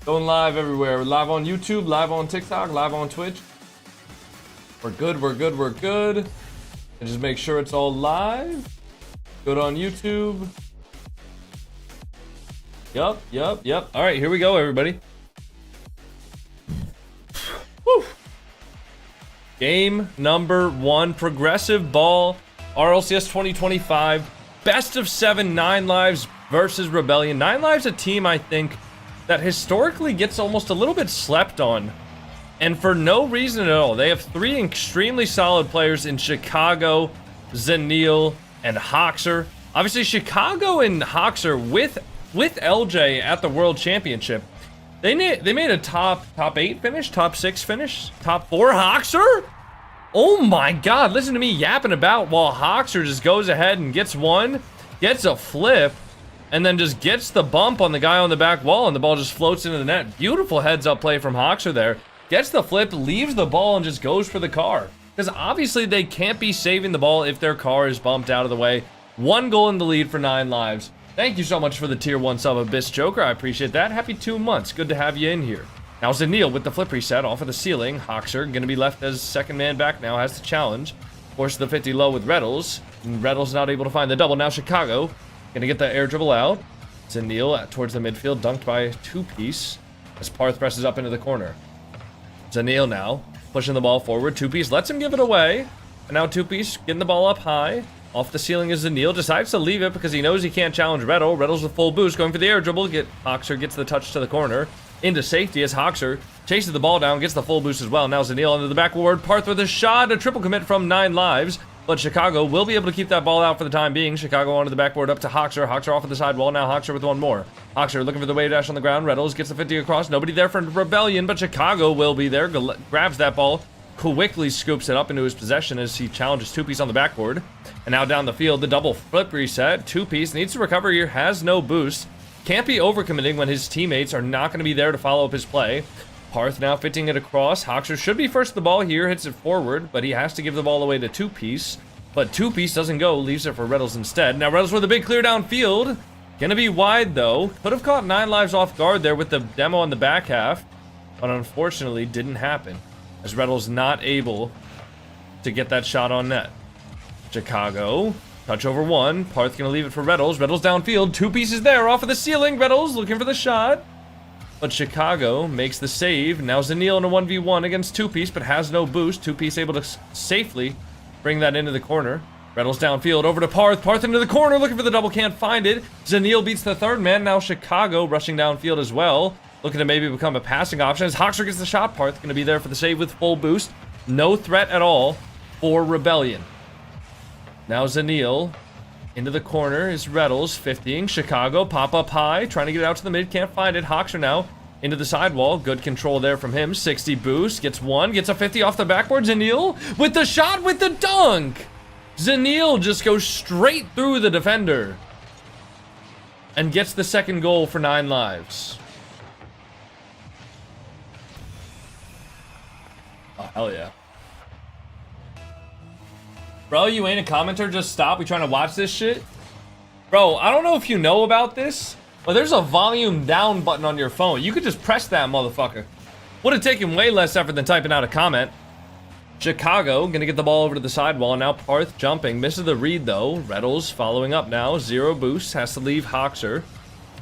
Going live everywhere. We're live on YouTube, live on TikTok, live on Twitch. We're good, we're good, we're good. And just make sure it's all live. Good on YouTube. Yup. All right, here we go, everybody. Woo. Game number 1, Progressive Ball, RLCS 2025. Best of 7, 9 lives versus Rebellion. 9 lives, a team, I think, that historically gets almost a little bit slept on. And for no reason at all. They have 3 extremely solid players in Chicago, Zanil, and Hoxer. Obviously, Chicago and Hoxer with LJ at the World Championship, they made a top 8 finish, top 6 finish, top 4. Hoxer? Oh my god, listen to me yapping about while Hoxer just goes ahead and gets one, gets a flip, and then just gets the bump on the guy on the back wall, and the ball just floats into the net. Beautiful heads-up play from Hoxer there. Gets the flip, leaves the ball, and just goes for the car. Because obviously they can't be saving the ball if their car is bumped out of the way. 1 goal in the lead for 9 lives. Thank you so much for the tier 1 sub, Abyss Joker. I appreciate that. Happy 2 months. Good to have you in here. Now Zanil with the flip reset off of the ceiling. Hoxer going to be left as second man back now. Has the challenge. Forces the 50 low with Reddles. And Reddles not able to find the double. Now Chicago going to get the air dribble out. Zanil towards the midfield. Dunked by 2-piece. As Parth presses up into the corner. Zanil now pushing the ball forward. 2-piece lets him give it away. And now 2-piece getting the ball up high. Off the ceiling is Zanil. Decides to leave it because he knows he can't challenge Reddle. Reddle's with full boost. Going for the air dribble. Hoxer gets the touch to the corner. Into safety as Hoxer chases the ball down. Gets the full boost as well. Now Zanil into the backward. Parth with a shot. A triple commit from 9 lives. But Chicago will be able to keep that ball out for the time being. Chicago onto the backboard up to Hoxer. Hoxer off of the sidewall. Now Hoxer with one more. Hoxer looking for the wave dash on the ground. Reddles gets the 50 across. Nobody there for Rebellion, but Chicago will be there. Grabs that ball. Quickly scoops it up into his possession as he challenges 2-piece on the backboard. And now down the field, the double flip reset. 2-piece needs to recover here. Has no boost. Can't be overcommitting when his teammates are not going to be there to follow up his play. Parth now fitting it across. Hoxer should be first to the ball here. Hits it forward, but he has to give the ball away to 2-piece. But 2-piece doesn't go, leaves it for Reddles instead. Now Reddles with a big clear downfield. Gonna be wide though. Could have caught 9 lives off guard there with the demo on the back half. But unfortunately didn't happen. As Reddles not able to get that shot on net. Chicago, touch over 1. Parth gonna leave it for Reddles. Reddles downfield, 2 pieces there off of the ceiling. Reddles looking for the shot. But Chicago makes the save. Now Zanil in a 1v1 against 2-piece, but has no boost. 2-piece able to safely bring that into the corner. Reddles downfield over to Parth. Parth into the corner looking for the double, can't find it. Zanil beats the third man. Now Chicago rushing downfield as well. Looking to maybe become a passing option as Hoxer gets the shot. Parth going to be there for the save with full boost. No threat at all for Rebellion. Now Zanil into the corner is Reddles, 50ing. Chicago pop up high, trying to get it out to the mid, can't find it. Hoxer now into the sidewall. Good control there from him. 60 boost, gets one, gets a 50 off the backboard. Zanil with the shot with the dunk. Zanil just goes straight through the defender and gets the second goal for 9 lives. Oh, hell yeah. Bro, you ain't a commenter, just stop. We trying to watch this shit? Bro, I don't know if you know about this, but there's a volume down button on your phone. You could just press that motherfucker. Would have taken way less effort than typing out a comment. Chicago gonna get the ball over to the sidewall. Now Parth jumping. Misses the read though. Reddles following up now. 0 boost. Has to leave Hoxer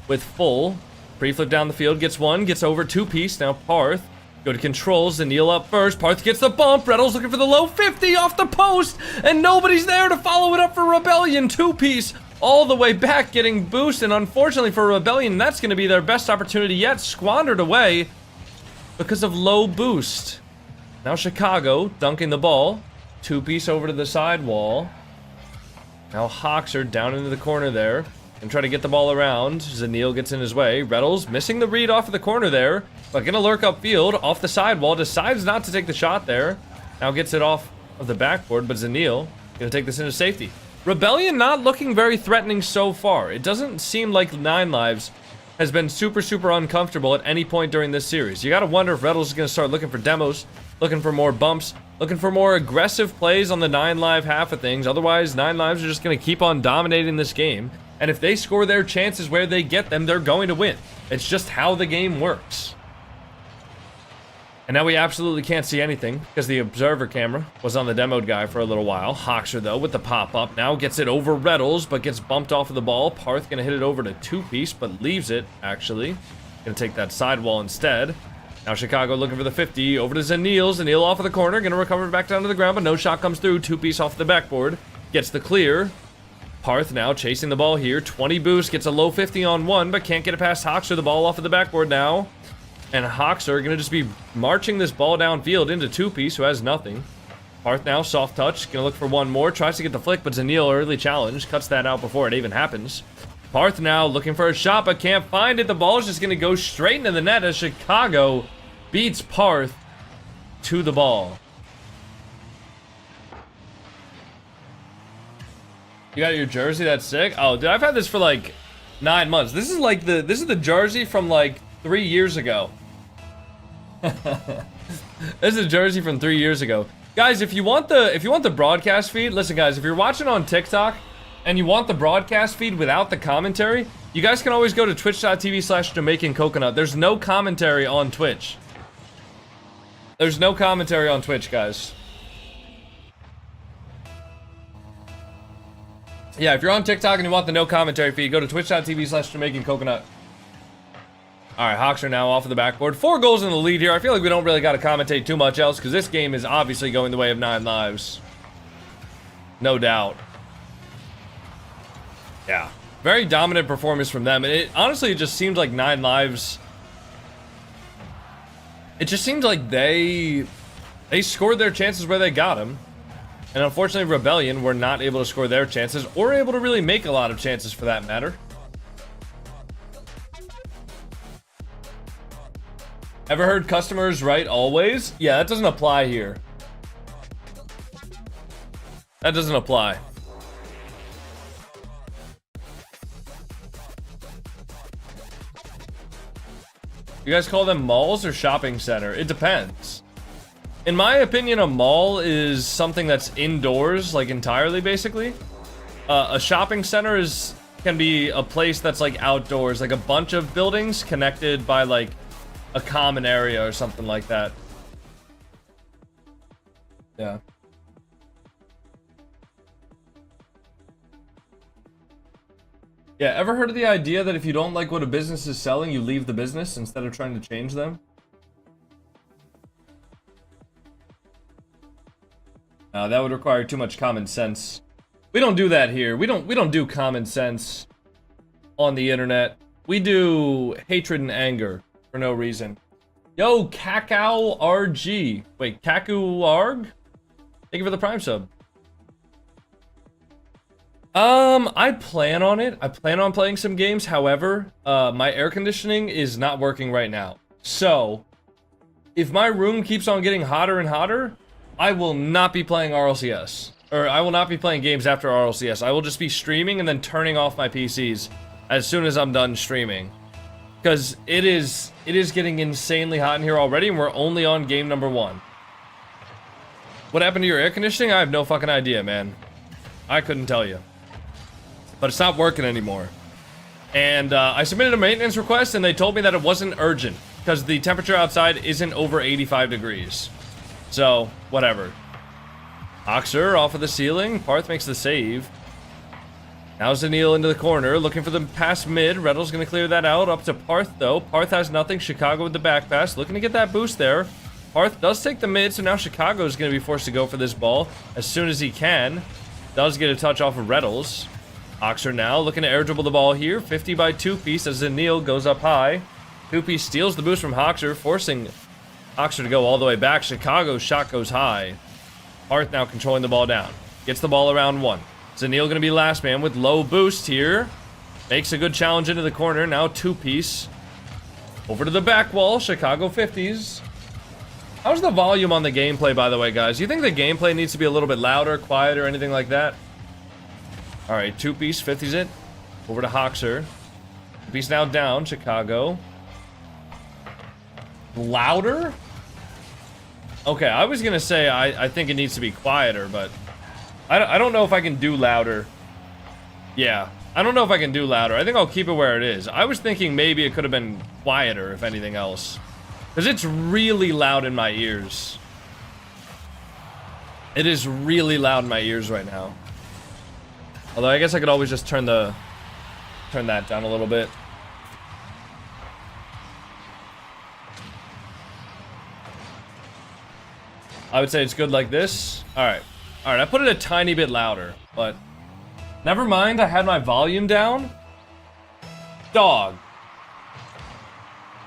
with full. Pre-flip down the field. Gets one. Gets over 2-piece. Now Parth. Go to controls. Zanil up first. Parth gets the bump. Reddles looking for the low 50 off the post. And nobody's there to follow it up for Rebellion. 2-piece all the way back getting boost. And unfortunately for Rebellion, that's going to be their best opportunity yet. Squandered away because of low boost. Now Chicago dunking the ball. 2-piece over to the sidewall. Now Hoxer down into the corner there. And try to get the ball around. Zanil gets in his way. Reddles missing the read off of the corner there. But gonna lurk upfield off the sidewall. Decides not to take the shot there. Now gets it off of the backboard. But Zanil gonna take this into safety. Rebellion not looking very threatening so far. It doesn't seem like 9 lives has been super uncomfortable at any point during this series. You gotta wonder if Reddles is gonna start looking for demos. Looking for more bumps. Looking for more aggressive plays on the 9 live half of things. Otherwise, 9 lives are just gonna keep on dominating this game. And if they score their chances where they get them, they're going to win. It's just how the game works. And now we absolutely can't see anything because the observer camera was on the demoed guy for a little while. Hoxer, though, with the pop-up now gets it over Reddles, but gets bumped off of the ball. Parth gonna hit it over to two-piece, but leaves it, actually. Gonna take that sidewall instead. Now Chicago looking for the 50, over to Zanil. Zanil off of the corner, gonna recover back down to the ground, but no shot comes through. Two-piece off the backboard, gets the clear. Parth now chasing the ball here. 20 boost, gets a low 50 on one, but can't get it past Hoxer. The ball off of the backboard now. And Hoxer gonna just be marching this ball downfield into two-piece, who has nothing. Parth now, soft touch, gonna look for one more, tries to get the flick, but Zanil early challenge, cuts that out before it even happens. Parth now looking for a shot, but can't find it. The ball is just gonna go straight into the net as Chicago beats Parth to the ball. You got your jersey? That's sick. Oh, dude, I've had this for like 9 months. This is like this is the jersey from like 3 years ago. This is a jersey from 3 years ago. Guys, if you want the broadcast feed, listen guys, if you're watching on TikTok and you want the broadcast feed without the commentary, you guys can always go to twitch.tv/JamaicanCoconut. There's no commentary on Twitch. There's no commentary on Twitch, guys. Yeah, if you're on TikTok and you want the no commentary feed, go to twitch.tv/JamaicanCoconut. Alright, Hoxer now off of the backboard. 4 goals in the lead here. I feel like we don't really got to commentate too much else because this game is obviously going the way of 9 lives. No doubt. Yeah. Very dominant performance from them. And it honestly, it just seemed like 9 lives. It just seemed like they scored their chances where they got them. And unfortunately, Rebellion were not able to score their chances or able to really make a lot of chances for that matter. Ever heard customers right always? Yeah, that doesn't apply here. That doesn't apply. You guys call them malls or shopping center? It depends. In my opinion, a mall is something that's indoors, like entirely, basically. A shopping center can be a place that's like outdoors, like a bunch of buildings connected by like a common area or something like that. Yeah. Yeah, ever heard of the idea that if you don't like what a business is selling, you leave the business instead of trying to change them? That would require too much common sense. We don't do that here. We don't do common sense on the internet. We do hatred and anger for no reason. Yo, Kakao RG. Wait, Kaku Arg? Thank you for the Prime sub. I plan on it. I plan on playing some games. However, my air conditioning is not working right now. So, if my room keeps on getting hotter and hotter, I will not be playing RLCS. Or I will not be playing games after RLCS. I will just be streaming and then turning off my PCs as soon as I'm done streaming. Because it is getting insanely hot in here already, and we're only on game number 1. What happened to your air conditioning? I have no fucking idea, man. I couldn't tell you. But it's not working anymore. And I submitted a maintenance request, and they told me that it wasn't urgent, because the temperature outside isn't over 85 degrees. So, whatever. Hoxer off of the ceiling. Parth makes the save. Now Zanil into the corner, looking for the pass mid. Reddle's going to clear that out. Up to Parth, though. Parth has nothing. Chicago with the back pass. Looking to get that boost there. Parth does take the mid, so now Chicago is going to be forced to go for this ball as soon as he can. Does get a touch off of Reddles. Hoxer now looking to air dribble the ball here. 50 by two-piece as Zanil goes up high. Two-piece steals the boost from Hoxer, forcing Hoxer to go all the way back. Chicago's shot goes high. Parth now controlling the ball down. Gets the ball around 1. Zanil going to be last man with low boost here. Makes a good challenge into the corner. Now two-piece. Over to the back wall. Chicago 50s. How's the volume on the gameplay, by the way, guys? You think the gameplay needs to be a little bit louder, quieter, anything like that? Alright, two-piece, 50s it. Over to Hoxer. Two-piece now down, Chicago. Louder? Okay, I was gonna say I think it needs to be quieter, but I don't know if I can do louder. Yeah, I don't know if I can do louder. I think I'll keep it where it is. I was thinking maybe it could have been quieter, if anything else. Because it's really loud in my ears. It is really loud in my ears right now. Although I guess I could always just turn that down a little bit. I would say it's good like this. Alright. Alright, I put it a tiny bit louder, but never mind, I had my volume down. Dog.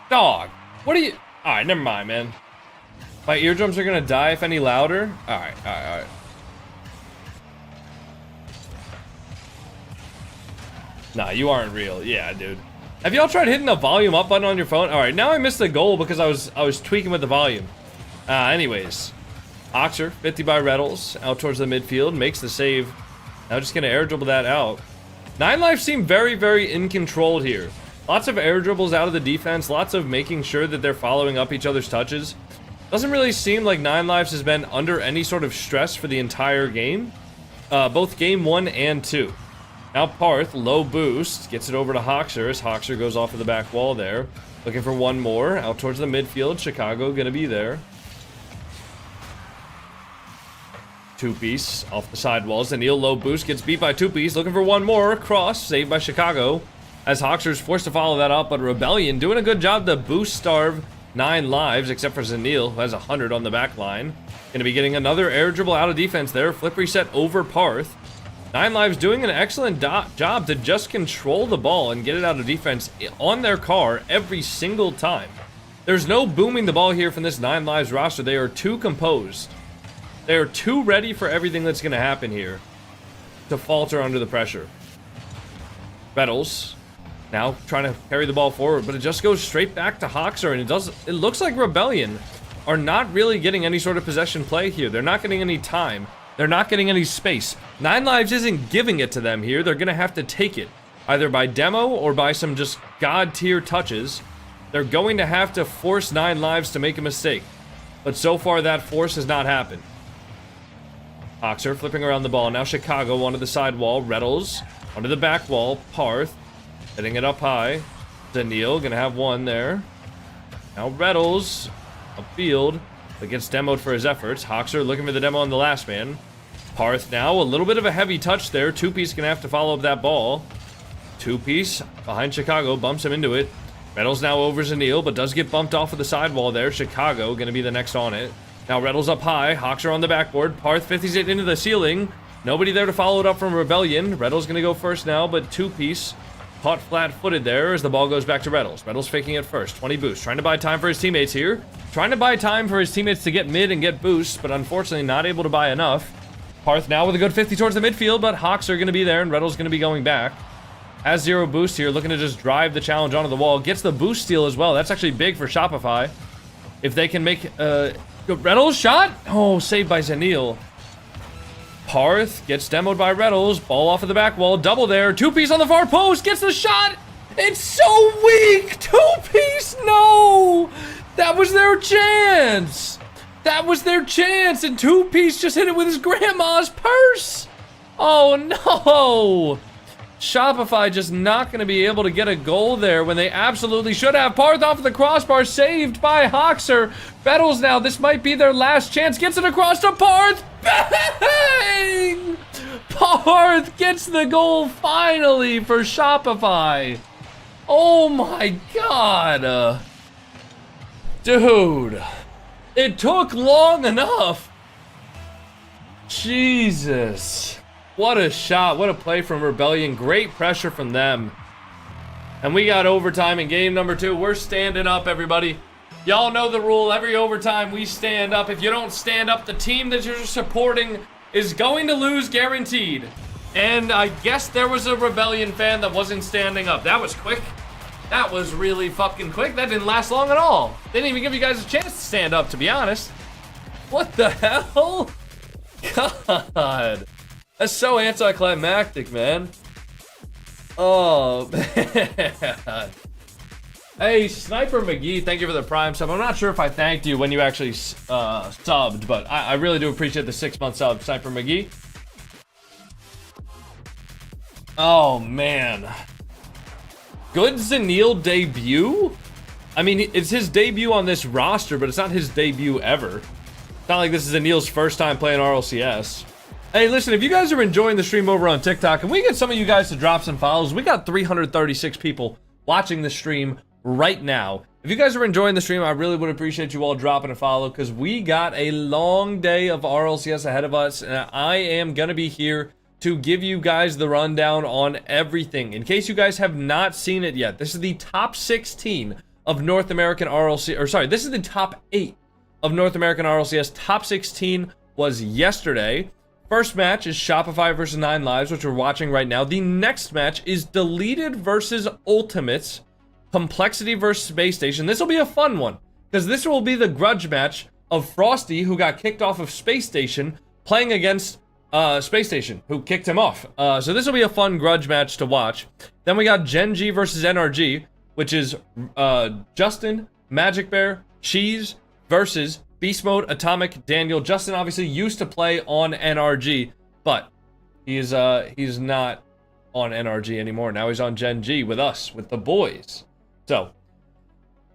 Dog. What are you... Alright, never mind, man. My eardrums are gonna die if any louder. Alright, alright, alright. Nah, you aren't real. Yeah, dude. Have y'all tried hitting the volume up button on your phone? Alright, now I missed the goal because I was tweaking with the volume. Anyways. Oxer, 50 by Reddles, out towards the midfield, makes the save. Now just gonna air dribble that out. Nine Lives seem very, very in control here. Lots of air dribbles out of the defense, lots of making sure that they're following up each other's touches. Doesn't really seem like Nine Lives has been under any sort of stress for the entire game. Both game 1 and 2. Now Parth, low boost, gets it over to Hoxer as Hoxer goes off of the back wall there. Looking for one more, out towards the midfield. Chicago gonna be there. Two-piece off the sidewalls. Anil low boost gets beat by Two-piece. Looking for one more. Cross saved by Chicago. As Hoxer's forced to follow that up, but Rebellion doing a good job to boost starve Nine Lives, except for Zanil, who has 100 on the back line. Gonna be getting another air dribble out of defense there. Flip reset over Parth. Nine Lives doing an excellent job to just control the ball and get it out of defense on their car every single time. There's no booming the ball here from this Nine Lives roster. They are too composed. They are too ready for everything that's going to happen here to falter under the pressure. Bettles now trying to carry the ball forward, but it just goes straight back to Hoxer, and it looks like Rebellion are not really getting any sort of possession play here. They're not getting any time. They're not getting any space. Nine Lives isn't giving it to them here. They're going to have to take it, either by demo or by some just god-tier touches. They're going to have to force Nine Lives to make a mistake. But so far, that force has not happened. Hoxer flipping around the ball. Now Chicago onto the side wall. Reddles onto the back wall. Parth hitting it up high. Daniil gonna have one there. Now Reddles upfield, but gets demoed for his efforts. Hoxer looking for the demo on the last man. Parth now a little bit of a heavy touch there. Two-piece gonna have to follow up that ball. Two-piece behind Chicago, bumps him into it. Reddles now over Zanil, but does get bumped off of the sidewall there. Chicago gonna be the next on it. Now Reddles up high, Hoxer on the backboard, Parth 50s it into the ceiling. Nobody there to follow it up from Rebellion. Reddles gonna go first now, but Two-piece caught flat-footed there as the ball goes back to Reddles. Reddles faking it first, 20 boost, trying to buy time for his teammates here. Trying to buy time for his teammates to get mid and get boosts, but unfortunately not able to buy enough. Parth now with a good 50 towards the midfield, but Hoxer gonna be there and Reddles gonna be going back. Has zero boost here, looking to just drive the challenge onto the wall. Gets the boost steal as well. That's actually big for Shopify. If they can make Reddles shot? Oh, saved by Zanil. Parth gets demoed by Reddles. Ball off of the back wall. Double there. Two-piece on the far post. Gets the shot. It's so weak. Two-piece. No. That was their chance. That was their chance. And Two-piece just hit it with his grandma's purse. Oh, no. Shopify just not going to be able to get a goal there when they absolutely should have. Parth off of the crossbar, saved by Hoxer. Bettles now, this might be their last chance. Gets it across to Parth. Bang! Parth gets the goal finally for Shopify. Oh my god. Dude. It took long enough. Jesus. What a shot, what a play from Rebellion. Great pressure from them. And we got overtime in game number 2. We're standing up, everybody. Y'all know the rule. Every overtime, we stand up. If you don't stand up, the team that you're supporting is going to lose, guaranteed. And I guess there was a Rebellion fan that wasn't standing up. That was quick. That was really fucking quick. That didn't last long at all. They didn't even give you guys a chance to stand up, to be honest. What the hell? God. That's so anticlimactic, man. Oh, man. Hey, Sniper McGee, thank you for the Prime sub. I'm not sure if I thanked you when you actually subbed, but I really do appreciate the 6-month sub, Sniper McGee. Oh, man. Good Zanil debut? I mean, it's his debut on this roster, but it's not his debut ever. It's not like this is Zanil's first time playing RLCS. Hey, listen, if you guys are enjoying the stream over on TikTok, and we get some of you guys to drop some follows, we got 336 people watching the stream right now. If you guys are enjoying the stream, I really would appreciate you all dropping a follow, because we got a long day of RLCS ahead of us, and I am going to be here to give you guys the rundown on everything. In case you guys have not seen it yet, this is the top 16 of North American RLCS, or sorry, this is the top 8 of North American RLCS. Top 16 was yesterday. First match is Shopify versus 9 Lives, which we're watching right now. The next match is Deleted versus Ultimates, Complexity versus Space Station. This will be a fun one, because this will be the grudge match of Frosty, who got kicked off of Space Station, playing against Space Station, who kicked him off. So this will be a fun grudge match to watch. Then we got Gen G versus NRG, which is Justin, Magic Bear, Cheese versus Beast Mode, Atomic, Daniel. Justin obviously used to play on NRG, but he's not on NRG anymore. Now he's on Gen G with us, with the boys. So,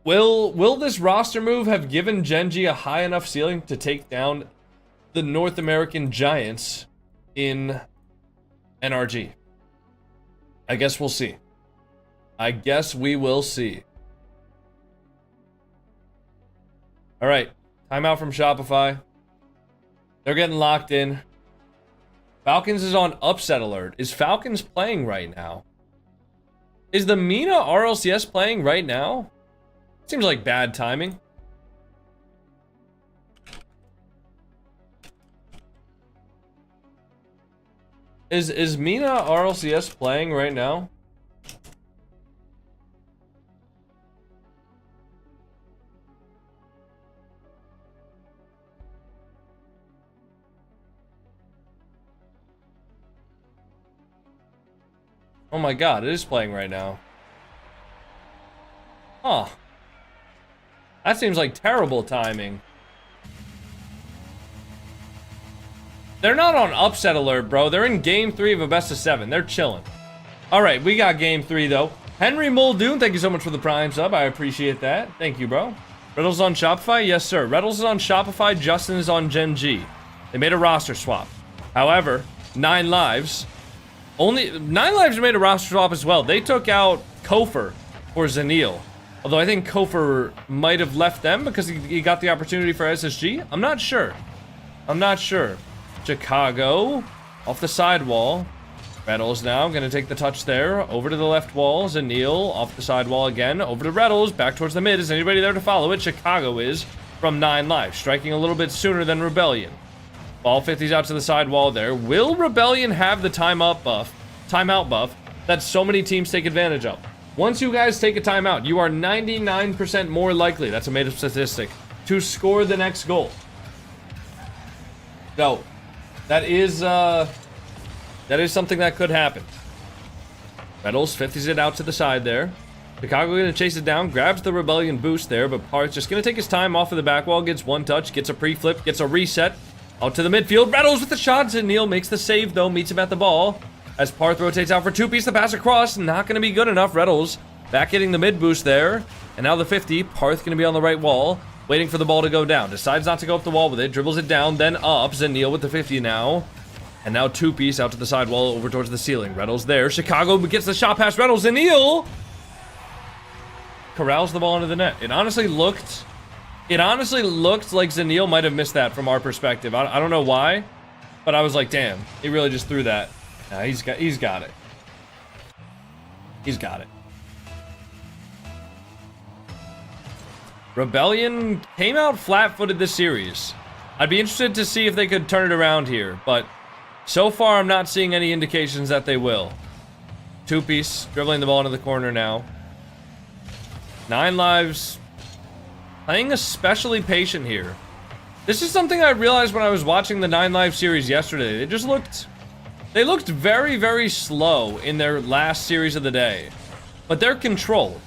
will this roster move have given Gen G a high enough ceiling to take down the North American Giants in NRG? I guess we'll see. I guess we will see. All right. Timeout from Shopify. They're getting locked in. Falcons is on upset alert. Is Falcons playing right now? Is the Mina RLCS playing right now? Seems like bad timing. Is Mina RLCS playing right now? Oh my god, it is playing right now. Huh. That seems like terrible timing. They're not on upset alert, bro. They're in game 3 of a best of 7. They're chilling. Alright, we got game 3, though. Henry Muldoon, thank you so much for the Prime sub. I appreciate that. Thank you, bro. Riddle's on Shopify? Yes, sir. Riddle's is on Shopify. Justin is on Gen G. They made a roster swap. However, 9 Lives... Only 9 Lives made a roster swap as well. They took out Kofer for Zanil. Although I think Kofer might have left them because he got the opportunity for SSG. I'm not sure. I'm not sure. Chicago off the side wall. Reddles now gonna take the touch there. Over to the left wall. Zanil off the side wall again. Over to Reddles. Back towards the mid. Is anybody there to follow it? Chicago is from 9 Lives. Striking a little bit sooner than Rebellion. Ball 50's out to the side wall there. Will Rebellion have the timeout buff that so many teams take advantage of? Once you guys take a timeout, you are 99% more likely, that's a made-up statistic, to score the next goal. So, that is something that could happen. Reynolds 50's it out to the side there. Chicago gonna chase it down, grabs the Rebellion boost there, but Parth's just gonna take his time off of the back wall, gets one touch, gets a pre-flip, gets a reset. Out to the midfield, Reynolds with the shots, and Neil makes the save though, meets him at the ball. As Parth rotates out for 2-piece, the pass across, not gonna be good enough. Reynolds back hitting the mid boost there. And now the 50, Parth gonna be on the right wall, waiting for the ball to go down. Decides not to go up the wall with it, dribbles it down, then up. Zanil with the 50 now. And now 2-piece out to the side wall over towards the ceiling. Reynolds there, Chicago gets the shot past Reynolds, Zanil corrals the ball into the net. It honestly looked like Zanil might have missed that from our perspective. I don't know why, but I was like, damn, he really just threw that. Nah, he's got it. He's got it. Rebellion came out flat-footed this series. I'd be interested to see if they could turn it around here, but so far I'm not seeing any indications that they will. 2-piece, dribbling the ball into the corner now. 9 Lives... playing especially patient here. This is something I realized when I was watching the 9 Live series yesterday. They looked very, very slow in their last series of the day. But they're controlled.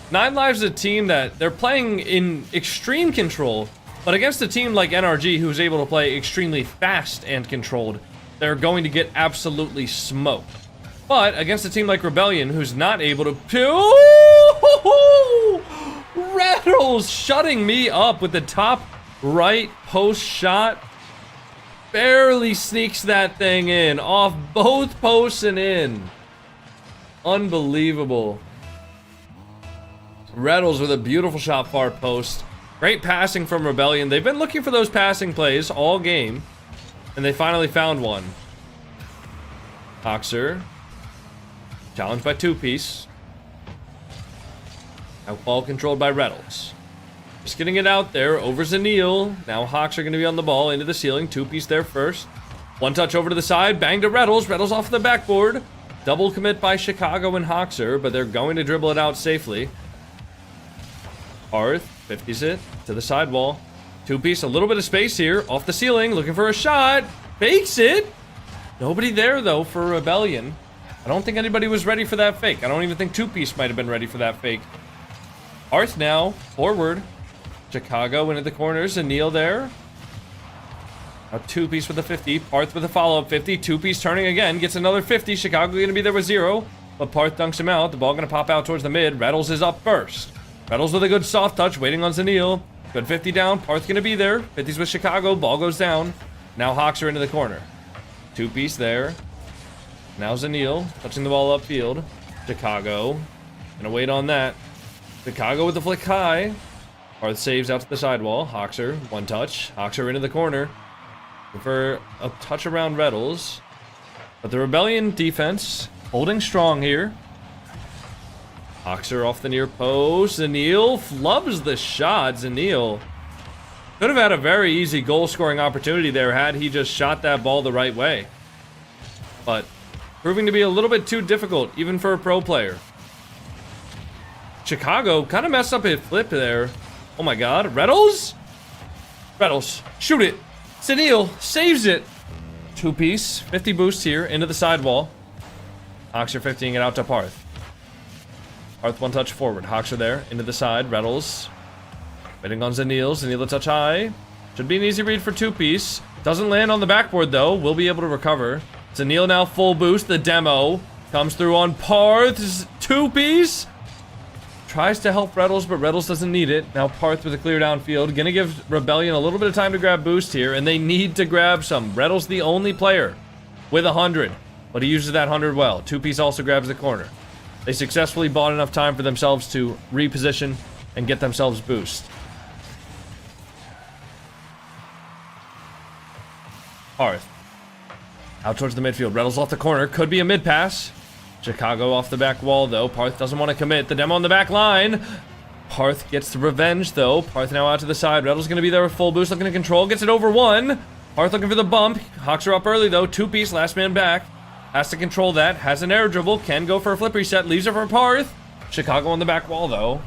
9 Live's a team that they're playing in extreme control, but against a team like NRG who's able to play extremely fast and controlled, they're going to get absolutely smoked. But against a team like Rebellion, who's not able to... Rattles shutting me up with the top right post shot. Barely sneaks that thing in. Off both posts and in. Unbelievable. Rattles with a beautiful shot far post. Great passing from Rebellion. They've been looking for those passing plays all game. And they finally found one. Hoxer. Challenged by two-piece. Now ball controlled by Rattles. Just getting it out there over Zanil. Now Hawks are going to be on the ball into the ceiling. Two-piece there first. One touch over to the side. Bang to Rattles. Rattles off the backboard. Double commit by Chicago and Hoxer, but they're going to dribble it out safely. Arth 50s it to the sidewall. Two-piece, a little bit of space here. Off the ceiling, looking for a shot. Fakes it. Nobody there, though, for Rebellion. I don't think anybody was ready for that fake. I don't even think two-piece might have been ready for that fake. Arth now, forward. Chicago into the corners, and Neil there. A two-piece with a 50. Parth with a follow-up 50. Two-piece turning again. Gets another 50. Chicago going to be there with 0. But Parth dunks him out. The ball going to pop out towards the mid. Rattles is up first. Rattles with a good soft touch. Waiting on Zanil. Good 50 down. Parth going to be there. 50s with Chicago. Ball goes down. Now Hawks are into the corner. Two-piece there. Now Zanil. Touching the ball upfield. Chicago. Going to wait on that. Chicago with the flick high. Parth saves out to the sidewall. Hoxer. One touch. Hoxer into the corner. For a touch around Rattles. But the Rebellion defense holding strong here. Hoxer off the near post. Zanil flubs the shot. Zanil could have had a very easy goal scoring opportunity there had he just shot that ball the right way. But proving to be a little bit too difficult even for a pro player. Chicago kind of messed up his flip there. Oh my god. Rattles? Rattles. Shoot it. Zanil saves it. Two-piece. 50 boost here into the sidewall. Hoxer 50ing it out to Parth. Parth one touch forward. Hoxer there into the side. Rattles. Waiting on Zanil. Zanil a touch high. Should be an easy read for two-piece. Doesn't land on the backboard though. Will be able to recover. Zanil now full boost. The demo comes through on Parth's two-piece. Tries to help Rattles, but Rattles doesn't need it. Now Parth with a clear downfield. Gonna give Rebellion a little bit of time to grab boost here, and they need to grab some. Rattles the only player with 100, but he uses that 100 well. Two-piece also grabs the corner. They successfully bought enough time for themselves to reposition and get themselves boost. Parth. Out towards the midfield. Rattles off the corner. Could be a mid-pass. Chicago off the back wall, though. Parth doesn't want to commit. The demo on the back line. Parth gets the revenge, though. Parth now out to the side. Rattle's going to be there with full boost. Looking to control. Gets it over one. Parth looking for the bump. Hawks are up early, though. Two-piece. Last man back. Has to control that. Has an air dribble. Can go for a flip reset. Leaves it for Parth. Chicago on the back wall, though.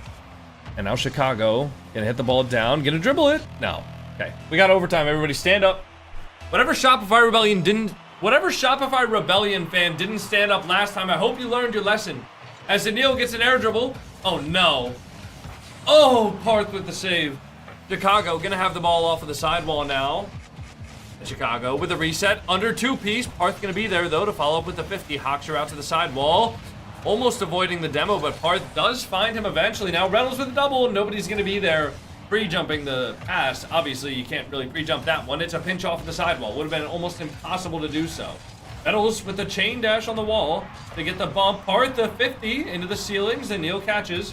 And now Chicago. Going to hit the ball down. Going to dribble it. No. Okay. We got overtime. Everybody stand up. Whatever Shopify Rebellion fan didn't stand up last time, I hope you learned your lesson. As Zanil gets an air dribble. Oh no. Oh, Parth with the save. Chicago gonna have the ball off of the sidewall now. And Chicago with a reset under two-piece. Parth gonna be there though to follow up with the 50. Hoxer out to the sidewall. Almost avoiding the demo, but Parth does find him eventually. Now Reynolds with a double. Nobody's gonna be there. Pre-jumping the pass, obviously you can't really pre-jump that one. It's a pinch off of the sidewall. Would have been almost impossible to do so. Reynolds with the chain dash on the wall to get the bump. Parth the 50 into the ceilings, and Neil catches.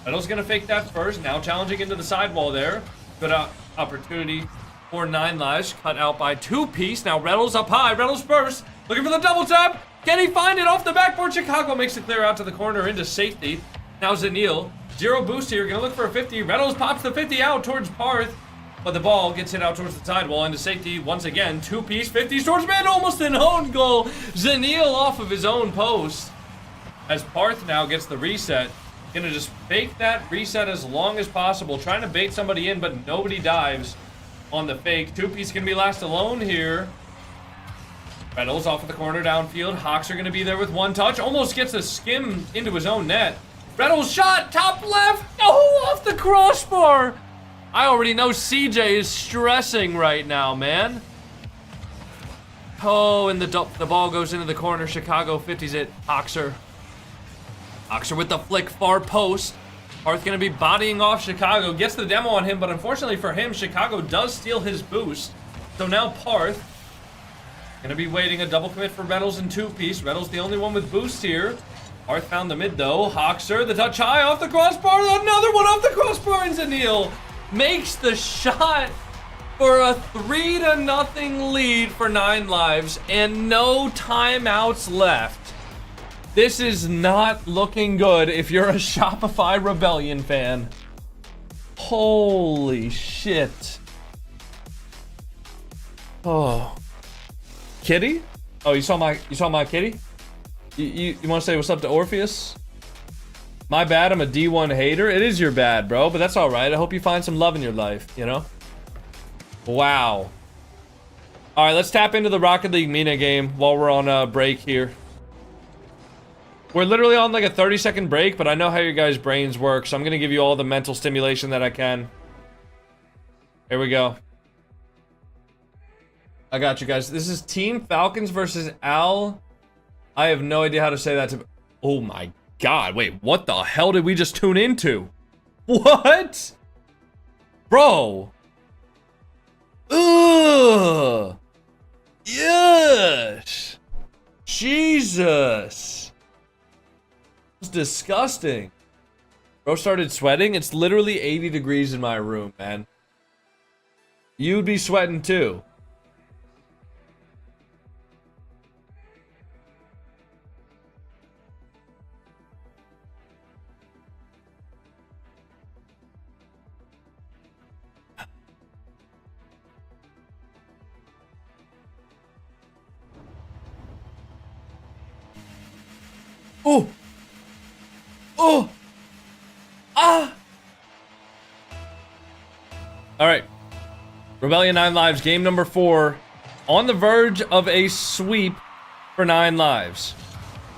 Reynolds gonna fake that first. Now challenging into the sidewall there. Good opportunity for 9 lives. Cut out by two-piece. Now Reynolds up high. Reynolds first. Looking for the double tap. Can he find it off the backboard? Chicago makes it clear out to the corner into safety. Now Zanil. 0 boost here, gonna look for a 50. Reynolds pops the 50 out towards Parth, but the ball gets hit out towards the sidewall into safety once again. Two-piece, 50s towards mid, almost an own goal. Zanil off of his own post. As Parth now gets the reset, gonna just fake that reset as long as possible, trying to bait somebody in, but nobody dives on the fake. Two-piece gonna be last alone here. Reynolds off of the corner downfield. Hawks are gonna be there with one touch. Almost gets a skim into his own net. Reynolds shot, top left, oh, off the crossbar. I already know CJ is stressing right now, man. Oh, and the ball goes into the corner. Chicago 50s it. Oxer with the flick, far post. Parth gonna be bodying off Chicago. Gets the demo on him, but unfortunately for him, Chicago does steal his boost. So now Parth gonna be waiting a double commit for Reynolds and two-piece. Reynolds the only one with boost here. Parth found the mid though. Hoxer, the touch high off the crossbar. Another one off the crossbar, and Zanil makes the shot for a 3-0 lead for 9 lives and no timeouts left. This is not looking good if you're a Shopify Rebellion fan. Holy shit. Oh. Kitty? Oh, you saw my kitty? You want to say what's up to Orpheus? My bad, I'm a D1 hater. It is your bad, bro, but that's all right. I hope you find some love in your life, you know? Wow. All right, let's tap into the Rocket League Mina game while we're on a break here. We're literally on like a 30-second break, but I know how your guys' brains work, so I'm gonna give you all the mental stimulation that I can. Here we go. I got you guys. This is Team Falcons versus Al. I have no idea how to say that to... Oh my god, wait, what the hell did we just tune into? What? Bro. Ugh. Yes. Jesus. It's disgusting. Bro started sweating. It's literally 80 degrees in my room, man. You'd be sweating too. Oh! Oh! Ah! Alright. Rebellion 9 Lives, game number 4. On the verge of a sweep for 9 Lives.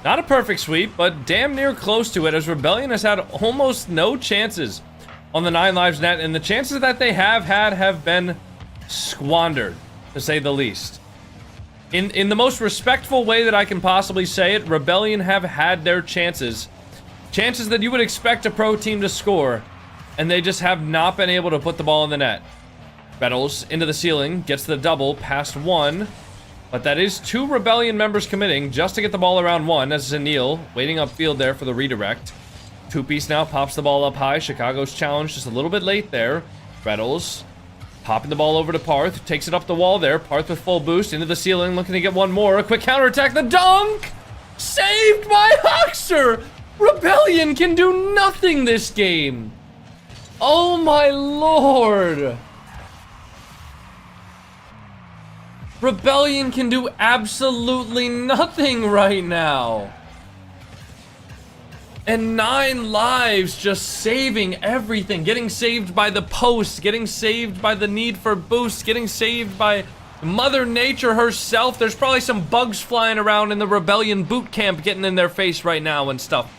Not a perfect sweep, but damn near close to it, as Rebellion has had almost no chances on the 9 Lives net, and the chances that they have had have been squandered, to say the least. In the most respectful way that I can possibly say it, Rebellion have had their chances. Chances that you would expect a pro team to score, and they just have not been able to put the ball in the net. Bettles into the ceiling, gets the double, past 1. But that is 2 Rebellion members committing just to get the ball around 1, as Zanil waiting upfield there for the redirect. Two-piece now pops the ball up high. Chicago's challenge just a little bit late there. Bettles popping the ball over to Parth, takes it up the wall there. Parth with full boost into the ceiling, looking to get one more. A quick counterattack, the dunk! Saved by Hoxer! Rebellion can do nothing this game. Oh my lord. Rebellion can do absolutely nothing right now. And 9 Lives just saving everything. Getting saved by the post. Getting saved by the need for boost. Getting saved by Mother Nature herself. There's probably some bugs flying around in the Rebellion boot camp getting in their face right now and stuff.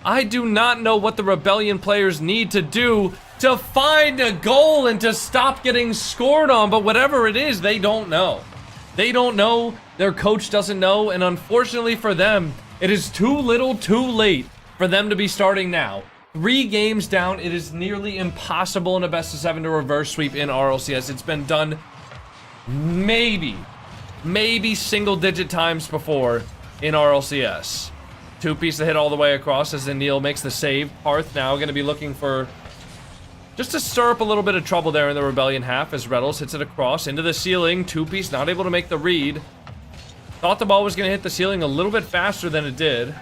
I do not know what the Rebellion players need to do to find a goal and to stop getting scored on. But whatever it is, they don't know. They don't know. Their coach doesn't know. And unfortunately for them, it is too little too late for them to be starting now. 3 games down, it is nearly impossible in a best of 7 to reverse sweep in RLCS. It's been done maybe single-digit times before in RLCS. Two-piece to hit all the way across as Neil makes the save. Parth now going to be looking for just to stir up a little bit of trouble there in the Rebellion half as Reynolds hits it across into the ceiling. Two-piece not able to make the read. Thought the ball was going to hit the ceiling a little bit faster than it did.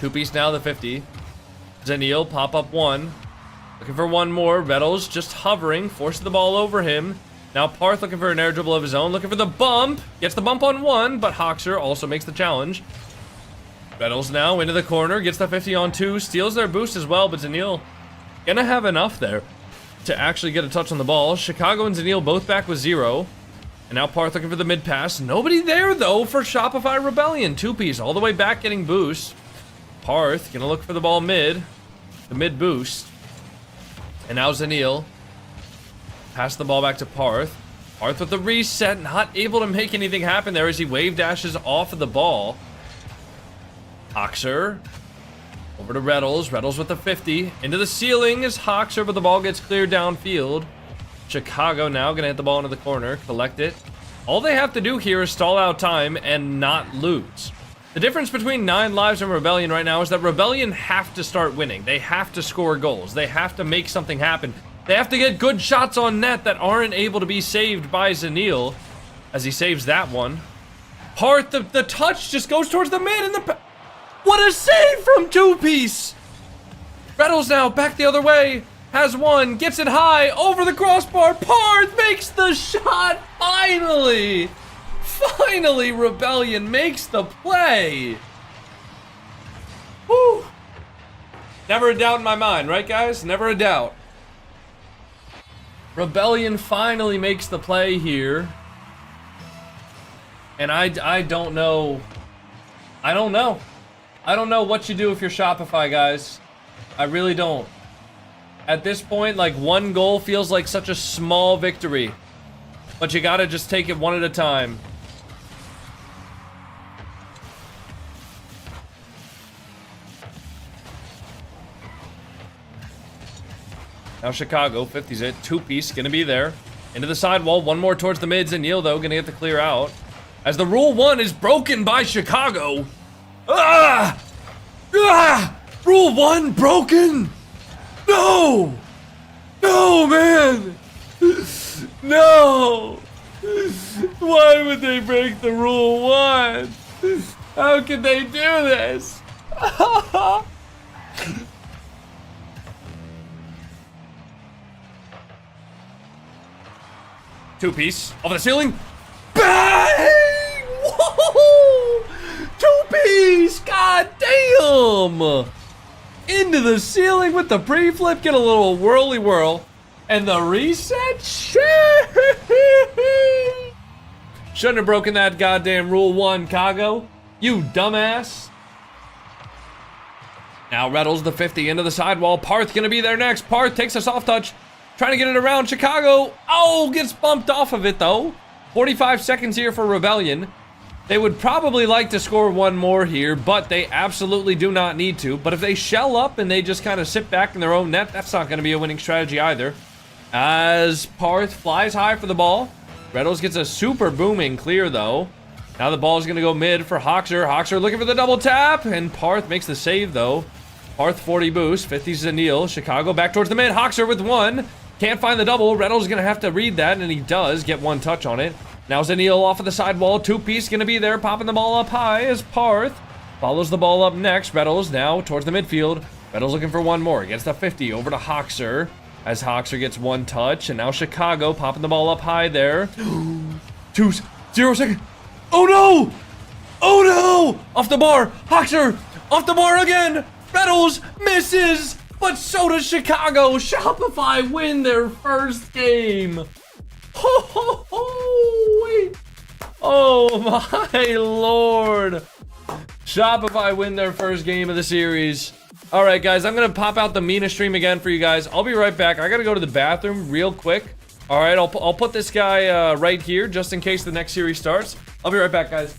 Two-piece now, the 50. Zenil, pop up 1. Looking for one more. Reynolds just hovering, forces the ball over him. Now Parth looking for an air dribble of his own, looking for the bump. Gets the bump on 1, but Hoxer also makes the challenge. Reynolds now into the corner, gets the 50 on 2, steals their boost as well, but Zenil gonna have enough there to actually get a touch on the ball. Chicago and Zenil both back with 0. And now Parth looking for the mid pass. Nobody there though for Shopify Rebellion. Two-piece all the way back getting boost. Parth gonna look for the ball mid. The mid boost. And now Zenil. Pass the ball back to Parth. Parth with the reset, not able to make anything happen there as he wave dashes off of the ball. Hoxer over to Reddles. Reddles with the 50. Into the ceiling is Hoxer, but the ball gets cleared downfield. Chicago now gonna hit the ball into the corner, collect it. All they have to do here is stall out time and not lose. The difference between 9 Lives and Rebellion right now is that Rebellion have to start winning. They have to score goals. They have to make something happen. They have to get good shots on net that aren't able to be saved by Zanil, as he saves that one. Parth, the touch just goes towards the mid, and what a save from two-piece! Reddles now back the other way, has one, gets it high, over the crossbar. Parth makes the shot, finally! Finally, Rebellion makes the play! Whew! Never a doubt in my mind, right guys? Never a doubt. Rebellion finally makes the play here. And I don't know. I don't know. I don't know what you do if you're Shopify, guys. I really don't. At this point, like, 1 goal feels like such a small victory. But you gotta just take it one at a time. Now Chicago, 50's it, two-piece, gonna be there. Into the sidewall, one more towards the mids, and Neil, though, gonna get the clear out. As the Rule 1 is broken by Chicago. Ah! Ah! Rule 1 broken! No! No, man! No! Why would they break the Rule 1? How could they do this? Two-piece over the ceiling. Bang! Whoa! Two-piece! God damn! Into the ceiling with the pre-flip. Get a little whirly whirl. And the reset? Shit! Shouldn't have broken that goddamn Rule 1, Kago. You dumbass. Now Reddles the 50 into the sidewall. Parth gonna be there next. Parth takes a soft touch. Trying to get it around Chicago. Oh, gets bumped off of it though. 45 seconds here for Rebellion. They would probably like to score one more here, but they absolutely do not need to. But if they shell up and they just kind of sit back in their own net, that's not going to be a winning strategy either. As Parth flies high for the ball. Reddles gets a super booming clear though. Now the ball is going to go mid for Hoxer. Hoxer looking for the double tap, and Parth makes the save though. Parth 40 boost, 50's Zanil. Chicago back towards the mid. Hoxer with one. Can't find the double. Reddles gonna have to read that, and he does get one touch on it. Now Zanil off of the sidewall. Two-piece gonna be there, popping the ball up high as Parth follows the ball up next. Reddles now towards the midfield. Reddles looking for one more. Gets the 50 over to Hoxer as Hoxer gets one touch, and now Chicago popping the ball up high there. 0 seconds. Oh no! Oh no! Off the bar. Hoxer off the bar again. Reddles misses. But so does Chicago. Shopify win their first game. Ho, ho, ho. Oh my lord. Shopify win their first game of the series. All right, guys, I'm going to pop out the Mina stream again for you guys. I'll be right back. I got to go to the bathroom real quick. All right, I'll put this guy right here just in case the next series starts. I'll be right back, guys.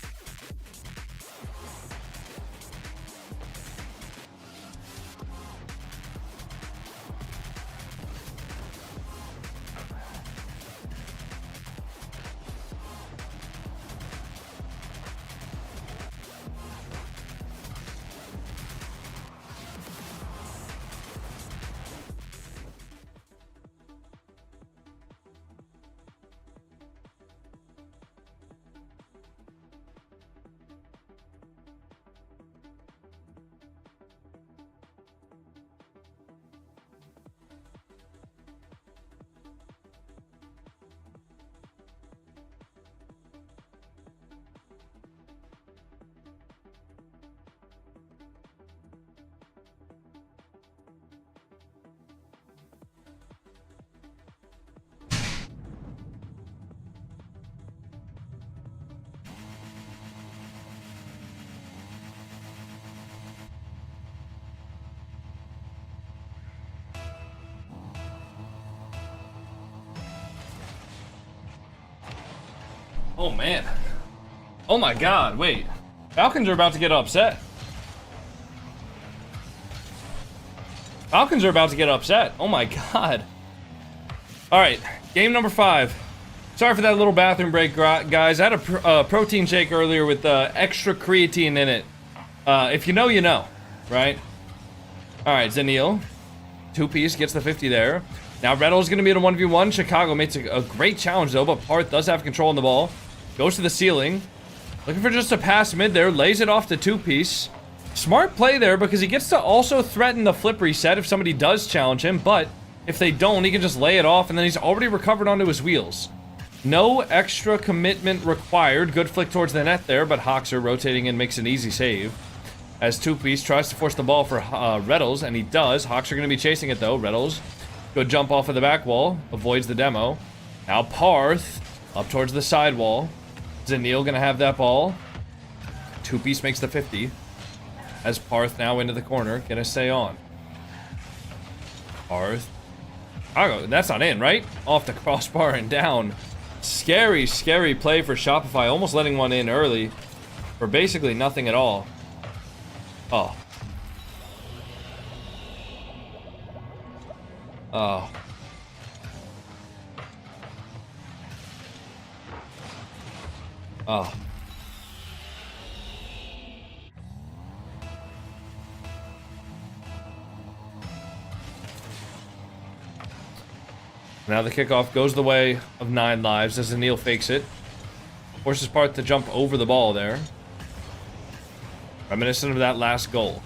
Oh, man. Oh, my God. Wait. Falcons are about to get upset. Falcons are about to get upset. Oh, my God. All right. Game number 5. Sorry for that little bathroom break, guys. I had a protein shake earlier with extra creatine in it. If you know, you know, right? All right, Zenil. 2-piece gets the 50 there. Now, Reddle's going to be in a 1v1. Chicago makes a great challenge, though, but Parth does have control on the ball. Goes to the ceiling. Looking for just a pass mid there. Lays it off to 2-piece. Smart play there because he gets to also threaten the flip reset if somebody does challenge him, but if they don't, he can just lay it off, and then he's already recovered onto his wheels. No extra commitment required. Good flick towards the net there, but Hoxer rotating in makes an easy save. As 2-piece tries to force the ball for Reddles, and he does. Hoxer going to be chasing it, though. Reddles, good jump off of the back wall. Avoids the demo. Now Parth, up towards the side wall. Zenil going to have that ball. 2-piece makes the 50. As Parth now into the corner. Going to stay on. Parth. Oh, that's not in, right? Off the crossbar and down. Scary, scary play for Shopify. Almost letting one in early. For basically nothing at all. Oh. Oh. Oh. Now the kickoff goes the way of 9 lives as Zenil fakes it. Forces Parth to jump over the ball there. Reminiscent of that last goal.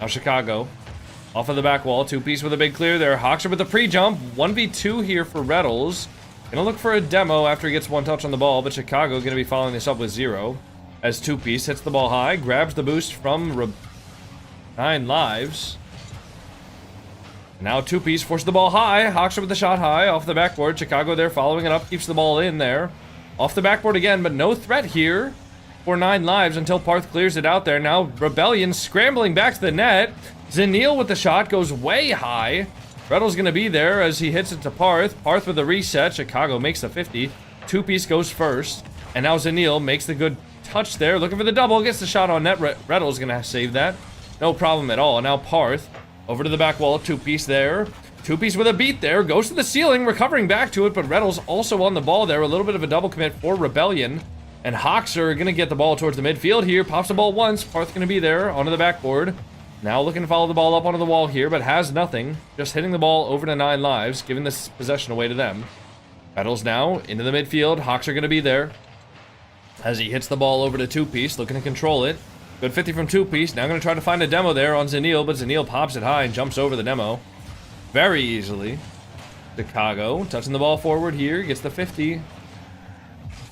Now Chicago. Off of the back wall. 2-piece with a big clear there. Hoxer with a pre-jump. 1v2 here for Reddles. Gonna look for a demo after he gets 1 touch on the ball, but Chicago gonna be following this up with 0. As 2-piece hits the ball high. Grabs the boost from 9 lives. Now 2-piece forces the ball high. Hoxer with the shot high off the backboard. Chicago there following it up. Keeps the ball in there. Off the backboard again, but no threat here for 9 lives until Parth clears it out there. Now Rebellion scrambling back to the net. Zenil with the shot goes way high. Reddle's going to be there as he hits it to Parth. Parth with a reset. Chicago makes the 50. 2-piece goes first. And now Zenil makes the good touch there. Looking for the double. Gets the shot on net. Reddle's going to save that. No problem at all. Now Parth over to the back wall. 2-piece there. 2-piece with a beat there. Goes to the ceiling. Recovering back to it. But Reddle's also on the ball there. A little bit of a double commit for Rebellion. And Hoxer going to get the ball towards the midfield here. Pops the ball once. Parth going to be there onto the backboard. Now looking to follow the ball up onto the wall here, but has nothing. Just hitting the ball over to 9 lives, giving this possession away to them. Battles now into the midfield. Hoxer going to be there as he hits the ball over to 2-piece, looking to control it. Good 50 from 2-piece. Now going to try to find a demo there on Zenil, but Zenil pops it high and jumps over the demo very easily. Chicago touching the ball forward here, gets the 50.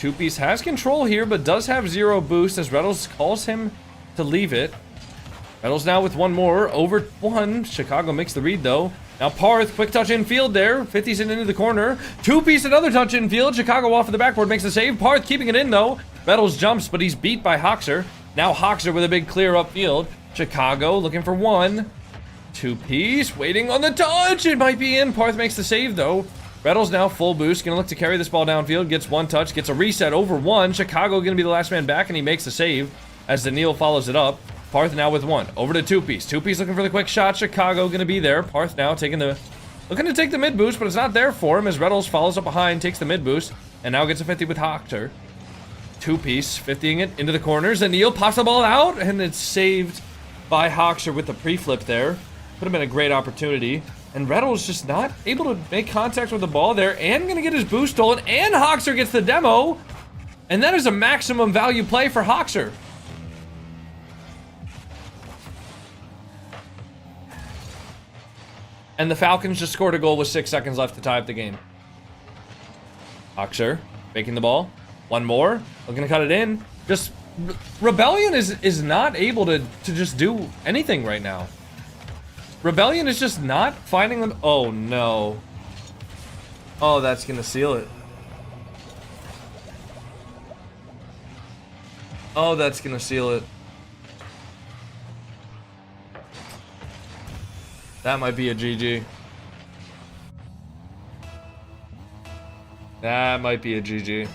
2-piece has control here, but does have 0 boost as Reddles calls him to leave it. Reddles now with 1 more, over 1. Chicago makes the read, though. Now Parth, quick touch infield there. 50's into the corner. 2-piece, another touch infield. Chicago off of the backboard makes the save. Parth keeping it in, though. Reddles jumps, but he's beat by Hoxer. Now Hoxer with a big clear upfield. Chicago looking for 1. 2-piece, waiting on the touch. It might be in. Parth makes the save, though. Reddles now full boost. Gonna look to carry this ball downfield. Gets 1 touch. Gets a reset over 1. Chicago gonna be the last man back, and he makes the save as Zenil follows it up. Parth now with 1. Over to 2-piece. 2-piece looking for the quick shot. Chicago going to be there. Parth now looking to take the mid boost, but it's not there for him as Reddles follows up behind, takes the mid boost, and now gets a 50 with Hoxer. 2-piece, 50ing it into the corners, and Neil pops the ball out, and it's saved by Hoxer with the pre-flip there. Could have been a great opportunity. And Reddles just not able to make contact with the ball there, and going to get his boost stolen, and Hoxer gets the demo. And that is a maximum value play for Hoxer. And the Falcons just scored a goal with 6 seconds left to tie up the game. Hoxer faking the ball. 1 more. Looking to cut it in. Just Rebellion is not able to just do anything right now. Rebellion is just not finding them. Oh no. Oh, that's gonna seal it. Oh, that's gonna seal it. That might be a GG. That might be a GG.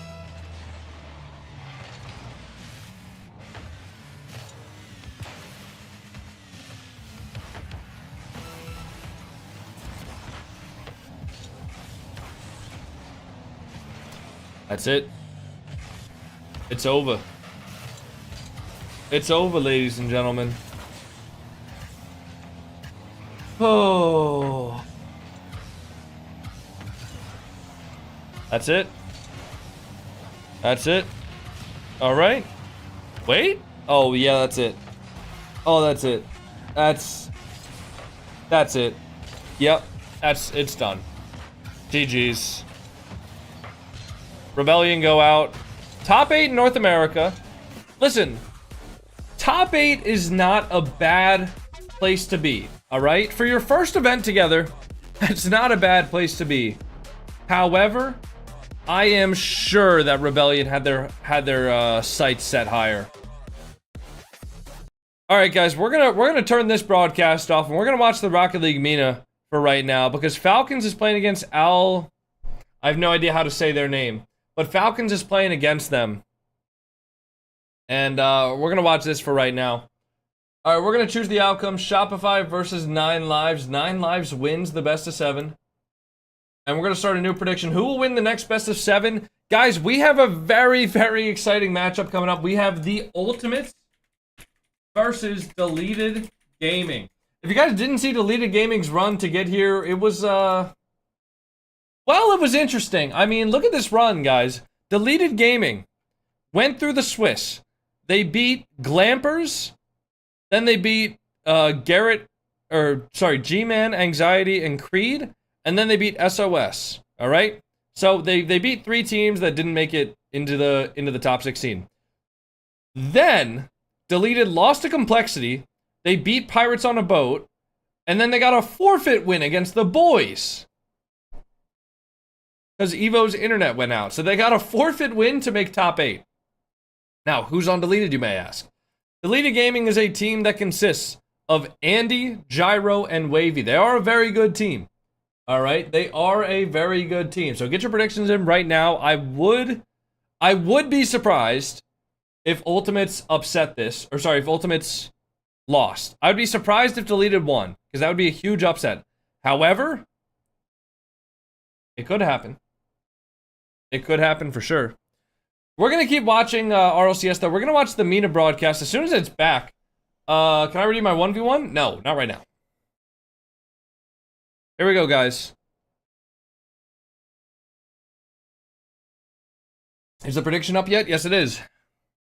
That's it. It's over. It's over, ladies and gentlemen. Oh. That's it. That's it. All right. Wait. Oh, yeah, that's it. Oh, that's it. That's it. Yep. It's done. GG's. Rebellion go out. Top 8 in North America. Listen, top 8 is not a bad place to be, all right? For your first event together, it's not a bad place to be. However, I am sure that Rebellion had their sights set higher. All right, guys, we're gonna turn this broadcast off and we're gonna watch the Rocket League Mina for right now because Falcons is playing against I have no idea how to say their name, but Falcons is playing against them, and we're gonna watch this for right now. All right, we're gonna choose the outcome: Shopify versus 9 Lives. 9 Lives wins the best of 7. And we're going to start a new prediction. Who will win the next best of 7? Guys, we have a very, very exciting matchup coming up. We have the Ultimates versus Deleted Gaming. If you guys didn't see Deleted Gaming's run to get here, it was, well, it was interesting. I mean, look at this run, guys. Deleted Gaming went through the Swiss. They beat Glampers. Then they beat G-Man, Anxiety, and Creed. And then they beat SOS. All right. So they beat 3 teams that didn't make it into the top 16. Then Deleted lost to Complexity. They beat Pirates on a Boat, and then they got a forfeit win against the boys because Evo's internet went out. So they got a forfeit win to make top 8. Now, who's on Deleted, you may ask? Deleted Gaming is a team that consists of Andy, Gyro, and Wavy. They are a very good team. All right, they are a very good team. So get your predictions in right now. I would be surprised if Ultimates upset this, or sorry, if Ultimates lost. I would be surprised if Deleted won, because that would be a huge upset. However, it could happen. It could happen for sure. We're gonna keep watching RLCS though. We're gonna watch the Mina broadcast as soon as it's back. Can I redeem my 1v1? No, not right now. Here we go, guys. Is the prediction up yet? Yes, it is.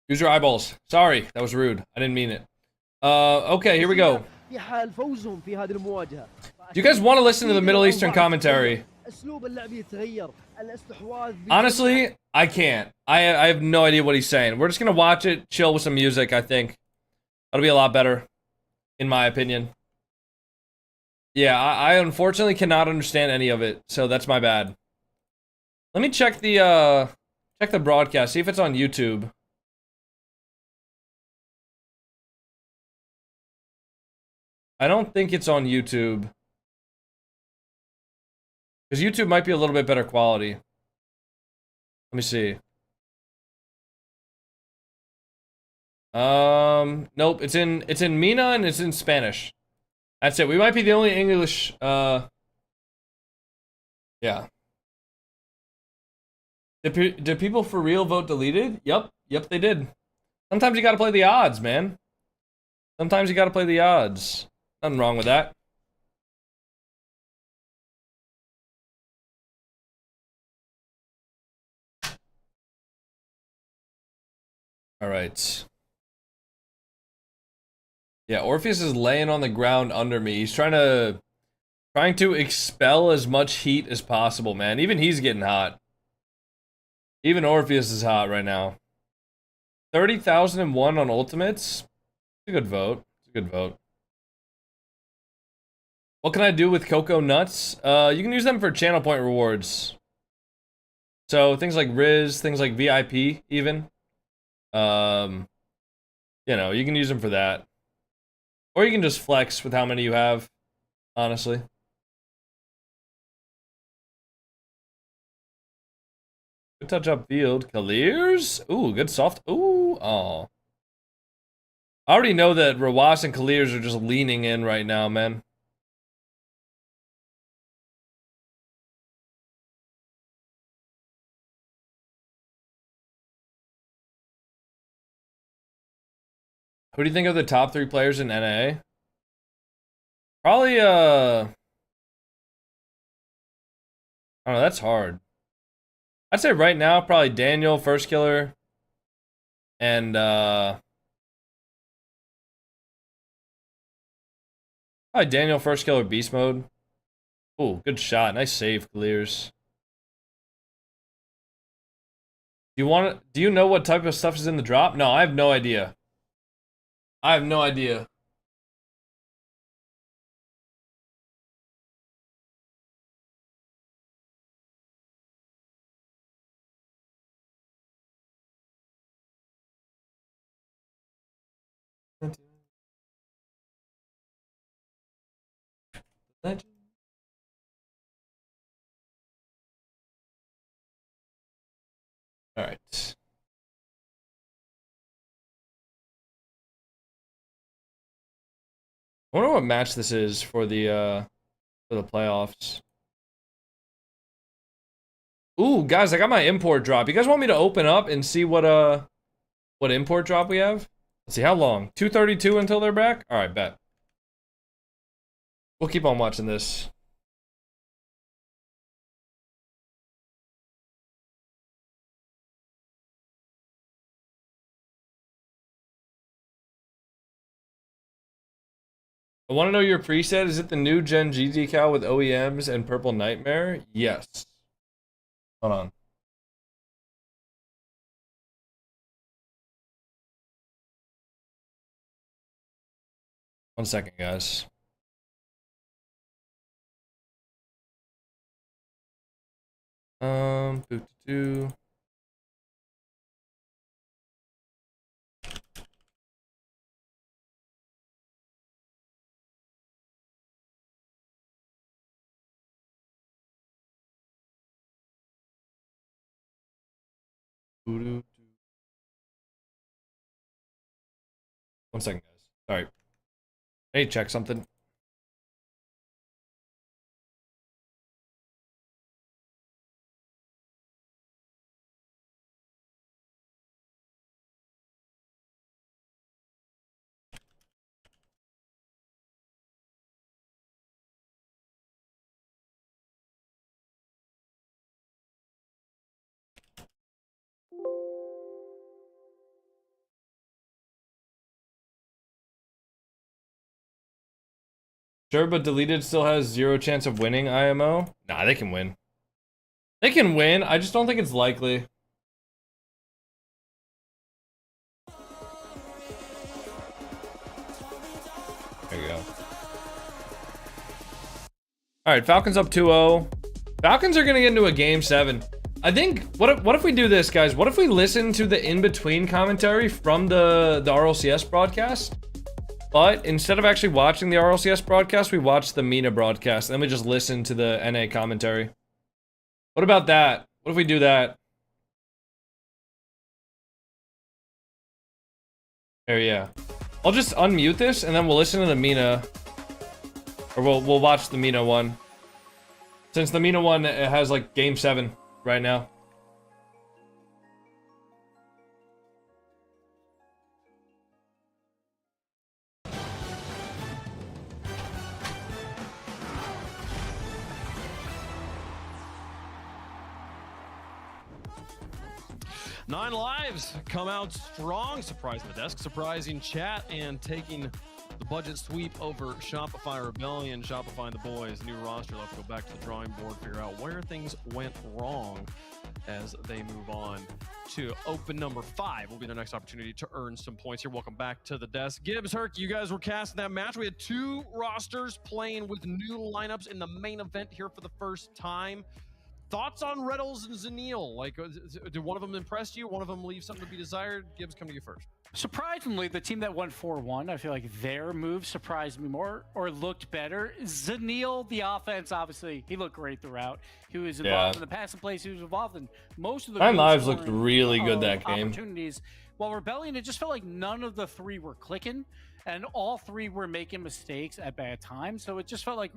Use your eyeballs. Sorry, that was rude. I didn't mean it. Okay, here we go. Do you guys want to listen to the Middle Eastern commentary? Honestly, I can't. I have no idea what he's saying. We're just gonna watch it, chill with some music, I think. That'll be a lot better, in my opinion. Yeah, I unfortunately cannot understand any of it, so that's my bad. Let me check the broadcast, see if it's on YouTube. I don't think it's on YouTube. Because YouTube might be a little bit better quality. Let me see. Nope, it's in Mina and it's in Spanish. That's it. We might be the only English, yeah. Did people for real vote Deleted? Yep, they did. Sometimes you gotta play the odds, man. Sometimes you gotta play the odds. Nothing wrong with that. All right. Yeah, Orpheus is laying on the ground under me. He's trying to expel as much heat as possible, man. Even he's getting hot. Even Orpheus is hot right now. 30,001 on Ultimates. It's a good vote. It's a good vote. What can I do with Coco Nuts? You can use them for channel point rewards. So things like Riz, things like VIP, even. You know, you can use them for that. Or you can just flex with how many you have, honestly. Good touch up field. Kaliers? Ooh, good soft. Ooh, oh. I already know that Rawas and Kaliers are just leaning in right now, man. Who do you think are the top 3 players in NA? Probably, I don't know, that's hard. I'd say right now, probably Daniel, First Killer, and, probably Daniel, First Killer, Beast Mode. Ooh, good shot. Nice save, Clears. Do you know what type of stuff is in the drop? No, I have no idea. I have no idea. All right. I wonder what match this is for the playoffs. Ooh, guys, I got my import drop. You guys want me to open up and see what import drop we have? Let's see, how long? 2:32 until they're back? All right, bet. We'll keep on watching this. I want to know your preset. Is it the new Gen G decal with OEMs and Purple Nightmare? Yes. Hold on. One second, guys. Boo-doo-doo. Boo-doo-doo. One second, guys. Sorry. Hey, check something. Sure, but deleted still has 0 chance of winning IMO? Nah, they can win. They can win, I just don't think it's likely. There you go. Alright, Falcons up 2-0. Falcons are gonna get into a game 7. I think, what if we do this, guys? What if we listen to the in-between commentary from the RLCS broadcast? But instead of actually watching the RLCS broadcast, we watch the MENA broadcast. And then we just listen to the NA commentary. What about that? What if we do that? There, yeah. I'll just unmute this and then we'll listen to the MENA. Or we'll watch the MENA one. Since the MENA one has like game 7 right now. Nine Lives come out strong, surprising the desk, surprising chat, and taking the budget sweep over Shopify Rebellion. Shopify and the boys, new roster. Let's go back to the drawing board, figure out where things went wrong as they move on to open number 5. Will be their next opportunity to earn some points here. Welcome back to the desk. Gibbs, Herc, you guys were casting that match. We had 2 rosters playing with new lineups in the main event here for the first time. Thoughts on Reddles and Zanil? Like, did one of them impress you? One of them leave something to be desired? Gibbs, come to you first. Surprisingly, the team that won 4-1, I feel like their move surprised me more or looked better. Zanil, the offense, obviously, he looked great throughout. He was involved in the passing plays. He was involved in most of the 9 Lives looked really good that game. Opportunities. While Rebellion, it just felt like none of the 3 were clicking, and all 3 were making mistakes at bad times. So it just felt like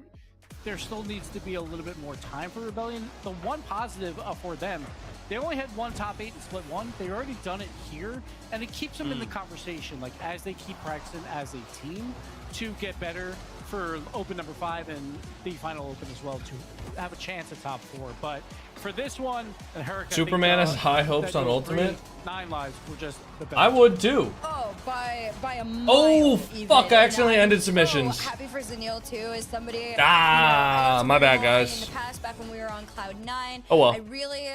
there still needs to be a little bit more time for Rebellion. The one positive for them They only had one top 8 in split 1. They already done it here, and it keeps them in the conversation, like as they keep practicing as a team to get better for open number 5 and the final open as well to have a chance at top 4. But for this one, and Hurricane, Superman has high hopes on Ultimate. 9 lives were just the best. I would too. Oh, by a mile. Oh, even. fuck, I accidentally And I'm ended submissions. So happy for Zanil too, as somebody. My bad, guys. In the past, back when we were on Cloud 9. Oh, well. I really,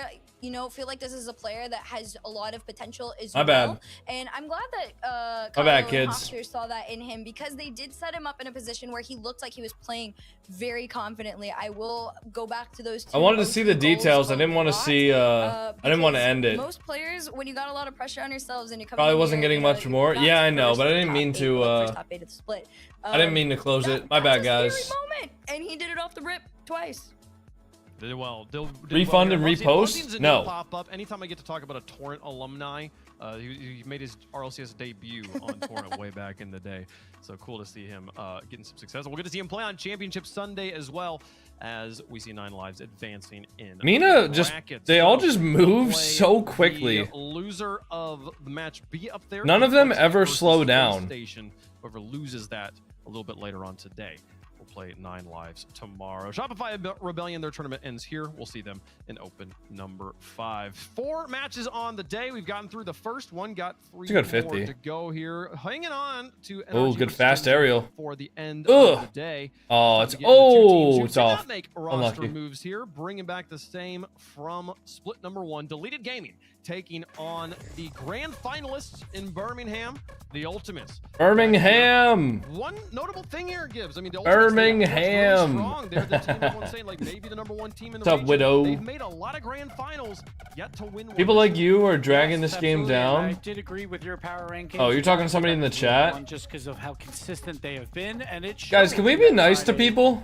feel like this is a player that has a lot of potential as My well. bad. And I'm glad that My bad, Kylo and kids. Hofstra saw that in him, because they did set him up in a position where he looked like he was playing very confidently. I will go back to those two. I wanted to see the goals details. I a didn't want to lot, see. I didn't want to because end it. Most players, when you got a lot of pressure on yourselves and you come Probably in wasn't here, getting much you more. got Yeah, I know, first but I didn't top mean 8, to. first top 8 of the split. I didn't mean to close it. My bad, guys. That's a scary moment, and he did it off the rip twice. Did well. Did Refund well and here. repost? One thing No. Pop up anytime I get to talk about a Torrent alumni. He made his RLCS debut on Torrent way back in the day, so cool to see him getting some success. We'll get to see him play on Championship Sunday as well, as we see 9 lives advancing in Mina just, brackets. they all So, just we'll move play so quickly. The loser of the match B up there. None of them Points ever versus slow Space down. Station. Whoever loses that a little bit later on today. Play 9 lives tomorrow. Shopify Rebellion, their tournament ends here. We'll see them in open number 5. 4 matches on the day. We've gotten through the first one. Got 3 It's a good more 50. to go here. Hanging on to Oh, NRG good versus fast Denver aerial. for the end Ugh. of the day. Oh, it's Time to get into two teams who it's did not off. make roster Unlucky. moves here, bringing back the same from split number 1. Deleted Gaming taking on the grand finalists in Birmingham, the Ultimates. Birmingham. One notable thing here, Gibbs. I mean, the Ultimates, Birmingham. really strong. They're the team everyone's saying, like, maybe the number 1 team in the What's up, region. Widow? They've made a lot of grand finals, yet to win one. People like you are dragging this game Absolutely, and I down. did agree with your power rankings. Oh, you're talking to somebody in the chat? Just because of how consistent they have been, and it Guys, showed can we in be that nice to Friday, people?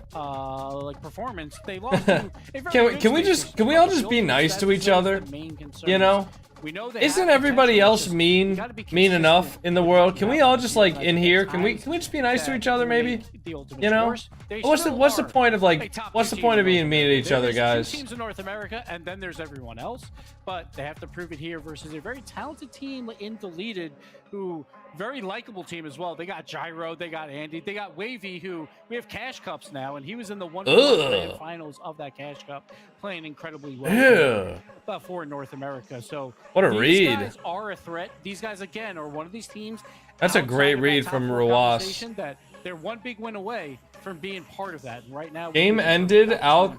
like performance. They lost to a very good Can we space just, station, can we but all the just be Ultimates, nice to that's each other? the main concern. You know? We know they Isn't have everybody potential, else it's just- mean you gotta be mean consistent enough in the world? Can we all just like and in I here? think Can we just be nice to that each other will maybe? make the Ultimates You know? worse. They What's the still point of are like a top what's the 2 point team of in being North mean to America. each other, There's guys? 2 teams in North America, and then there's everyone else. But they have to prove it here versus a very talented team in Deleted, who very likable team as well. They got Gyro, they got Andy, they got Wavy, who we have Cash Cups now, and he was in the grand finals of that Cash Cup, playing incredibly well. For North America. So what a these read. guys are a threat. These guys again are one of these teams. That's a outside great of that read top from 4 Rawas. conversation, that they're one big win away from being part of that. And right now, Game ended out.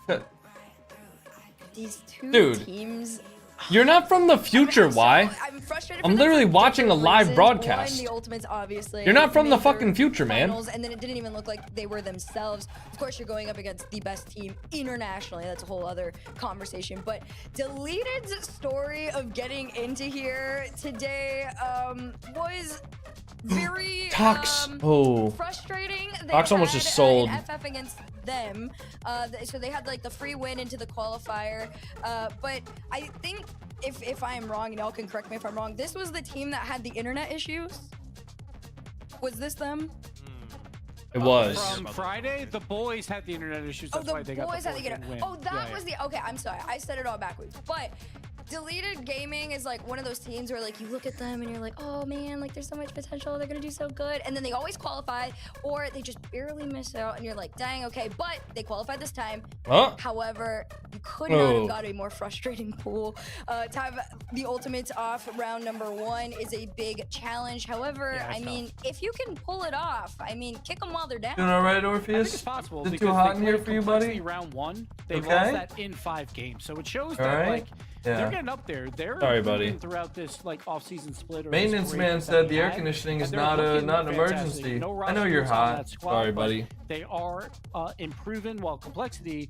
These 2 Dude. teams. You're not from the future, why? I'm frustrated. I'm for them literally for watching a different live reasons. broadcast. One, the Ultimates, obviously. You're not from the made their fucking future, man. finals, and then it didn't even look like they were themselves. Of course, you're going up against the best team internationally. That's a whole other conversation. But Deleted's story of getting into here today was very frustrating. They Tox almost had, just sold. an FF against them, so they had like the free win into the qualifier. But I think if I am wrong, and y'all can correct me if I'm wrong, this was the team that had the internet issues. Was this them? It was. From Friday, the boys had the internet issues. That's why they got the win. Oh, that was the. Okay, I'm sorry. I said it all backwards. But Deleted Gaming is like one of those teams where like you look at them and you're like, oh man, like there's so much potential. They're gonna do so good, and then they always qualify, or they just barely miss out, and you're like, dang, okay. But they qualified this time. However, you could not have got a more frustrating pool. To have the Ultimates off round number 1 is a big challenge. However, I mean, if you can pull it off, I mean, kick them while they're down. Doing all right, I Orpheus? think it's possible. Is it because too hot they in here played for you, Complexity buddy? Round 1, they Okay. lost that in 5 games, so it shows that Alright. like they're getting up there. They're Sorry, improving buddy. throughout this like off-season split. Or Maintenance this man break said that the they air had, conditioning and is they're not looking an fantastic. emergency. No I know you're roster moves on hot. that squad, Sorry, but buddy. They are improving, while Complexity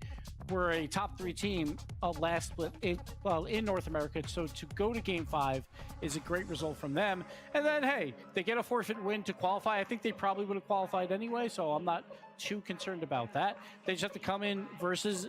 were a top 3 team last split in North America. So to go to Game 5 is a great result from them. And then, hey, they get a forfeit win to qualify. I think they probably would have qualified anyway, so I'm not too concerned about that. They just have to come in versus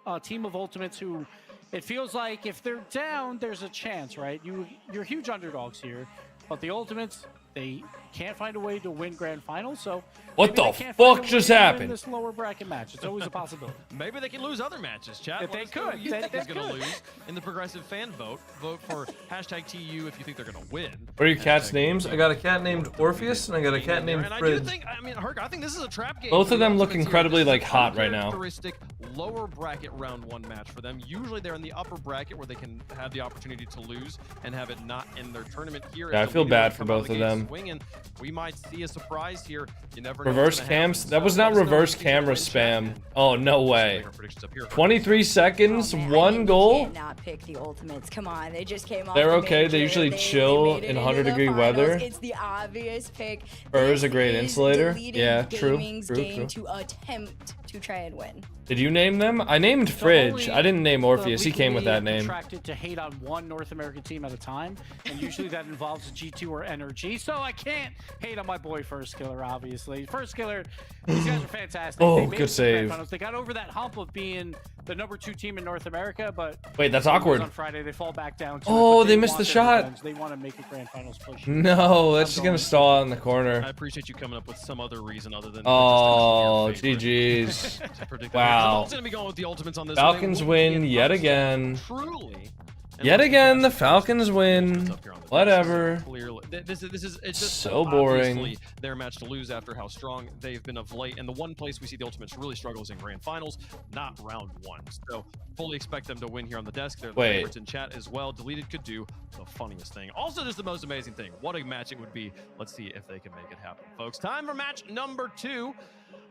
a team of Ultimates who, it feels like if they're down, there's a chance, right? You're huge underdogs here, but the Ultimates, they can't find a way to win grand finals, so What maybe the they can't find a fuck way just to win happened? this lower bracket match. It's always a possibility. Maybe they can lose other matches, chat. If Let they us know who could, you they think is going to could. lose in the progressive fan vote. Vote for #TU if you think they're going to win. What are your cats' Hashtag names? I got a cat named Orpheus and I got a cat named And I do Fridge. think, I mean, Herc, I think this is a trap game. Both for of the them look Ultimates here. incredibly, This is like, an hot right now. uncharacteristic lower bracket round 1 match for them. Usually they're in the upper bracket where they can have the opportunity to lose and have it not in their tournament here. Yeah, I If the feel leader bad come for out both the of gate them. swinging, we might see a surprise here. You never know Reverse what's gonna cams? happen. That was So not let us know reverse if you think camera they'll win, chat, spam. Oh, no and way. make our predictions up here. 23 seconds, Oh, man, 1 you goal. can't not pick the Ultimates. Come on, they just came off. They're the okay, they major. usually They chill made it in into 100-degree the weather. finals. It's the obvious pick. Fur is a This great is insulator. Deleted Yeah, true, Gaming's true, game true. to attempt to try and win. Did you name them? I named Fridge. I didn't name Orpheus. He came with that name. Contracted to hate on one North American team at a time, and usually that involves G2 or NRG. So I can't hate on my boy First Killer, obviously. First Killer, these guys are fantastic. Oh, They made good it to the grand save. finals. They got over that hump of being the #2 team in North America, but Wait, that's they lose awkward. On Friday, they fall back down. To Oh, it, but they missed want the their shot. revenge. They want to make a grand finals push. No, that's just I'm gonna going stall out in the I corner. appreciate you coming up with some other reason other than Oh, just actually your favorite GG's. to predict Wow. It's gonna be going with the Ultimates on this. Falcons one. They win will be yet upset, again. Truly. And Yet let's again, be the honest, Falcons win. Ultimates up here on the desk. Whatever. Clearly, this is it's just So boring. obviously their match to lose after how strong they've been of late. And the one place we see the Ultimates really struggle is in grand finals, not round 1. So fully expect them to win here on the desk. They're the Wait. favorites in chat as well. Deleted could do the funniest thing. Also, just the most amazing thing. What a match it would be. Let's see if they can make it happen, folks. Time for match number 2.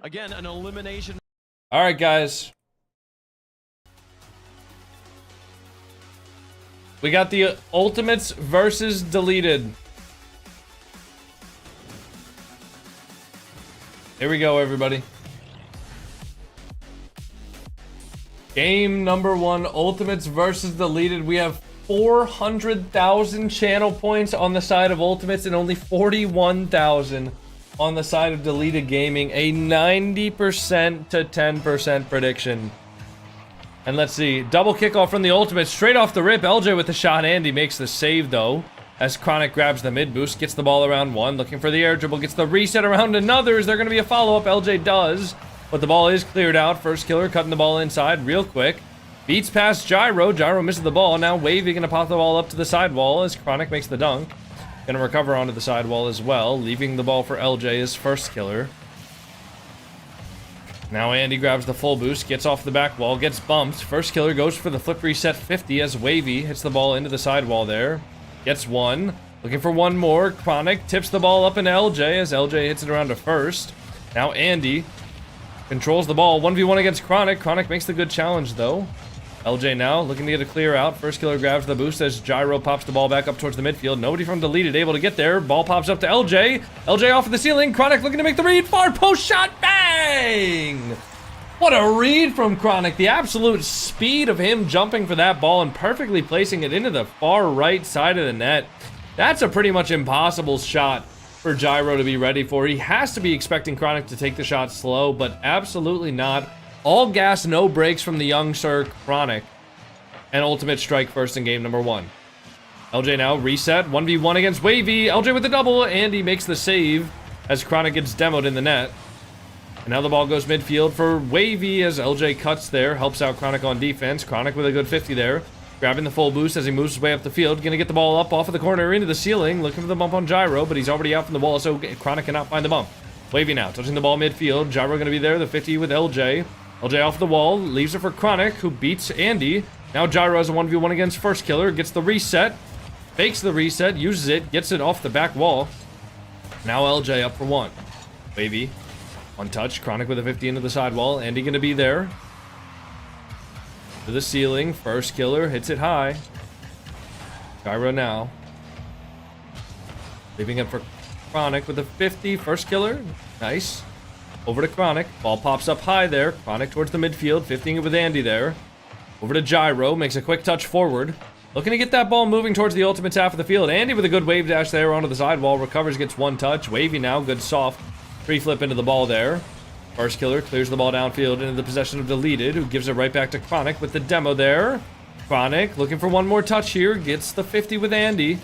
Again, an elimination. All right, guys. We got the Ultimates versus Deleted. Here we go, everybody. Game number 1, Ultimates versus Deleted. We have 400,000 channel points on the side of Ultimates and only 41,000 on the side of Deleted Gaming. A 90% to 10% prediction. And let's see, double kickoff from the Ultimate, straight off the rip. LJ with the shot. Andy makes the save though, as Chronic grabs the mid boost, gets the ball around 1, looking for the air dribble, gets the reset around another. Is there going to be a follow-up? LJ does, but the ball is cleared out. First Killer cutting the ball inside real quick. Beats past Gyro. Gyro misses the ball. Now Wavy going to pop the ball up to the sidewall as Chronic makes the dunk. Going to recover onto the sidewall as well, leaving the ball for LJ as First Killer. Now Andy grabs the full boost, gets off the back wall, gets bumped. First Killer goes for the flip reset 50 as Wavy hits the ball into the sidewall there. Gets 1. Looking for 1 more. Chronic tips the ball up in LJ as LJ hits it around to first. Now Andy controls the ball. 1v1 against Chronic. Chronic makes the good challenge though. LJ now looking to get a clear out. First Killer grabs the boost as Gyro pops the ball back up towards the midfield. Nobody from Deleted able to get there. Ball pops up to LJ. LJ off of the ceiling. Chronic looking to make the read. Far post shot. Bang! What a read from Chronic. The absolute speed of him jumping for that ball and perfectly placing it into the far right side of the net. That's a pretty much impossible shot for Gyro to be ready for. He has to be expecting Chronic to take the shot slow, but absolutely not. All gas, no brakes from the young Sir Chronic. And Ultimate strike first in game number 1. LJ now reset. 1v1 against Wavy. LJ with the double. Andy makes the save as Chronic gets demoed in the net. And now the ball goes midfield for Wavy as LJ cuts there. Helps out Chronic on defense. Chronic with a good 50 there. Grabbing the full boost as he moves his way up the field. Gonna get the ball up off of the corner into the ceiling. Looking for the bump on Gyro, but he's already out from the wall, so Chronic cannot find the bump. Wavy now touching the ball midfield. Gyro gonna be there. The 50 with LJ. LJ off the wall. Leaves it for Chronic, who beats Andy. Now Gyro has a 1v1 against First Killer. Gets the reset. Fakes the reset. Uses it. Gets it off the back wall. Now LJ up for 1. Wavy. Untouched. Chronic with a 50 into the sidewall. Andy gonna be there. To the ceiling. First Killer hits it high. Gyro now. Leaving it for Chronic with a 50. First Killer. Nice. Over to Chronic. Ball pops up high there. Chronic towards the midfield. 50ing it with Andy there. Over to Gyro. Makes a quick touch forward. Looking to get that ball moving towards the Ultimates half of the field. Andy with a good wave dash there onto the sidewall. Recovers, gets 1 touch. Wavy now. Good soft free flip into the ball there. First Killer clears the ball downfield into the possession of Deleted, who gives it right back to Chronic with the demo there. Chronic looking for 1 more touch here. Gets the 50 with Andy.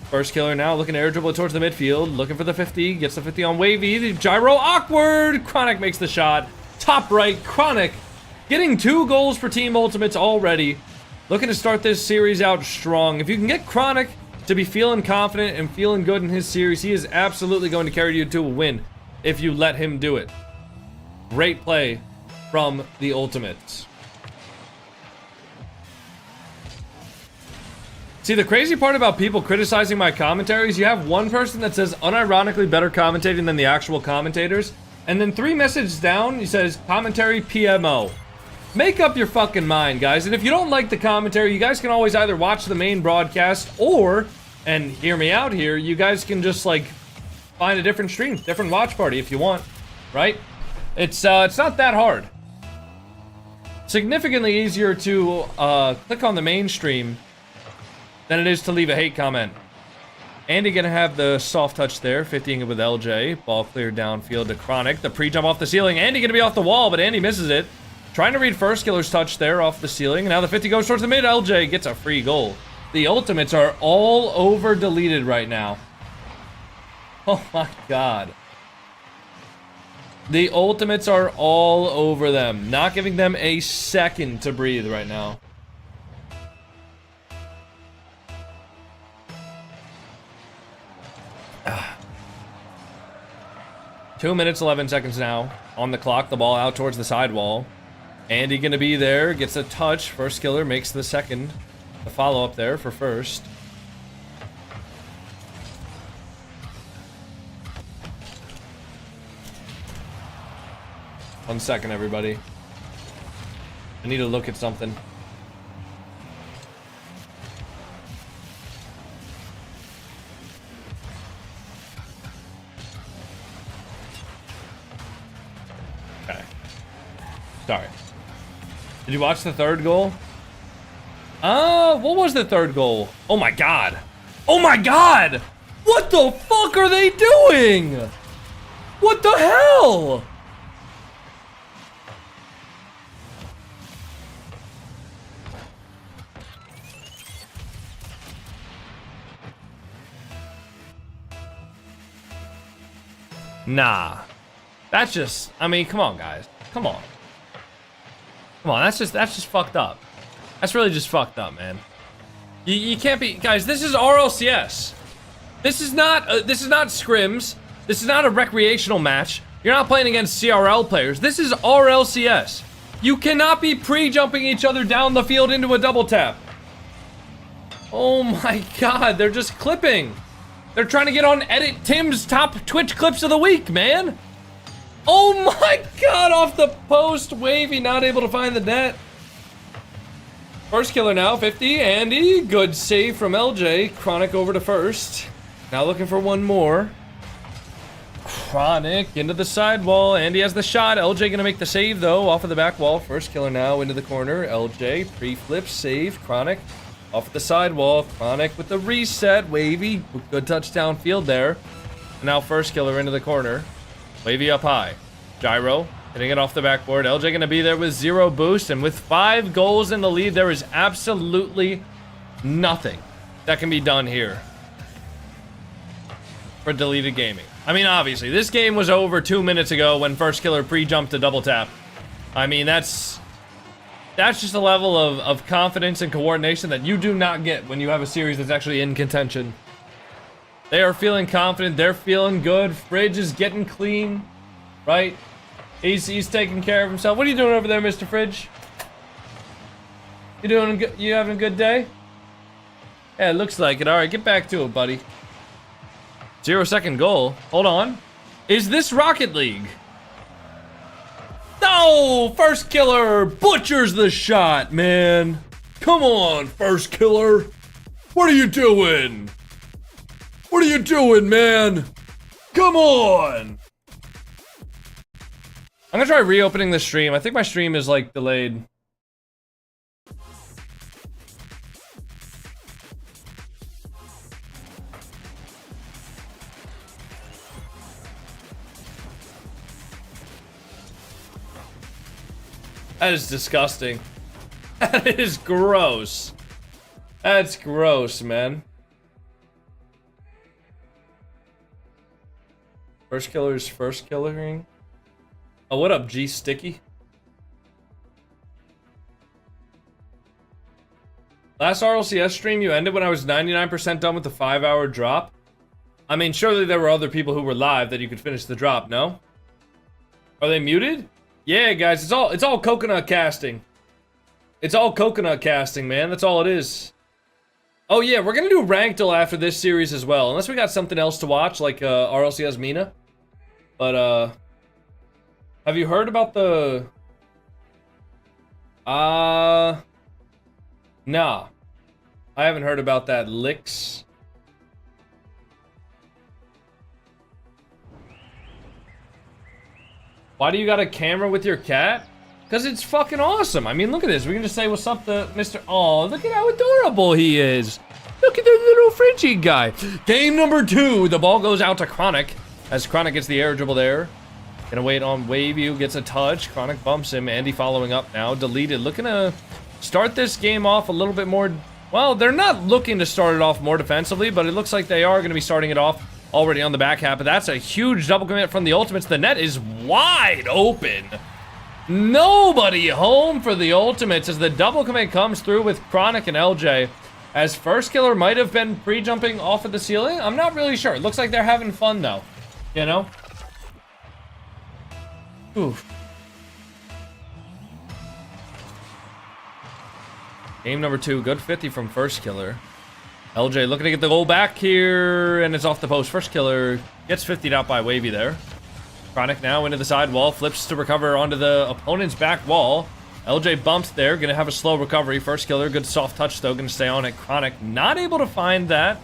First killer now looking to air dribble it towards the midfield. Looking for the 50. Gets the 50 on Wavy. The gyro awkward. Chronic makes the shot. Top right. Chronic getting 2 goals for Team Ultimates already. Looking to start this series out strong. If you can get Chronic to be feeling confident and feeling good in his series, he is absolutely going to carry you to a win if you let him do it. Great play from the Ultimates. See, the crazy part about people criticizing my commentaries, you have one person that says unironically better commentating than the actual commentators, and then 3 messages down, he says commentary PMO. Make up your fucking mind, guys. And if you don't like the commentary, you guys can always either watch the main broadcast or, and hear me out here, you guys can just like find a different stream, different watch party if you want, right? It's not that hard. Significantly easier to click on the main stream than it is to leave a hate comment. Andy gonna have the soft touch there, 50ing it with LJ. Ball cleared downfield to Chronic. The pre-jump off the ceiling. Andy gonna be off the wall, but Andy misses it. Trying to read first killer's touch there off the ceiling. Now the 50 goes towards the mid. LJ gets a free goal. The Ultimates are all over deleted right now. Oh my god. The Ultimates are all over them. Not giving them a second to breathe right now. Ah. 2 minutes, 11 seconds now on the clock. The ball out towards the sidewall. Andy gonna be there. Gets a touch. First killer makes the second. The follow-up there for first. One second, everybody. I need to look at something. Okay. Sorry. Did you watch the third goal? What was the third goal? Oh my god. Oh my god! What the fuck are they doing? What the hell? Nah. That's just, I mean, come on, guys. Come on. Come on, that's just fucked up. That's really just fucked up, man. You can't be, guys, this is RLCS. This is not scrims. This is not a recreational match. You're not playing against CRL players. This is RLCS. You cannot be pre-jumping each other down the field into a double tap. Oh my god, they're just clipping. They're trying to get on Edit Tim's top Twitch clips of the week, man. Oh my god, off the post. Wavy not able to find the net. First killer now, 50. Andy, good save from LJ. Chronic over to first. Now looking for one more. Chronic into the sidewall. Andy has the shot. LJ gonna make the save though, off of the back wall. First killer now into the corner. LJ, pre-flip, save. Chronic off of the sidewall. Chronic with the reset. Wavy, good touchdown field there. Now first killer into the corner. Wavy up high. Gyro, hitting it off the backboard. LJ gonna be there with 0 boost, and with 5 goals in the lead, there is absolutely nothing that can be done here for deleted gaming. I mean, obviously, this game was over 2 minutes ago when first killer pre-jumped to double tap. I mean, that's just a level of confidence and coordination that you do not get when you have a series that's actually in contention. They are feeling confident. They're feeling good. Fridge is getting clean, right? He's taking care of himself. What are you doing over there, Mr. Fridge? You doing good? You having a good day? Yeah, it looks like it. All right, get back to it, buddy. 0-second goal. Hold on. Is this Rocket League? No! First killer butchers the shot, man. Come on, first killer. What are you doing? What are you doing, man? Come on! I'm gonna try reopening the stream. I think my stream is like delayed. That is disgusting. That is gross. That's gross, man. First killer's first killering. Oh, what up, G Sticky? Last RLCS stream, you ended when I was 99% done with the 5-hour drop. I mean, surely there were other people who were live that you could finish the drop, no? Are they muted? Yeah, guys, it's all coconut casting. It's all coconut casting, man. That's all it is. Oh yeah, we're gonna do ranked after this series as well, unless we got something else to watch, like RLCS Mina. But have you heard about the? Nah, I haven't heard about that. Licks. Why do you got a camera with your cat? Because it's fucking awesome. I mean, look at this. We can just say what's up to Mr. Oh, look at how adorable he is. Look at the little Frenchie guy. Game number 2. The ball goes out to Chronic as Chronic gets the air dribble there. Gonna wait on Waveview, gets a touch. Chronic bumps him. Andy following up now. Deleted. Looking to start this game off a little bit more. Well, they're not looking to start it off more defensively, but it looks like they are going to be starting it off already on the back half. But that's a huge double commit from the Ultimates. The net is wide open. Nobody home for the Ultimates as the double commit comes through with Chronic and LJ. As first killer might have been pre-jumping off of the ceiling. I'm not really sure. It looks like they're having fun though. You know? Oof. Game number 2. Good 50 from first killer. LJ looking to get the goal back here, and it's off the post. First killer gets 50'd out by Wavy there. Chronic now into the side wall, flips to recover onto the opponent's back wall. LJ bumped there, gonna have a slow recovery. First killer, good soft touch though, gonna stay on it. Chronic not able to find that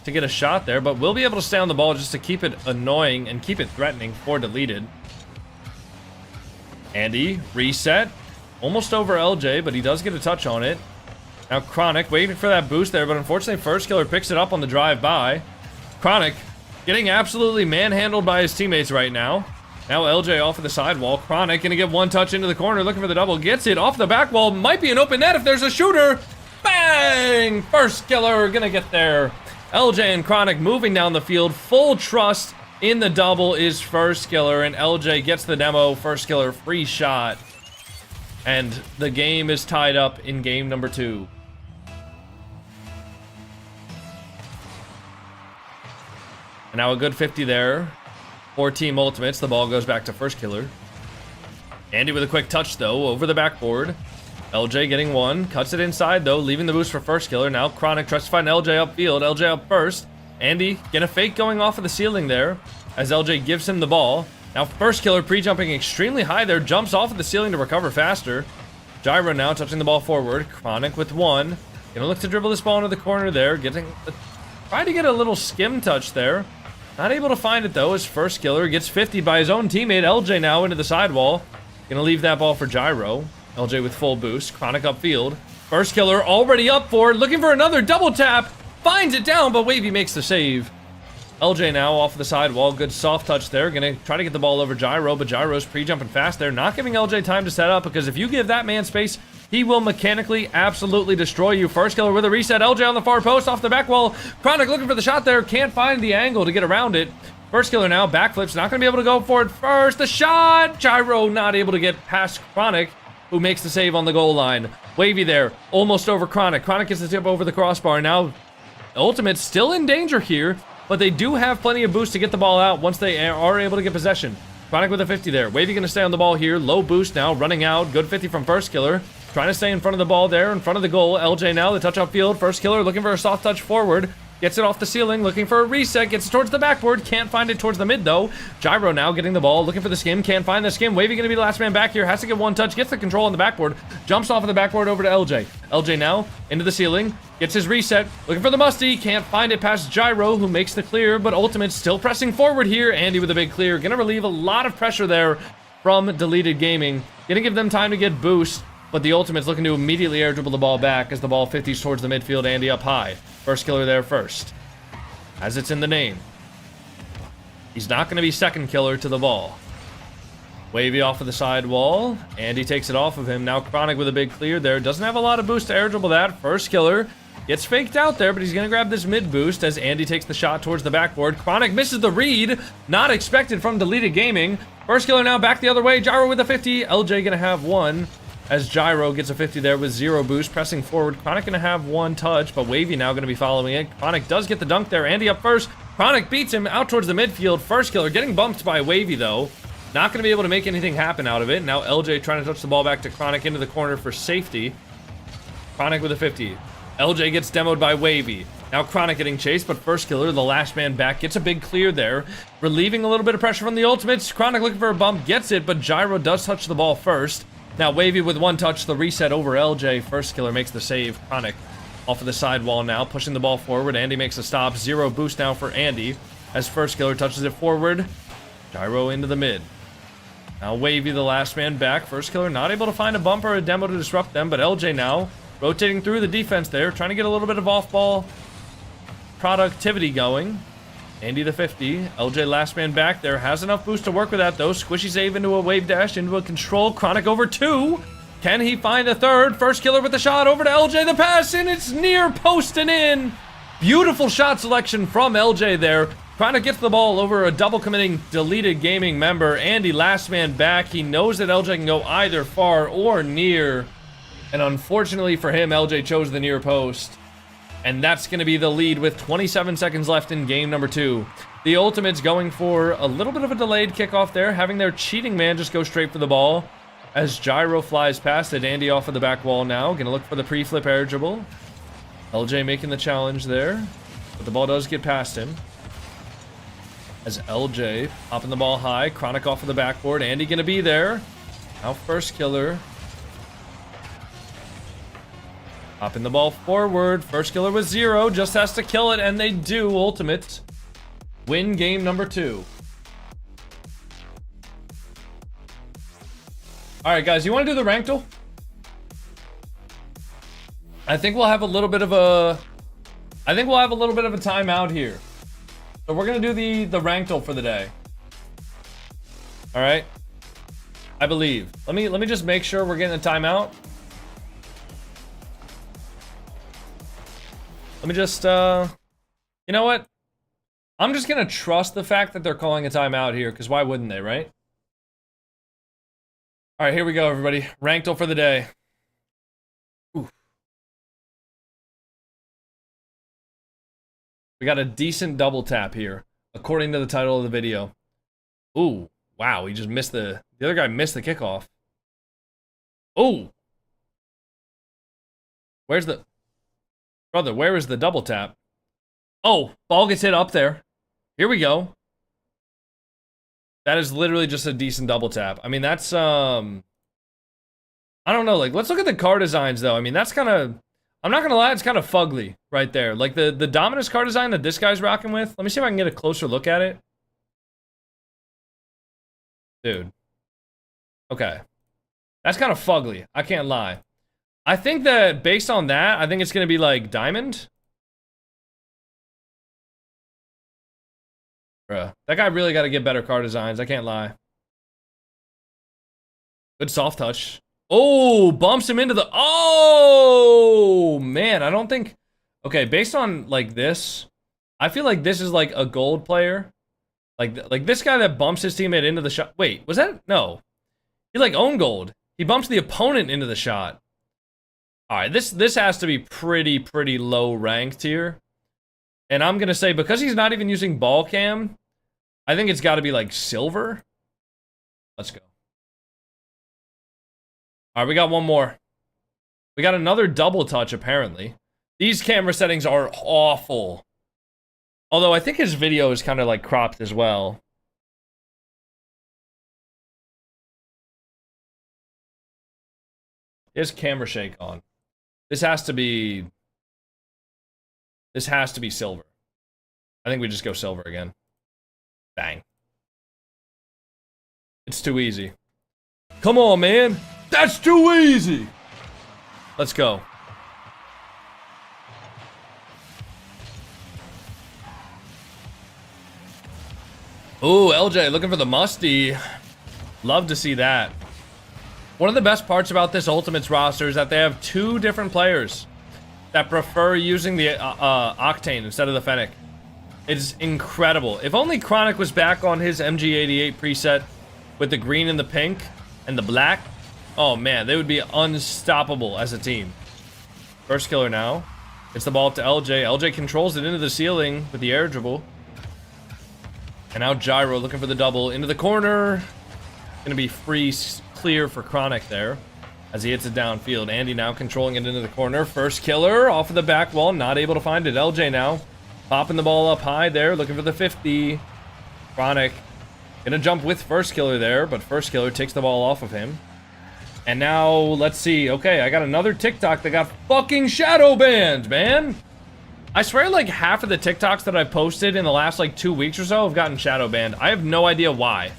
to get a shot there, but will be able to stay on the ball just to keep it annoying and keep it threatening for deleted. Andy, reset. Almost over LJ, but he does get a touch on it. Now Chronic waiting for that boost there, but unfortunately first killer picks it up on the drive by. Chronic getting absolutely manhandled by his teammates right now. Now LJ off of the sidewall. Chronic gonna get one touch into the corner, looking for the double. Gets it off the back wall. Might be an open net if there's a shooter. Bang! First killer gonna get there. LJ and Chronic moving down the field. Full trust in the double is first killer, and LJ gets the demo. First killer free shot. And the game is tied up in game number 2. And now a good 50 there for Team Ultimates. The ball goes back to first killer. Andy with a quick touch, though, over the backboard. LJ getting one. Cuts it inside, though, leaving the boost for first killer. Now Chronic tries to find LJ upfield. LJ up first. Andy getting a fake going off of the ceiling there as LJ gives him the ball. Now first killer pre-jumping extremely high there. Jumps off of the ceiling to recover faster. Gyro now touching the ball forward. Chronic with one. Gonna look to dribble this ball into the corner there. Trying to get a little skim touch there. Not able to find it though as first killer gets 50 by his own teammate. LJ now into the sidewall. Gonna leave that ball for Gyro. LJ with full boost. Chronic upfield. First killer already up for it. Looking for another double tap. Finds it down, but Wavy makes the save. LJ now off the sidewall. Good soft touch there. Gonna try to get the ball over Gyro, but Gyro's pre-jumping fast there. Not giving LJ time to set up, because if you give that man space, he will mechanically absolutely destroy you. First killer with a reset. LJ on the far post off the back wall. Chronic looking for the shot there. Can't find the angle to get around it. First killer now backflips. Not going to be able to go for it first. The shot. Gyro not able to get past Chronic, who makes the save on the goal line. Wavy there. Almost over Chronic. Chronic gets the tip over the crossbar. Now Ultimate's still in danger here, but they do have plenty of boost to get the ball out once they are able to get possession. Chronic with a 50 there. Wavy going to stay on the ball here. Low boost now. Running out. Good 50 from first killer. Trying to stay in front of the ball there, in front of the goal. LJ now, the touch upfield. First killer looking for a soft touch forward. Gets it off the ceiling, looking for a reset. Gets it towards the backboard. Can't find it towards the mid, though. Gyro now getting the ball, looking for the skim. Can't find the skim. Wavy going to be the last man back here. Has to get one touch. Gets the control on the backboard. Jumps off of the backboard over to LJ. LJ now into the ceiling. Gets his reset. Looking for the musty. Can't find it past Gyro, who makes the clear. But Ultimate still pressing forward here. Andy with a big clear. Going to relieve a lot of pressure there from Deleted Gaming. Going to give them time to get boost. But the Ultimate's looking to immediately air dribble the ball back as the ball 50s towards the midfield. Andy up high. First killer there first, as it's in the name. He's not going to be second killer to the ball. Wavy off of the side wall. Andy takes it off of him. Now Chronic with a big clear there. Doesn't have a lot of boost to air dribble that. First killer Gets faked out there, but he's going to grab this mid boost as Andy takes the shot towards the backboard. Chronic misses the read. Not expected from Deleted Gaming. First killer now back the other way. Gyro with a 50. LJ going to have one as Gyro gets a 50 there with 0 boost. Pressing forward. Chronic going to have 1 touch, but Wavy now going to be following it. Chronic does get the dunk there. Andy up first. Chronic beats him out towards the midfield. First killer getting bumped by Wavy, though. Not going to be able to make anything happen out of it. Now LJ trying to touch the ball back to Chronic into the corner for safety. Chronic with a 50. LJ gets demoed by Wavy. Now Chronic getting chased, but first killer, the last man back, gets a big clear there. Relieving a little bit of pressure from the ultimates. Chronic looking for a bump, gets it, but Gyro does touch the ball first. Now Wavy with 1 touch, the reset over LJ. First killer makes the save. Chronic off of the sidewall now, pushing the ball forward. Andy makes a stop. 0 boost now for Andy as first killer touches it forward. Gyro into the mid. Now Wavy, the last man back. First killer not able to find a bump or a demo to disrupt them, but LJ now rotating through the defense there, trying to get a little bit of off-ball productivity going. Andy the 50. LJ last man back there. Has enough boost to work with that, though. Squishy save into a wave dash, into a control. Chronic over 2. Can he find a third? First killer with the shot over to LJ. The pass, and it's near post and in. Beautiful shot selection from LJ there. Chronic gets the ball over a double committing Deleted Gaming member. Andy last man back. He knows that LJ can go either far or near. And unfortunately for him, LJ chose the near post. And that's going to be the lead with 27 seconds left in game number 2. The Ultimates going for a little bit of a delayed kickoff there, having their cheating man just go straight for the ball. As Gyro flies past it, Andy off of the back wall now. Going to look for the pre-flip air dribble. LJ making the challenge there. But the ball does get past him. As LJ popping the ball high. Chronic off of the backboard. Andy going to be there. Now first killer. Popping the ball forward. First killer with 0. Just has to kill it, and they do. Ultimates win game number 2. Alright, guys. You want to do the Rankle? I think we'll have a little bit of a... timeout here. So we're going to do the Rankle for the day. Alright? I believe. Let me just make sure we're getting a timeout. Let me just, you know what? I'm just going to trust the fact that they're calling a timeout here, because why wouldn't they, right? All right, here we go, everybody. Rankle for the day. Ooh. We got a decent double tap here, according to the title of the video. Ooh, wow, he just missed the other guy missed the kickoff. Ooh. Where's the... Brother, where is the double tap? Oh, ball gets hit up there. Here we go. That is literally just a decent double tap. I mean, that's, I don't know, like, let's look at the car designs, though. I mean, that's kind of, I'm not gonna lie, it's kind of fugly right there. Like, the Dominus car design that this guy's rocking with. Let me see if I can get a closer look at it. Dude. Okay. That's kind of fugly. I can't lie. I think that based on that, I think it's going to be like Diamond. Bruh. That guy really got to get better car designs. I can't lie. Good soft touch. Oh, bumps him into the... Oh, man. I don't think... Okay, based on like this, I feel like this is like a gold player. Like this guy that bumps his teammate into the shot. Wait, was that? No. He like owned gold. He bumps the opponent into the shot. All right, this has to be pretty low ranked here. And I'm going to say, because he's not even using ball cam, I think it's got to be like silver. Let's go. All right, we got one more. We got another double touch, apparently. These camera settings are awful. Although I think his video is kind of like cropped as well. He has camera shake on. This has to be silver. I think we just go silver again. Bang. It's too easy. Come on, man. That's too easy. Let's go. Ooh, LJ looking for the musty. Love to see that. One of the best parts about this Ultimates roster is that they have 2 different players. that prefer using the Octane instead of the Fennec. It's incredible. If only Chronic was back on his MG88 preset with the green and the pink and the black. Oh man, they would be unstoppable as a team. First killer now. Gets the ball up to LJ. LJ controls it into the ceiling with the air dribble. And now Gyro looking for the double into the corner. Gonna be free clear for Chronic there as he hits it downfield. Andy now controlling it into the corner. First killer off of the back wall, not able to find it. LJ now popping the ball up high there, looking for the 50. Chronic gonna jump with first killer there, but first killer takes the ball off of him. And now let's see. Okay, I got another TikTok that got fucking shadow banned, man. I swear like half of the TikToks that I've posted in the last like 2 weeks or so have gotten shadow banned. I have no idea why.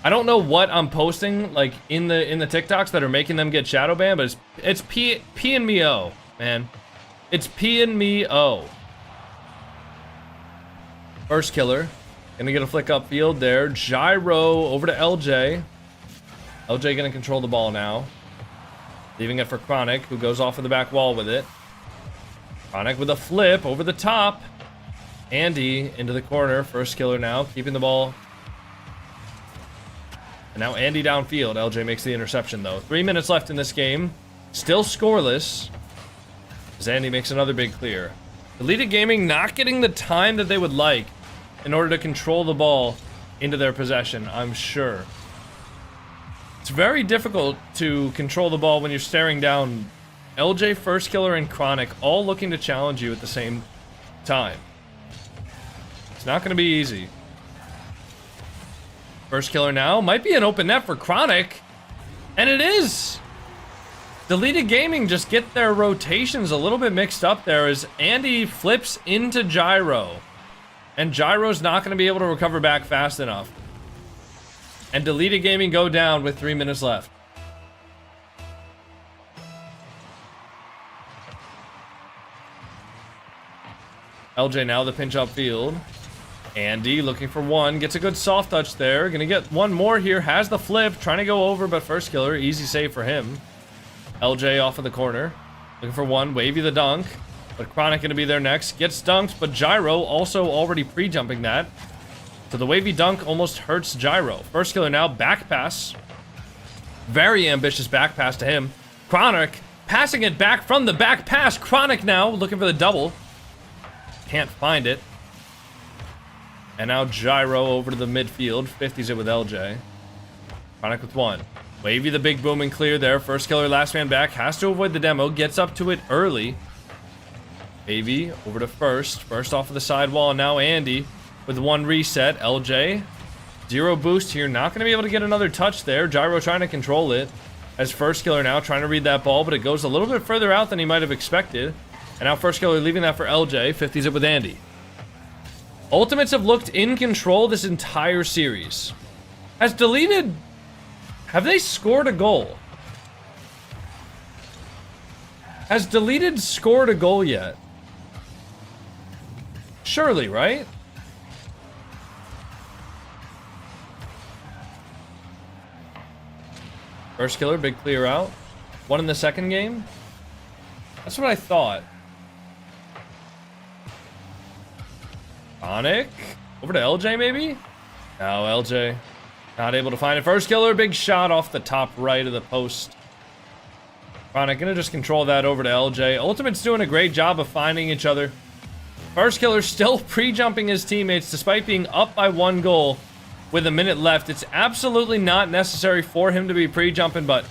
I don't know what I'm posting like in the TikToks that are making them get shadow banned, but it's P and me O, man. It's P and me O. First killer, gonna get a flick upfield there. Gyro over to LJ. LJ gonna control the ball now, leaving it for Chronic, who goes off of the back wall with it. Chronic with a flip over the top. Andy into the corner. First killer now, keeping the ball. And now Andy downfield. LJ makes the interception though. 3 minutes left in this game. Still scoreless. As Andy makes another big clear. Deleted Gaming not getting the time that they would like in order to control the ball into their possession, I'm sure. It's very difficult to control the ball when you're staring down LJ, First Killer, and Chronic all looking to challenge you at the same time. It's not going to be easy. First killer now. Might be an open net for Chronic. And it is. Deleted Gaming just get their rotations a little bit mixed up there as Andy flips into Gyro. And Gyro's not going to be able to recover back fast enough. And Deleted Gaming go down with 3 minutes left. LJ now the pinch upfield. Andy looking for one, gets a good soft touch there. Gonna get one more here, has the flip, trying to go over, but first killer, easy save for him. LJ off of the corner, looking for one, wavy the dunk, but Chronic gonna be there next. Gets dunked, but Gyro also already pre-jumping that. So the wavy dunk almost hurts Gyro. First killer now, back pass. Very ambitious back pass to him. Chronic passing it back from the back pass. Chronic now looking for the double. Can't find it. And now Gyro over to the midfield. 50s it with LJ. Chronic with one. Wavy the big boom and clear there. First killer, last man back. Has to avoid the demo. Gets up to it early. Wavy over to first. First off of the sidewall. And now Andy with one reset. LJ. Zero boost here. Not going to be able to get another touch there. Gyro trying to control it. As first killer now trying to read that ball. But it goes a little bit further out than he might have expected. And now first killer leaving that for LJ. 50s it with Andy. Ultimates have looked in control this entire series. Has Deleted... Have they scored a goal? Has Deleted scored a goal yet? Surely, right? First killer, big clear out. One in the second game? That's what I thought. Chronic over to LJ maybe? No, LJ not able to find it. First killer, big shot off the top right of the post. Chronic gonna just control that over to LJ. Ultimate's doing a great job of finding each other. First killer still pre-jumping his teammates despite being up by 1 goal with a minute left. It's absolutely not necessary for him to be pre-jumping, but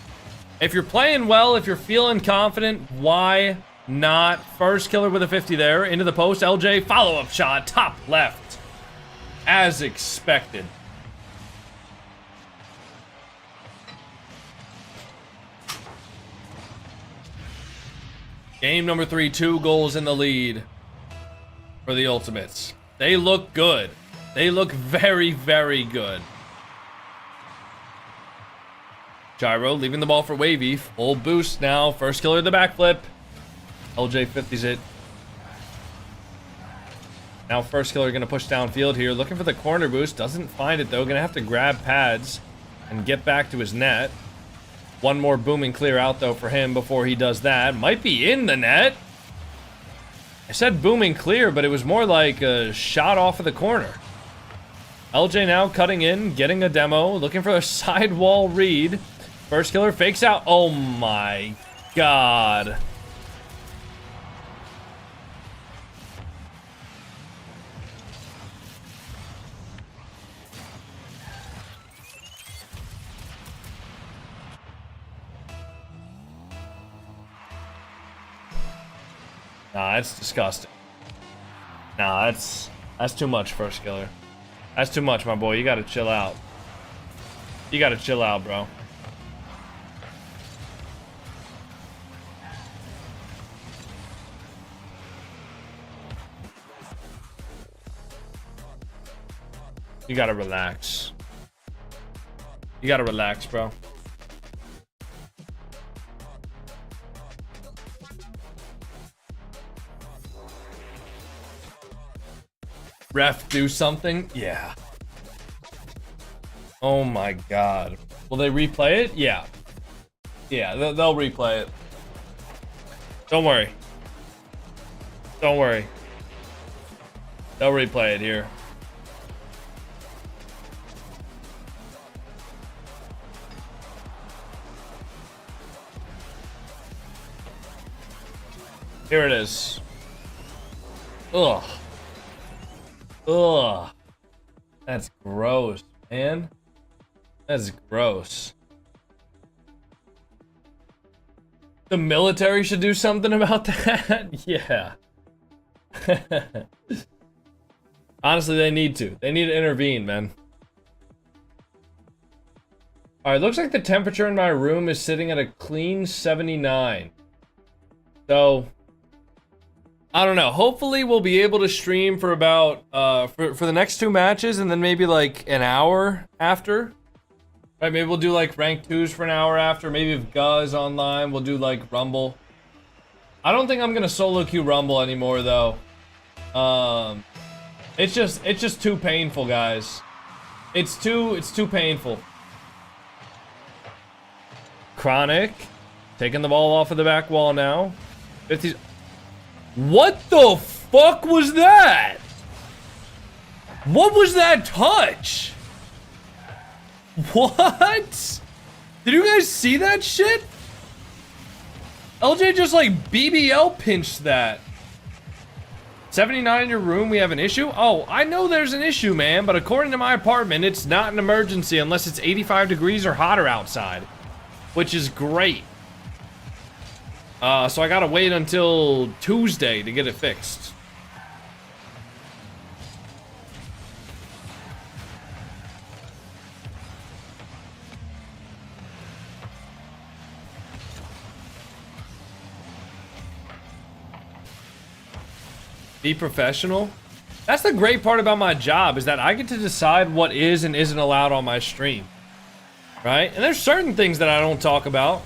if you're playing well, if you're feeling confident, why not? First killer with a 50 there into the post. LJ follow-up shot, top left, as expected. Game number 3, 2 goals in the lead for the Ultimates. They look good. They look very, very good. Gyro leaving the ball for Wavy. Full boost now. First killer the backflip. LJ 50s it. Now first killer gonna push downfield here. Looking for the corner boost. Doesn't find it though. Gonna have to grab pads and get back to his net. One more booming clear out though for him before he does that. Might be in the net. I said booming clear, but it was more like a shot off of the corner. LJ now cutting in, getting a demo, looking for a sidewall read. First killer fakes out. Oh my god. Nah, that's disgusting. Nah, that's too much, first killer. That's too much, my boy. You gotta chill out. You gotta chill out, bro. You gotta relax. You gotta relax, bro. Ref, do something? Yeah. Oh my god. Will they replay it? Yeah. Yeah, they'll replay it. Don't worry. Don't worry. They'll replay it here. Here it is. Ugh. Ugh. That's gross, man. That's gross. The military should do something about that? Yeah. Honestly, they need to. They need to intervene, man. Alright, looks like the temperature in my room is sitting at a clean 79. So... I don't know. Hopefully we'll be able to stream for about for the next 2 matches and then maybe like an hour after. Right, maybe we'll do like rank 2s for an hour after. Maybe if Ga is online, we'll do like Rumble. I don't think I'm gonna solo queue Rumble anymore though. It's just too painful, guys. It's too painful. Chronic taking the ball off of the back wall now. 50s. What the fuck was that? What was that touch? What? Did you guys see that shit? LJ just like BBL pinched that. 79 in your room, we have an issue? Oh, I know there's an issue, man, but according to my apartment, it's not an emergency unless it's 85 degrees or hotter outside, which is great. So I gotta wait until Tuesday to get it fixed. Be professional. That's the great part about my job, is that I get to decide what is and isn't allowed on my stream. Right? And there's certain things that I don't talk about,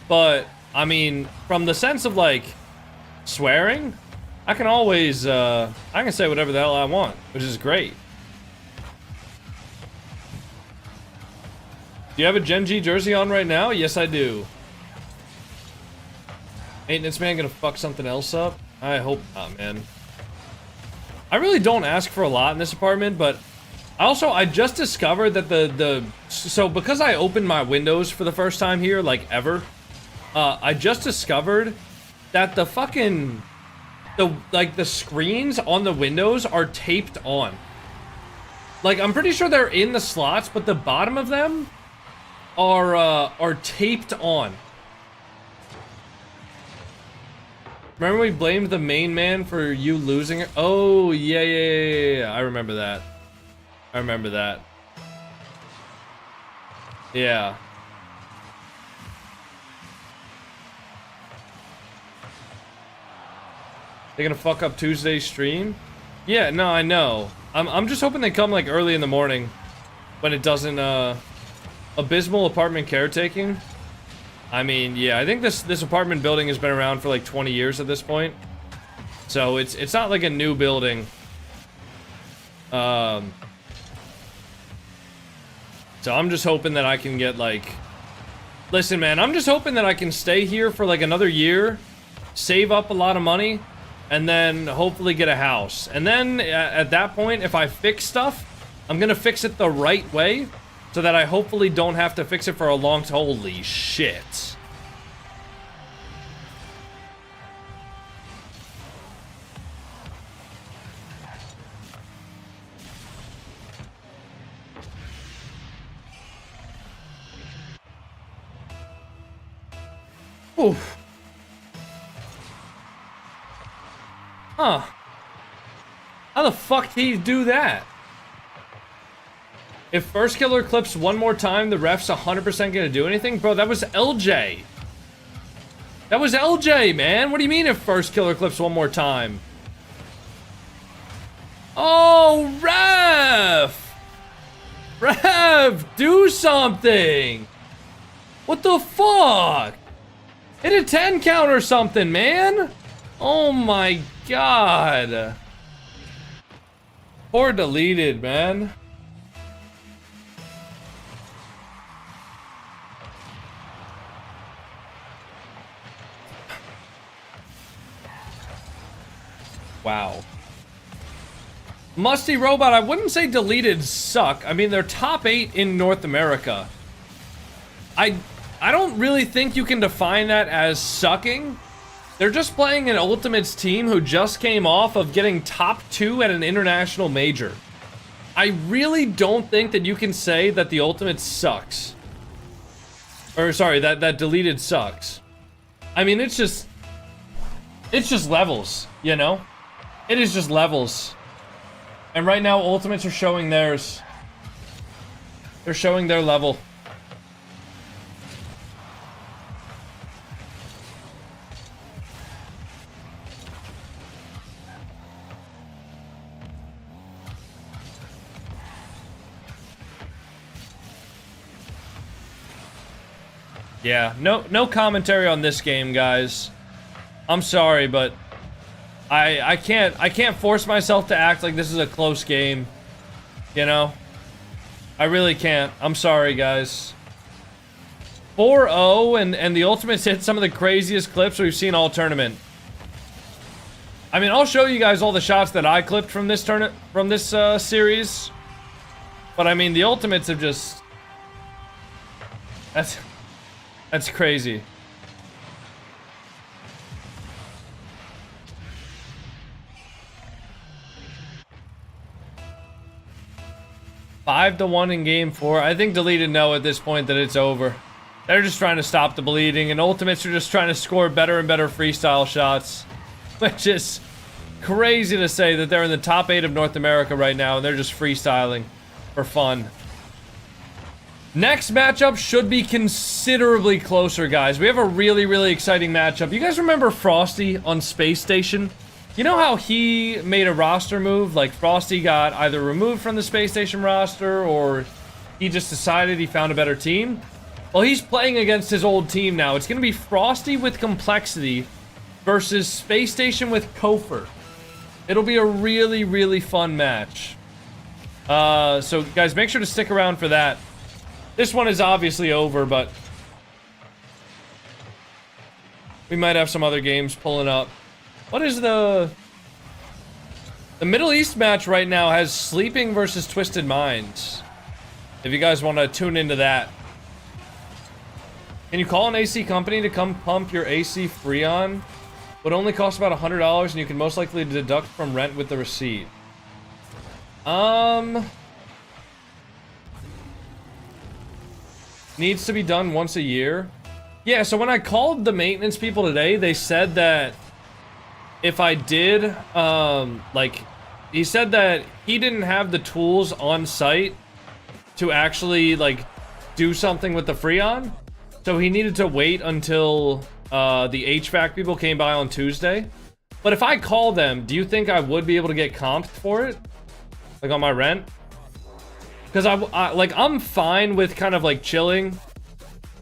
but I mean, from the sense of like swearing, I can always I can say whatever the hell I want, which is great. Do you have a Gen G jersey on right now? Yes, I do. Ain't this man gonna fuck something else up? I hope not, man. I really don't ask for a lot in this apartment, but I just discovered that so because I opened my windows for the first time here, like ever, I just discovered that the screens on the windows are taped on. Like, I'm pretty sure they're in the slots, but the bottom of them are taped on. Remember we blamed the main man for you losing it? Oh, yeah. I remember that. Yeah. They're gonna fuck up Tuesday's stream? Yeah, no, I know. I'm just hoping they come like early in the morning when it doesn't abysmal apartment caretaking. I mean, yeah, I think this apartment building has been around for like 20 years at this point. So it's not like a new building. So I'm just hoping that I can get like, listen man, I'm just hoping that I can stay here for like another year, save up a lot of money, and then hopefully get a house. And then at that point, if I fix stuff, I'm gonna fix it the right way so that I hopefully don't have to fix it for a long time. Holy shit. Oof. Huh. How the fuck did he do that? If first killer clips one more time, the ref's 100% gonna do anything? Bro, that was LJ. That was LJ, man. What do you mean if first killer clips one more time? Oh, ref! Ref, do something! What the fuck? Hit a 10 count or something, man! Oh my god. Poor deleted, man. Wow. Musty Robot, I wouldn't say deleted suck. I mean, they're top 8 in North America. I don't really think you can define that as sucking. They're just playing an Ultimates team who just came off of getting top 2 at an international major. I really don't think that you can say that the Ultimates sucks. Or sorry, that deleted sucks. I mean, it's just levels, you know? It is just levels. And right now, Ultimates are showing theirs. They're showing their level. Yeah, no commentary on this game, guys. I'm sorry, but I can't force myself to act like this is a close game. You know? I really can't. I'm sorry, guys. 4-0 and the Ultimates hit some of the craziest clips we've seen all tournament. I mean, I'll show you guys all the shots that I clipped from this series. But I mean, the Ultimates have just... That's crazy. Five to 1 in game 4. I think deleted know at this point that it's over. They're just trying to stop the bleeding, and Ultimates are just trying to score better and better freestyle shots. Which is crazy to say that they're in the top 8 of North America right now, and they're just freestyling for fun. Next matchup should be considerably closer, guys. We have a really, really exciting matchup. You guys remember Frosty on Space Station? You know how he made a roster move? Like, Frosty got either removed from the Space Station roster, or he just decided he found a better team? Well, he's playing against his old team now. It's going to be Frosty with Complexity versus Space Station with Kofer. It'll be a really, really fun match. So, guys, make sure to stick around for that. This one is obviously over, but we might have some other games pulling up. What is the Middle East match right now has Sleeping versus Twisted Minds. If you guys want to tune into that. Can you call an AC company to come pump your AC Freon? Would only cost about $100 and you can most likely deduct from rent with the receipt. Needs to be done once a year. Yeah, so when I called the maintenance people today, they said that if I did, like, he said that he didn't have the tools on site to actually, like, do something with the Freon. So he needed to wait until the HVAC people came by on Tuesday. But if I call them, do you think I would be able to get comped for it? Like, on my rent? Because I'm fine with kind of like chilling.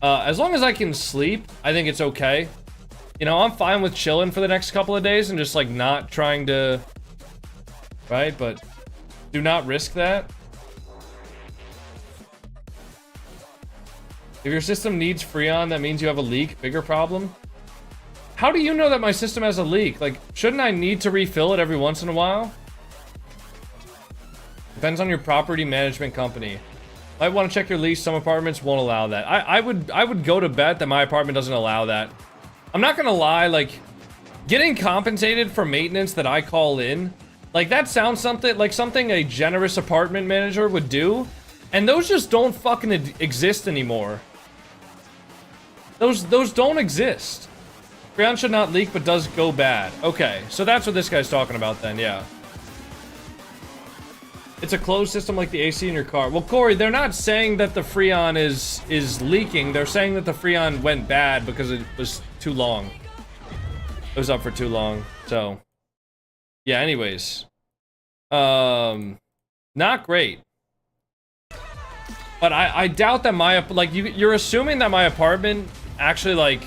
As long as I can sleep, I think it's okay. You know, I'm fine with chilling for the next couple of days and just like not trying to, right? But do not risk that. If your system needs Freon, that means you have a leak, bigger problem. How do you know that my system has a leak? Like, shouldn't I need to refill it every once in a while? Depends on your property management company. Might want to check your lease. Some apartments won't allow that. I would go to bet that my apartment doesn't allow that. I'm not gonna lie, like, getting compensated for maintenance that I call in, like, that sounds like something a generous apartment manager would do, and those just don't fucking exist anymore. Those don't exist. Freon should not leak, but does go bad. Okay, so that's what this guy's talking about then, yeah. It's a closed system like the AC in your car. Well, Corey, they're not saying that the Freon is leaking. They're saying that the Freon went bad because it was too long. It was up for too long, so... Yeah, anyways. Not great. But I doubt that my... Like, you're assuming that my apartment actually, like...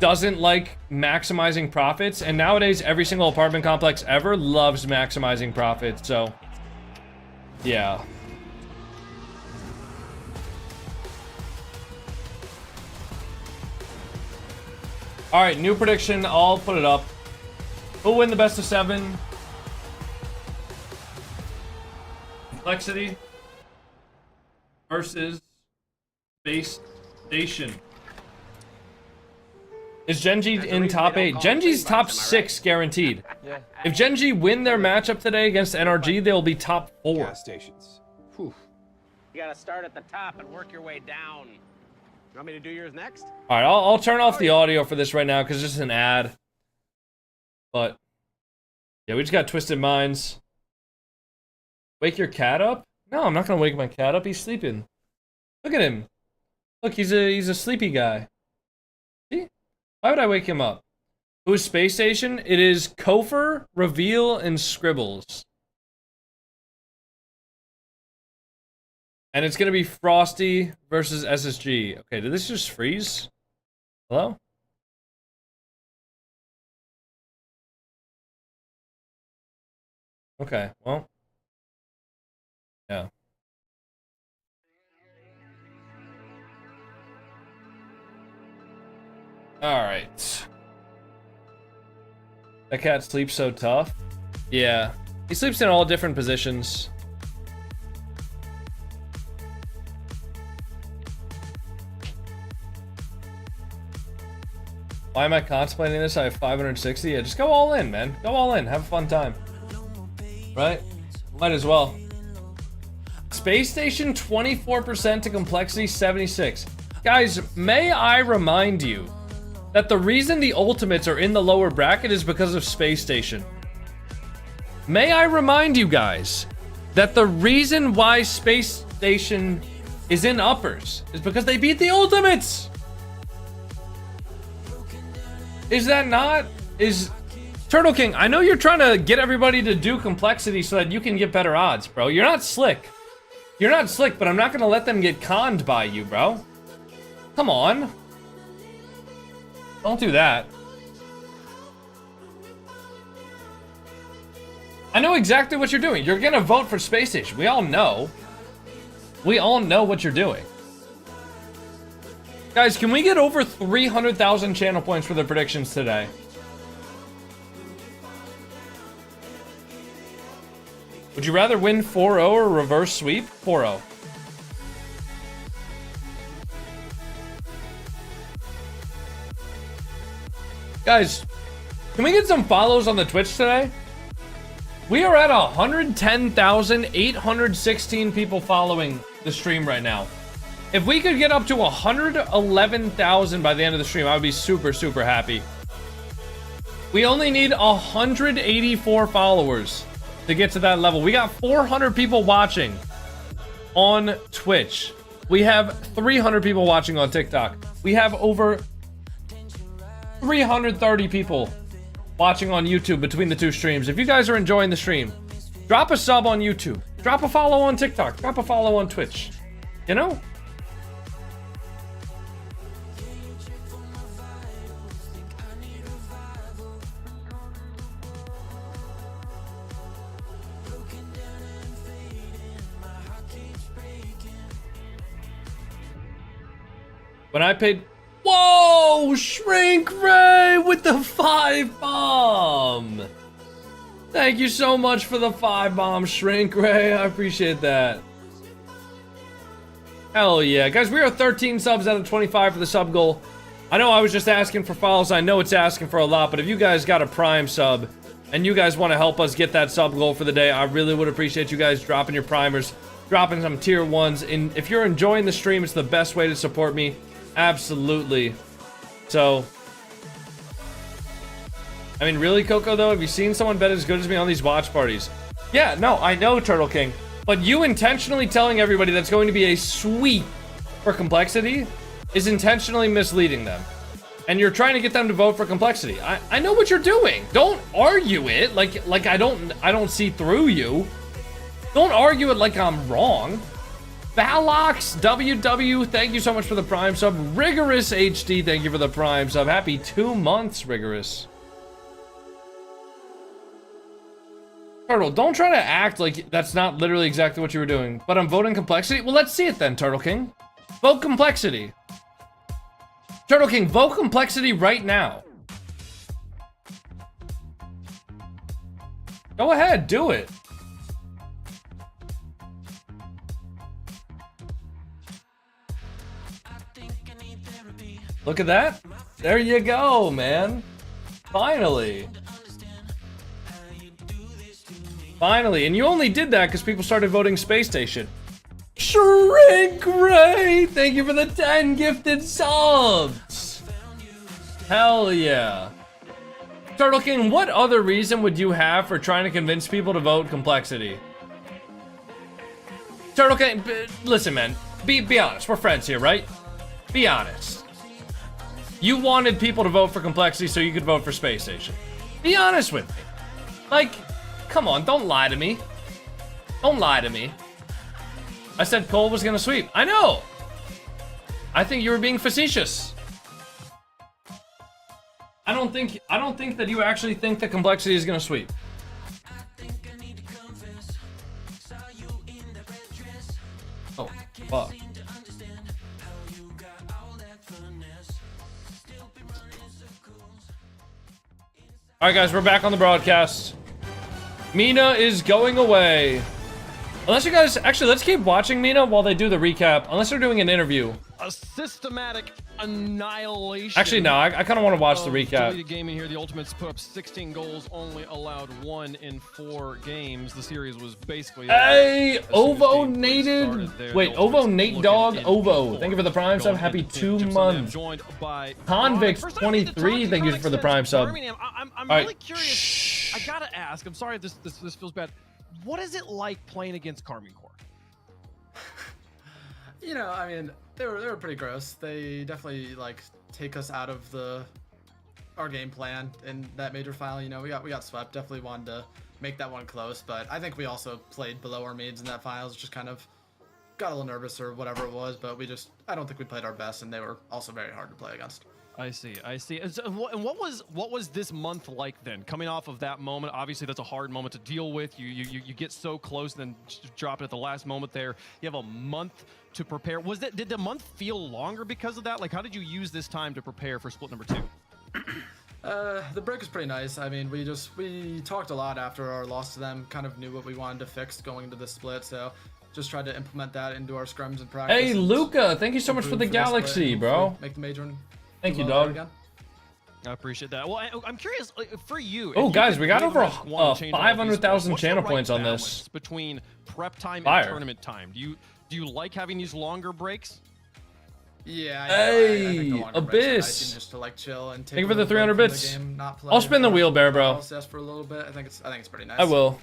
doesn't like maximizing profits, and nowadays every single apartment complex ever loves maximizing profits, so... Yeah. Alright, new prediction. I'll put it up. Who'll win the best of 7? Complexity versus Space Station. Is Genji in top 8? Genji's top 6 guaranteed. Yeah. If Genji win their matchup today against NRG, they'll be top 4. Gas stations. Whew. You gotta start at the top and work your way down. You want me to do yours next? All right, I'll turn off the audio for this right now because it's just an ad. But yeah, we just got Twisted Minds. Wake your cat up? No, I'm not gonna wake my cat up. He's sleeping. Look at him. Look, he's a sleepy guy. See? Why would I wake him up? Who's Space Station? It is Kofer, Reveal, and Scribbles. And it's gonna be Frosty versus SSG. Okay, did this just freeze? Hello? Okay, well. Yeah. Alright. That cat sleeps so tough. Yeah. He sleeps in all different positions. Why am I contemplating this? I have 560. Yeah, just go all in, man. Go all in. Have a fun time. Right? Might as well. Space Station 24% to complexity 76. Guys, may I remind you that the reason the ultimates are in the lower bracket is because of Space Station. May I remind you guys that the reason why Space Station is in uppers is because they beat the ultimates. Is that not? Is Turtle King, I know you're trying to get everybody to do complexity so that you can get better odds, bro. You're not slick. You're not slick, but I'm not gonna let them get conned by you, bro. Come on. Don't do that. I know exactly what you're doing. You're gonna vote for Space Station. We all know. We all know what you're doing. Guys, can we get over 300,000 channel points for the predictions today? Would you rather win 4-0 or reverse sweep? 4-0. Guys, can we get some follows on the Twitch today? We are at 110,816 people following the stream right now. If we could get up to 111,000 by the end of the stream, I would be super, super happy. We only need 184 followers to get to that level. We got 400 people watching on Twitch. We have 300 people watching on TikTok. We have over 330 people watching on YouTube between the two streams. If you guys are enjoying the stream, drop a sub on YouTube. Drop a follow on TikTok. Drop a follow on Twitch. You know? When I paid Whoa! Shrink Ray with the 5-bomb. Thank you so much for the 5-bomb, Shrink Ray. I appreciate that. Hell yeah. Guys, we are 13 subs out of 25 for the sub goal. I know I was just asking for follows. I know it's asking for a lot, but if you guys got a Prime sub and you guys want to help us get that sub goal for the day, I really would appreciate you guys dropping your primers, dropping some tier 1s. And if you're enjoying the stream, it's the best way to support me. Absolutely. So, I mean, really, Coco, though? Have you seen someone bet as good as me on these watch parties? Yeah, no, I know, Turtle King. But you intentionally telling everybody that's going to be a sweep for complexity is intentionally misleading them. And you're trying to get them to vote for complexity. I know what you're doing. Don't argue it like I don't see through you. Don't argue it like I'm wrong. Valox WW, thank you so much for the Prime sub. Rigorous HD, thank you for the Prime sub. Happy 2 months, Rigorous. Turtle, don't try to act like that's not literally exactly what you were doing. But I'm voting complexity? Well, let's see it then, Turtle King. Vote complexity. Turtle King, vote complexity right now. Go ahead, do it. Look at that. There you go, man. Finally. Finally. And you only did that because people started voting Space Station. Shrink Ray! Thank you for the 10 gifted subs. Hell yeah. Turtle King, what other reason would you have for trying to convince people to vote complexity? Turtle King, listen, man. Be honest. We're friends here, right? Be honest. You wanted people to vote for complexity so you could vote for Space Station. Be honest with me. Like, come on, don't lie to me. Don't lie to me. I said Cole was gonna sweep. I know. I think you were being facetious. I don't think that you actually think that complexity is gonna sweep. Oh, fuck. Alright guys, we're back on the broadcast. Mina is going away. Unless you guys, actually, let's keep watching Mina while they do the recap. Unless they're doing an interview. A systematic annihilation. Actually, no, I kind of want to watch the recap. Deleted gaming here. The Ultimates put up 16 goals, only allowed 1 in 4 games. The series was basically. Hey, Ovo Nated. Wait, Ovo Nate Dog Ovo. Thank you for the Prime sub. Happy 2 months. Convict 23. Thank you for the Prime sub. I'm really curious. I gotta ask. I'm sorry if this feels bad. What is it like playing against Carmine Corps? You know, I mean, they were pretty gross. They definitely like take us out of our game plan in that major final. You know, we got swept. Definitely wanted to make that one close, but I think we also played below our means in that finals. Just kind of got a little nervous or whatever it was, but I don't think we played our best, and they were also very hard to play against. I see. And what was this month like then? Coming off of that moment, obviously that's a hard moment to deal with. You get so close, and then drop it at the last moment there. You have a month to prepare. Did the month feel longer because of that? Like, how did you use this time to prepare for split number 2? The break was pretty nice. I mean, we talked a lot after our loss to them. Kind of knew what we wanted to fix going into the split, so just tried to implement that into our scrums and practice. Hey, Luca, thank you so much for the Galaxy, bro. Make the major. Thank you, dog. I appreciate that. Well, I'm curious for you. Oh, guys, we got over 500,000 channel points on this. Between prep time and tournament time, do you like having these longer breaks? Yeah. Hey, Abyss. Just to like chill and take. Thank you for the 300 bits. I'll spin the wheel, Bear, bro. RLCS for a little bit. I think it's pretty nice. I will.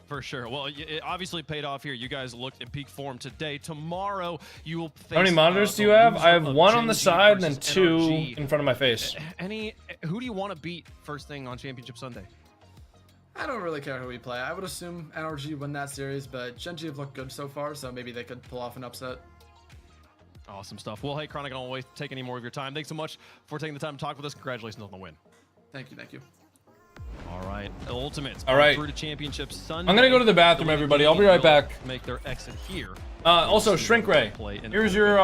For sure. Well, it obviously paid off here. You guys looked in peak form today. Tomorrow, you will face... How many monitors do you have? I have 1 on the side and then 2 in front of my face. Who do you want to beat first thing on Championship Sunday? I don't really care who we play. I would assume NRG win that series, but Genji have looked good so far, so maybe they could pull off an upset. Awesome stuff. Well, hey, Chronic, I don't want to take any more of your time. Thanks so much for taking the time to talk with us. Congratulations on the win. Thank you. All right, Ultimates. All right. Through to Championship Sunday. I'm gonna go to the bathroom, everybody. I'll be right back. Make their exit here Also, Shrink Ray, here's your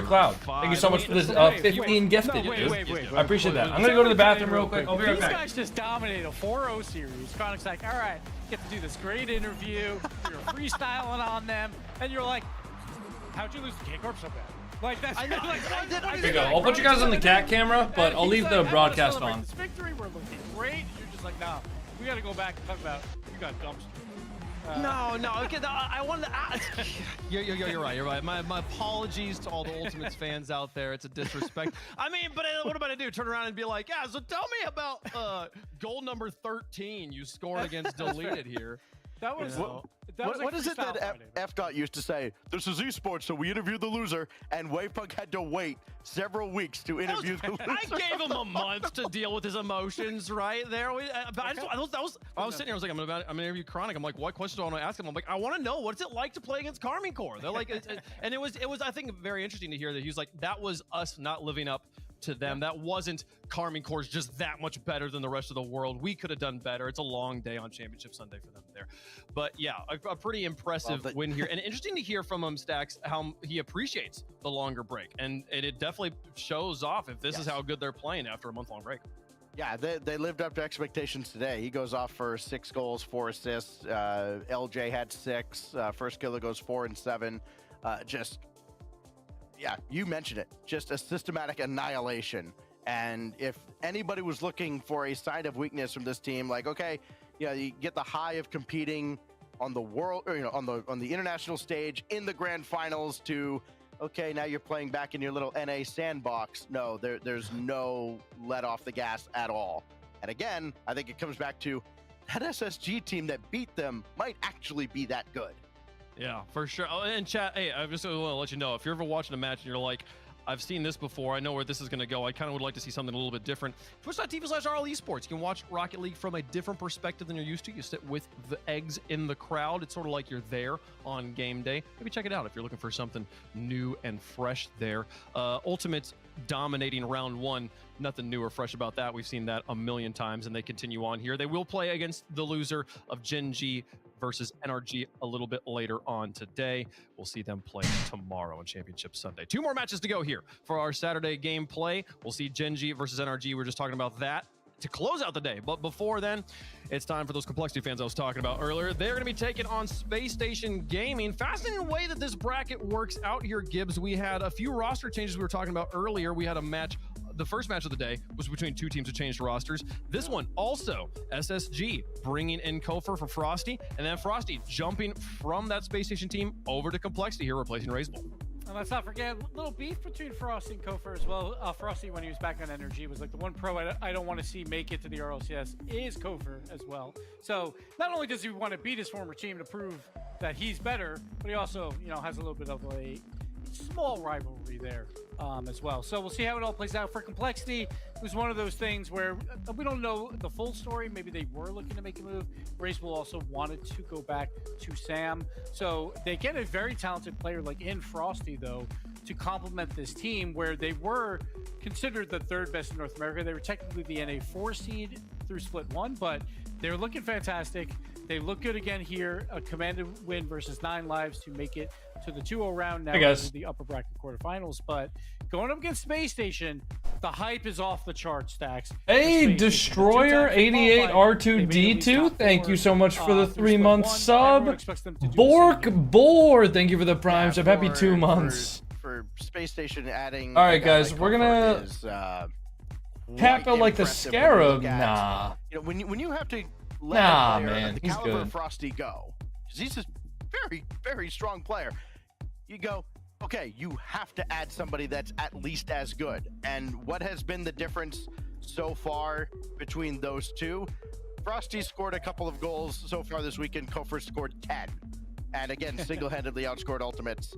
cloud. Thank you so much for this 15 gifted. Wait. I appreciate that. I'm gonna go to the bathroom real quick. I'll be right These back. guys just dominated a 4-0 series. Chronic's like, all right, get to do this great interview. You're freestyling on them, and you're like, how'd you lose to K-Corp so bad? Like that's I know. Here you go. I'll put you guys on the cat camera, but I'll leave the broadcast on. This victory, we're looking great. You're just like, nah, we got to go back and talk about you got dumpster. No. Okay, I wanted to ask. You're right. You're right. My apologies to all the Ultimates fans out there. It's a disrespect. I mean, but what am I gonna do? Turn around and be like, yeah. So tell me about goal number 13 you scored against Deleted here. That was. What is it that F.Dot used to say? This is esports, so we interviewed the loser, and Wavepunk had to wait several weeks to interview the loser. I gave him a month to deal with his emotions right there. I was sitting here, I was like, I'm gonna interview Chronic. I'm like, what question do I want to ask him? I'm like, I want to know, what's it like to play against Carmine Corps? They're like, and it was, I think, very interesting to hear that he was like, that was us not living up to them. That wasn't Carmine Corps just that much better than the rest of the world. We could have done better. It's a long day on Championship Sunday for them there. But yeah, a pretty impressive win here. And interesting to hear from him, Stacks, how he appreciates the longer break. And it definitely shows off if this is how good they're playing after a month-long break. Yeah, they lived up to expectations today. He goes off for 6 goals, 4 assists. LJ had 6. First Killer goes 4 and 7. Yeah, you mentioned it. Just a systematic annihilation. And if anybody was looking for a sign of weakness from this team, like, okay, you get the high of competing on the world, or on the international stage in the grand finals to, okay, now you're playing back in your little NA sandbox. No, there's no let off the gas at all. And again, I think it comes back to that SSG team that beat them might actually be that good. Yeah, for sure. Oh, and chat, hey, I just want to let you know, if you're ever watching a match and you're like, I've seen this before, I know where this is going to go, I kind of would like to see something a little bit different. Twitch.tv/RLEsports. You can watch Rocket League from a different perspective than you're used to. You sit with the eggs in the crowd. It's sort of like you're there on game day. Maybe check it out if you're looking for something new and fresh there. Ultimates dominating round 1. Nothing new or fresh about that. We've seen that a million times, and they continue on here. They will play against the loser of Gen G versus NRG a little bit later on today. We'll see them play tomorrow on Championship Sunday. 2 more matches to go here for our Saturday gameplay. We'll see Gen G versus NRG. We were just talking about that to close out the day. But before then, it's time for those Complexity fans I was talking about earlier. They're going to be taking on Space Station Gaming. Fascinating way that this bracket works out here, Gibbs. We had a few roster changes we were talking about earlier. We had a match. The first match of the day was between 2 teams who changed rosters. This one also SSG bringing in Kofer for Frosty, and then Frosty jumping from that Space Station team over to Complexity here, replacing Razeball. And let's not forget a little beef between Frosty and Kofer as well. Frosty, when he was back on Energy, was like, the one pro I don't want to see make it to the RLCS is Kofer as well. So not only does he want to beat his former team to prove that he's better, but he also, has a little bit of a small rivalry there as well. So we'll see how it all plays out for Complexity. It was one of those things where we don't know the full story. Maybe they were looking to make a move. Racewell also wanted to go back to Sam. So they get a very talented player like in Frosty, though, to complement this team where they were considered the 3rd best in North America. They were technically the NA 4 seed through Split 1, but they're looking fantastic. They look good again here. A commanded win versus 9 lives to make it to the 2-0 round now into the upper bracket quarterfinals. But going up against Space Station, the hype is off the chart, Stacks. Hey, Destroyer 88 R2D2, thank you so much for the 3-month sub. Bork Boar, thank you for the prime sub. Happy 2 months. For Space Station adding. All right, guys, we're gonna tap out like the Scarab. Nah. When you have to let the caliber of Frosty go, because he's a very, very strong player. You go, okay, you have to add somebody that's at least as good. And what has been the difference so far between those two? Frosty scored a couple of goals so far this weekend. Kofer scored 10. And again, single-handedly outscored Ultimates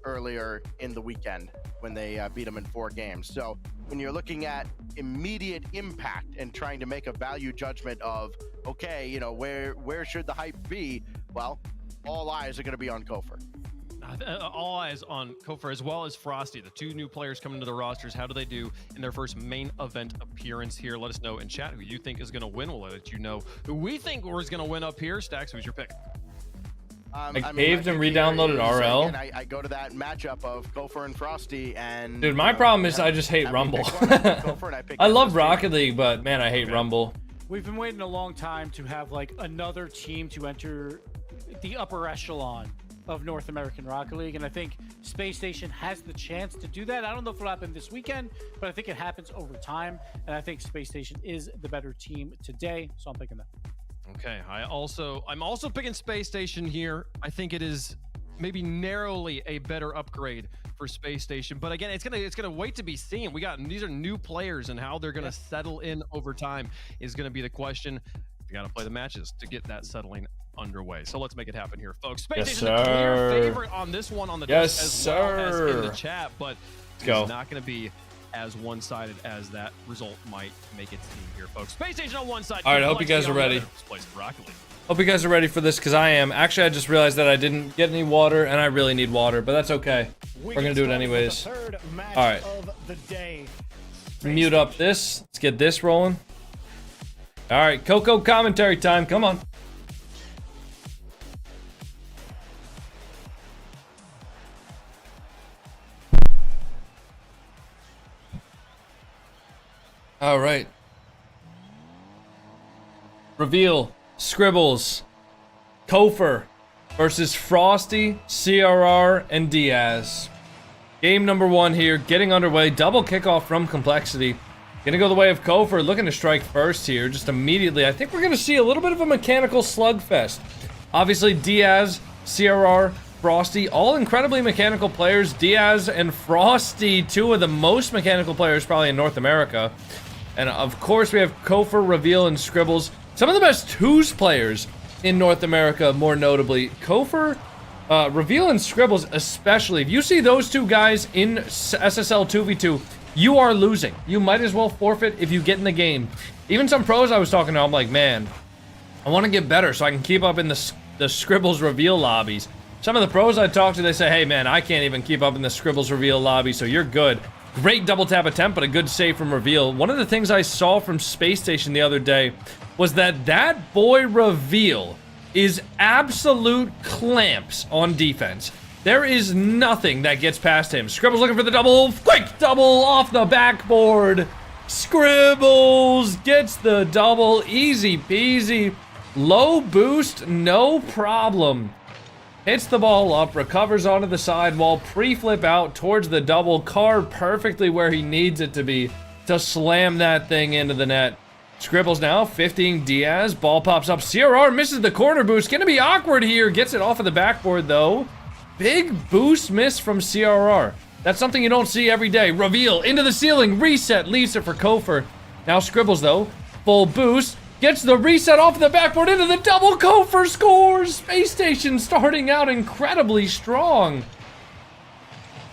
earlier in the weekend when they beat them in 4 games. So when you're looking at immediate impact and trying to make a value judgment of, okay, where should the hype be? Well, all eyes are going to be on Kofer. All eyes on Kofer as well as Frosty, the 2 new players coming to the rosters. How do they do in their first main event appearance here? Let us know in chat who you think is going to win. We'll let you know who we think is going to win up here. Stacks, who's your pick? I caved and re-downloaded RL. Again, I go to that matchup of Gopher and Frosty, and dude, my problem is I just hate Rumble. I love Rocket League, but man, I hate Rumble. We've been waiting a long time to have like another team to enter the upper echelon of North American Rocket League, and I think Space Station has the chance to do that. I don't know if it'll happen this weekend, but I think it happens over time, and I think Space Station is the better team today, so I'm picking that. Okay, I'm also picking Space Station here. I think it is maybe narrowly a better upgrade for Space Station, but again, it's gonna wait to be seen. These are new players, and how they're gonna settle in over time is gonna be the question. You gotta play the matches to get that settling underway. So let's make it happen here, folks. Space Station's a clear favorite on this one on the desk as well as in the chat, but it's not going to be as one-sided as that result might make it seem here, folks. Space Station on one side. All right, I hope you guys are ready. Hope you guys are ready for this, because I am. Actually, I just realized that I didn't get any water, and I really need water, but that's okay. We're going to do it anyways. All right. Mute up this. Let's get this rolling. All right, Coco commentary time. Come on. All right. Reveal, Scribbles, Kofer versus Frosty, CRR, and Diaz. Game number 1 here, getting underway. Double kickoff from Complexity. Gonna go the way of Kofer, looking to strike first here, just immediately. I think we're gonna see a little bit of a mechanical slugfest. Obviously, Diaz, CRR, Frosty, all incredibly mechanical players. Diaz and Frosty, 2 of the most mechanical players probably in North America. And of course, we have Kofer, Reveal, and Scribbles. Some of the best twos players in North America, more notably. Kofer, Reveal, and Scribbles especially. If you see those 2 guys in SSL 2v2, you are losing. You might as well forfeit if you get in the game. Even some pros I was talking to, I'm like, man, I want to get better so I can keep up in the Scribbles Reveal lobbies. Some of the pros I talk to, they say, hey man, I can't even keep up in the Scribbles Reveal lobby, so you're good. Great double tap attempt, but a good save from Reveal. One of the things I saw from Space Station the other day was that boy Reveal is absolute clamps on defense. There is nothing that gets past him. Scribbles looking for the double. Quick double off the backboard. Scribbles gets the double. Easy peasy. Low boost, no problem. Hits the ball up, recovers onto the sidewall, pre-flip out towards the double, car perfectly where he needs it to be to slam that thing into the net. Scribbles now, 50ing Diaz, ball pops up, CRR misses the corner boost, gonna be awkward here, gets it off of the backboard though. Big boost miss from CRR. That's something you don't see every day. Reveal, into the ceiling, reset, leaves it for Kofer. Now Scribbles though, full boost, gets the reset off the backboard into the double. Kofer scores! Space Station starting out incredibly strong.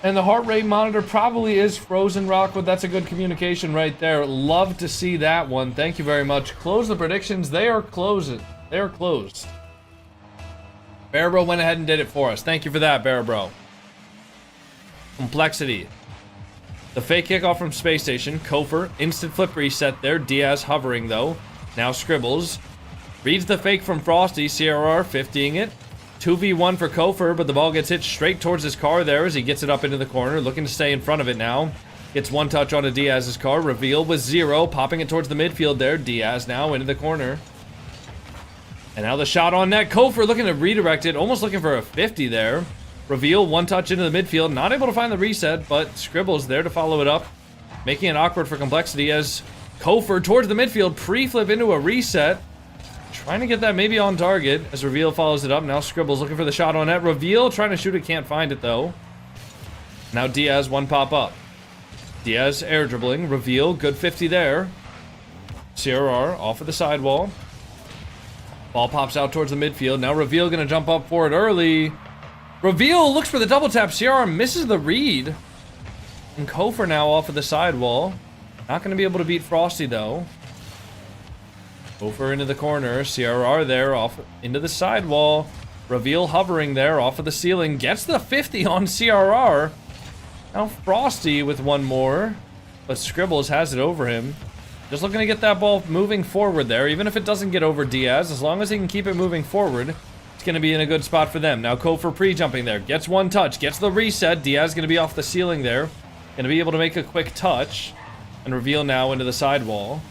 And the heart rate monitor probably is frozen, Rockwood. That's a good communication right there. Love to see that one. Thank you very much. Close the predictions. They are closed. They are closed. Barabro went ahead and did it for us. Thank you for that, Barabro. Complexity. The fake kickoff from Space Station. Kofer, instant flip reset there. Diaz hovering though. Now Scribbles reads the fake from Frosty. CRR 50ing it. 2v1 for Kofer, but the ball gets hit straight towards his car there as he gets it up into the corner, looking to stay in front of it now. Gets one touch onto Diaz's car. Reveal with 0, popping it towards the midfield there. Diaz now into the corner. And now the shot on net. Kofer looking to redirect it, almost looking for a 50 there. Reveal, one touch into the midfield, not able to find the reset, but Scribbles there to follow it up, making it awkward for Complexity as Kofer towards the midfield, pre-flip into a reset. Trying to get that maybe on target as Reveal follows it up. Now Scribbles looking for the shot on net. Reveal trying to shoot it, can't find it though. Now Diaz, one pop up. Diaz air dribbling. Reveal, good 50 there. CRR off of the sidewall. Ball pops out towards the midfield. Now Reveal gonna jump up for it early. Reveal looks for the double tap. CRR misses the read. And Kofer now off of the sidewall. Not gonna be able to beat Frosty though. Kofer into the corner. CRR there off into the sidewall. Reveal hovering there off of the ceiling. Gets the 50 on CRR. Now Frosty with one more. But Scribbles has it over him. Just looking to get that ball moving forward there. Even if it doesn't get over Diaz. As long as he can keep it moving forward. It's going to be in a good spot for them. Now Kofor pre-jumping there. Gets one touch. Gets the reset. Diaz going to be off the ceiling there. Going to be able to make a quick touch. And reveal now into the sidewall.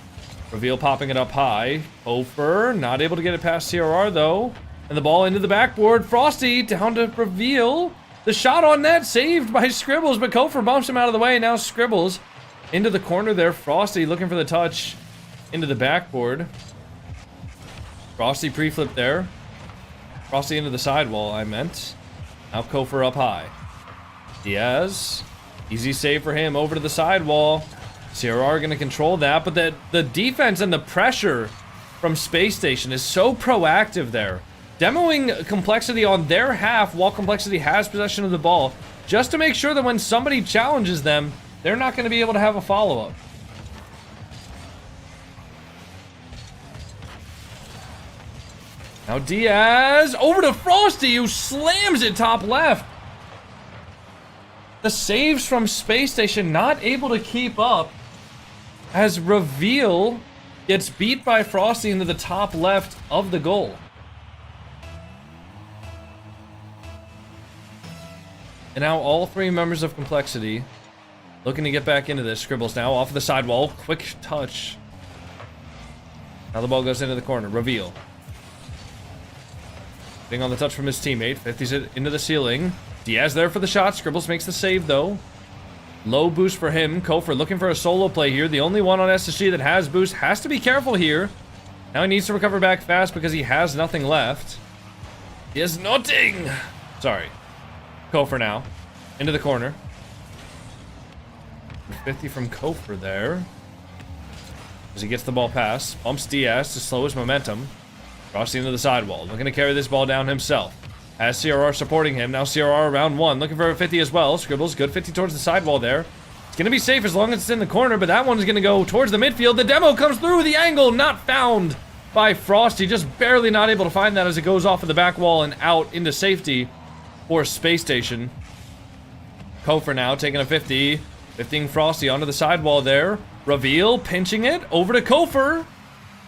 Reveal popping it up high. Kofor not able to get it past CRR though. And the ball into the backboard. Frosty down to reveal. The shot on net saved by Scribbles, but Kofor bumps him out of the way. Now Scribbles into the corner there. Frosty looking for the touch into the backboard. Frosty pre-flip there. Frosty into the sidewall, I meant. Now Kofor up high. Diaz. Easy save for him over to the sidewall. CRR going to control that, but the defense and the pressure from Space Station is so proactive there. Demoing Complexity on their half while Complexity has possession of the ball, just to make sure that when somebody challenges them, they're not going to be able to have a follow-up. Now Diaz over to Frosty, who slams it top left. The saves from Space Station not able to keep up as Reveal gets beat by Frosty into the top left of the goal. And now all three members of Complexity looking to get back into this. Scribbles now off the sidewall. Quick touch. Now the ball goes into the corner. Reveal. Getting on the touch from his teammate. 50s it into the ceiling. Diaz there for the shot. Scribbles makes the save though. Low boost for him. Kofor looking for a solo play here. The only one on SSG that has boost. Has to be careful here. Now he needs to recover back fast because he has nothing left. He has nothing. Sorry. Kofor now. Into the corner. 50 from Kofor there. As he gets the ball pass. Bumps Diaz to slow his momentum. Crossing into the sidewall. Looking to carry this ball down himself. Has CRR supporting him. Now CRR around one. Looking for a 50 as well. Scribbles, good 50 towards the sidewall there. It's going to be safe as long as it's in the corner, but that one's going to go towards the midfield. The demo comes through the angle. Not found by Frosty. Just barely not able to find that as it goes off of the back wall and out into safety for Space Station. Kofor now taking a 50. 50ing Frosty onto the sidewall there. Reveal, pinching it. Over to Kofor.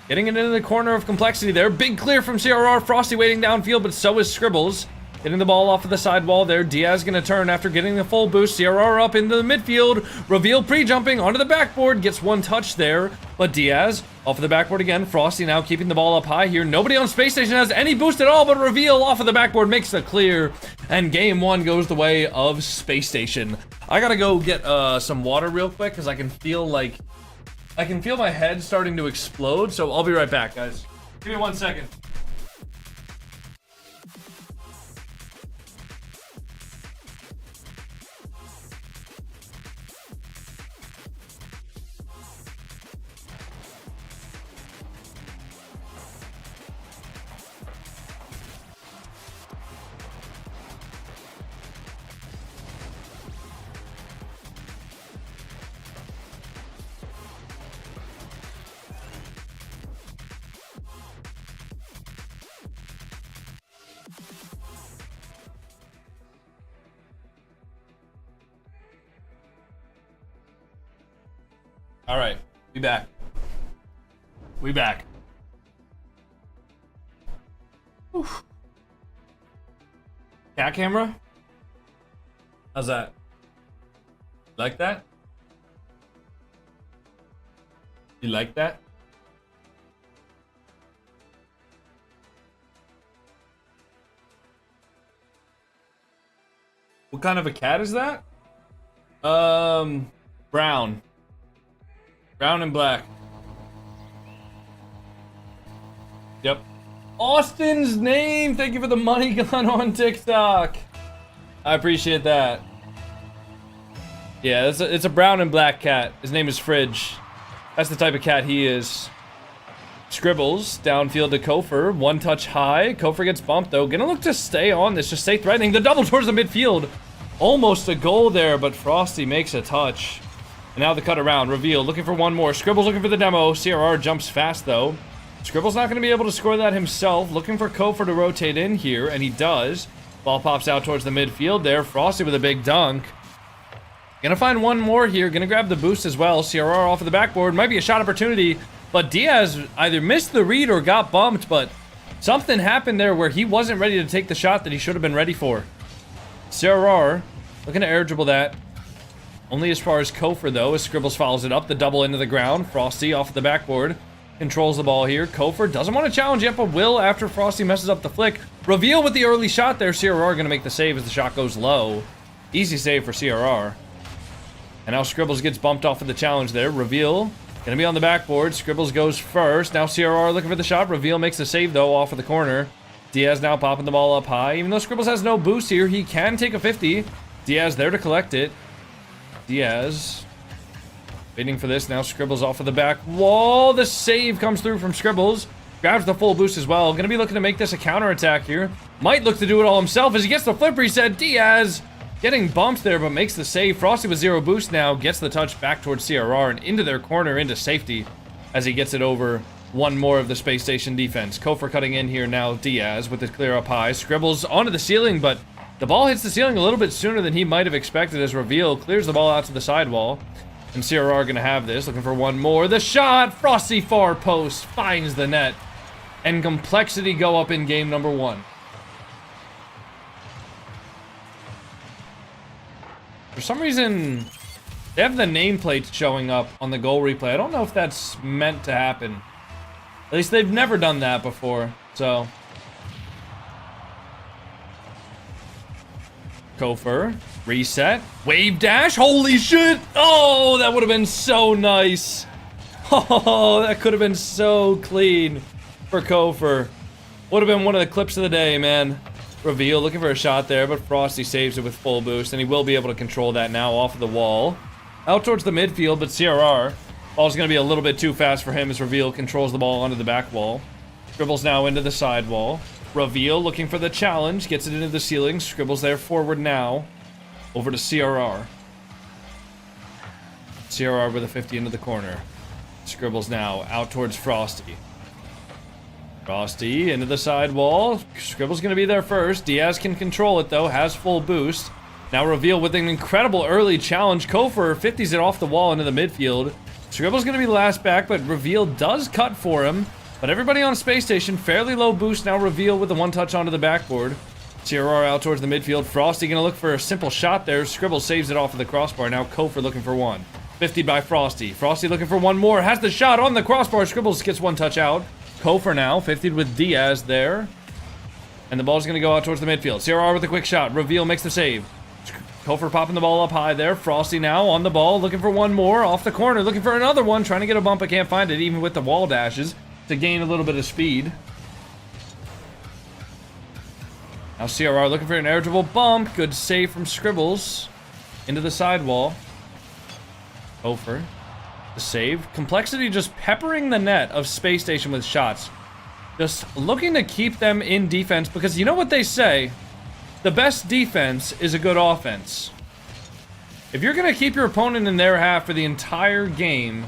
Getting it into the corner of Complexity there. Big clear from CRR. Frosty waiting downfield, but so is Scribbles. Getting the ball off of the sidewall there. Diaz going to turn after getting the full boost. CRR up into the midfield. Reveal pre-jumping onto the backboard. Gets one touch there. But Diaz off of the backboard again. Frosty now keeping the ball up high here. Nobody on Space Station has any boost at all, but Reveal off of the backboard makes the clear. And game one goes the way of Space Station. I gotta go get some water real quick because I can feel my head starting to explode, so I'll be right back, guys. Give me 1 second. All right, we back. We back. Oof. Cat camera? How's that? Like that? You like that? What kind of a cat is that? Brown. Brown and black. Yep. Austin's name. Thank you for the money gun on TikTok. I appreciate that. Yeah, it's a brown and black cat. His name is Fridge. That's the type of cat he is. Scribbles downfield to Kofor. One touch high. Kofor gets bumped though. Gonna look to stay on this. Just stay threatening. The double towards the midfield. Almost a goal there, but Frosty makes a touch. And now the cut around. Reveal looking for one more. Scribbles looking for the demo. CRR jumps fast though. Scribbles not going to be able to score that himself. Looking for Kofor to rotate in here, and he does. Ball pops out towards the midfield there. Frosty with a big dunk. Gonna find one more here. Gonna grab the boost as well. CRR off of the backboard. Might be a shot opportunity, but Diaz either missed the read or got bumped, but Something happened there where he wasn't ready to take the shot that he should have been ready for. CRR looking to air dribble that. Only as far as Kofor, though, as Scribbles follows it up. The double into the ground. Frosty off the backboard. Controls the ball here. Kofor doesn't want to challenge yet, but will after Frosty messes up the flick. Reveal with the early shot there. CRR going to make the save as the shot goes low. Easy save for CRR. And now Scribbles gets bumped off of the challenge there. Reveal going to be on the backboard. Scribbles goes first. Now CRR looking for the shot. Reveal makes the save, though, off of the corner. Diaz now popping the ball up high. Even though Scribbles has no boost here, he can take a 50. Diaz there to collect it. Diaz waiting for this. Now Scribbles off of the back wall. The save comes through from Scribbles. Grabs the full boost as well. Going to be looking to make this a counterattack here. Might look to do it all himself as he gets the flip reset. Diaz getting bumped there, but makes the save. Frosty with 0 boost now. Gets the touch back towards CRR and into their corner, into safety as he gets it over one more of the Space Station defense. Kofor cutting in here now. Diaz with it clear up high. Scribbles onto the ceiling, but the ball hits the ceiling a little bit sooner than he might have expected as Reveal clears the ball out to the sidewall. And CRR going to have this, looking for one more. The shot, Frosty far post, finds the net. And Complexity go up in game number 1. For some reason, they have the nameplate showing up on the goal replay. I don't know if that's meant to happen. At least they've never done that before, so... Kofor, reset, wave dash, holy shit! Oh, that would have been so nice. Oh, that could have been so clean for Kofor. Would have been one of the clips of the day, man. Reveal looking for a shot there, but Frosty saves it with full boost, and he will be able to control that now off of the wall. Out towards the midfield, but CRR, ball's going to be a little bit too fast for him as Reveal controls the ball onto the back wall. Dribbles now into the side wall. Reveal looking for the challenge, gets it into the ceiling. Scribbles there forward now. Over to CRR. CRR with a 50 into the corner. Scribbles now out towards Frosty. Frosty into the side wall. Scribbles going to be there first. Diaz can control it though, has full boost. Now Reveal with an incredible early challenge. Kofor 50s it off the wall into the midfield. Scribbles going to be the last back, but Reveal does cut for him. But everybody on Space Station, fairly low boost now. Reveal with the one touch onto the backboard. CRR out towards the midfield. Frosty gonna look for a simple shot there. Scribble saves it off of the crossbar. Now Kofor looking for one. 50 by Frosty. Frosty looking for one more. Has the shot on the crossbar. Scribbles gets one touch out. Kofor now 50'd with Diaz there. And the ball's gonna go out towards the midfield. CRR with a quick shot. Reveal makes the save. Kofor popping the ball up high there. Frosty now on the ball, looking for one more. Off the corner, looking for another one. Trying to get a bump, but can't find it, even with the wall dashes, to gain a little bit of speed. Now CRR looking for an air dribble bump. Good save from Scribbles. Into the sidewall. Kofor. The save. Complexity just peppering the net of Space Station with shots. Just looking to keep them in defense, because you know what they say? The best defense is a good offense. If you're going to keep your opponent in their half for the entire game,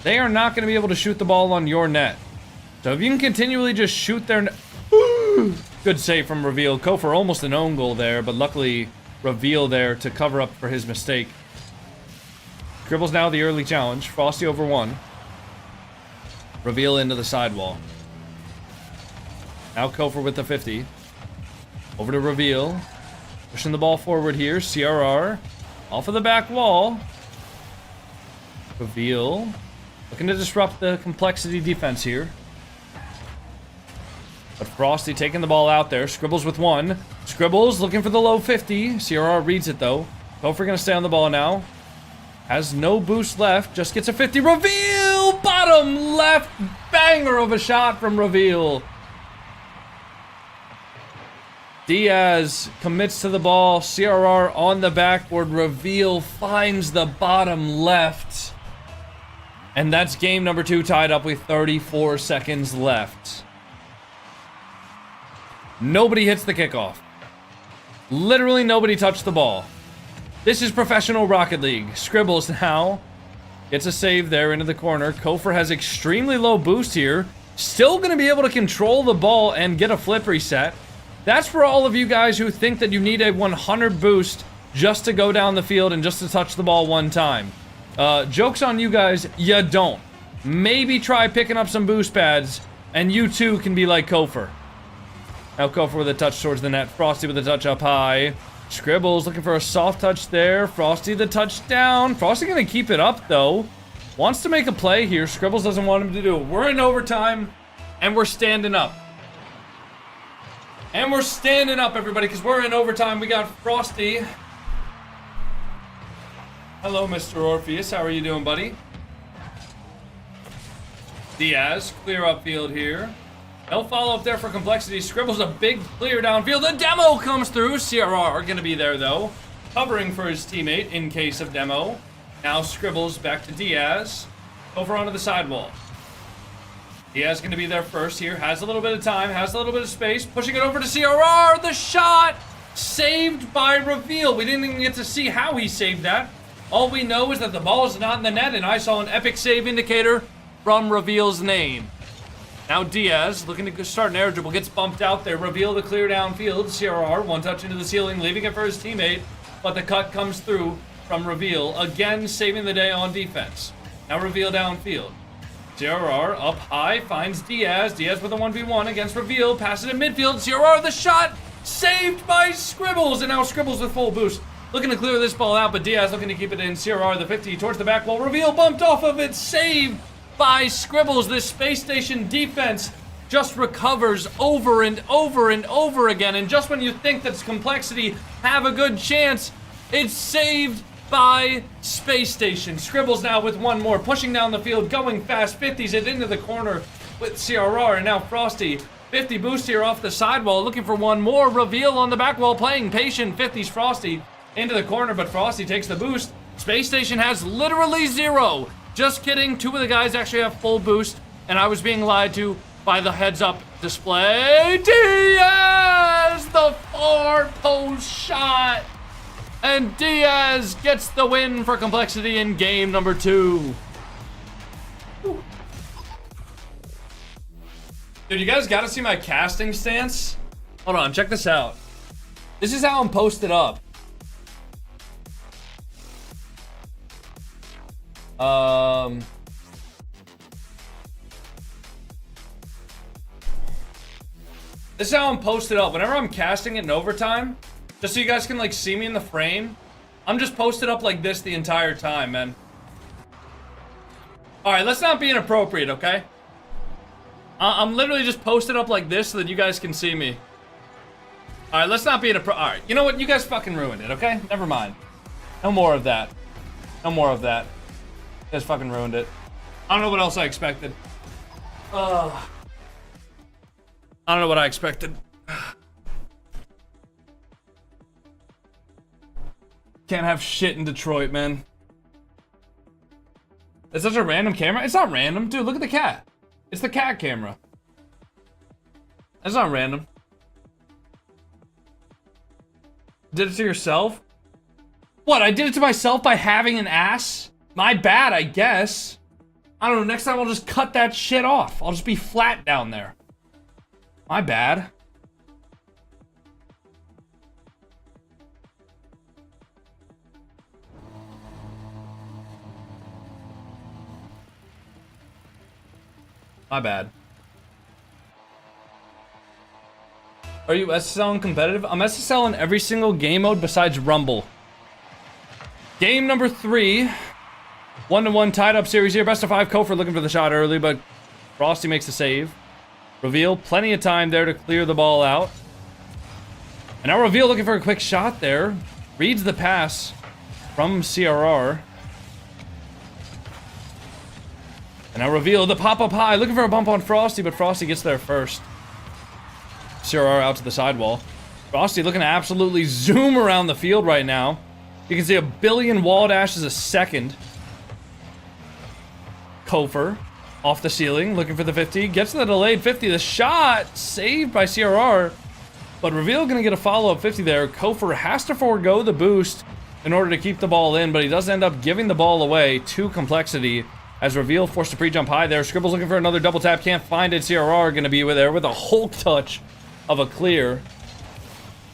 they are not going to be able to shoot the ball on your net. So if you can continually just shoot their net... Good save from Reveal. Kofor almost an own goal there, but luckily Reveal there to cover up for his mistake. Dribbles now the early challenge. Frosty over one. Reveal into the sidewall. Now Kofor with the 50. Over to Reveal. Pushing the ball forward here. CRR. Off of the back wall. Reveal. Looking to disrupt the Complexity defense here. But Frosty taking the ball out there. Scribbles with one. Scribbles looking for the low 50. CRR reads it though. Kofor gonna stay on the ball now. Has no boost left. Just gets a 50. Reveal! Bottom left banger of a shot from Reveal. Diaz commits to the ball. CRR on the backboard. Reveal finds the bottom left. And that's game number 2 tied up with 34 seconds left. Nobody hits the kickoff. Literally nobody touched the ball. This is professional Rocket League. Scribbles now gets a save there into the corner. Kofor has extremely low boost here. Still going to be able to control the ball and get a flip reset. That's for all of you guys who think that you need a 100 boost just to go down the field and just to touch the ball one time. Joke's on you guys, you don't. Maybe try picking up some boost pads And you too can be like Kofor. Now Kofor with a touch towards the net. Frosty with a touch up high. Scribbles looking for a soft touch there. Frosty the touchdown. Frosty gonna keep it up though. Wants to make a play here. Scribbles doesn't want him to do it. We're in overtime and we're standing up. And we're standing up, everybody, because we're in overtime. We got Frosty. Hello, Mr. Orpheus. How are you doing, buddy? Diaz, clear upfield here. No follow-up there for complexity. Scribbles a big clear downfield. The demo comes through. CRR going to be there, though. Covering for his teammate in case of demo. Now Scribbles back to Diaz. Over onto the sidewall. Diaz going to be there first here. Has a little bit of time. Has a little bit of space. Pushing it over to CRR. The shot saved by Reveal. We didn't even get to see how he saved that. All we know is that the ball is not in the net, and I saw an epic save indicator from Reveal's name. Now Diaz looking to start an air dribble. Gets bumped out there. Reveal the clear downfield. CRR one touch into the ceiling, leaving it for his teammate. But the cut comes through from Reveal. Again, saving the day on defense. Now Reveal downfield. CRR up high, finds Diaz. Diaz with a 1v1 against Reveal. Passes it midfield. CRR the shot. Saved by Scribbles. And now Scribbles with full boost. Looking to clear this ball out, but Diaz looking to keep it in. CRR the 50 towards the back wall. Reveal bumped off of it. Saved by Scribbles. This space station defense just recovers over and over and over again. And just when you think that complexity have a good chance, it's saved by Space Station. Scribbles now with one more, pushing down the field, going fast, 50s it into the corner with CRR, and now Frosty, 50 boost here off the sidewall, looking for one more. Reveal on the back wall, playing patient, 50s Frosty into the corner, but Frosty takes the boost. Space Station has literally zero. Just kidding, two of the guys actually have full boost, and I was being lied to by the heads-up display. Diaz, the far post shot. And Diaz gets the win for complexity in game number 2. Whew. Dude, you guys gotta see my casting stance. Hold on, check this out. This is how I'm posted up. This is how I'm posted up. Whenever I'm casting it in overtime, just so you guys can like see me in the frame, I'm just posted up like this the entire time, man. All right, let's not be inappropriate, okay? I'm literally just posted up like this so that you guys can see me. All right, let's not be inappropriate. All right, you know what? You guys fucking ruined it, okay? Never mind. No more of that. No more of that. You guys fucking ruined it. I don't know what else I expected. I don't know what I expected. Can't have shit in Detroit, man. It's such a random camera. It's not random. Dude, look at the cat. It's the cat camera. That's not random. Did it to yourself? What, I did it to myself by having an ass? My bad, I guess. I don't know, next time I'll just cut that shit off. I'll just be flat down there. My bad. My bad. Are you SSL competitive? I'm SSL in every single game mode besides Rumble. Game number 3. 1-1 tied up series here. Best of 5. Kofor looking for the shot early, but Frosty makes the save. Reveal, plenty of time there to clear the ball out. And now Reveal looking for a quick shot there. Reads the pass from CRR. And now Reveal, the pop up high, looking for a bump on Frosty, but Frosty gets there first. CRR out to the sidewall. Frosty looking to absolutely zoom around the field right now. You can see a billion wall dashes a second. Kofor off the ceiling, looking for the 50. Gets to the delayed 50. The shot saved by CRR. But Reveal gonna get a follow-up 50 there. Kofor has to forego the boost in order to keep the ball in, but he does end up giving the ball away to complexity. As Reveal forced to pre-jump high there. Scribbles looking for another double tap. Can't find it. CRR going to be there with a Hulk touch of a clear.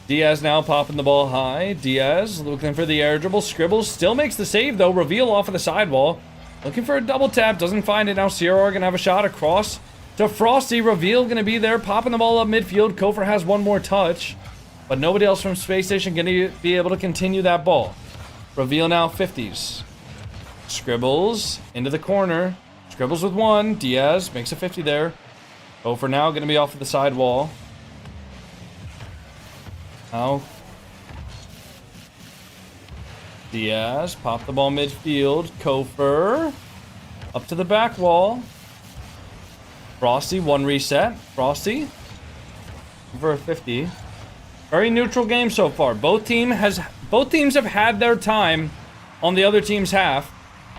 Diaz now popping the ball high. Diaz looking for the air dribble. Scribbles still makes the save though. Reveal off of the sidewall. Looking for a double tap. Doesn't find it. Now CRR going to have a shot across to Frosty. Reveal going to be there, popping the ball up midfield. Kofor has one more touch, but nobody else from Space Station going to be able to continue that ball. Reveal now 50s. Scribbles into the corner. Scribbles with one. Diaz makes a 50 there. Kofor now going to be off of the side wall. Now Diaz, pop the ball midfield. Kofor up to the back wall. Frosty, one reset. Frosty for a 50. Very neutral game so far. Both teams have had their time on the other team's half,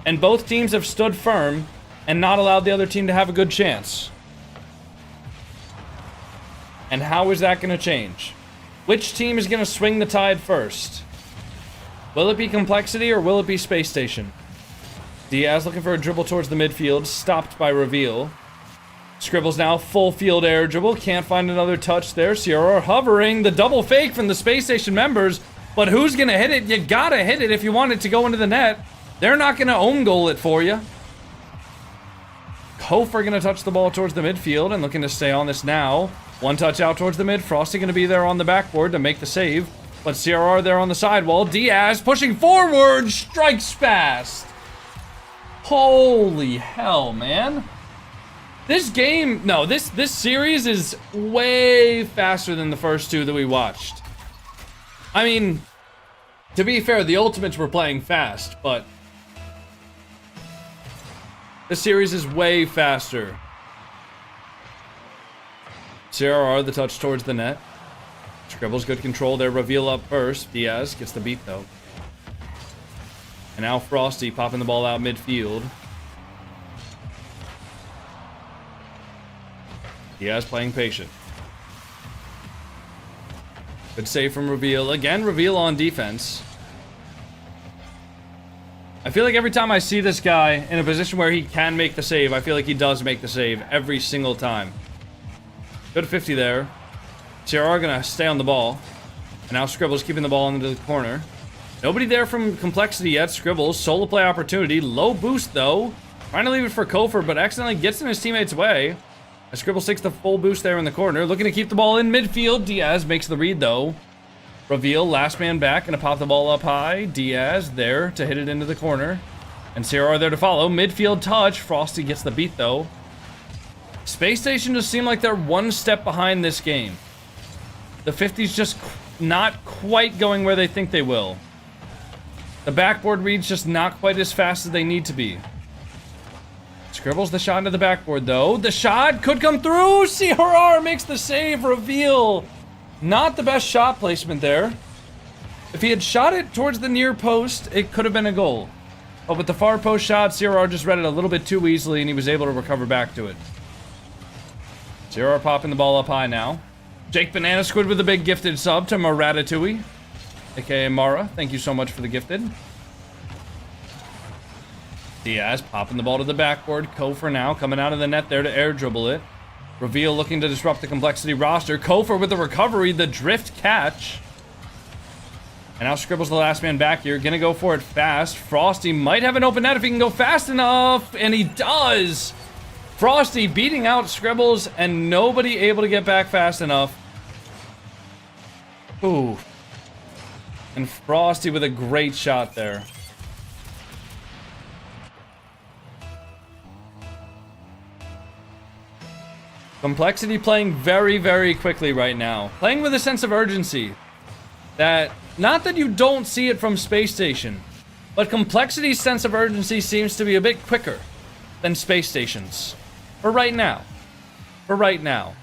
and both teams have stood firm and not allowed the other team to have a good chance. And how is that going to change? Which team is going to swing the tide first? Will it be Complexity or will it be Space Station? Diaz looking for a dribble towards the midfield, stopped by Reveal. Scribbles now full field air dribble, can't find another touch there. Sierra hovering, the double fake from the Space Station members, but who's gonna hit it? You gotta hit it if you want it to go into the net. They're not gonna own goal it for you. Kofor gonna touch the ball towards the midfield and looking to stay on this now. One touch out towards the mid, Frosty gonna be there on the backboard to make the save. But CRR there on the sidewall. Diaz pushing forward, strikes fast. Holy hell, man. This game, no, this series is way faster than the first two that we watched. I mean, to be fair, the Ultimates were playing fast, but this series is way faster. CRR, the touch towards the net. Scribbles, good control there. Reveal up first. Diaz gets the beat, though. And now Frosty popping the ball out midfield. Diaz playing patient. Good save from Reveal. Again, Reveal on defense. I feel like every time I see this guy in a position where he can make the save, I feel like he does make the save every single time. Good 50 there. CRR gonna stay on the ball. And now Scribbles keeping the ball into the corner. Nobody there from Complexity yet. Scribbles, solo play opportunity. Low boost though. Trying to leave it for Kofor, but accidentally gets in his teammate's way. As Scribbles takes the full boost there in the corner. Looking to keep the ball in midfield. Diaz makes the read though. Reveal, last man back. Gonna pop the ball up high. Diaz there to hit it into the corner. And CRR there to follow. Midfield touch. Frosty gets the beat though. Space Station just seem like they're one step behind this game. The 50's just not quite going where they think they will. The backboard read's just not quite as fast as they need to be. Scribbles the shot into the backboard though. The shot could come through. CRR makes the save. Reveal. Not the best shot placement there. If he had shot it towards the near post, it could have been a goal. But with the far post shot, CRR just read it a little bit too easily and he was able to recover back to it. CRR popping the ball up high now. Jake Banana Squid with a big gifted sub to Maratatouille, aka Mara. Thank you so much for the gifted. Diaz popping the ball to the backboard. Kofor now coming out of the net there to air dribble it. Reveal looking to disrupt the Complexity roster. Kofor with the recovery, the drift catch. And now Scribbles the last man back here. Gonna go for it fast. Frosty might have an open net if he can go fast enough. And he does. Frosty beating out Scribbles and nobody able to get back fast enough. Ooh. And Frosty with a great shot there. Complexity playing very, very quickly right now. Playing with a sense of urgency. That, not that you don't see it from Space Station, but Complexity's sense of urgency seems to be a bit quicker than Space Station's. For right now. For right now.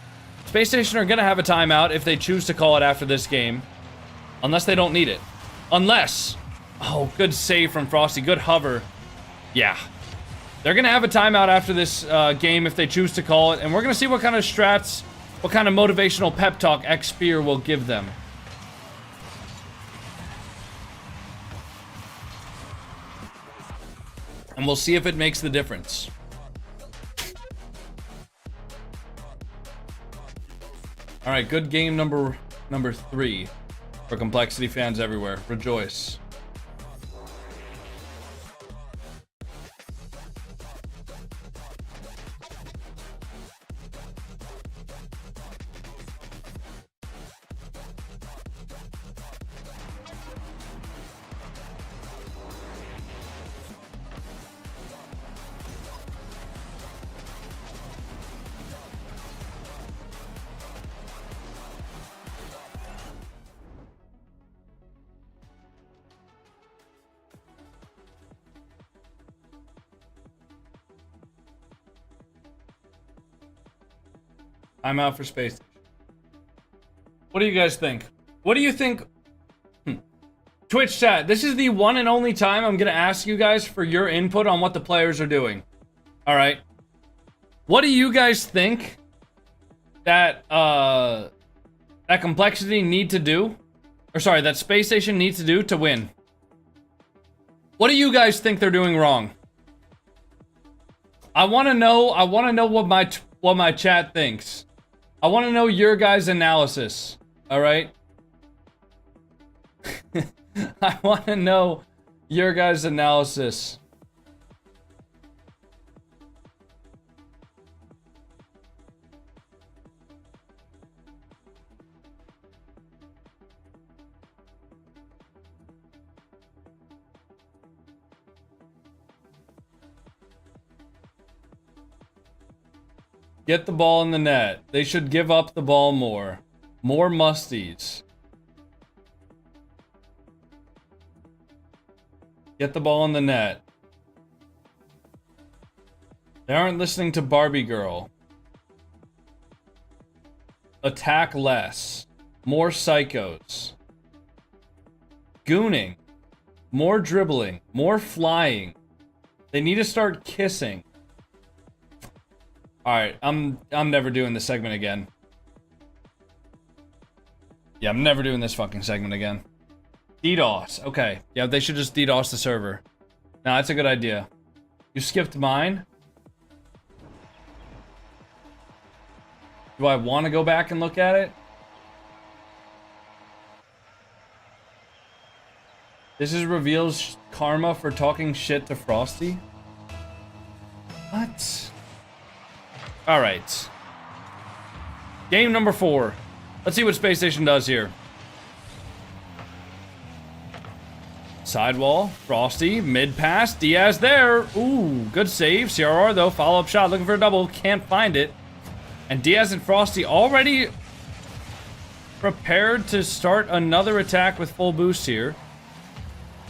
Space Station are going to have a timeout if they choose to call it after this game. Unless they don't need it. Unless... Oh, good save from Frosty. Good hover. Yeah. They're going to have a timeout after this game if they choose to call it. And we're going to see what kind of strats, what kind of motivational pep talk X-Spear will give them. And we'll see if it makes the difference. All right, good game number 3 for Complexity fans everywhere. Rejoice. I'm out for Space Station. What do you guys think? What do you think? Twitch chat, this is the one and only time I'm gonna ask you guys for your input on what the players are doing. All right. What do you guys think that that Complexity need to do? Or sorry, that Space Station needs to do to win? What do you guys think they're doing wrong? I want to know what my chat thinks. I want to know your guys' analysis. All right? I want to know your guys' analysis. Get the ball in the net. They should give up the ball more. More musties. Get the ball in the net. They aren't listening to Barbie Girl. Attack less. More psychos. Gooning. More dribbling. More flying. They need to start kissing. Alright, I'm never doing this segment again. Yeah, I'm never doing this fucking segment again. DDoS. Okay. Yeah, they should just DDoS the server. No, that's a good idea. You skipped mine? Do I want to go back and look at it? This is Reveal's karma for talking shit to Frosty? What? Alright. Game number 4. Let's see what Space Station does here. Sidewall, Frosty, mid pass, Diaz there. Ooh, good save. CRR though, follow-up shot, looking for a double, can't find it. And Diaz and Frosty already prepared to start another attack with full boost here.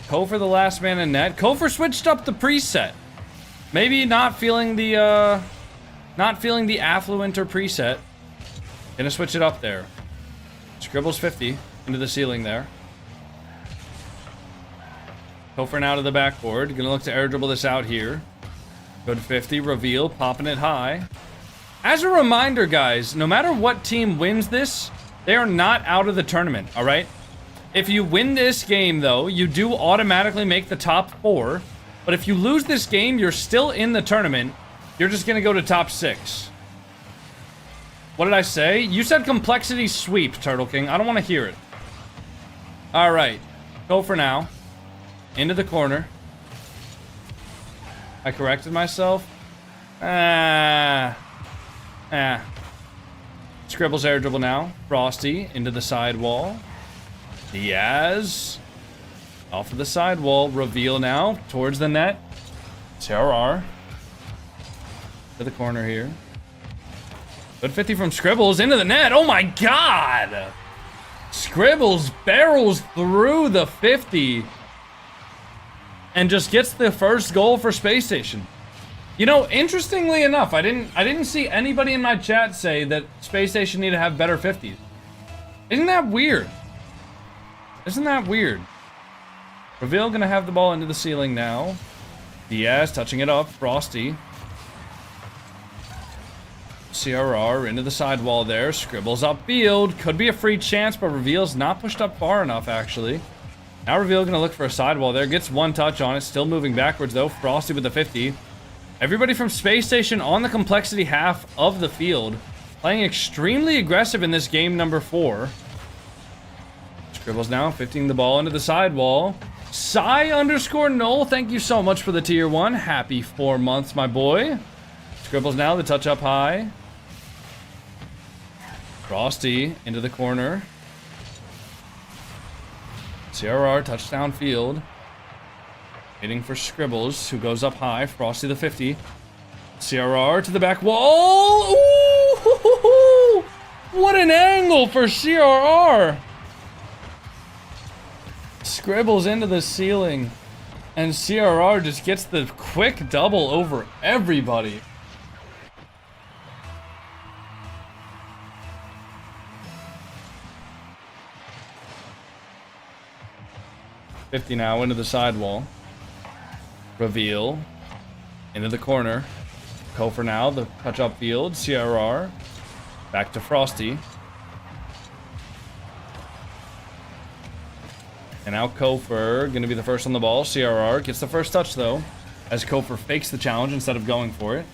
Kofor the last man in net. Kofor switched up the preset. Maybe not feeling the affluenter preset. Gonna switch it up there. Scribbles 50 into the ceiling there. Kofor now to the backboard. Gonna look to air dribble this out here. Go to 50, reveal, popping it high. As a reminder, guys, no matter what team wins this, they are not out of the tournament, all right? If you win this game, though, you do automatically make the top 4. But if you lose this game, you're still in the tournament. You're just gonna go to top 6. What did I say? You said complexity sweep, Turtle King. I don't want to hear it. All right. Go for now. Into the corner. I corrected myself. Scribbles air dribble now. Frosty into the sidewall. Diaz. Off of the sidewall. Reveal now. Towards the net. CRR. To the corner here. Good 50 from Scribbles into the net. Oh my god! Scribbles barrels through the 50 and just gets the first goal for Space Station. You know, interestingly enough, I didn't see anybody in my chat say that Space Station need to have better 50s. Isn't that weird? Isn't that weird? Reveal gonna have the ball into the ceiling now. Diaz touching it up. Frosty. CRR into the sidewall there. Scribbles upfield. Could be a free chance, but Reveal's not pushed up far enough, actually. Now Reveal gonna look for a sidewall there. Gets one touch on it. Still moving backwards, though. Frosty with the 50. Everybody from Space Station on the complexity half of the field. Playing extremely aggressive in this game number 4. Scribbles now 50ing the ball into the sidewall. Psy_Null, thank you so much for the tier 1. Happy 4 months, my boy. Scribbles now, the touch up high. Frosty into the corner. CRR touchdown field. Waiting for Scribbles, who goes up high. Frosty the 50. CRR to the back wall. Ooh! What an angle for CRR. Scribbles into the ceiling. And CRR just gets the quick double over everybody. 50 now into the sidewall. Reveal. Into the corner. Kofor now, the touch upfield. CRR. Back to Frosty. And now Kofor going to be the first on the ball. CRR gets the first touch, though, as Kofor fakes the challenge instead of going for it.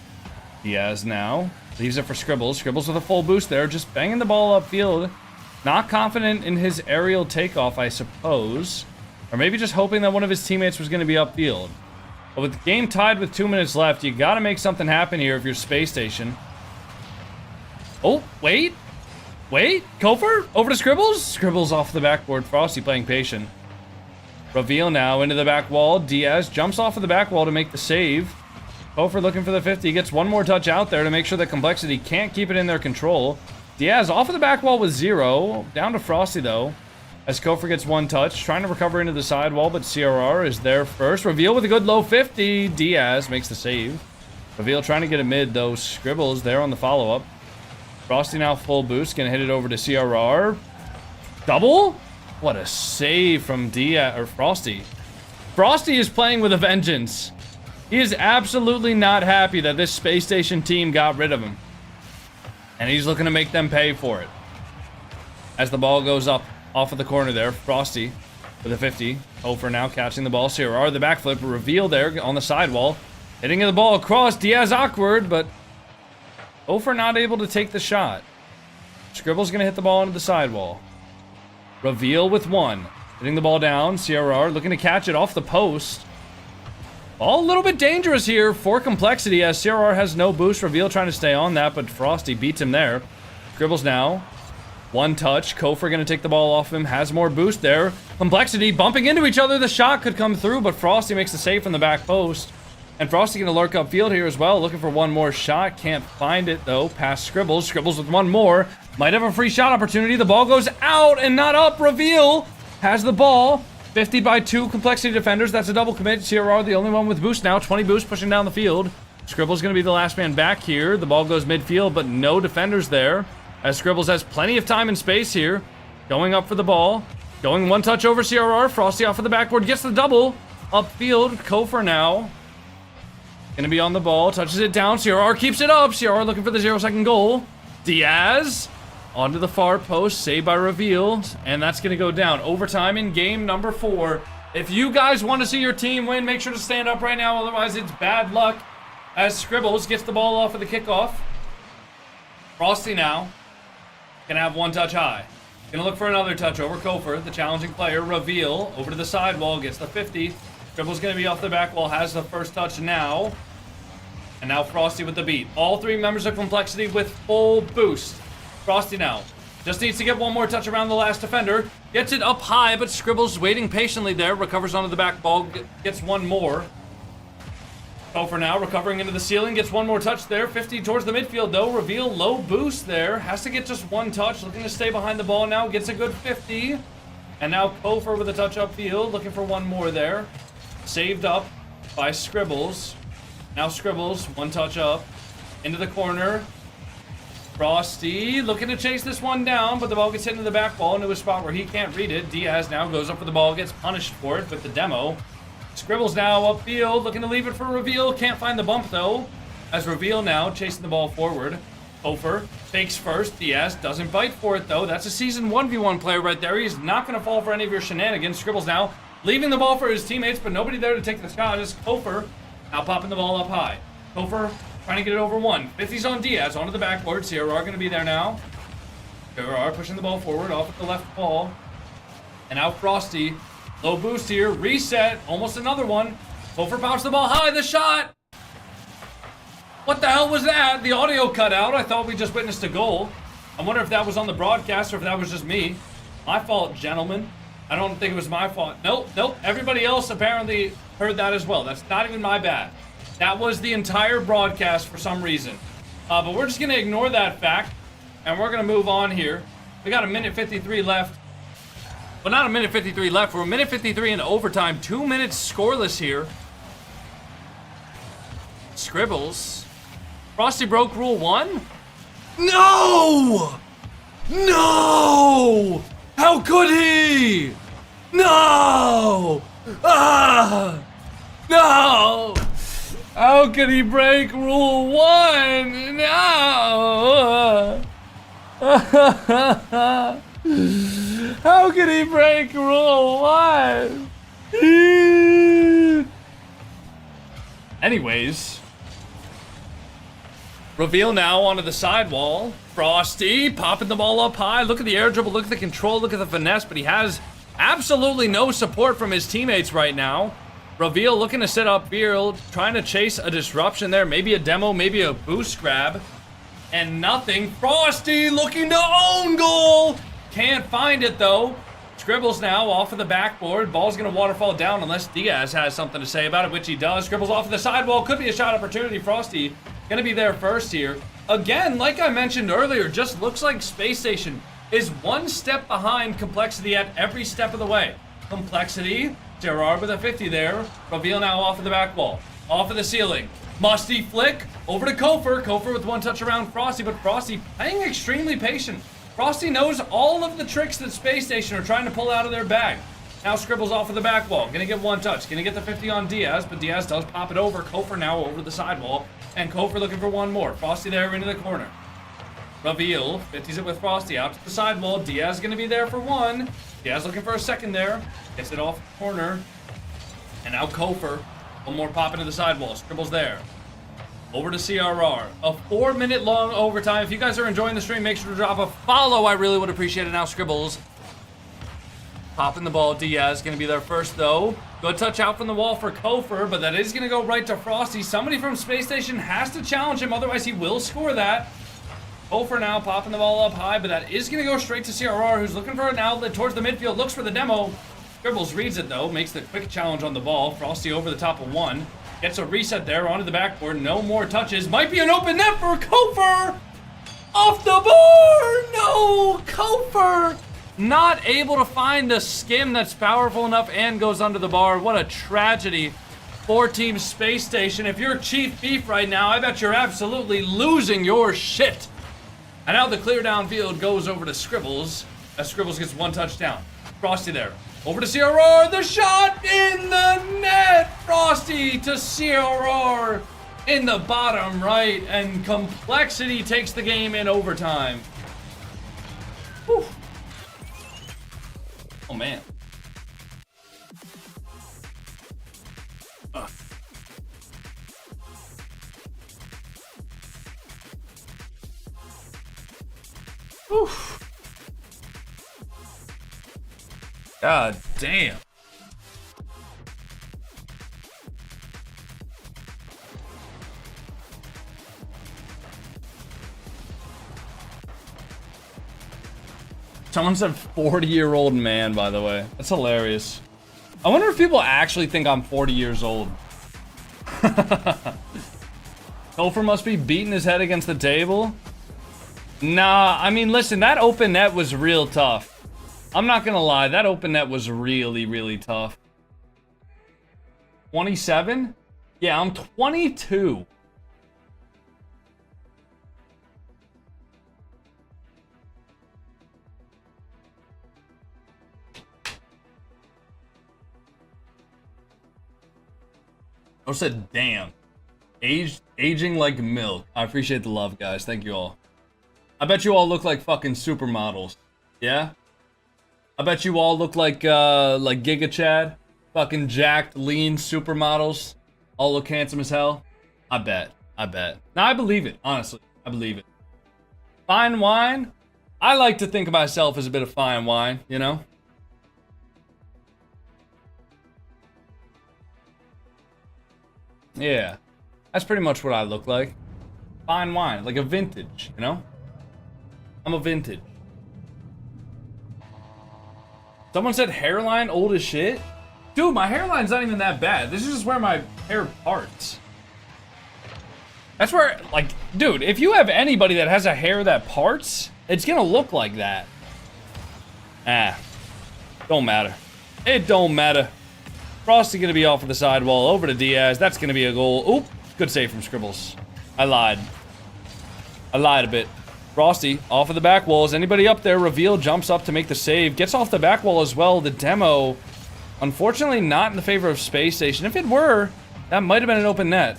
Diaz now leaves it for Scribbles. Scribbles with a full boost there, just banging the ball upfield. Not confident in his aerial takeoff, I suppose. Or maybe just hoping that one of his teammates was going to be upfield. But with the game tied with 2 minutes left, you got to make something happen here if you're Space Station. Oh, wait. Wait, Kofor over to Scribbles. Scribbles off the backboard. Frosty playing patient. Reveal now into the back wall. Diaz jumps off of the back wall to make the save. Kofor looking for the 50. Gets one more touch out there to make sure that Complexity can't keep it in their control. Diaz off of the back wall with 0. Down to Frosty, though, as Kofor gets one touch. Trying to recover into the sidewall, but CRR is there first. Reveal with a good low 50. Diaz makes the save. Reveal trying to get a mid, though. Scribbles there on the follow-up. Frosty now full boost. Gonna hit it over to CRR. Double? What a save from Diaz, or Frosty. Frosty is playing with a vengeance. He is absolutely not happy that this Space Station team got rid of him. And he's looking to make them pay for it. As the ball goes up off of the corner there, Frosty with a 50. Kofor now catching the ball. CRR the backflip. Reveal there on the sidewall. Hitting the ball across. Diaz awkward, but Kofor not able to take the shot. Scribble's going to hit the ball into the sidewall. Reveal with 1. Hitting the ball down. CRR looking to catch it off the post. All a little bit dangerous here for Complexity as CRR has no boost. Reveal trying to stay on that, but Frosty beats him there. Scribbles now. 1 touch. Kofor going to take the ball off him. Has more boost there. Complexity bumping into each other. The shot could come through, but Frosty makes the save from the back post. And Frosty going to lurk upfield here as well. Looking for one more shot. Can't find it, though. Past Scribbles. Scribbles with one more. Might have a free shot opportunity. The ball goes out and not up. Reveal has the ball. 50 by 2 Complexity defenders. That's a double commit. CRR the only one with boost now. 20 boost pushing down the field. Scribbles going to be the last man back here. The ball goes midfield, but no defenders there. As Scribbles has plenty of time and space here. Going up for the ball. Going one touch over CRR. Frosty off of the backboard. Gets the double. Upfield. Kofor now. Going to be on the ball. Touches it down. CRR keeps it up. CRR looking for the 0-second goal. Diaz. Onto the far post. Saved by Reveal. And that's going to go down. Overtime in game number 4. If you guys want to see your team win, make sure to stand up right now. Otherwise, it's bad luck. As Scribbles gets the ball off of the kickoff. Frosty now. Gonna have one touch high. Gonna look for another touch over Kofor, the challenging player. Reveal over to the sidewall, gets the 50. Scribbles gonna be off the back wall, has the first touch now. And now Frosty with the beat. All 3 members of Complexity with full boost. Frosty now. Just needs to get one more touch around the last defender. Gets it up high, but Scribbles waiting patiently there. Recovers onto the back ball, gets one more. Kofor now recovering into the ceiling, gets one more touch there. 50 towards the midfield though. Reveal low boost there. Has to get just one touch. Looking to stay behind the ball now. Gets a good 50. And now Kofor with a touch upfield. Looking for one more there. Saved up by Scribbles. Now Scribbles, one touch up. Into the corner. Frosty looking to chase this one down, but the ball gets hit into the back ball into a spot where he can't read it. Diaz now goes up for the ball, gets punished for it with the demo. Scribbles now upfield, looking to leave it for Reveal. Can't find the bump though. As Reveal now chasing the ball forward. Kofor fakes first. Diaz doesn't bite for it though. That's a season 1v1 player right there. He's not going to fall for any of your shenanigans. Scribbles now leaving the ball for his teammates, but nobody there to take the shot. As Kofor now popping the ball up high. Kofor trying to get it over 1. 50's on Diaz, onto the backboard. CRR going to be there now. CRR pushing the ball forward off at the left ball. And now Frosty. Low boost here. Reset. Almost another one. Kofor pops the ball high. The shot. What the hell was that? The audio cut out. I thought we just witnessed a goal. I wonder if that was on the broadcast or if that was just me. My fault, gentlemen. I don't think it was my fault. Nope. Everybody else apparently heard that as well. That's not even my bad. That was the entire broadcast for some reason. But we're just going to ignore that fact. And we're going to move on here. We got a minute 53 left. Well, not a minute 53 left. We're a minute 53 in overtime. 2 minutes scoreless here. Scribbles. Frosty broke rule 1? No! No! How could he? No! Ah! No! How could he break rule 1? No! How could he break rule 1? Anyways. Reveal now onto the sidewall. Frosty popping the ball up high. Look at the air dribble, look at the control, look at the finesse, but he has absolutely no support from his teammates right now. Reveal looking to set up field, trying to chase a disruption there. Maybe a demo, maybe a boost grab. And nothing. Frosty looking to own goal. Can't find it though. Scribbles now off of the backboard. Ball's gonna waterfall down unless Diaz has something to say about it, which he does. Scribbles off of the sidewall. Could be a shot opportunity. Frosty gonna be there first here. Again, like I mentioned earlier, just looks like Space Station is one step behind Complexity at every step of the way. Complexity, Gerard with a 50 there. Reveal now off of the back wall. Off of the ceiling. Musty flick over to Kofer. Kofer with one touch around Frosty, but Frosty playing extremely patient. Frosty knows all of the tricks that Space Station are trying to pull out of their bag. Now Scribbles off of the back wall. Gonna get one touch. Gonna get the 50 on Diaz, but Diaz does pop it over. Kofer now over the sidewall. And Kofer looking for one more. Frosty there into the corner. Reveal. 50s it with Frosty out to the sidewall. Diaz gonna be there for one. Diaz looking for a second there. Gets it off the corner. And now Kofer. One more pop into the sidewall. Scribbles there. Over to CRR. A 4-minute long overtime. If you guys are enjoying the stream, make sure to drop a follow. I really would appreciate it. Now Scribbles. Popping the ball. Diaz gonna be there first though. Good touch out from the wall for Kofer, but that is gonna go right to Frosty. Somebody from Space Station has to challenge him, otherwise he will score that. Kofer now popping the ball up high, but that is gonna go straight to CRR, who's looking for an outlet towards the midfield, looks for the demo. Scribbles reads it though, makes the quick challenge on the ball. Frosty over the top of one. Gets a reset there onto the backboard. No more touches. Might be an open net for Kofer! Off the bar! No! Kofer! Not able to find the skim that's powerful enough and goes under the bar. What a tragedy for Team Space Station. If you're Chief Beef right now, I bet you're absolutely losing your shit. And now the clear downfield goes over to Scribbles. As Scribbles gets one touchdown. Frosty there. Over to CRR. The shot in the net. Frosty to CRR in the bottom right. And Complexity takes the game in overtime. Whew. Oh, man. Oof. God damn. Someone said 40-year-old man, by the way. That's hilarious. I wonder if people actually think I'm 40 years old. Kofer must be beating his head against the table. Nah, I mean, listen, that open net was real tough. I'm not gonna lie, that open net was really, really tough. 27? Yeah, I'm 22. I said, damn. Aging like milk. I appreciate the love, guys. Thank you all. I bet you all look like fucking supermodels. Yeah? I bet you all look like Giga Chad. Fucking jacked, lean supermodels. All look handsome as hell. I bet. Now, I believe it. Honestly. I believe it. Fine wine? I like to think of myself as a bit of fine wine, you know? Yeah. That's pretty much what I look like. Fine wine. Like a vintage, you know? I'm a vintage. Someone said hairline old as shit? Dude, my hairline's not even that bad. This is just where my hair parts. That's where, like, dude, if you have anybody that has a hair that parts, it's gonna look like that. Ah. Don't matter. It don't matter. Frosty gonna be off of the sidewall. Over to Diaz. That's gonna be a goal. Oop. Good save from Scribbles. I lied a bit. Frosty off of the back wall. Is anybody up there? Reveal jumps up to make the save. Gets off the back wall as well. The demo Unfortunately, not in the favor of Space Station. If it were, that might have been an open net.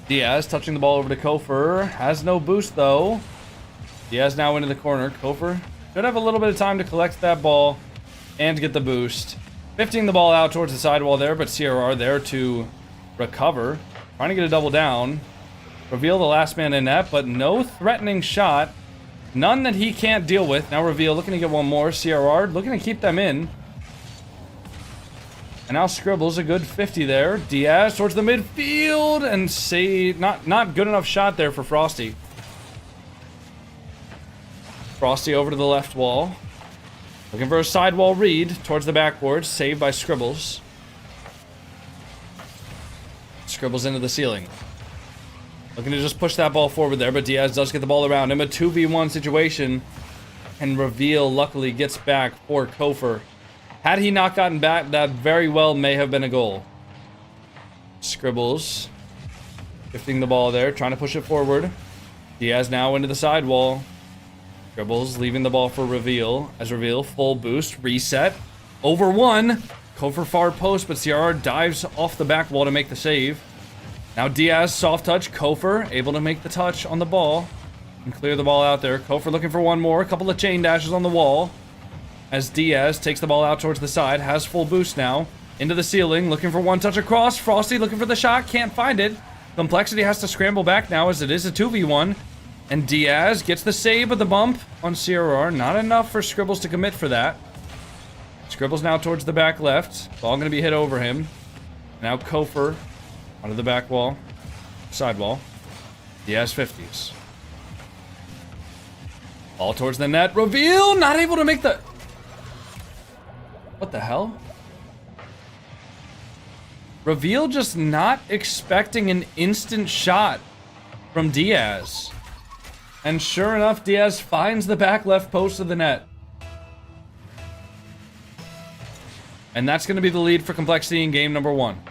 Diaz touching the ball over to Kofer. Has no boost, though. Diaz now into the corner. Kofer should have a little bit of time to collect that ball and get the boost. 15 the ball out towards the sidewall there, but CRR there to recover. Trying to get a double down. Reveal the last man in net, but no threatening shot. None that he can't deal with. Now Reveal looking to get one more. CRR looking to keep them in. And now Scribbles a good 50 there. Diaz towards the midfield and say not good enough shot there for Frosty. Frosty over to the left wall. Looking for a sidewall read towards the backboard. Saved by Scribbles. Scribbles into the ceiling. Looking to just push that ball forward there, but Diaz does get the ball around him. A 2v1 situation. And Reveal luckily gets back for Kofer. Had he not gotten back, that very well may have been a goal. Scribbles. Shifting the ball there, trying to push it forward. Diaz now into the sidewall. Scribbles leaving the ball for Reveal. As Reveal, full boost, reset. Over one. Kofer far post, but CRR dives off the back wall to make the save. Now Diaz, soft touch. Kofer able to make the touch on the ball and clear the ball out there. Kofer looking for one more. A couple of chain dashes on the wall. As Diaz takes the ball out towards the side. Has full boost now. Into the ceiling. Looking for one touch across. Frosty looking for the shot. Can't find it. Complexity has to scramble back now as it is a 2v1. And Diaz gets the save of the bump on CRR. Not enough for Scribbles to commit for that. Scribbles now towards the back left. Ball going to be hit over him. Now Kofer onto the back wall. Sidewall. Diaz 50s. Ball towards the net. Reveal! Not able to make the... What the hell? Reveal just not expecting an instant shot from Diaz. And sure enough, Diaz finds the back left post of the net. And that's going to be the lead for Complexity in game number 1.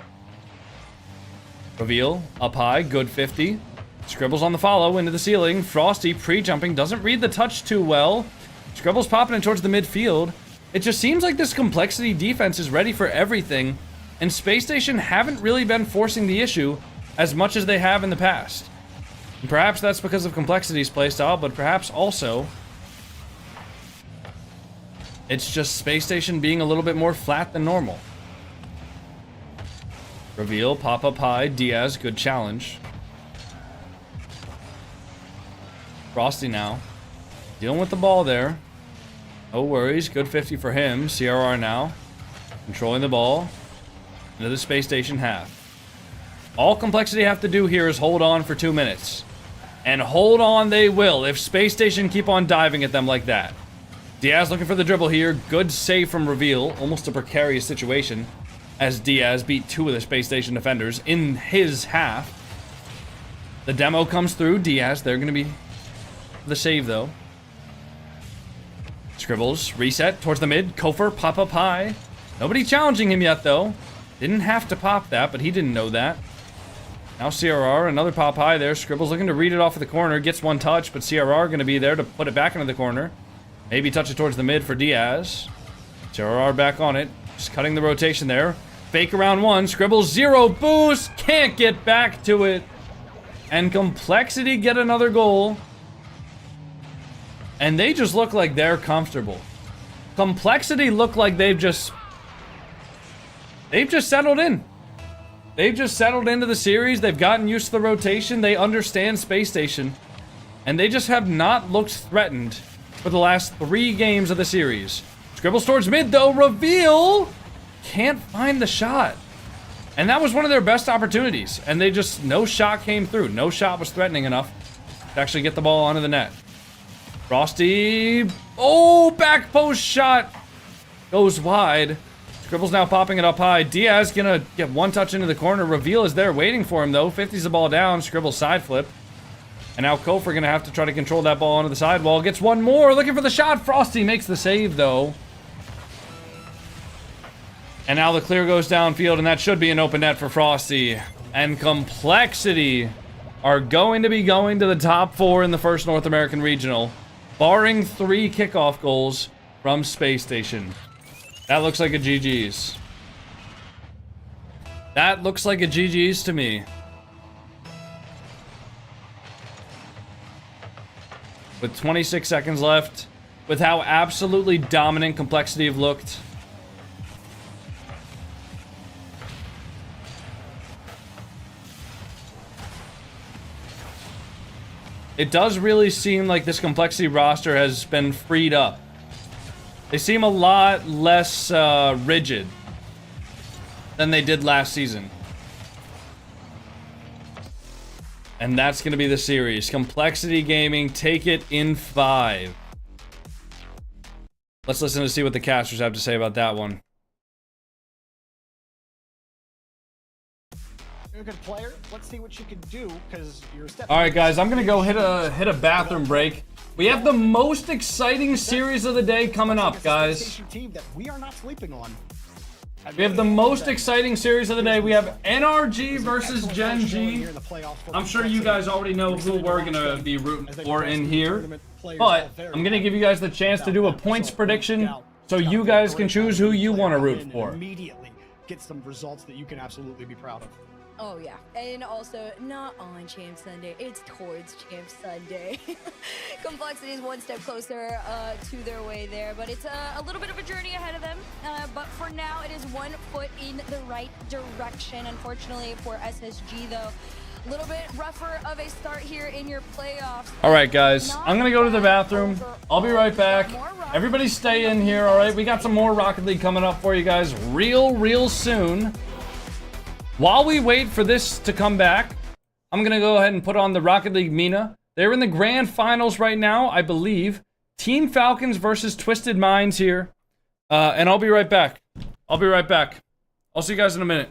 Reveal, up high, good 50. Scribbles on the follow, into the ceiling. Frosty, pre-jumping, doesn't read the touch too well. Scribbles popping it towards the midfield. It just seems like this Complexity defense is ready for everything, and Space Station haven't really been forcing the issue as much as they have in the past. And perhaps that's because of Complexity's playstyle, but perhaps also it's just Space Station being a little bit more flat than normal. Reveal, pop up high, Diaz, good challenge. Frosty now, dealing with the ball there. No worries, good 50 for him. CRR now, controlling the ball into the Space Station half. All Complexity have to do here is hold on for 2 minutes. And hold on they will if Space Station keep on diving at them like that. Diaz looking for the dribble here. Good save from Reveal. Almost a precarious situation as Diaz beat 2 of the Space Station defenders in his half. The demo comes through. Diaz, they're going to be the save though. Scribbles, reset towards the mid. Kofer, pop up high. Nobody challenging him yet though. Didn't have to pop that, but he didn't know that. Now CRR, another pop high there. Scribbles looking to read it off of the corner. Gets one touch, but CRR going to be there to put it back into the corner. Maybe touch it towards the mid for Diaz. CRR back on it. Just cutting the rotation there. Fake around one. Scribbles, 0 boost. Can't get back to it. And Complexity get another goal. And they just look like they're comfortable. Complexity look like they've just settled in. They've just settled into the series. They've gotten used to the rotation. They understand Space Station. And they just have not looked threatened for the last 3 games of the series. Scribbles towards mid, though. Reveal! Can't find the shot. And that was one of their best opportunities. And they just, no shot came through. No shot was threatening enough to actually get the ball onto the net. Frosty. Oh, back post shot. Goes wide. Scribbles now popping it up high. Diaz gonna get one touch into the corner. Reveal is there waiting for him though. 50's the ball down. Scribbles side flip. And now Kofer gonna have to try to control that ball onto the sidewall. Gets one more. Looking for the shot. Frosty makes the save though. And now the clear goes downfield, and that should be an open net for Frosty. And Complexity are going to be going to the top 4 in the first North American Regional, barring 3 kickoff goals from Space Station. That looks like a GG's. That looks like a GG's to me. With 26 seconds left, with how absolutely dominant Complexity have looked. It does really seem like this Complexity roster has been freed up. They seem a lot less rigid than they did last season. And that's going to be the series. Complexity Gaming, take it in 5. Let's listen to see what the casters have to say about that one. You're a good player. Let's see what you can do, because you're stepping. All right, guys, I'm gonna go hit a bathroom break. We have the most exciting series of the day coming up, guys. Team that we are not sleeping on. We have the most exciting series of the day. We have NRG versus Gen G. I'm sure you guys already know who we're gonna be rooting for in here, but I'm gonna give you guys the chance to do a points prediction, so you guys can choose who you want to root for. Immediately get some results that you can absolutely be proud of. Oh yeah, and also not on Champ Sunday, it's towards Champ Sunday. Complexity is one step closer to their way there, but it's a little bit of a journey ahead of them. But for now, it is 1 foot in the right direction. Unfortunately for SSG though, a little bit rougher of a start here in your playoffs. All right, guys, I'm gonna go to the bathroom. I'll be right back. Everybody stay in here, all right? We got some more Rocket League coming up for you guys real soon. While we wait for this to come back, I'm going to go ahead and put on the Rocket League Mina. They're in the grand finals right now, I believe. Team Falcons versus Twisted Minds here. And I'll be right back. I'll be right back. I'll see you guys in a minute.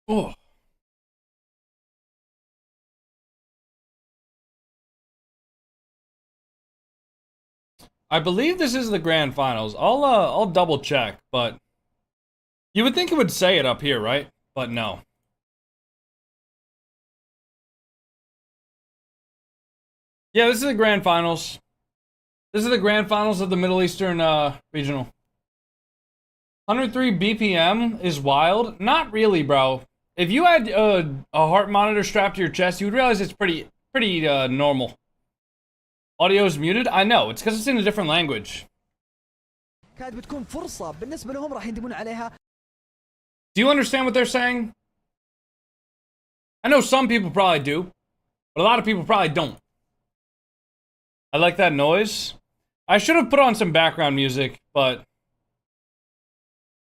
Oh. I believe this is the grand finals. I'll double check, but you would think it would say it up here, right? But no. Yeah, this is the grand finals. This is the grand finals of the Middle Eastern regional. 103 BPM is wild. Not really, bro. If you had a heart monitor strapped to your chest, you would realize it's pretty normal. Audio is muted. I know. It's because it's in a different language. كانت بتكون فرصة بالنسبة لهم راح يندمون عليها. Do you understand what they're saying? I know some people probably do, but a lot of people probably don't. I like that noise. I should have put on some background music, but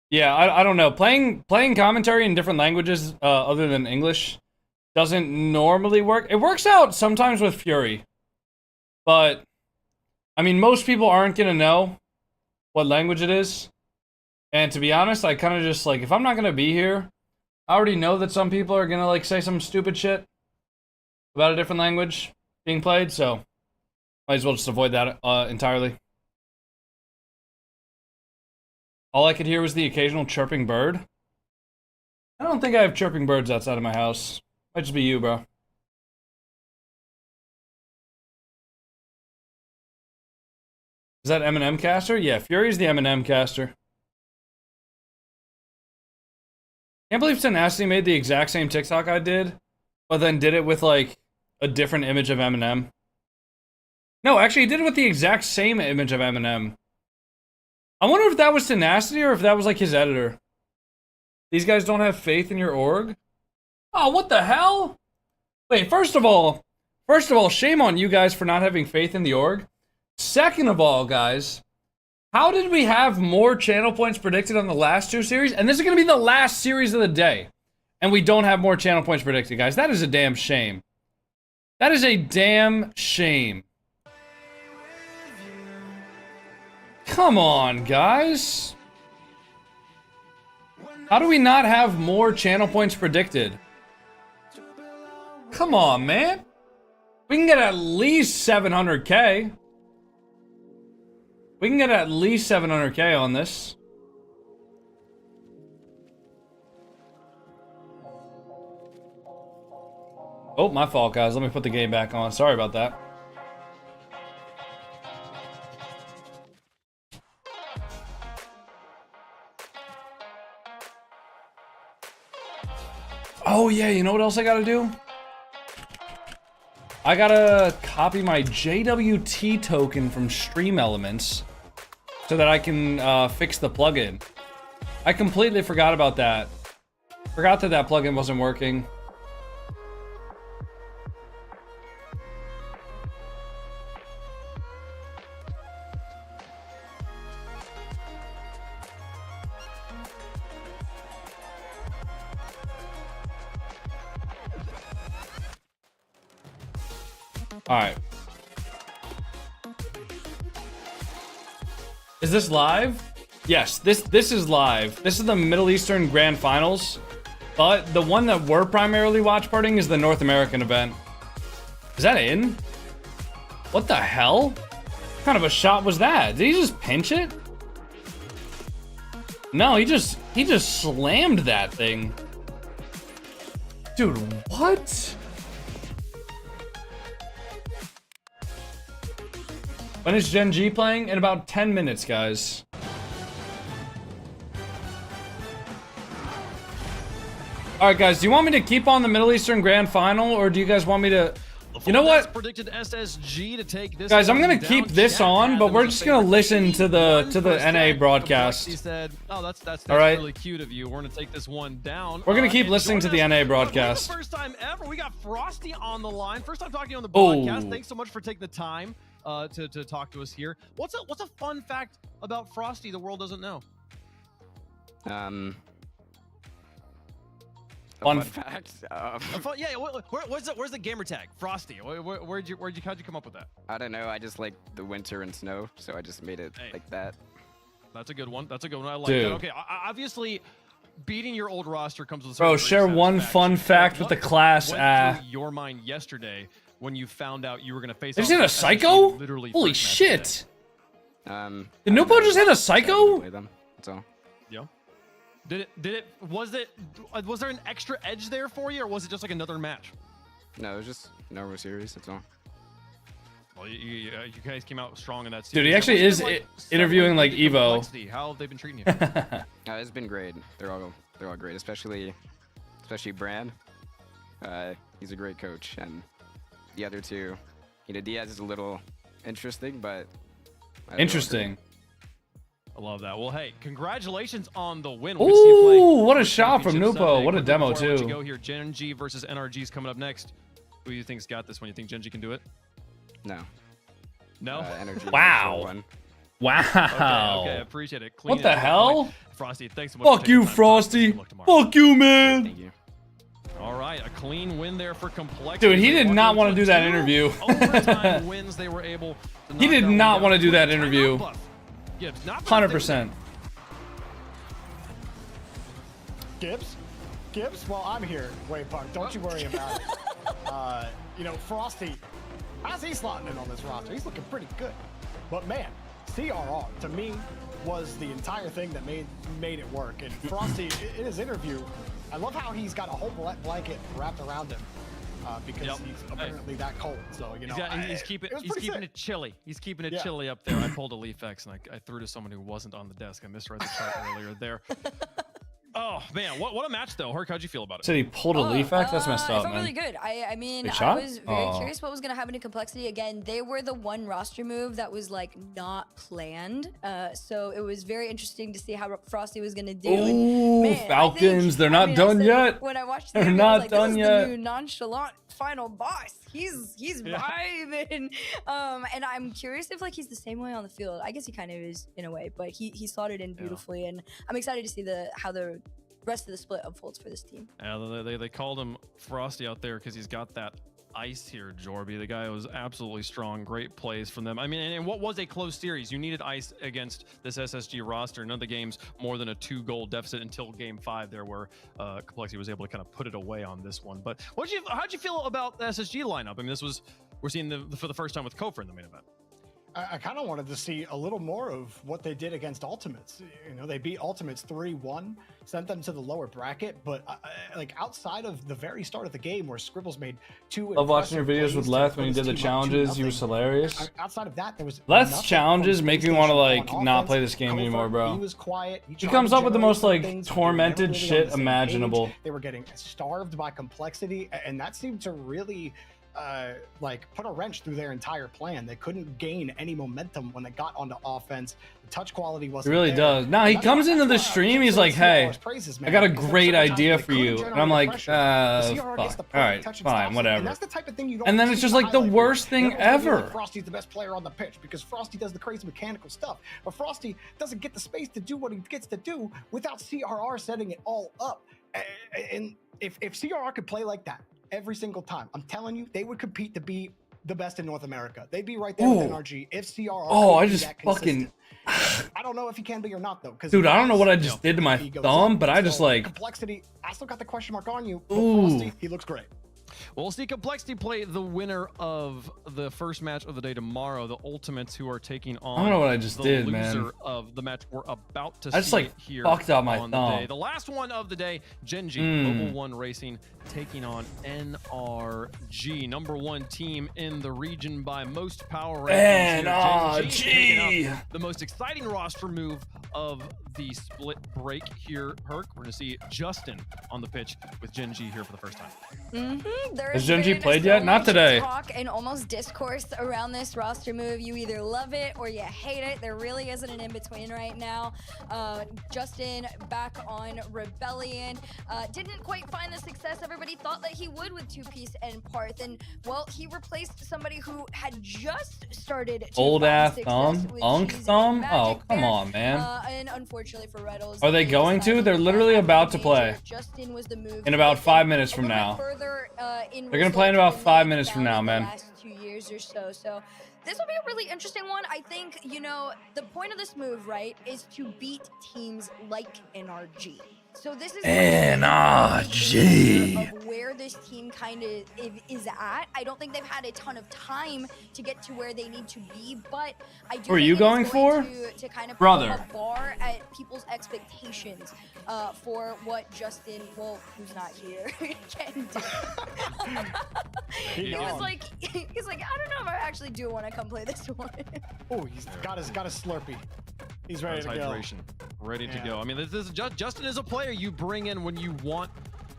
yeah, I don't know. Playing commentary in different languages other than English doesn't normally work. It works out sometimes with Fury, but I mean, most people aren't gonna know what language it is. And to be honest, I kind of just like, if I'm not gonna be here, I already know that some people are gonna like say some stupid shit about a different language being played, so might as well just avoid that entirely. All I could hear was the occasional chirping bird. I don't think I have chirping birds outside of my house. Might just be you, bro. Is that Eminem caster? Yeah, Fury's the Eminem caster. Can't believe Tenacity made the exact same TikTok I did, but then did it with like a different image of Eminem. No, actually, he did it with the exact same image of Eminem. I wonder if that was Tenacity or if that was like his editor. These guys don't have faith in your org? Oh, what the hell? Wait, first of all, shame on you guys for not having faith in the org. Second of all, guys, how did we have more channel points predicted on the last two series? And this is going to be the last series of the day. And we don't have more channel points predicted, guys. That is a damn shame. That is a damn shame. Come on, guys. How do we not have more channel points predicted? Come on, man. We can get at least 700K. We can get at least 700K on this. Oh, my fault, guys. Let me put the game back on. Sorry about that. Oh, yeah. You know what else I gotta do? I gotta copy my JWT token from Stream Elements so that I can fix the plugin. I completely forgot about that. Forgot that that plugin wasn't working. All right. Is this live? Yes, this is live. This is the Middle Eastern Grand Finals, but the one that we're primarily watch partying is the North American event. Is that in? What the hell? What kind of a shot was that? Did he just pinch it? No, he just slammed that thing. Dude, what? When is Gen G playing? In about 10 minutes, guys. Alright, guys, do you want me to keep on the Middle Eastern Grand Final, or do you guys want me to... You know what? Predicted SSG to take this, guys, I'm gonna keep this on, but we're just gonna listen to the NA broadcast. He said, "Oh, that's right. really cute of you. We're gonna take this one down." We're gonna keep listening to the NA broadcast. The first time ever, we got Frosty on the line. First time talking on the broadcast. Thanks so much for taking the time to talk to us here. What's a fun fact about Frosty the world doesn't know? Fun fact. Yeah, where's the gamer tag? Frosty. How'd you come up with that? I don't know. I just like the winter and snow, so I just made it like that. That's a good one. That's a good one. I like Dude. that. Okay, obviously, beating your old roster comes with. Bro, share one fun fact with the class. What went through your mind yesterday when you found out you were gonna face? Did he hit a psycho? Holy shit! Did Nupo just hit a psycho? That's all. Yeah. Was there an extra edge there for you, or was it just like another match? No, it was just normal series. That's all. Well, you guys came out strong in that series. Dude, he actually is interviewing like Evo. How have they been treating you? It's been great. They're all great, especially Brand. He's a great coach, and the other two, Diaz is a little interesting, but interesting. I love that. Well, hey, congratulations on the win. Ooh, what a shot from Nupo. What a demo too. To go here, Gen G versus NRG is coming up next. Who do you think's got this one? You think Gen G can do it? No. No. NRG. Wow. Wow. Okay, appreciate it. What the hell? Frosty, thanks so much. Fuck you, Frosty. Fuck you, man. Thank you. All right, a clean win there for Complexity. Dude, he did not want to do that interview. Overtime wins, they were able to he did not want to do that interview. 100%. Gibbs? Well, I'm here. Wait, Punk, don't you worry about it. You know, Frosty, how's he slotting in on this roster? He's looking pretty good. But man, CRR, to me, was the entire thing that made it work. And Frosty, in his interview, I love how he's got a whole blanket wrapped around him because he's apparently that cold. So, you know, he's keeping it chilly. He's keeping it chilly up there. I pulled a Leaf X and I threw to someone who wasn't on the desk. I misread the chart earlier there. Oh man, what a match though. Herc, how'd you feel about it? Said he pulled a Leaf X? That's messed up, I felt man. really good. I mean, Good I shot? was very curious what was going to happen to Complexity. Again, they were the one roster move that was like not planned. So it was very interesting to see how Frosty was going to do. Ooh, Man, Falcons, they're not done yet. When I watched the They're video, I was not like, done this is yet. the new nonchalant final boss. He's vibing. And I'm curious if like he's the same way on the field. I guess he kind of is in a way, but he slotted in beautifully, and I'm excited to see how the rest of the split unfolds for this team. Yeah, they called him Frosty out there because he's got that ice here, Jorby. The guy was absolutely strong. Great plays from them. I mean, and what was a close series? You needed ice against this SSG roster. None of the games more than a 2-goal deficit until game 5 there, where Complexity was able to kind of put it away on this one. But how'd you feel about the SSG lineup? I mean, we're seeing for the first time with Kofor in the main event. I kind of wanted to see a little more of what they did against Ultimates. You know, they beat Ultimates 3-1, sent them to the lower bracket, but like outside of the very start of the game where Scribbles made 2 Love watching your videos with Leth when he did the challenges. He was hilarious. Outside of that, there was Leth's challenges make me want to like not play this game anymore, bro. He was quiet. He comes up with the most like tormented shit imaginable. They were getting starved by Complexity, and that seemed to really like put a wrench through their entire plan. They couldn't gain any momentum when they got onto offense. The touch quality wasn't It really there. does. Now he comes into the stream, he's like, hey, I got a great idea for you. And I'm like, fuck. Alright, fine, whatever. And that's the type of thing you don't and then it's just like the worst thing ever. Frosty's the best player on the pitch because Frosty does the crazy mechanical stuff. But Frosty doesn't get the space to do what he gets to do without CRR setting it all up. And if CRR could play like that every single time, I'm telling you, they would compete to be the best in North America. They'd be right there with NRG if CRR. Oh, I just fucking. I don't know if he can be or not though. Dude, I don't know what I just did to my thumb, but I just like. Complexity. I still got the question mark on you. But Frosty, he looks great. Well, we'll see Complexity play the winner of the first match of the day tomorrow. The Ultimates, who are taking on I don't know what I just did, loser man. of the match we're about to I just see like here fucked up my on thumb. the day. The last one of the day, Gen G, Mobile One Racing, taking on NRG, #1 team in the region by most power rankings. NRG, the most exciting roster move of the split break here. Herc, we're gonna see Justin on the pitch with Gen G here for the first time. Has Gen G played yet? Not today. Talk and almost discourse around this roster move. You either love it or you hate it. There really isn't an in-between right now. Justin back on Rebellion. Didn't quite find the success everybody thought that he would with Two-Piece and Parth. And, well, he replaced somebody who had just started to old ass find thumb? success with Unk Cheese thumb? and Magic Oh, come there. on, man. And unfortunately for Reddles, Are they going to? They're literally about to play. Justin was the move In about 5 minutes from now. They're gonna play in about 5 minutes from now, man. Last 2 years or so. So this will be a really interesting one. I think, you know, the point of this move, right, is to beat teams like NRG. So this is NRG of where this team kind of is at. I don't think they've had a ton of time to get to where they need to be, but I do. Who are you going for? To kind of Brother. put a bar at people's expectations for what Justin, well, who's not here, can do. He's like, I don't know if I actually do want to come play this one. Oh, he's got his Slurpee. He's ready to go. Hydration, ready to go. I mean, this is Justin is a player you bring in when you want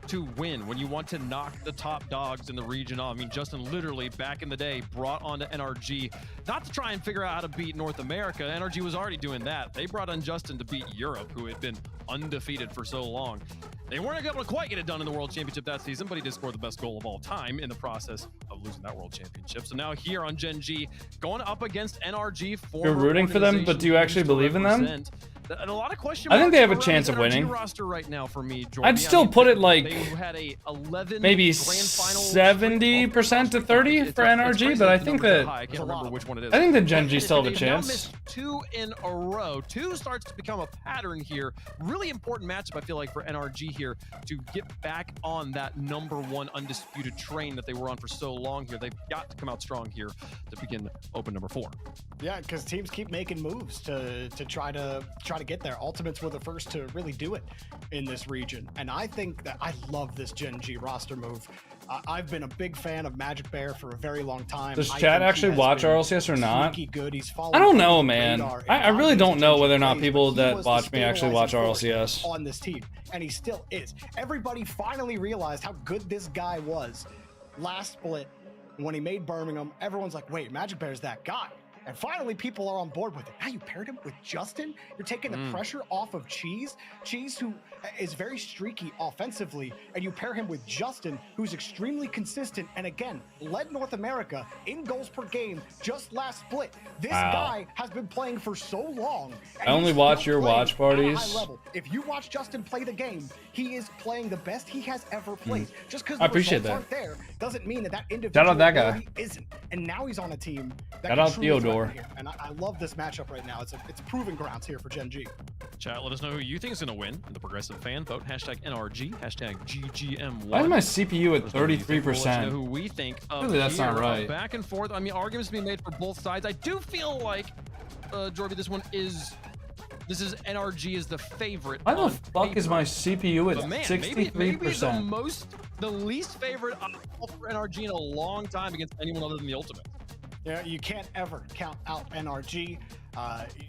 to win, when you want to knock the top dogs in the region off. I mean, Justin literally back in the day brought on to NRG not to try and figure out how to beat North America. NRG was already doing that. They brought on Justin to beat Europe, who had been undefeated for so long. They weren't able to quite get it done in the World Championship that season, but he did score the best goal of all time in the process of losing that World Championship. So now here on Gen G, going up against NRG. You're rooting for them, but do you actually believe in them? And a lot of question I think they have a marks chance of around the winning. NRG roster right now for me, Jordan. I'd still put it like they had a 11 maybe grand final 70% to 30 for NRG, but I think that I can't remember which one it is. I think that Gen G still have a They've now chance. missed 2 in a row. 2 starts to become a pattern here. Really important matchup, I feel like, for NRG here to get back on that #1 undisputed train that they were on for so long here. They've got to come out strong here to begin open number 4. Yeah, because teams keep making moves to try to get there. Ultimates were the first to really do it in this region, and I think that I love this Gen G roster move. I've been a big fan of Magic Bear for a very long time. Does chat actually watch RLCS or not? Good. He's I don't know, man. radar I really don't know whether or not plays, people but he that was the watch me actually watch stabilizing force RLCS. on this team, and he still is. Everybody finally realized how good this guy was last split when he made Birmingham. Everyone's like, wait, Magic Bear's that guy. And finally, people are on board with it. Now you paired him with Justin. You're taking the pressure off of Cheese. Cheese, who is very streaky offensively, and you pair him with Justin, who's extremely consistent, and again, led North America in goals per game just last split. This guy has been playing for so long. I only watch your watch parties. If you watch Justin play the game, he is playing the best he has ever played. Just because I the appreciate results that. aren't there doesn't mean that individual Shout out that guy. ability isn't. And now he's on a team that Shout can out truly Theodore. threaten here. And I love this matchup right now. It's proving grounds here for Gen G. Chat, let us know who you think is going to win in the progressive fan vote. #NRG, #GGM1. Why is my CPU at Let us know who you think. We'll let you know 33%? who we think of Really, that's not here. right. Back and forth. I mean, arguments being made for both sides. I do feel like, Jorby, this is NRG is the favorite. Why the on fuck is paper. my CPU But at man, 63%? maybe the least favorite for NRG in a long time against anyone other than the Ultimate. Yeah, you can't ever count out NRG.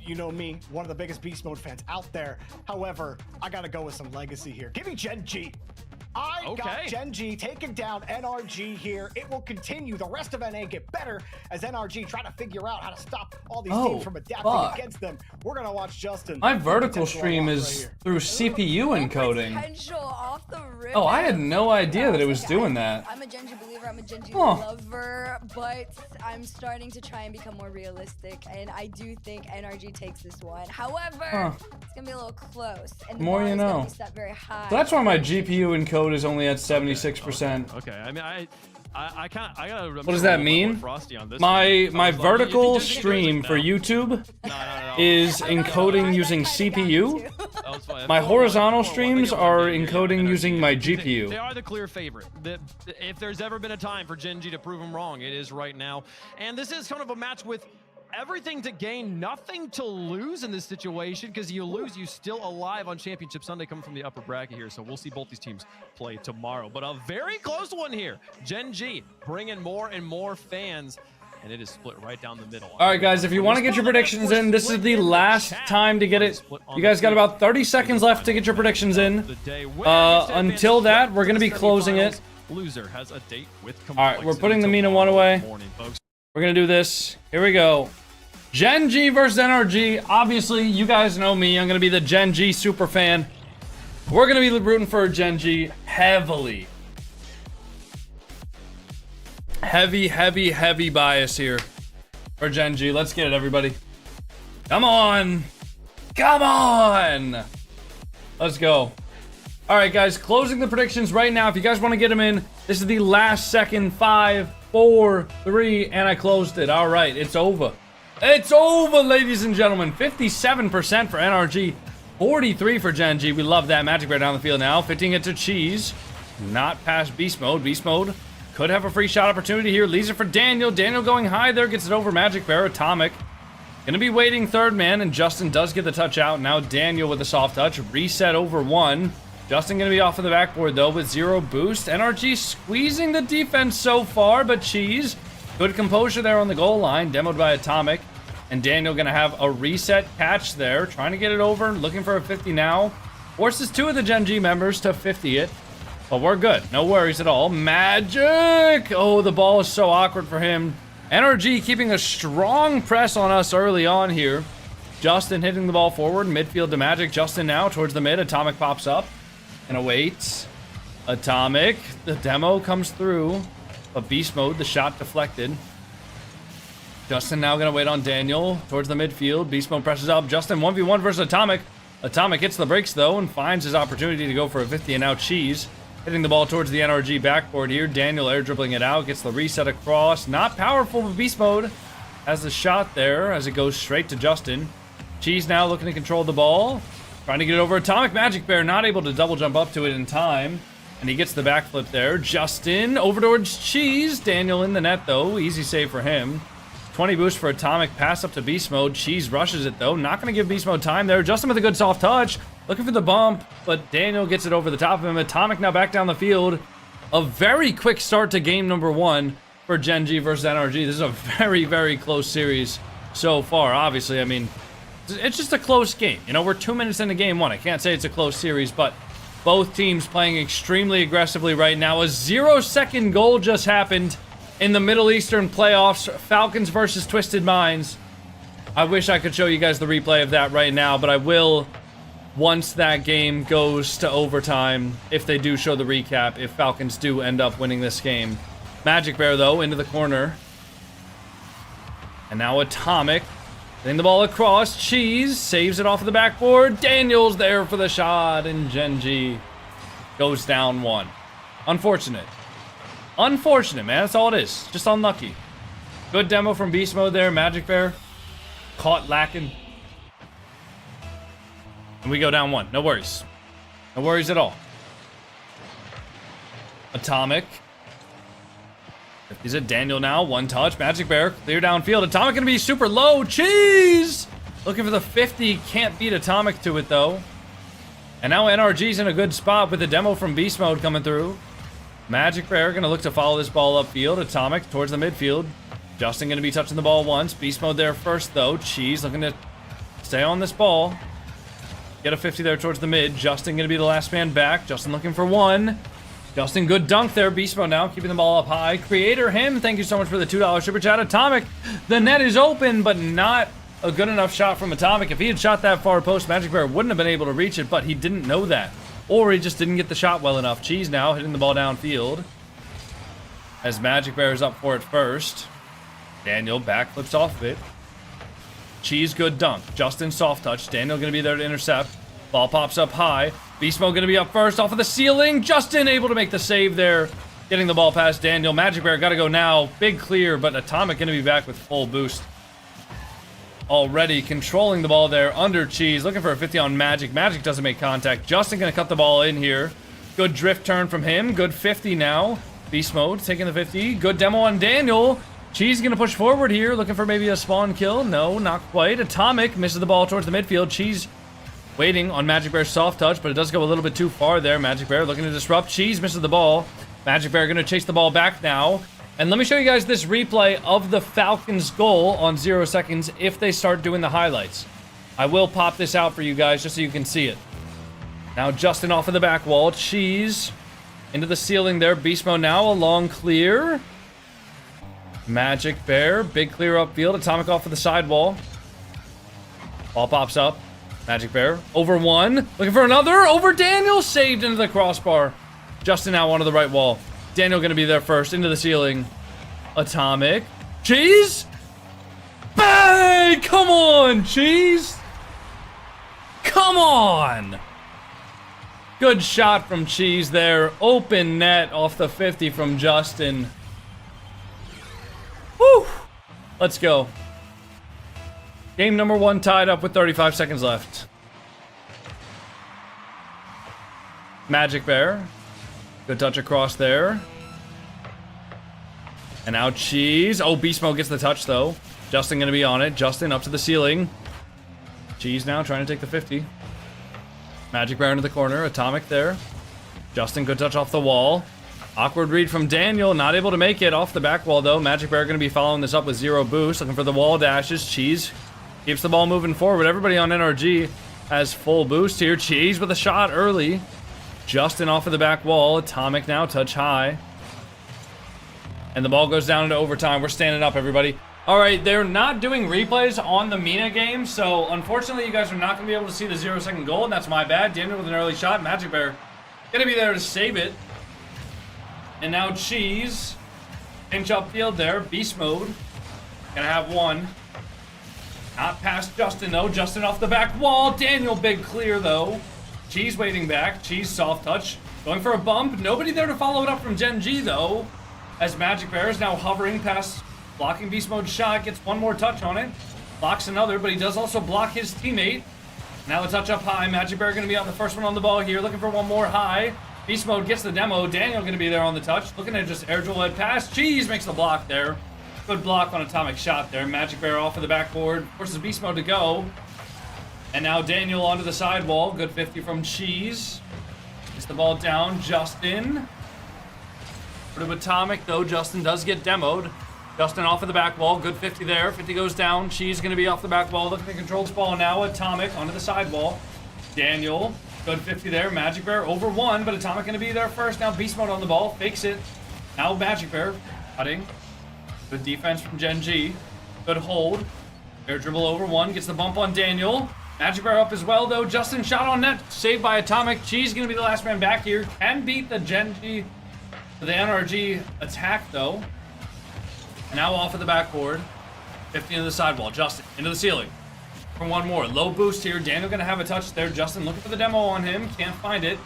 You know me, one of the biggest Beast Mode fans out there. However, I gotta go with some legacy here. Give me Gen G. I got Gen G taking down NRG here. It will continue. The rest of NA get better as NRG try to figure out how to stop all these teams from adapting against them. We're gonna watch Justin. My vertical stream is through CPU encoding. Potential off the rip. Oh, I had no idea that it was doing that. I'm a Gen G believer. I'm a Gen G lover, but I'm starting to try and become more realistic, and I do think NRG takes this one. However, it's gonna be a little close, and the bar is gonna be set very high. So that's why my GPU encode is only at 76%. Okay. I mean, I gotta. What does that mean? Frosty on this My vertical stream for YouTube is encoding using CPU. My horizontal streams are encoding using my GPU. They are the clear favorite. If there's ever been a time for Gen G to prove them wrong, it is right now. And this is kind of a match with everything to gain, nothing to lose in this situation, because you lose, you still alive on Championship Sunday coming from the upper bracket here. So we'll see both these teams play tomorrow. But a very close one here. Gen G bringing more and more fans, and it is split right down the middle. All right, guys, if you want to get your predictions in, this is the last time to get it. You guys got about 30 seconds left to get your predictions in. Until that, we're going to be closing it. Loser has a date with all right, we're putting the Mina one away. We're going to do this. Here we go. Gen G versus NRG. Obviously, you guys know me. I'm going to be the Gen G super fan. We're going to be rooting for Gen G heavily. Heavy bias here for Gen G. Let's get it, everybody. Come on. Come on. Let's go. All right, guys, closing the predictions right now. If you guys want to get them in, this is the last second. 5, 4, 3, and I closed it. All right, it's over. It's over, ladies and gentlemen. 57% for NRG, 43 for Gen G. We love that. Magic Bear down the field now. 15 it to Cheese. Not past Beast Mode. Beast Mode could have a free shot opportunity here. Leaves it for Daniel. Daniel going high there. Gets it over Magic Bear. Atomic. Gonna be waiting third man, and Justin does get the touch out. Now Daniel with a soft touch. Reset over 1. Justin gonna be off of the backboard though with 0 boost. NRG squeezing the defense so far, but Cheese. Good composure there on the goal line. Demoed by Atomic. And Daniel gonna have a reset catch there. Trying to get it over. Looking for a 50 now. Forces 2 of the Gen G members to 50 it. But we're good. No worries at all. Magic! Oh, the ball is so awkward for him. NRG keeping a strong press on us early on here. Justin hitting the ball forward. Midfield to Magic. Justin now towards the mid. Atomic pops up and awaits. Atomic. The demo comes through. But Beast Mode, the shot deflected. Justin now gonna wait on Daniel towards the midfield. Beast Mode presses up. Justin 1v1 versus Atomic. Atomic hits the brakes though and finds his opportunity to go for a 50, and now Cheese hitting the ball towards the NRG backboard here. Daniel air dribbling it out, gets the reset across. Not powerful, but Beast Mode has the shot there as it goes straight to Justin. Cheese now looking to control the ball. Trying to get it over Atomic. Magic Bear not able to double jump up to it in time. And he gets the backflip there. Justin over towards Cheese. Daniel in the net though. Easy save for him. 20 boost for Atomic. Pass up to Beast Mode. Cheese rushes it though. Not going to give Beast Mode time there. Justin with a good soft touch. Looking for the bump, but Daniel gets it over the top of him. Atomic now back down the field. A very quick start to game number 1 for Gen G versus NRG. This is a very, very close series so far. Obviously, I mean, it's just a close game. You know, we're 2 minutes into game 1. I can't say it's a close series, but both teams playing extremely aggressively right now. A 0-second goal just happened in the Middle Eastern playoffs. Falcons versus Twisted Minds. I wish I could show you guys the replay of that right now, but I will once that game goes to overtime, if they do show the recap, if Falcons do end up winning this game. Magic Bear, though, into the corner. And now Atomic. Getting the ball across. Cheese saves it off of the backboard. Daniel's there for the shot, and Gen G goes down 1. Unfortunate. Unfortunate, man. That's all it is. Just unlucky. Good demo from Beast Mode there. Magic Bear caught lacking. And we go down 1. No worries. No worries at all. Atomic. Is it Daniel now? 1 touch. Magic Bear clear downfield. Atomic gonna be super low. Cheese! Looking for the 50. Can't beat Atomic to it though. And now NRG's in a good spot with the demo from Beast Mode coming through. Magic Bear gonna look to follow this ball upfield. Atomic towards the midfield. Justin gonna be touching the ball once. Beast Mode there first though. Cheese looking to stay on this ball. Get a 50 there towards the mid. Justin gonna be the last man back. Justin looking for 1. Justin, good dunk there. Beast Mode now keeping the ball up high. Creator him. Thank you so much for the $2 super chat. Atomic. The net is open, but not a good enough shot from Atomic. If he had shot that far post, Magic Bear wouldn't have been able to reach it, but he didn't know that. Or he just didn't get the shot well enough. Cheese now hitting the ball downfield. As Magic Bear is up for it first. Daniel backflips off of it. Cheese, good dunk. Justin, soft touch. Daniel gonna be there to intercept. Ball pops up high. Beast Mode gonna be up first off of the ceiling. Justin able to make the save there. Getting the ball past Daniel. Magic Bear gotta go now. Big clear, but Atomic gonna be back with full boost. Already controlling the ball there under Cheese. Looking for a 50 on Magic. Magic doesn't make contact. Justin gonna cut the ball in here. Good drift turn from him. Good 50 now. Beast Mode taking the 50. Good demo on Daniel. Cheese gonna push forward here, looking for maybe a spawn kill. No, not quite. Atomic misses the ball towards the midfield. Cheese waiting on Magic Bear's soft touch, but it does go a little bit too far there. Magic Bear looking to disrupt. Cheese misses the ball. Magic Bear gonna chase the ball back now. And let me show you guys this replay of the Falcons goal on 0 seconds if they start doing the highlights. I will pop this out for you guys just so you can see it. Now Justin off of the back wall. Cheese into the ceiling there. Beast Mode now, a long clear. Magic Bear, big clear upfield. Atomic off of the sidewall. Ball pops up. Magic Bear over 1. Looking for another. Over Daniel. Saved into the crossbar. Justin now onto the right wall. Daniel going to be there first. Into the ceiling. Atomic. Cheese. Bang! Come on, Cheese. Come on. Good shot from Cheese there. Open net off the 50 from Justin. Woo! Let's go. Game number 1 tied up with 35 seconds left. Magic Bear. Good touch across there. And now Cheese. Oh, Beast Mode gets the touch, though. Justin going to be on it. Justin up to the ceiling. Cheese now trying to take the 50. Magic Bear into the corner. Atomic there. Justin, good touch off the wall. Awkward read from Daniel. Not able to make it off the back wall, though. Magic Bear going to be following this up with 0 boost. Looking for the wall dashes. Cheese keeps the ball moving forward. Everybody on NRG has full boost here. Cheese with a shot early. Justin off of the back wall. Atomic now, touch high. And the ball goes down into overtime. We're standing up, everybody. All right, they're not doing replays on the Mina game, so unfortunately you guys are not going to be able to see the 0-second goal, and that's my bad. Daniel with an early shot. Magic Bear going to be there to save it. And now Cheese. Pinch upfield there. Beast Mode. Going to have one. Not past Justin, though. Justin off the back wall. Daniel big clear, though. Cheese waiting back. Cheese soft touch. Going for a bump. Nobody there to follow it up from Gen G, though. As Magic Bear is now hovering past blocking Beast Mode shot. Gets one more touch on it. Blocks another, but he does also block his teammate. Now the touch up high. Magic Bear going to be on the first one on the ball here. Looking for one more high. Beast Mode gets the demo. Daniel going to be there on the touch. Looking at just air dribble head pass. Cheese makes the block there. Good block on Atomic shot there. Magic Bear off of the backboard. Forces Beast Mode to go. And now Daniel onto the sidewall. Good 50 from Cheese. Gets the ball down. Justin. Sort of Atomic, though. Justin does get demoed. Justin off of the back wall. Good 50 there. 50 goes down. Cheese going to be off the back wall. Looking to control this ball now. Atomic onto the sidewall. Daniel. Good 50 there. Magic Bear over one, but Atomic going to be there first. Now Beast Mode on the ball. Fakes it. Now Magic Bear cutting. Good defense from Gen G. Good hold. Air dribble over one. Gets the bump on Daniel. Magic Bear up as well, though. Justin shot on net. Saved by Atomic. Cheese going to be the last man back here. Can beat the Gen G, the NRG attack, though. And now off of the backboard. 50 into the sidewall. Justin into the ceiling. For one more. Low boost here. Daniel going to have a touch there. Justin looking for the demo on him. Can't find it.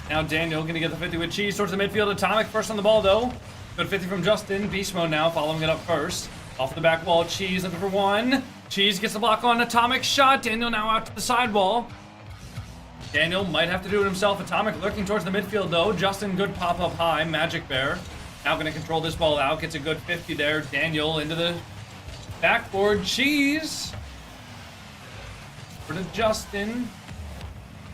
Now Daniel going to get the 50 with Cheese towards the midfield. Atomic first on the ball, though. Good 50 from Justin. Beast Mode now following it up first. Off the back wall. Cheese looking for one. Cheese gets the block on Atomic shot. Daniel now out to the sidewall. Daniel might have to do it himself. Atomic lurking towards the midfield, though. Justin, good pop up high. Magic Bear now going to control this ball out. Gets a good 50 there. Daniel into the backboard. Cheese. For to Justin.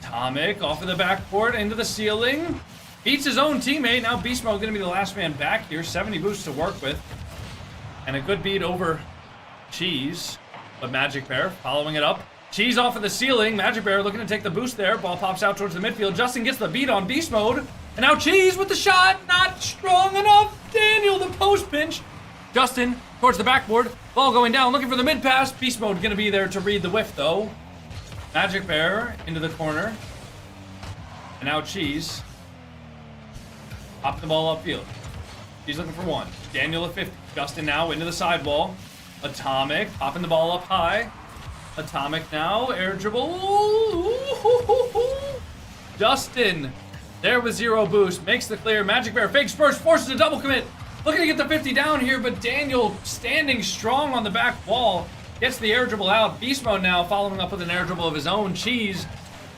Atomic off of the backboard into the ceiling. Beats his own teammate. Now Beast Mode going to be the last man back here. 70 boosts to work with. And a good beat over Cheese. But Magic Bear following it up. Cheese off of the ceiling. Magic Bear looking to take the boost there. Ball pops out towards the midfield. Justin gets the beat on Beast Mode. And now Cheese with the shot. Not strong enough. Daniel the post pinch. Justin towards the backboard. Ball going down. Looking for the mid pass. Beast Mode going to be there to read the whiff, though. Magic Bear into the corner. And now Cheese. Popping the ball upfield. He's looking for one. Daniel at 50. Justin now into the sidewall. Atomic popping the ball up high. Atomic now. Air dribble. Justin there with 0 boost. Makes the clear. Magic Bear fakes first. Forces a double commit. Looking to get the 50 down here, but Daniel standing strong on the back wall. Gets the air dribble out. Beast Mode now following up with an air dribble of his own. Cheese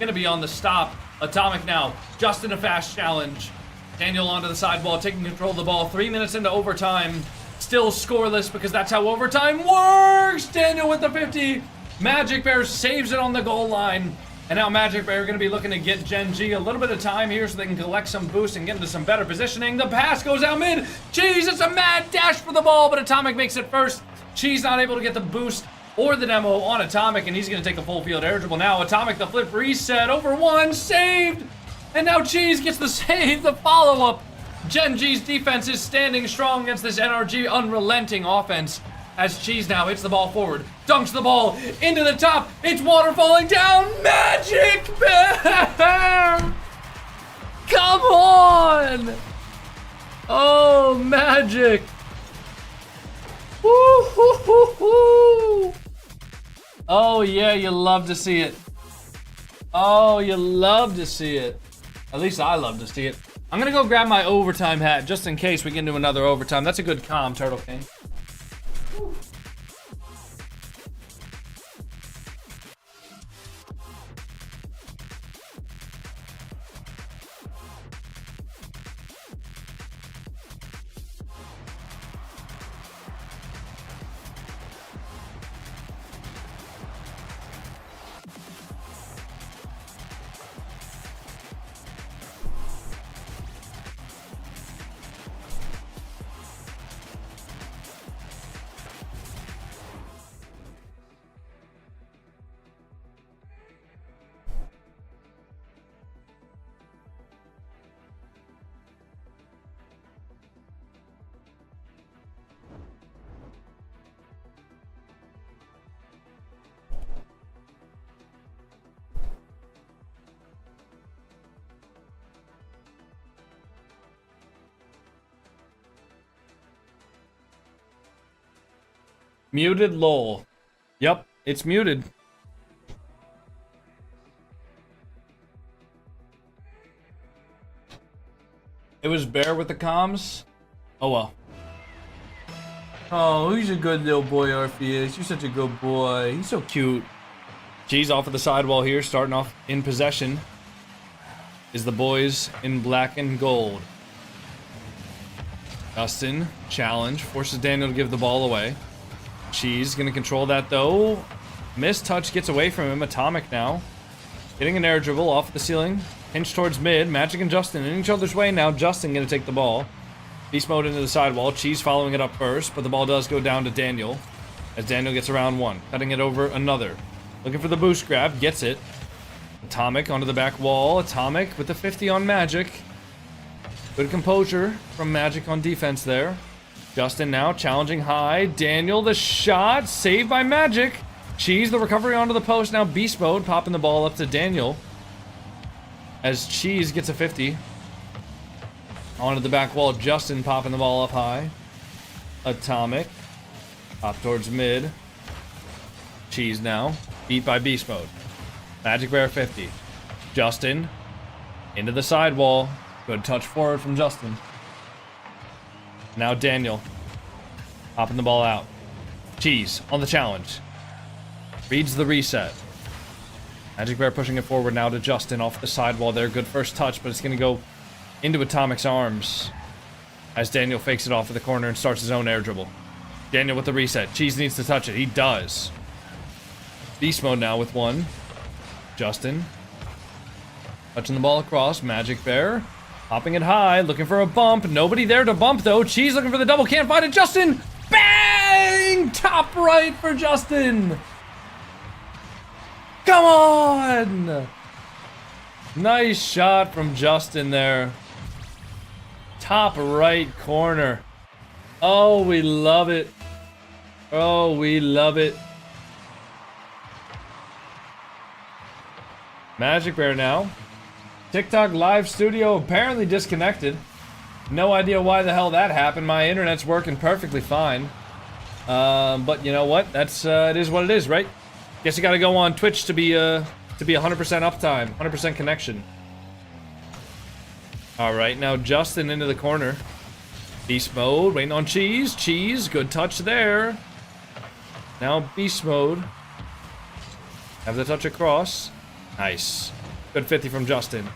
gonna be on the stop. Atomic now. Justin a fast challenge. Daniel onto the sidewall, taking control of the ball. 3 minutes into overtime. Still scoreless because that's how overtime works. Daniel with the 50. Magic Bear saves it on the goal line. And now Magic Bear going to be looking to get Gen G a little bit of time here so they can collect some boost and get into some better positioning. The pass goes out mid. Cheese, it's a mad dash for the ball, but Atomic makes it first. Cheese not able to get the boost or the demo on Atomic, and he's going to take a full field air dribble now. Atomic, the flip reset over one, saved. And now Cheese gets the save, the follow-up. Gen G's defense is standing strong against this NRG unrelenting offense as Cheese now hits the ball forward, dunks the ball into the top. It's water falling down. Magic Bear! Come on! Oh, Magic! Woo-hoo-hoo-hoo! Oh, yeah, you love to see it. Oh, you love to see it. At least I love to see it. I'm gonna go grab my overtime hat just in case we get into another overtime. That's a good calm, Turtle King. Muted lol. Yep, it's muted. It was Bear with the comms. Oh well. Oh, he's a good little boy, RLCS. You're such a good boy. He's so cute. Cheese off of the sidewall here, starting off in possession. Is the boys in black and gold. Justin, challenge, forces Daniel to give the ball away. Cheese gonna control that though. Missed touch gets away from him. Atomic now. Getting an air dribble off the ceiling. Hinge towards mid. Magic and Justin in each other's way now. Justin gonna take the ball. Beast mode into the sidewall. Cheese following it up first, but the ball does go down to Daniel. As Daniel gets around one. Cutting it over another. Looking for the boost grab. Gets it. Atomic onto the back wall. Atomic with the 50 on Magic. Good composure from Magic on defense there. Justin now challenging high. Daniel the shot. Saved by Magic. Cheese the recovery onto the post. Now beast mode. Popping the ball up to Daniel. As Cheese gets a 50. Onto the back wall. Justin popping the ball up high. Atomic. Pop towards mid. Cheese now. Beat by beast mode. Magic Bear 50. Justin. Into the sidewall. Good touch forward from Justin. Now Daniel. Popping the ball out. Cheese on the challenge. Reads the reset. Magic Bear pushing it forward now to Justin off the sidewall there. Good first touch, but it's going to go into Atomic's arms. As Daniel fakes it off of the corner and starts his own air dribble. Daniel with the reset. Cheese needs to touch it. He does. Beast mode now with one. Justin. Touching the ball across. Magic Bear. Hopping it high, looking for a bump. Nobody there to bump, though. Cheese looking for the double. Can't find it. Justin! Bang! Top right for Justin! Come on! Nice shot from Justin there. Top right corner. Oh, we love it. Oh, we love it. Magic Bear now. TikTok live studio apparently disconnected. No idea why the hell that happened. My internet's working perfectly fine. But you know what? That's it is what it is, right? Guess you gotta go on Twitch to be 100% uptime, 100% connection. Alright, now Justin into the corner. Beast mode, waiting on Cheese. Cheese, good touch there. Now beast mode. Have the touch across. Nice. Good 50 from Justin.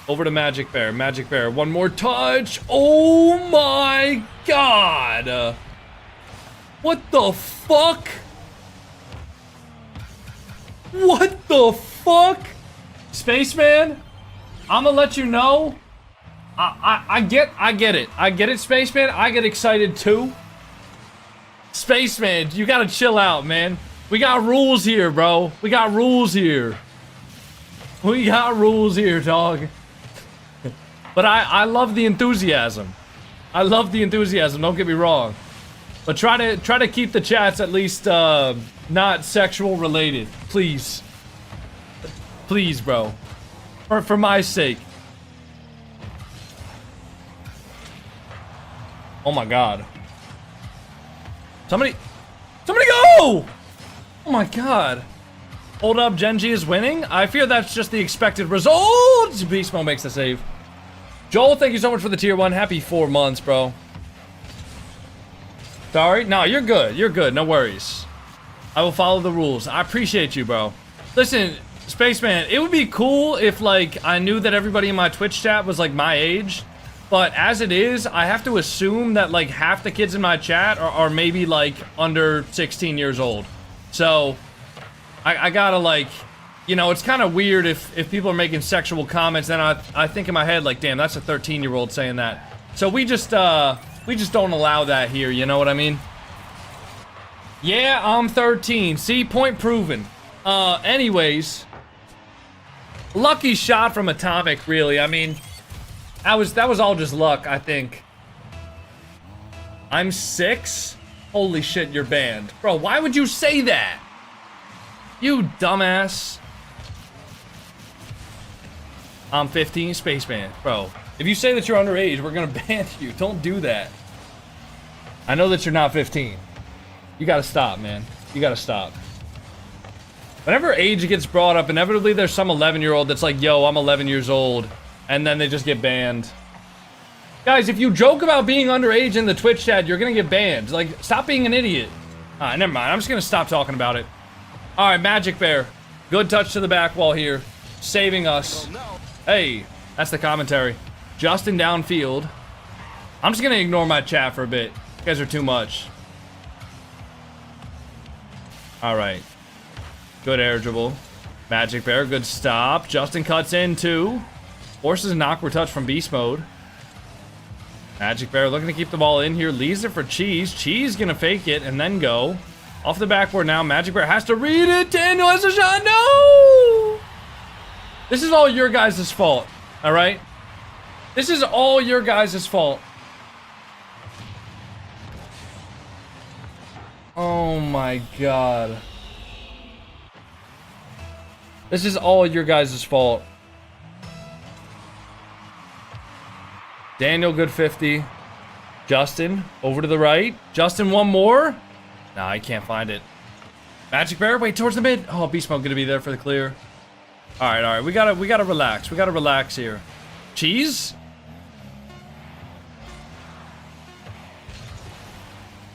Over to Magic Bear. Magic Bear. One more touch. Oh my god. What the fuck? What the fuck? Spaceman? I'm gonna let you know. I get it. I get it, Spaceman. I get excited too. Spaceman, you gotta chill out, man. We got rules here, bro. We got rules here. We got rules here, dog. But I love the enthusiasm. I love the enthusiasm, don't get me wrong. But try to keep the chats at least not sexual related. Please. Please, bro. For my sake. Oh my god. Somebody go! Oh my god. Hold up, Genji is winning. I fear that's just the expected result. Beast Mode makes the save. Joel, thank you so much for the tier 1. Happy 4 months, bro. Sorry? No, you're good. You're good. No worries. I will follow the rules. I appreciate you, bro. Listen, Spaceman, it would be cool if, like, I knew that everybody in my Twitch chat was, like, my age. But as it is, I have to assume that, like, half the kids in my chat are maybe, like, under 16 years old. So, I gotta, like, you know, it's kind of weird if people are making sexual comments, then I think in my head, like, damn, that's a 13-year-old saying that. So we just don't allow that here, you know what I mean? Yeah, I'm 13. See, point proven. Anyways, lucky shot from Atomic, really. I mean, that was all just luck, I think. I'm 6? Holy shit, you're banned. Bro, why would you say that? You dumbass. I'm 15, Spaceman. Bro, if you say that you're underage, we're gonna ban you. Don't do that. I know that you're not 15. You gotta stop, man. You gotta stop. Whenever age gets brought up, inevitably there's some 11-year-old that's like, yo, I'm 11 years old. And then they just get banned. Guys, if you joke about being underage in the Twitch chat, you're gonna get banned. Like, stop being an idiot. Alright, never mind. I'm just gonna stop talking about it. Alright, Magic Bear. Good touch to the back wall here. Saving us. Hey, that's the commentary. Justin downfield. I'm just gonna ignore my chat for a bit. You guys are too much. Alright. Good air dribble. Magic Bear, good stop. Justin cuts in too. Forces an awkward touch from beast mode. Magic Bear looking to keep the ball in here. Leaves it for Cheese. Cheese gonna fake it and then go. Off the backboard now. Magic Bear has to read it. Daniel has a shot. No! This is all your guys' fault. Alright? This is all your guys' fault. Oh my god. This is all your guys' fault. Daniel, good 50. Justin, over to the right. Justin, one more. Nah, I can't find it. Magic Bear, wait, towards the mid. Oh, Beast Mode gonna be there for the clear. Alright, we gotta relax. We gotta relax here. Cheese?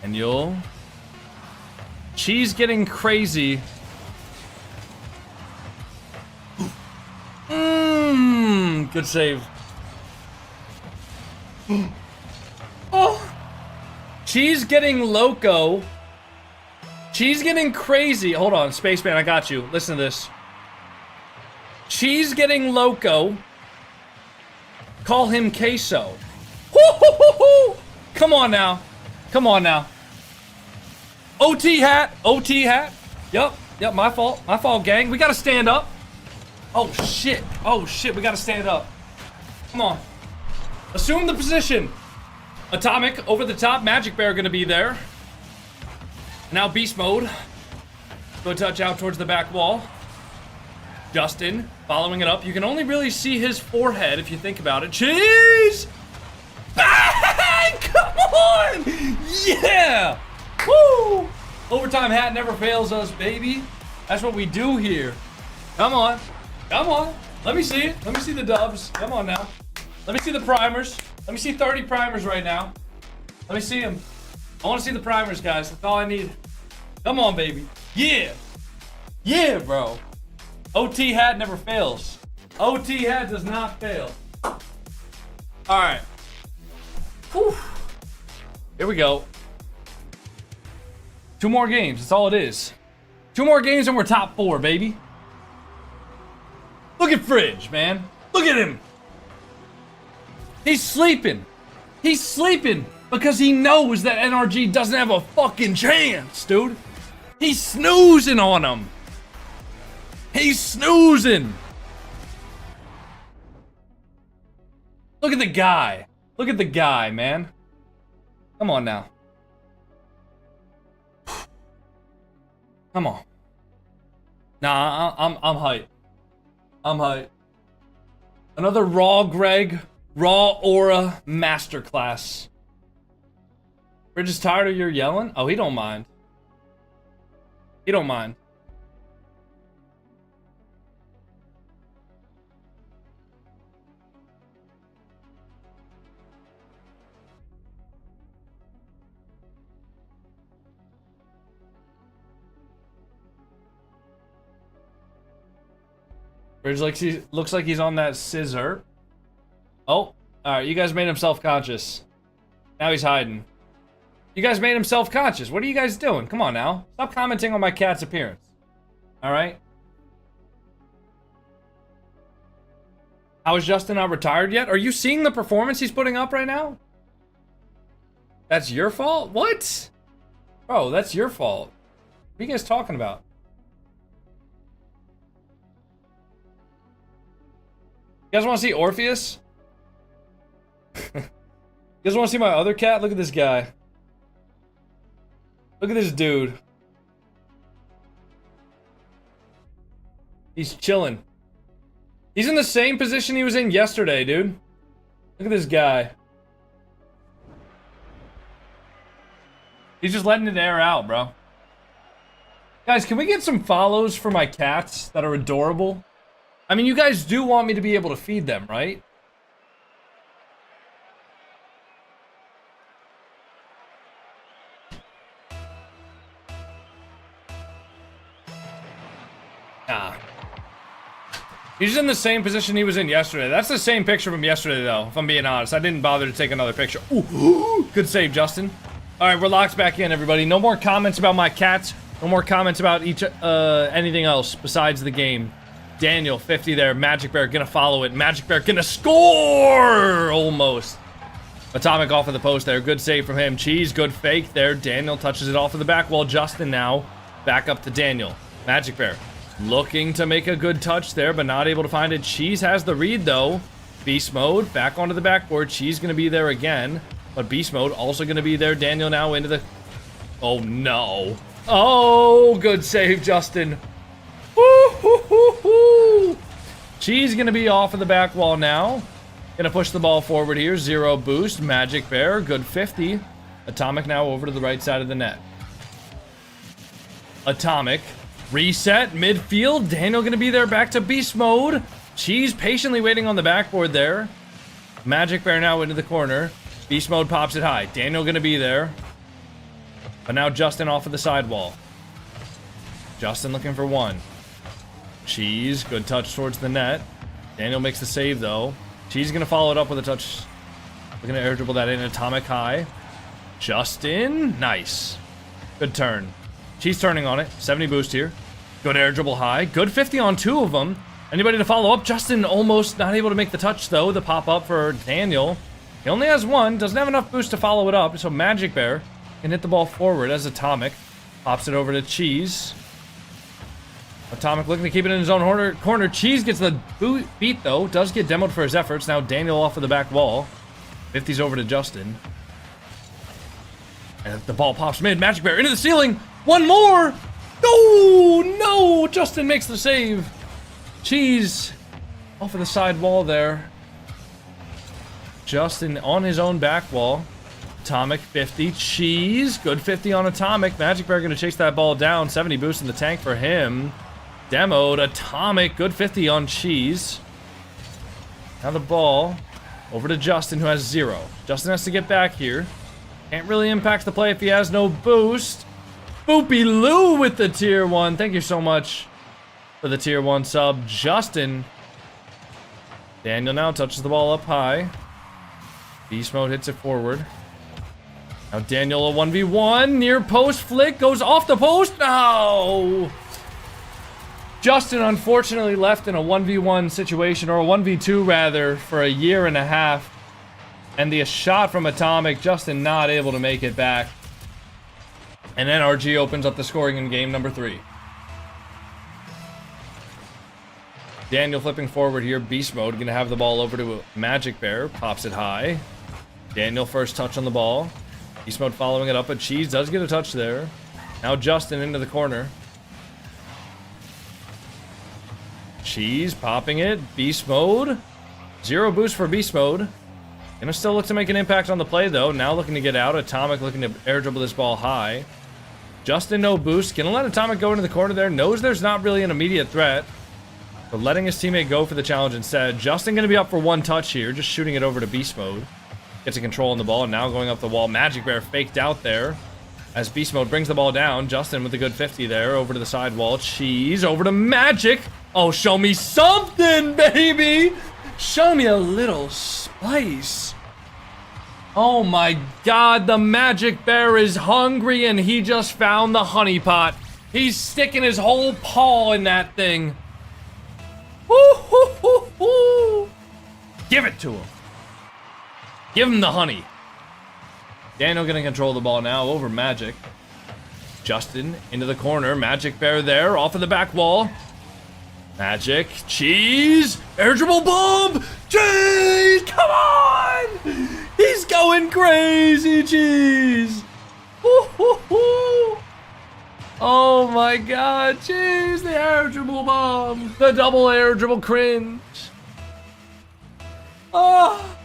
And you'll... Cheese getting crazy. Good save. Oh. Cheese getting loco. Cheese getting crazy. Hold on, Spaceman, I got you. Listen to this. Cheese getting loco. Call him queso. Woo-hoo-hoo-hoo. Come on now. Come on now. OT hat. OT hat. Yup. Yep, my fault. My fault, gang. We gotta stand up. Oh, shit. Oh, shit. We gotta stand up. Come on. Assume the position. Atomic over the top. Magic Bear gonna be there. Now Beast Mode. Good touch out towards the back wall. Justin following it up. You can only really see his forehead if you think about it. Cheese! Bang! Come on! Yeah! Woo! Overtime hat never fails us, baby. That's what we do here. Come on. Come on. Let me see it. Let me see the dubs. Come on now. Let me see the primers. Let me see 30 primers right now. Let me see them. I want to see the primers, guys. That's all I need. Come on, baby. Yeah. Yeah, bro. OT hat never fails. OT hat does not fail. All right. Whew. Here we go. 2 more games. That's all it is. 2 more games and we're top 4, baby. Look at Fridge, man. Look at him. He's sleeping. He's sleeping because he knows that NRG doesn't have a fucking chance, dude. He's snoozing on him. He's snoozing. Look at the guy. Look at the guy, man. Come on now. Come on. Nah, I'm hyped. I'm hyped. Another Raw Greg, Raw Aura Masterclass. We're just tired of your yelling? Oh, he don't mind. He don't mind. Bridge looks like he's on that scissor. Oh, alright, you guys made him self-conscious. Now he's hiding. You guys made him self-conscious. What are you guys doing? Come on now. Stop commenting on my cat's appearance. Alright? How is Justin not retired yet? Are you seeing the performance he's putting up right now? That's your fault? What? Bro, that's your fault. What are you guys talking about? You guys want to see Orpheus? You guys want to see my other cat? Look at this guy. Look at this dude. He's chilling. He's in the same position he was in yesterday, dude. Look at this guy. He's just letting it air out, bro. Guys, can we get some follows for my cats that are adorable? I mean, you guys do want me to be able to feed them, right? Ah. He's in the same position he was in yesterday. That's the same picture from yesterday, though, if I'm being honest. I didn't bother to take another picture. Ooh, good save, Justin. All right, we're locked back in, everybody. No more comments about my cats. No more comments about anything else besides the game. Daniel, 50 there. Magic Bear gonna follow it. Magic Bear gonna score! Almost. Atomic off of the post there. Good save from him. Cheese, good fake there. Daniel touches it off of the back wall. Justin now back up to Daniel. Magic Bear looking to make a good touch there, but not able to find it. Cheese has the read, though. Beast mode, back onto the backboard. Cheese going to be there again, but beast mode also going to be there. Daniel now into the... Oh, no. Oh, good save, Justin. Woo-hoo-hoo-hoo. Cheese going to be off of the back wall now. Going to push the ball forward here. 0 boost. Magic Bear, good 50. Atomic now over to the right side of the net. Atomic. Reset, midfield. Daniel going to be there back to beast mode. Cheese patiently waiting on the backboard there. Magic Bear now into the corner. Beast mode pops it high. Daniel going to be there. But now Justin off of the sidewall. Justin looking for one. Cheese, good touch towards the net. Daniel makes the save though. Cheese going to follow it up with a touch. Looking to air dribble that in. Atomic high. Justin, nice. Good turn. Cheese turning on it. 70 boost here. Good air dribble high. Good 50 on 2 of them. Anybody to follow up? Justin almost not able to make the touch, though. The pop-up for Daniel. He only has 1. Doesn't have enough boost to follow it up. So Magic Bear can hit the ball forward as Atomic. Pops it over to Cheese. Atomic looking to keep it in his own corner. Cheese gets the beat, though. Does get demoed for his efforts. Now Daniel off of the back wall. 50's over to Justin. And the ball pops mid. Magic Bear into the ceiling. One more! Oh, no! Justin makes the save. Cheese off of the side wall there. Justin on his own back wall. Atomic 50. Cheese. Good 50 on Atomic. Magic Bear going to chase that ball down. 70 boost in the tank for him. Demoed. Atomic. Good 50 on Cheese. Now the ball over to Justin, who has 0. Justin has to get back here. Can't really impact the play if he has no boost. Boopy Lou with the tier 1. Thank you so much for the tier 1 sub. Justin. Daniel now touches the ball up high. Beast mode hits it forward. Now Daniel a 1v1. Near post flick. Goes off the post. No! Justin unfortunately left in a 1v1 situation, or a 1v2 rather, for a year and a half. And the shot from Atomic, Justin not able to make it back. And NRG opens up the scoring in game number 3. Daniel flipping forward here. Beast mode. Going to have the ball over to Magic Bear. Pops it high. Daniel first touch on the ball. Beast mode following it up. But Cheese does get a touch there. Now Justin into the corner. Cheese popping it. Beast mode. 0 boost for beast mode. Gonna still look to make an impact on the play though. Now looking to get out. Atomic looking to air dribble this ball high. Justin no boost. Gonna let Atomic go into the corner there. Knows there's not really an immediate threat, but letting his teammate go for the challenge instead. Justin gonna be up for 1 touch here. Just shooting it over to beast mode. Gets a control on the ball. Now going up the wall. Magic Bear faked out there as beast mode brings the ball down. Justin with a good 50 there. Over to the side wall. Cheese over to Magic. Oh, show me something, baby. Show me a little spice. Oh my god, the Magic Bear is hungry and he just found the honey pot. He's sticking his whole paw in that thing. Woo-hoo-hoo-hoo. Give it to him. Give him the honey. Daniel gonna control the ball now over Magic. Justin into the corner. Magic Bear there, off of the back wall. Magic, Cheese, air dribble bomb, Cheese, come on! He's going crazy, Cheese. Woo-hoo-hoo. Oh my god, Cheese, the air dribble bomb, the double air dribble cringe. Oh,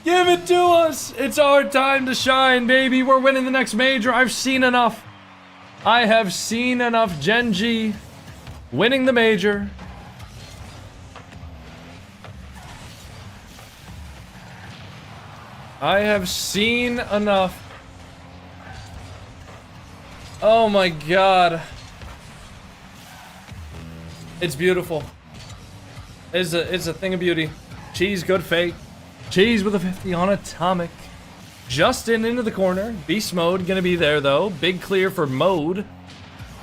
Give it to us. It's our time to shine, baby. We're winning the next major. I've seen enough. I have seen enough Gen G winning the major. I have seen enough. Oh my god. It's beautiful. It's a thing of beauty. Cheese, good fake. Cheese with a 50 on Atomic. Justin into the corner. Beast mode gonna be there though. Big clear for mode.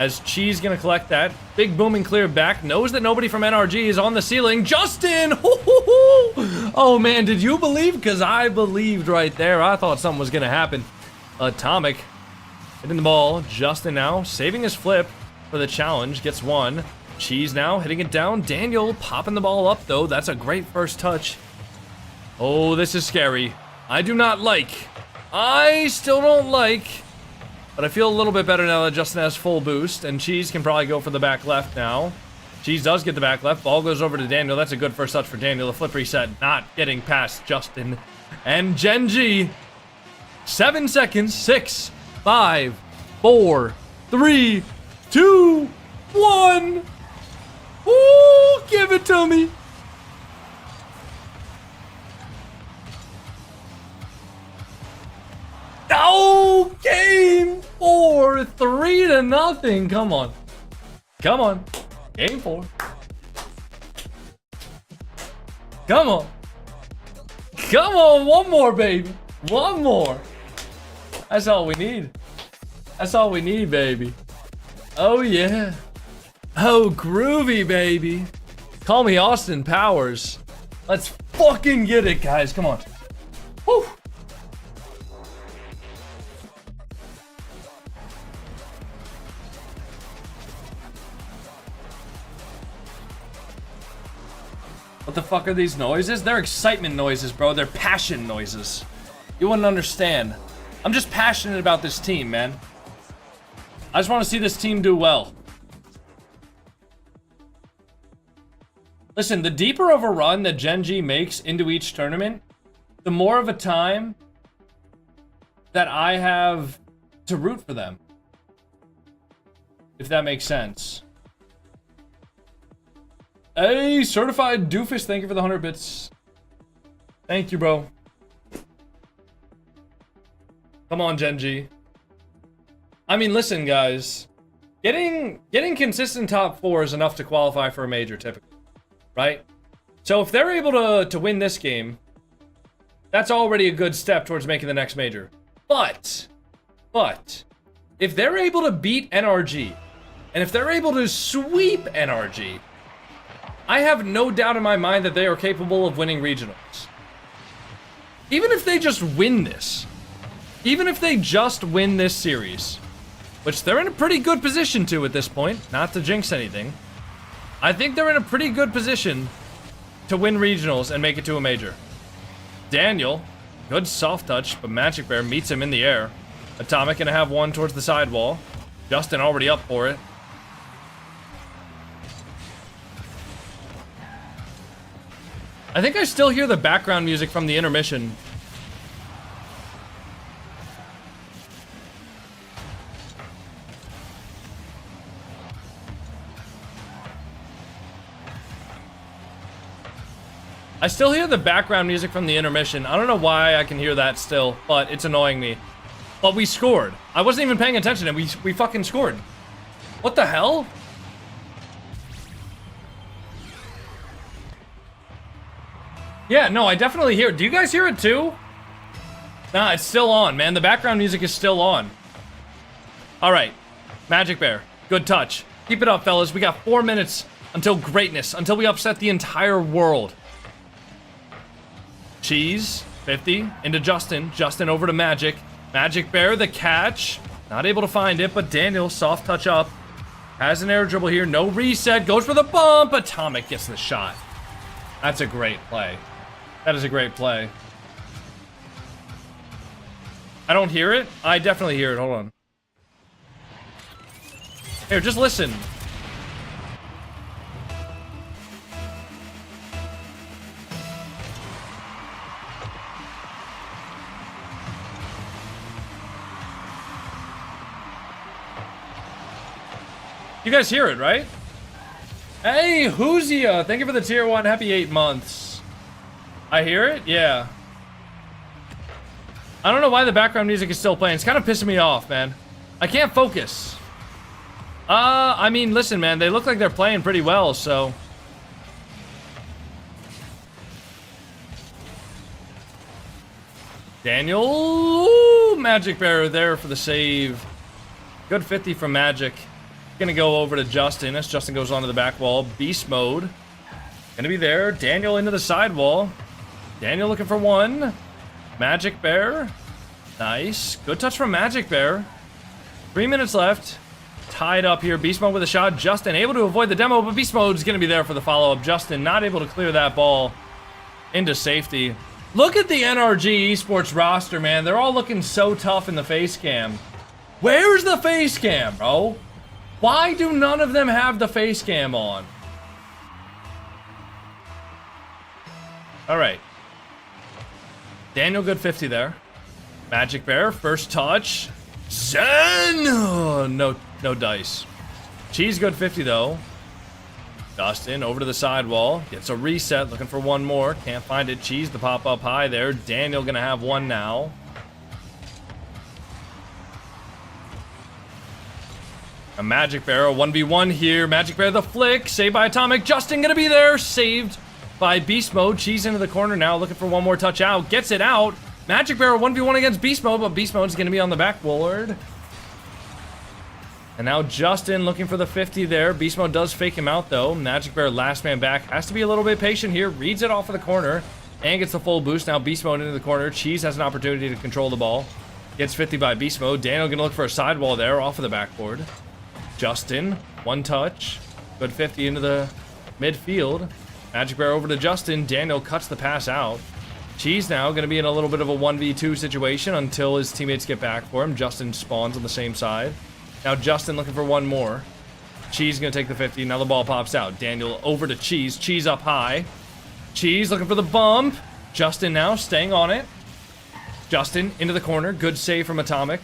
As Cheese gonna collect that. Big booming clear back. Knows that nobody from NRG is on the ceiling. Justin! Oh man, did you believe? Because I believed right there. I thought something was gonna happen. Atomic hitting the ball. Justin now saving his flip for the challenge. Gets one. Cheese now hitting it down. Daniel popping the ball up though. That's a great first touch. Oh, this is scary. I do not like. I still don't like. But I feel a little bit better now that Justin has full boost. And Cheese can probably go for the back left now. Cheese does get the back left. Ball goes over to Daniel. That's a good first touch for Daniel. The flip reset not getting past Justin. And Gen G. 7 seconds. 6, 5, 4, 3, 2, 1. Ooh, give it to me. Oh, game 4, 3-0. Come on. Come on. Game 4. Come on. Come on, one more, baby. One more. That's all we need. That's all we need, baby. Oh, yeah. Oh, groovy, baby. Call me Austin Powers. Let's fucking get it, guys. Come on. Woo. What the fuck are these noises? They're excitement noises, bro. They're passion noises. You wouldn't understand. I'm just passionate about this team, man. I just want to see this team do well. Listen, the deeper of a run that Gen G makes into each tournament, the more of a time that I have to root for them. If that makes sense. Hey, certified doofus, thank you for the 100 bits. Thank you, bro. Come on, Gen G. I mean, listen, guys. Getting consistent top 4 is enough to qualify for a major, typically. Right? So if they're able to win this game, that's already a good step towards making the next major. But, if they're able to beat NRG, and if they're able to sweep NRG, I have no doubt in my mind that they are capable of winning regionals. Even if they just win this. Even if they just win this series. Which they're in a pretty good position to at this point. Not to jinx anything. I think they're in a pretty good position to win regionals and make it to a major. Daniel, good soft touch, but Magic Bear meets him in the air. Atomic gonna have one towards the sidewall. Justin already up for it. I think I still hear the background music from the intermission. I still hear the background music from the intermission. I don't know why I can hear that still, but it's annoying me. But we scored. I wasn't even paying attention and we fucking scored. What the hell? Yeah, no, I definitely hear it. Do you guys hear it too? Nah, it's still on, man. The background music is still on. All right. Magic Bear, good touch. Keep it up, fellas. We got 4 minutes until greatness, until we upset the entire world. Cheese, 50, into Justin. Justin over to Magic. Magic Bear, the catch. Not able to find it, but Daniel, soft touch up. Has an air dribble here, no reset. Goes for the bump. Atomic gets the shot. That's a great play. That is a great play. I don't hear it? I definitely hear it. Hold on. Here, just listen. You guys hear it, right? Hey, Huzia, thank you for the tier 1. Happy 8 months. I hear it? Yeah. I don't know why the background music is still playing. It's kind of pissing me off, man. I can't focus. I mean, listen, man, they look like they're playing pretty well, so. Daniel, ooh, Magic Bear there for the save. Good 50 from Magic. Gonna go over to Justin as Justin goes onto the back wall. Beast mode. Gonna be there. Daniel into the side wall. Daniel looking for 1. Magic Bear. Nice. Good touch from Magic Bear. 3 minutes left. Tied up here. Beast mode with a shot. Justin able to avoid the demo, but Beast mode's gonna be there for the follow-up. Justin not able to clear that ball into safety. Look at the NRG Esports roster, man. They're all looking so tough in the face cam. Where's the face cam, bro? Why do none of them have the face cam on? All right. Daniel, good 50 there. Magic Bear, first touch. Zen! Oh, no dice. Cheese, good 50 though. Dustin over to the sidewall. Gets a reset, looking for 1 more. Can't find it. Cheese, the pop up high there. Daniel gonna have 1 now. A Magic Bear, a 1v1 here. Magic Bear, the flick. Saved by Atomic. Justin gonna be there. Saved by Beast Mode. Cheese into the corner now. Looking for 1 more touch out. Gets it out. Magic Bear, 1v1 against Beast Mode, but Beast Mode's gonna be on the backboard. And now Justin looking for the 50 there. Beast Mode does fake him out though. Magic Bear, last man back. Has to be a little bit patient here. Reads it off of the corner. And gets the full boost. Now Beast Mode into the corner. Cheese has an opportunity to control the ball. Gets 50 by Beast Mode. Daniel gonna look for a sidewall there off of the backboard. Justin, 1 touch. Good 50 into the midfield. Magic Bear over to Justin. Daniel cuts the pass out. Cheese now going to be in a little bit of a 1v2 situation until his teammates get back for him. Justin spawns on the same side. Now Justin looking for 1 more. Cheese going to take the 50. Now the ball pops out. Daniel over to Cheese. Cheese up high. Cheese looking for the bump. Justin now staying on it. Justin into the corner. Good save from Atomic.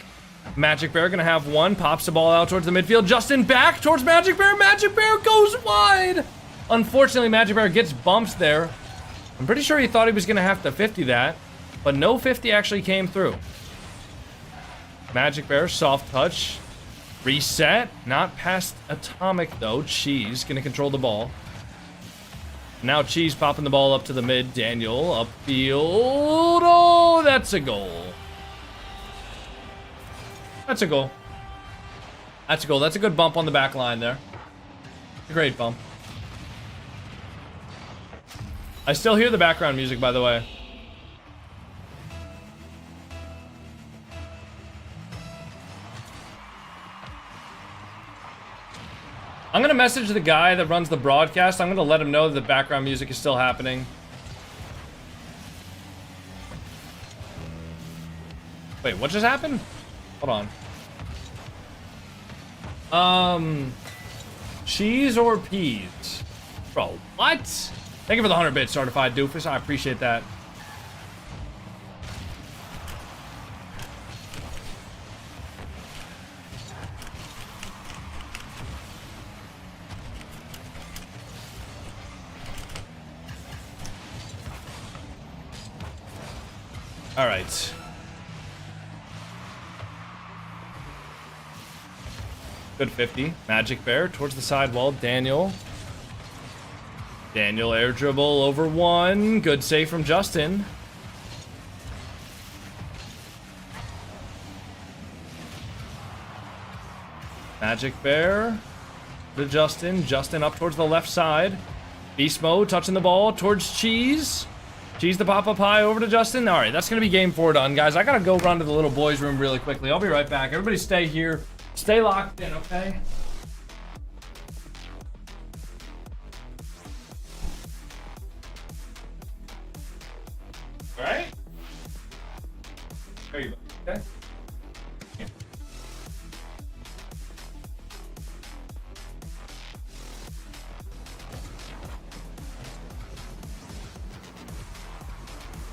Magic Bear gonna have 1, pops the ball out towards the midfield. Justin back towards Magic Bear. Magic Bear goes wide. Unfortunately, Magic Bear gets bumped there. I'm pretty sure he thought he was gonna have to 50 that, but no 50 actually came through. Magic Bear, soft touch. Reset, not past Atomic though. Cheese gonna control the ball. Now Cheese popping the ball up to the mid. Daniel upfield. Oh, that's a goal. That's a goal. That's a goal. That's a good bump on the back line there. A great bump. I still hear the background music, by the way. I'm gonna message the guy that runs the broadcast. I'm gonna let him know that the background music is still happening. Wait, what just happened? Hold on. Cheese or peas? Bro, what? Thank you for the 100 bits, certified doofus. I appreciate that. All right. Good 50. Magic Bear towards the sidewall. Daniel. Daniel air dribble over 1. Good save from Justin. Magic Bear to Justin. Justin up towards the left side. Beast Mode touching the ball towards Cheese. Cheese the pop up high over to Justin. All right, that's going to be game 4 done, guys. I got to go run to the little boys' room really quickly. I'll be right back. Everybody stay here. Stay locked in, okay? All right? There you go. Okay? Yeah.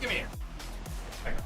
Give me here. There you go.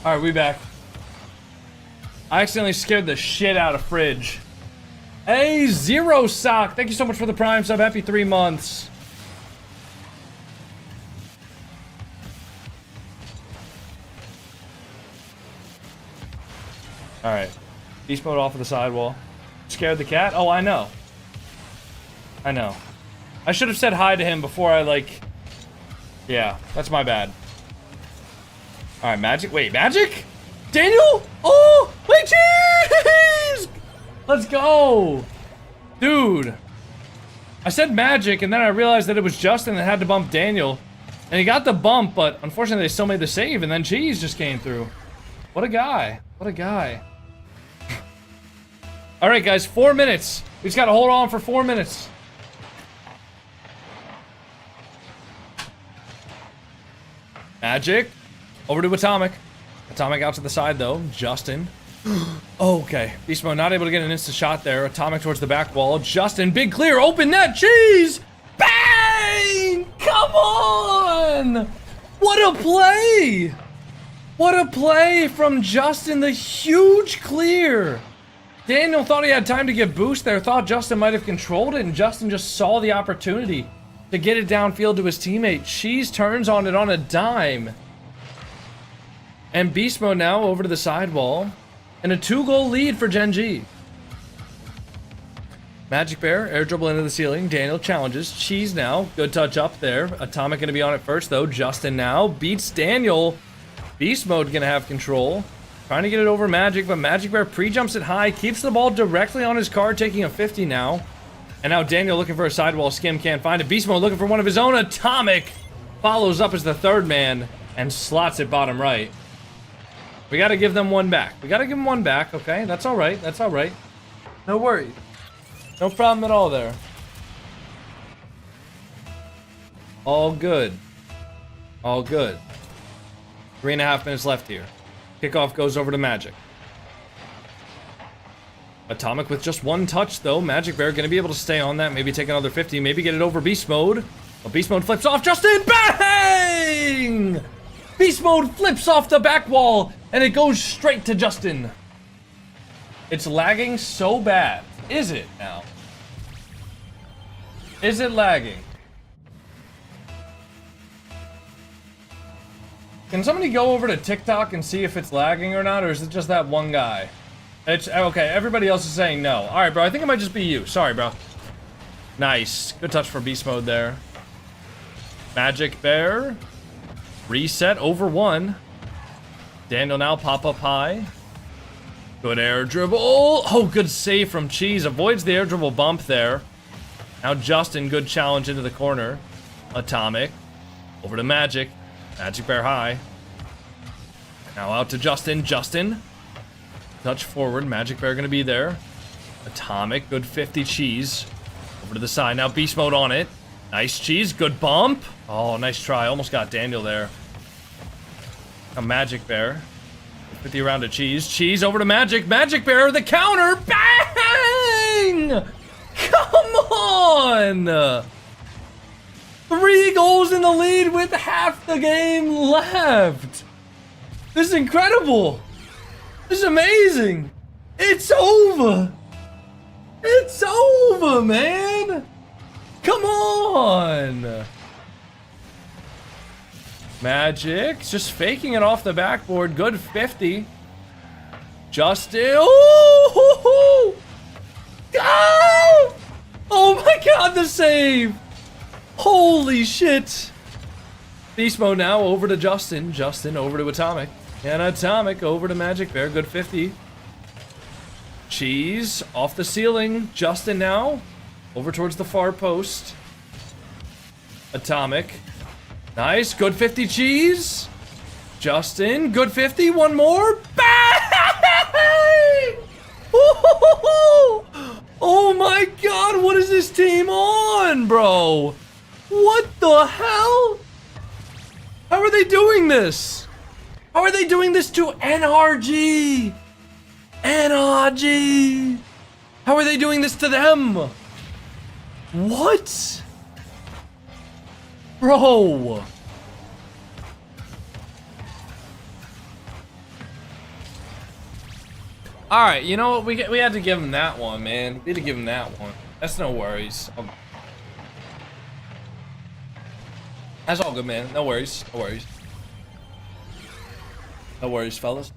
All right, we back. I accidentally scared the shit out of Fridge. Hey, Zero Sock. Thank you so much for the Prime sub. Happy 3 months. All right. Beast mode off of the sidewall. Scared the cat? Oh, I know. I know. I should have said hi to him before I, like... Yeah, that's my bad. All right, Magic. Wait, Magic? Daniel? Oh, wait, jeez! Let's go. Dude. I said Magic, and then I realized that it was Justin that had to bump Daniel. And he got the bump, but unfortunately they still made the save, and then Cheese just came through. What a guy. What a guy. All right, guys, 4 minutes. We just got to hold on for 4 minutes. Magic. Over to Atomic. Atomic out to the side, though. Justin. Oh, okay. Beast mode not able to get an instant shot there. Atomic towards the back wall. Justin, big clear. Open net. Cheese. Bang! Come on! What a play! What a play from Justin. The huge clear. Daniel thought he had time to get boost there. Thought Justin might have controlled it, and Justin just saw the opportunity to get it downfield to his teammate. Cheese turns on it on a dime. And Beast mode now over to the sidewall. And a 2-goal lead for Gen G. Magic Bear, air dribble into the ceiling. Daniel challenges. Cheese now. Good touch up there. Atomic going to be on it first, though. Justin now beats Daniel. Beast mode going to have control. Trying to get it over Magic, but Magic Bear pre-jumps it high. Keeps the ball directly on his card, taking a 50 now. And now Daniel looking for a sidewall. Skim can't find it. Beast mode looking for one of his own. Atomic follows up as the third man and slots it bottom right. We got to give them one back. We got to give them one back, okay? That's all right. That's all right. No worries. No problem at all there. All good. All good. 3.5 minutes left here. Kickoff goes over to Magic. Atomic with just one touch, though. Magic Bear going to be able to stay on that. Maybe take another 50. Maybe get it over Beast mode. But Beast mode flips off. Justin, bang! Beast mode flips off the back wall, and it goes straight to Justin. It's lagging so bad. Is it now? Is it lagging? Can somebody go over to TikTok and see if it's lagging or not, or is it just that one guy? It's okay. Everybody else is saying no. All right, bro. I think it might just be you. Sorry, bro. Nice. Good touch for Beast mode there. Magic Bear. Reset over 1. Daniel now pop up high. Good air dribble. Oh, good save from Cheese. Avoids the air dribble bump there. Now Justin, good challenge into the corner. Atomic. Over to Magic. Magic Bear high. Now out to Justin. Justin. Touch forward. Magic Bear going to be there. Atomic. Good 50 Cheese. Over to the side. Now Beast mode on it. Nice Cheese. Good bump. Oh, nice try. Almost got Daniel there. A Magic Bear. 50 around to Cheese. Cheese over to Magic. Magic Bear, the counter. Bang! Come on! 3 goals in the lead with half the game left. This is incredible. This is amazing. It's over. It's over, man. Come on. Magic just faking it off the backboard. Good 50. Justin. Oh! Oh my god, the save. Holy shit. Beast mode now over to Justin. Justin over to Atomic. And Atomic over to Magic Bear. Good 50. Cheese off the ceiling. Justin now over towards the far post. Atomic. Nice. Good 50 Cheese. Justin. Good 50. One more. Bang! Oh my god. What is this team on, bro? What the hell? How are they doing this? How are they doing this to NRG? NRG. How are they doing this to them? What? Bro. All right, you know what? We had to give him that one, man. We had to give him that one. That's no worries. That's all good, man. No worries. No worries. No worries, fellas.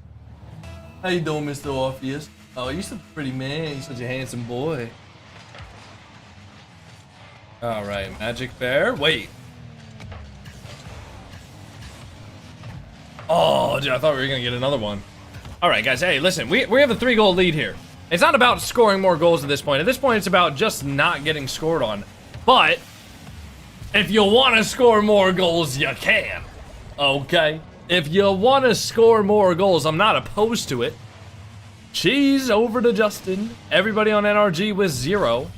How you doing, Mr. Orpheus? Oh, you're such a pretty man. You're such a handsome boy. All right, Magic Bear. Wait. Oh, dude, I thought we were gonna get another one. All right, guys. Hey, listen. We have a 3-goal lead here. It's not about scoring more goals at this point. At this point, it's about just not getting scored on. But if you want to score more goals, you can. Okay? If you want to score more goals, I'm not opposed to it. Cheese over to Justin. Everybody on NRG with 0.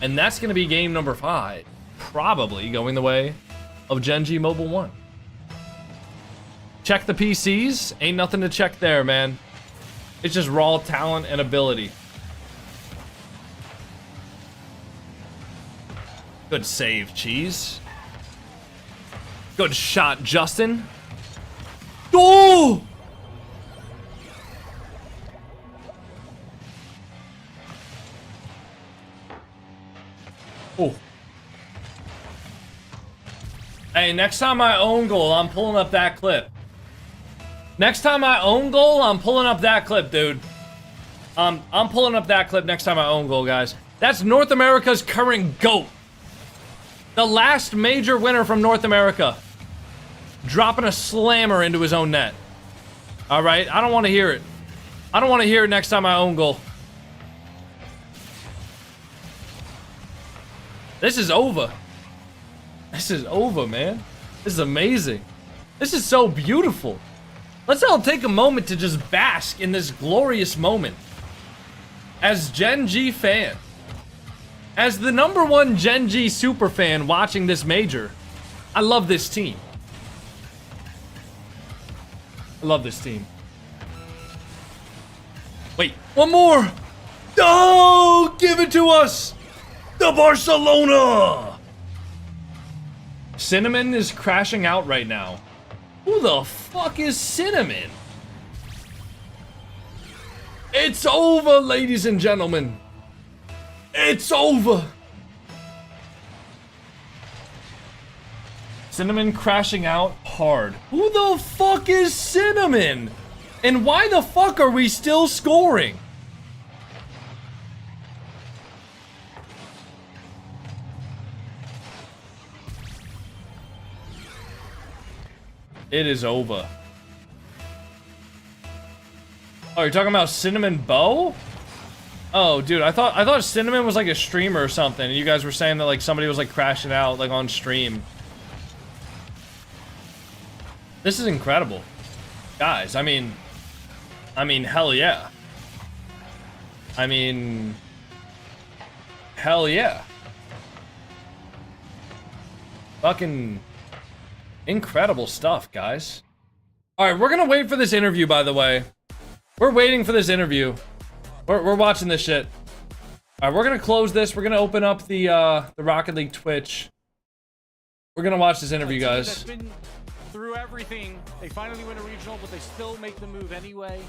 And that's going to be game number 5. Probably going the way of Genji Mobile 1. Check the PCs. Ain't nothing to check there, man. It's just raw talent and ability. Good save, Cheese. Good shot, Justin. Oh! Oh. Hey, next time I own goal, I'm pulling up that clip. Next time I own goal, I'm pulling up that clip, dude. I'm pulling up that clip next time I own goal, guys. That's North America's current GOAT. The last major winner from North America. Dropping a slammer into his own net. All right, I don't want to hear it. I don't want to hear it next time I own goal. This is over. This is over, man. This is amazing. This is so beautiful. Let's all take a moment to just bask in this glorious moment. As Gen G fan, as the #1 Gen G super fan watching this major, I love this team. I love this team. Wait, one more. Oh, give it to us. The Barcelona. Cinnamon is crashing out right now. Who the fuck is Cinnamon? It's over, ladies and gentlemen. It's over. Cinnamon crashing out hard. Who the fuck is Cinnamon? And why the fuck are we still scoring? It is over. Oh, you're talking about Cinnamon Bow? Oh, dude, I thought Cinnamon was like a streamer or something. And you guys were saying that like somebody was like crashing out like on stream. This is incredible. Guys, I mean hell yeah. I mean hell yeah. Fucking incredible stuff, guys. All right, we're gonna wait for this interview, by the way. We're waiting for this interview. We're watching this shit. All right, we're gonna close this. We're gonna open up the Rocket League Twitch. We're gonna watch this interview, guys. That's been through everything. They finally win a regional, but they still make the move anyway.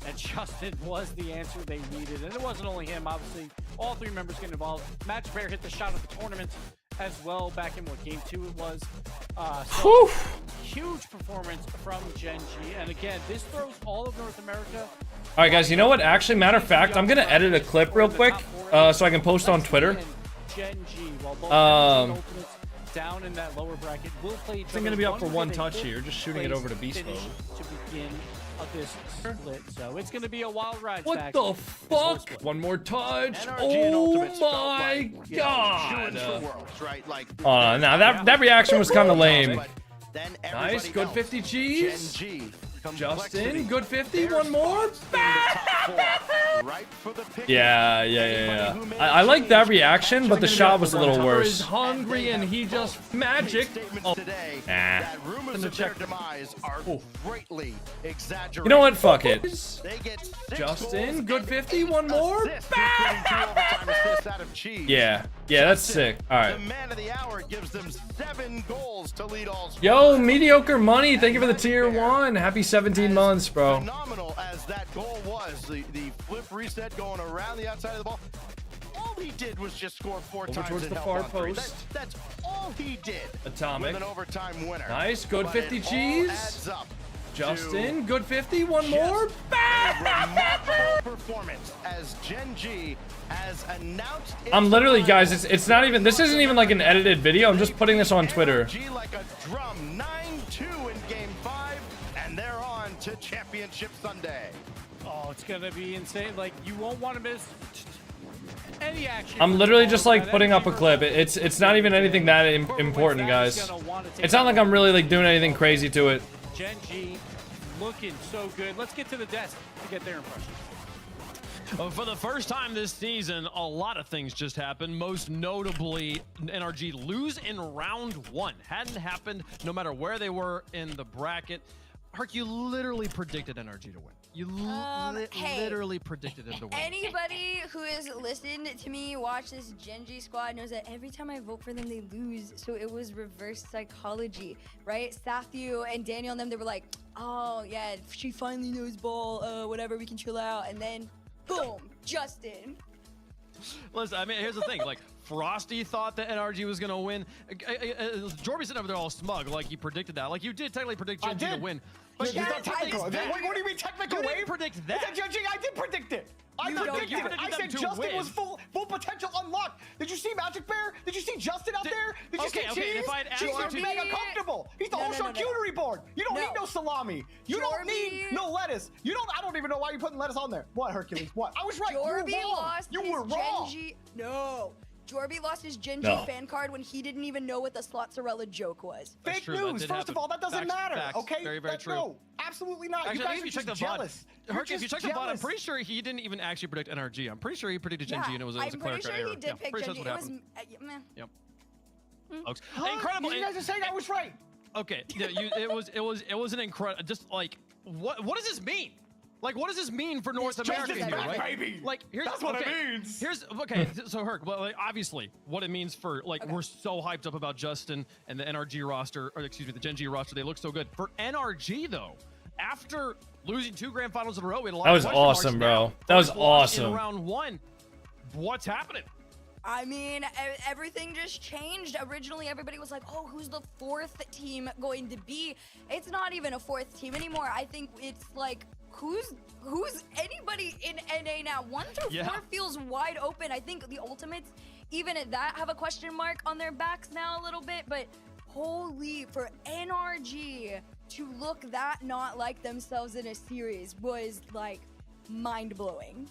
And Justin was the answer they needed. And it wasn't only him, obviously. All 3 members get involved. Magic Bear hit the shot of the tournament as well back in what game 2 it was. So huge performance from Gen G. And again, this throws all of North America. All right, guys, you know what? Actually, matter of fact, I'm gonna edit a clip real quick so I can post on Twitter. Gen G, while both down in that lower bracket, will play. I'm gonna be up for 1 touch here, just shooting it over to Beast Mode. To begin of this split, so it's gonna be a wild ride. What the fuck? 1 more touch. Oh my god. Now that reaction was kind of lame. Nice, good 50 cheese. Justin, good 50, 1 more. Yeah. I like that reaction, but the shot was a little worse. Is hungry and he just magic. Oh, nah. You know what? Fuck it. Justin, good 50, 1 more. Yeah, that's sick. All right. Yo, mediocre money. Thank you for the tier 1. Happy 17 months, bro. Phenomenal as that goal was, the off reset, going around the outside of the ball. All he did was just score 4 Over times towards and the help far on 3. post. That's all he did. Atomic. With an overtime winner. Nice, good But 50 it all G's. adds up Justin, to good 50, one more. remarkable performance as Gen G has announced. I'm literally, guys, it's not even, this isn't even like an edited video. I'm just putting this on Twitter. G like a drum, 9-2 in Game 5, and they're on to Championship Sunday. Oh, it's gonna be insane. Like, you won't want to miss any action. I'm literally just like putting up a clip. It's not even anything that important, guys. It's not like I'm really like doing anything crazy to it. Gen G looking so good. Let's get to the desk to get their impression. For the first time this season, a lot of things just happened. Most notably, NRG lose in round 1. Hadn't happened no matter where they were in the bracket. Herc, you literally predicted NRG to win. You literally predicted them to win. Anybody who has listened to me watch this Gen G squad knows that every time I vote for them, they lose. So it was reverse psychology, right? Sathu and Daniel and them, they were like, oh, yeah, she finally knows ball, whatever, we can chill out. And then, boom, Justin. Listen, I mean, here's the thing. Like, Frosty thought that NRG was going to win. Jorby sitting over there all smug, like he predicted that. Like, you did technically predict Gen G to win. But It's not technical. Wait, what do you mean technical? You didn't predict that. I did predict it. I predicted it. I said Justin was full potential unlocked. Did you see Magic Bear? Did you see Justin out there? Did you see Cheese? If I'd asked Cheese you is to... mega comfortable. He's the whole charcuterie board. You don't need no salami. You don't need no lettuce. I don't even know why you're putting lettuce on there. What, Hercules? What? I was right. Jorby you were wrong. lost You his were wrong. Gen G. No. Jorby lost his Gen G fan card when he didn't even know what the Slotzarella joke was. Fake news. First of all, that doesn't matter. Okay? Very, very true. No, absolutely not. Actually, You guys if you are check just the VOD, jealous. Herc, if you check the VOD, I'm pretty sure he didn't even actually predict NRG. I'm pretty sure he predicted Gen G, and it was a clerical error. I'm pretty sure he did pick Gen G. It was, meh. Yep. Folks, incredible. You guys are saying I was right. Okay, yeah, it was an incredible. Just like, what does this mean? Like, what does this mean for North America here, right? Baby. Like, here's That's what it means. So Herc, well, like, obviously, what it means for we're so hyped up about Justin and the NRG roster, or excuse me, the Gen G roster. They look so good. For NRG though, after losing 2 grand finals in a row, we had a lot That of was question awesome, marks. bro. Now, That was first loss awesome. In round 1, what's happening? I mean, everything just changed. Originally, everybody was like, oh, who's the 4th team going to be? It's not even a 4th team anymore. I think it's like, who's anybody in NA now? 1 through 4 feels wide open. I think the Ultimates, even at that, have a question mark on their backs now a little bit. But holy, for NRG to look that not like themselves in a series was like mind-blowing.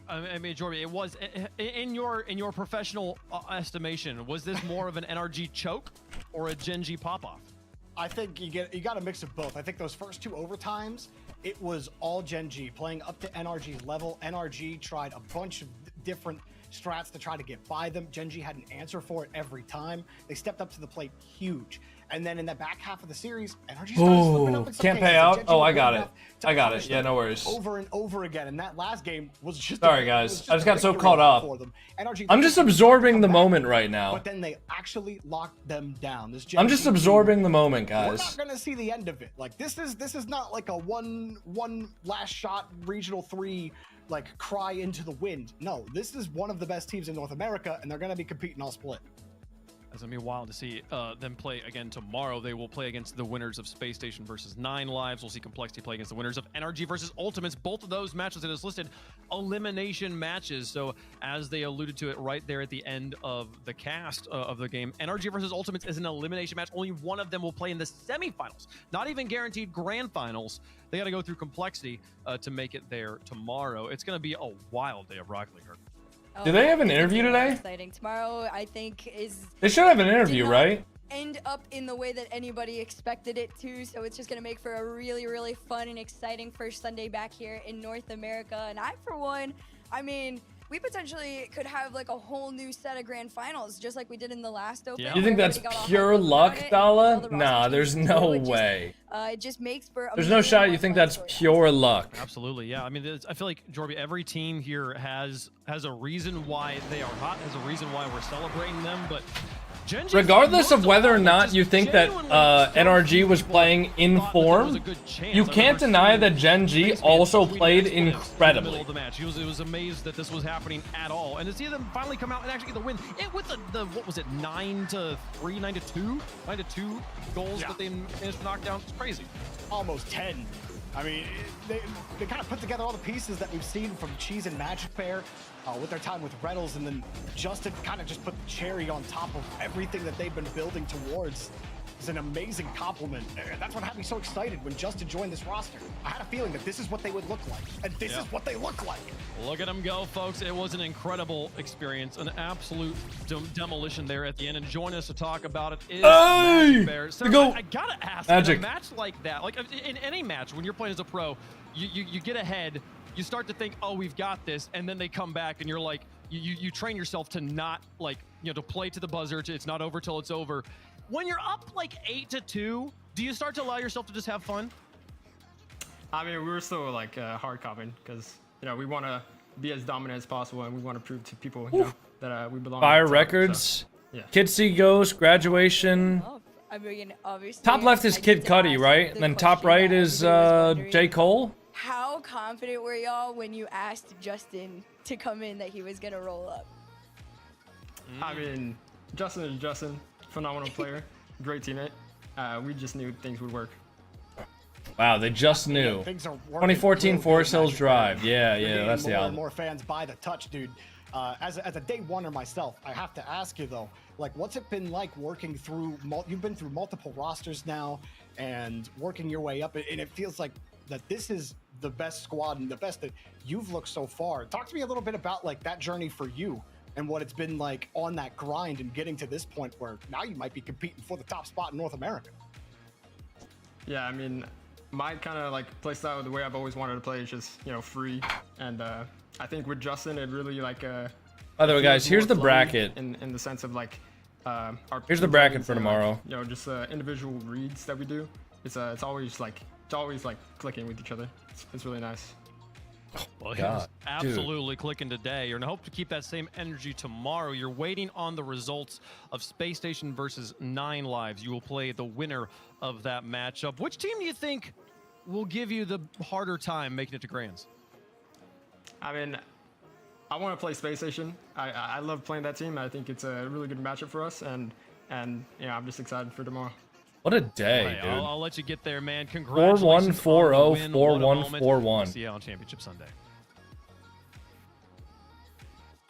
I mean, Jorby, it was in your professional estimation. Was this more of an NRG choke or a Gen G pop-off? I think you got a mix of both. I think those first 2 overtimes, it was all Gen G playing up to NRG's level. NRG tried a bunch of different strats to try to get by them. Gen G had an answer for it every time. They stepped up to the plate huge. And then in the back half of the series, NRG started slipping up in some can't cases, pay out. Gen G Oh, were I good got it. enough to I got punish it. Yeah, them no worries. Over and over again. And that last game was just Sorry, a, guys. was just I just a got so victory caught up. for them. NRG I'm just absorbing the moment right now. But then they actually locked them down. This I'm just absorbing the moment, We're guys. not gonna see the end of it. Like this is not like a one last shot regional 3 like cry into the wind. No, this is one of the best teams in North America, and they're gonna be competing all split. It's gonna be wild to see them play again tomorrow. They will play against the winners of Space Station versus 9 Lives. We'll see Complexity play against the winners of NRG versus Ultimates. Both of those matches that is listed, elimination matches. So as they alluded to it right there at the end of the cast of the game, NRG versus Ultimates is an elimination match. Only one of them will play in the semifinals. Not even guaranteed grand finals. They got to go through Complexity to make it there tomorrow. It's gonna be a wild day of Rocket League. Do they have an interview today? Exciting. Tomorrow, I think, is... They should have an interview, right? End up in the way that anybody expected it to, so it's just going to make for a really, really fun and exciting first Sunday back here in North America. And I, for one, I mean, we potentially could have like a whole new set of grand finals, just like we did in the last Open. You think that's pure luck, Dala? Nah, there's no way. It just makes for... There's no shot you think that's pure luck. Absolutely, yeah. I mean, I feel like, Jorby, every team here has a reason why they are hot, has a reason why we're celebrating them, but Gen G's regardless of looked whether or awful, not just you think that genuinely NRG was people playing in thought that there was form, a good chance. you I can't remember deny seeing that Gen G Spaceman also tweet played expletives in the incredibly. middle of the match. He was amazed that this was happening at all, and to see them finally come out and actually get the win, with the what was it, 9-3, 9-2 goals that they managed to knock down. It's crazy. Almost 10. I mean, they kind of put together all the pieces that we've seen from Cheese and Magic Pair with their time with Reynolds, and then Justin kind of just put the cherry on top of everything that they've been building towards. It's an amazing compliment. And that's what had me so excited when Justin joined this roster. I had a feeling that this is what they would look like, and this is what they look like. Look at them go, folks. It was an incredible experience, an absolute demolition there at the end. And join us to talk about it is Magic Bear. So I gotta ask, in a match like that, like in any match, when you're playing as a pro, you get ahead, you start to think, oh, we've got this, and then they come back, and you're like, you train yourself to not, like, to play to the buzzer. It's not over till it's over. When you're up like 8-2, do you start to allow yourself to just have fun? I mean, we were still like hard copping because we want to be as dominant as possible, and we want to prove to people that we belong. Fire top, Records, so, yeah. Kid C Ghost, Graduation. I mean, obviously. Top left is Kid Cudi, right? And then top right is J. Cole. How confident were y'all when you asked Justin to come in that he was gonna roll up? I mean, Justin is Justin. Phenomenal player, great teammate. We just knew things would work. Wow, they just knew. 2014 Forest Hills Drive. Yeah, that's the album. More fans by the touch, dude. As a day oneer myself, I have to ask you though, like, what's it been like working through? You've been through multiple rosters now, and working your way up, and it feels like that this is the best squad and the best that you've looked so far. Talk to me a little bit about like that journey for you, and what it's been like on that grind and getting to this point where now you might be competing for the top spot in North America. Yeah, I mean, my kind of like play style, the way I've always wanted to play is just, free. And I think with Justin, it really like... By the way, guys, here's the bracket. In the sense of like... here's the bracket for tomorrow. Like, just individual reads that we do. It's always like clicking with each other. It's really nice. Well, God, absolutely clicking today, and I hope to keep that same energy tomorrow. You're waiting on the results of Space Station versus 9 Lives. You will play the winner of that matchup. Which team do you think will give you the harder time making it to Grands? I mean, I want to play Space Station. I love playing that team. I think it's a really good matchup for us, and I'm just excited for tomorrow. What a day, dude. I'll let you get there, man. Congratulations. 4-1, 4-0, 4-1, 4-1. See you on Championship Sunday.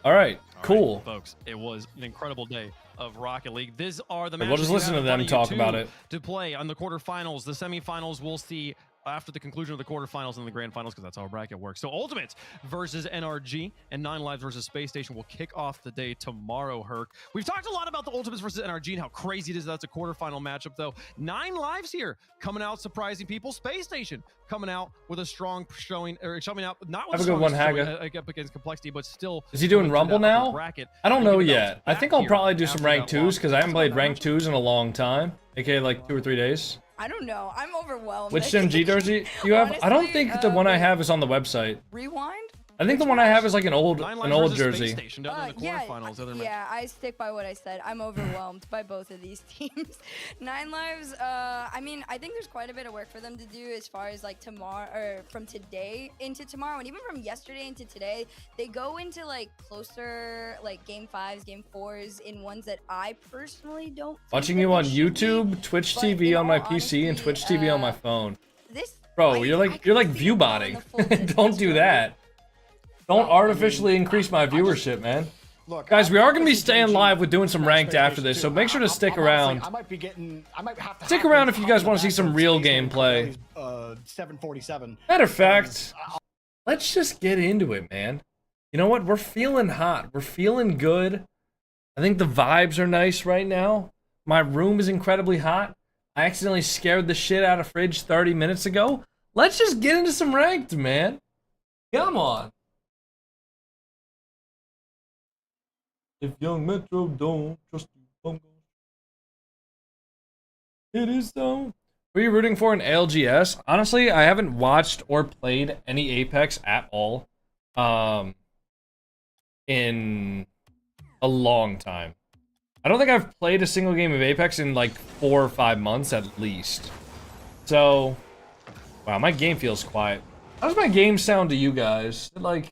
All right, cool. Right, folks, it was an incredible day of Rocket League. These are the matches we'll just listen to them talk about it. To play on the quarterfinals, the semifinals, we'll see after the conclusion of the quarterfinals and the grand finals, because that's how our bracket works. So Ultimates versus NRG and 9 Lives versus Space Station will kick off the day tomorrow, Herc. We've talked a lot about the Ultimates versus NRG and how crazy it is that's a quarterfinal matchup, though. 9 Lives here coming out surprising people. Space Station coming out with a strong showing, or coming out not with Have a good one, Haga. up against Complexity, but still. Is he doing Rumble now? Bracket. I don't know yet. I think I'll probably do some rank 2s because I haven't played rank 2s in a long time, aka like 2 or 3 days. I don't know. I'm overwhelmed. Which MG jersey you have? Honestly, I don't think the one I have is on the website. Rewind? I think the one I have is like an old jersey. Yeah, I stick by what I said. I'm overwhelmed by both of these teams. 9 Lives, I mean, I think there's quite a bit of work for them to do as far as like tomorrow, or from today into tomorrow, and even from yesterday into today. They go into like closer like game 5s, game 4s in ones that I personally don't. Watching you on YouTube, Twitch TV on my PC, and Twitch TV on my phone. Bro, you're like view botting. Don't do that. Don't artificially increase my viewership, man. Look, guys, we are going to be staying live with doing some ranked after this, so make sure to stick around. Stick around if you guys want to see some real gameplay. 747. Matter of fact, let's just get into it, man. You know what? We're feeling hot. We're feeling good. I think the vibes are nice right now. My room is incredibly hot. I accidentally scared the shit out of Fridge 30 minutes ago. Let's just get into some ranked, man. Come on. If young Metro don't trust you, it is so. Who are you rooting for in ALGS? Honestly, I haven't watched or played any Apex at all in a long time. I don't think I've played a single game of Apex in like 4 or 5 months at least. So, wow, my game feels quiet. How does my game sound to you guys? Is it like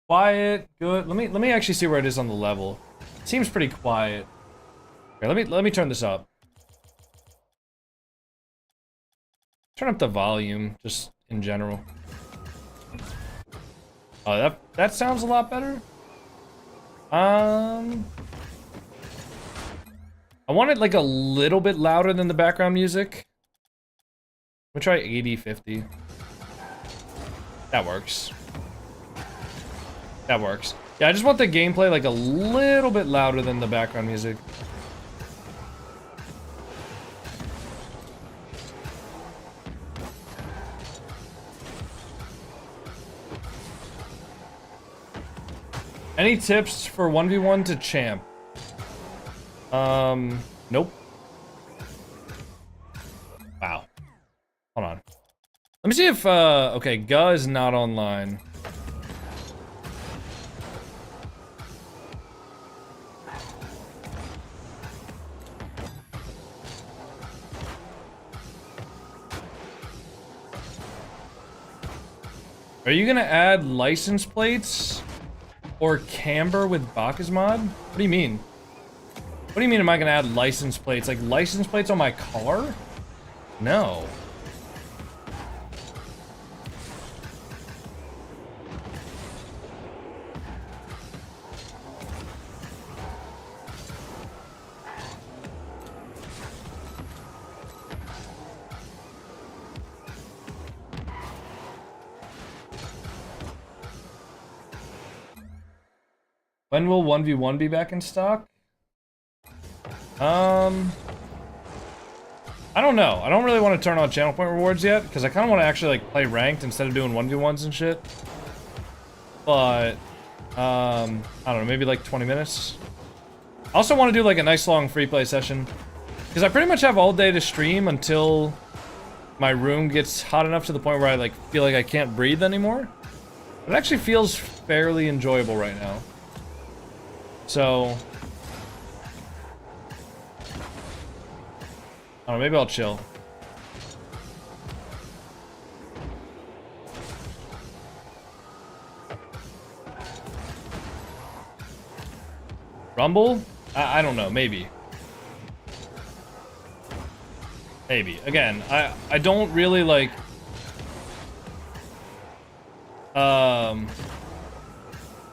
quiet, good? Let me actually see where it is on the level. It seems pretty quiet. Here, let me turn this up. Turn up the volume, just in general. Oh, that sounds a lot better. I want it like a little bit louder than the background music. I'm gonna try 80-50. That works. That works. Yeah, I just want the gameplay like a little bit louder than the background music. Any tips for 1v1 to champ? Nope. Wow. Hold on. Let me see if, okay, Ga is not online. Are you gonna add license plates or camber with Bacchus mod? What do you mean? What do you mean am I gonna add license plates? Like license plates on my car? No. When will 1v1 be back in stock? I don't know. I don't really want to turn on channel point rewards yet, because I kind of want to actually like play ranked instead of doing 1v1s and shit. But, I don't know, maybe like 20 minutes. I also want to do like a nice long free play session, because I pretty much have all day to stream until my room gets hot enough to the point where I like feel like I can't breathe anymore. It actually feels fairly enjoyable right now. So, I don't know, maybe I'll chill. Rumble? I don't know, maybe. Maybe. Again, I don't really like...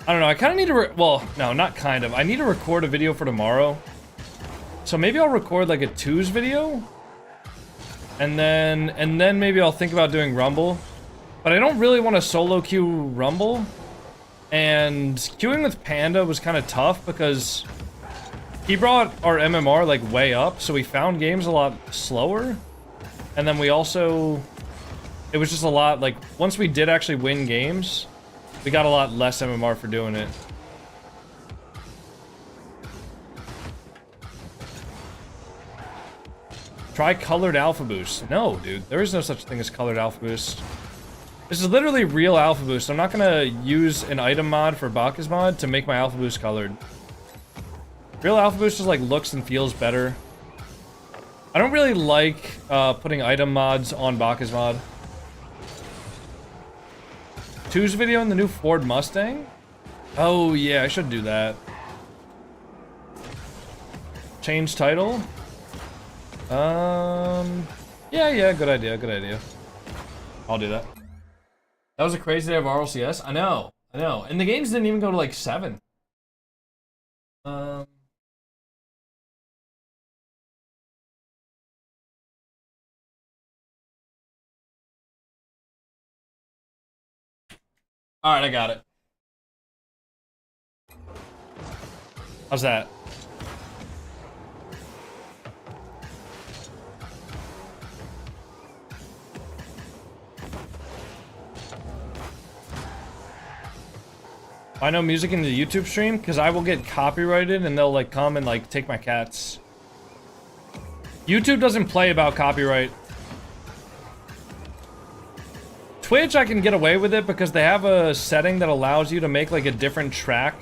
I don't know, I kind of need to well, no, not kind of. I need to record a video for tomorrow. So maybe I'll record like a 2s video. And then maybe I'll think about doing Rumble. But I don't really want to solo queue Rumble. And queuing with Panda was kind of tough because he brought our MMR like way up, so we found games a lot slower. And then we also, it was just a lot like, once we did actually win games, we got a lot less MMR for doing it. Try colored alpha boost. No, dude, there is no such thing as colored alpha boost. This is literally real alpha boost. I'm not gonna use an item mod for Bacchus mod to make my alpha boost colored. Real alpha boost just like looks and feels better. I don't really like putting item mods on Bacchus mod. 2's video in the new Ford Mustang? Oh yeah, I should do that. Change title? Yeah, good idea, good idea. I'll do that. That was a crazy day of RLCS? I know. And the games didn't even go to like 7. Alright, I got it. How's that? I know music in the YouTube stream because I will get copyrighted and they'll like come and like take my cats. YouTube doesn't play about copyright. Twitch, I can get away with it because they have a setting that allows you to make like a different track,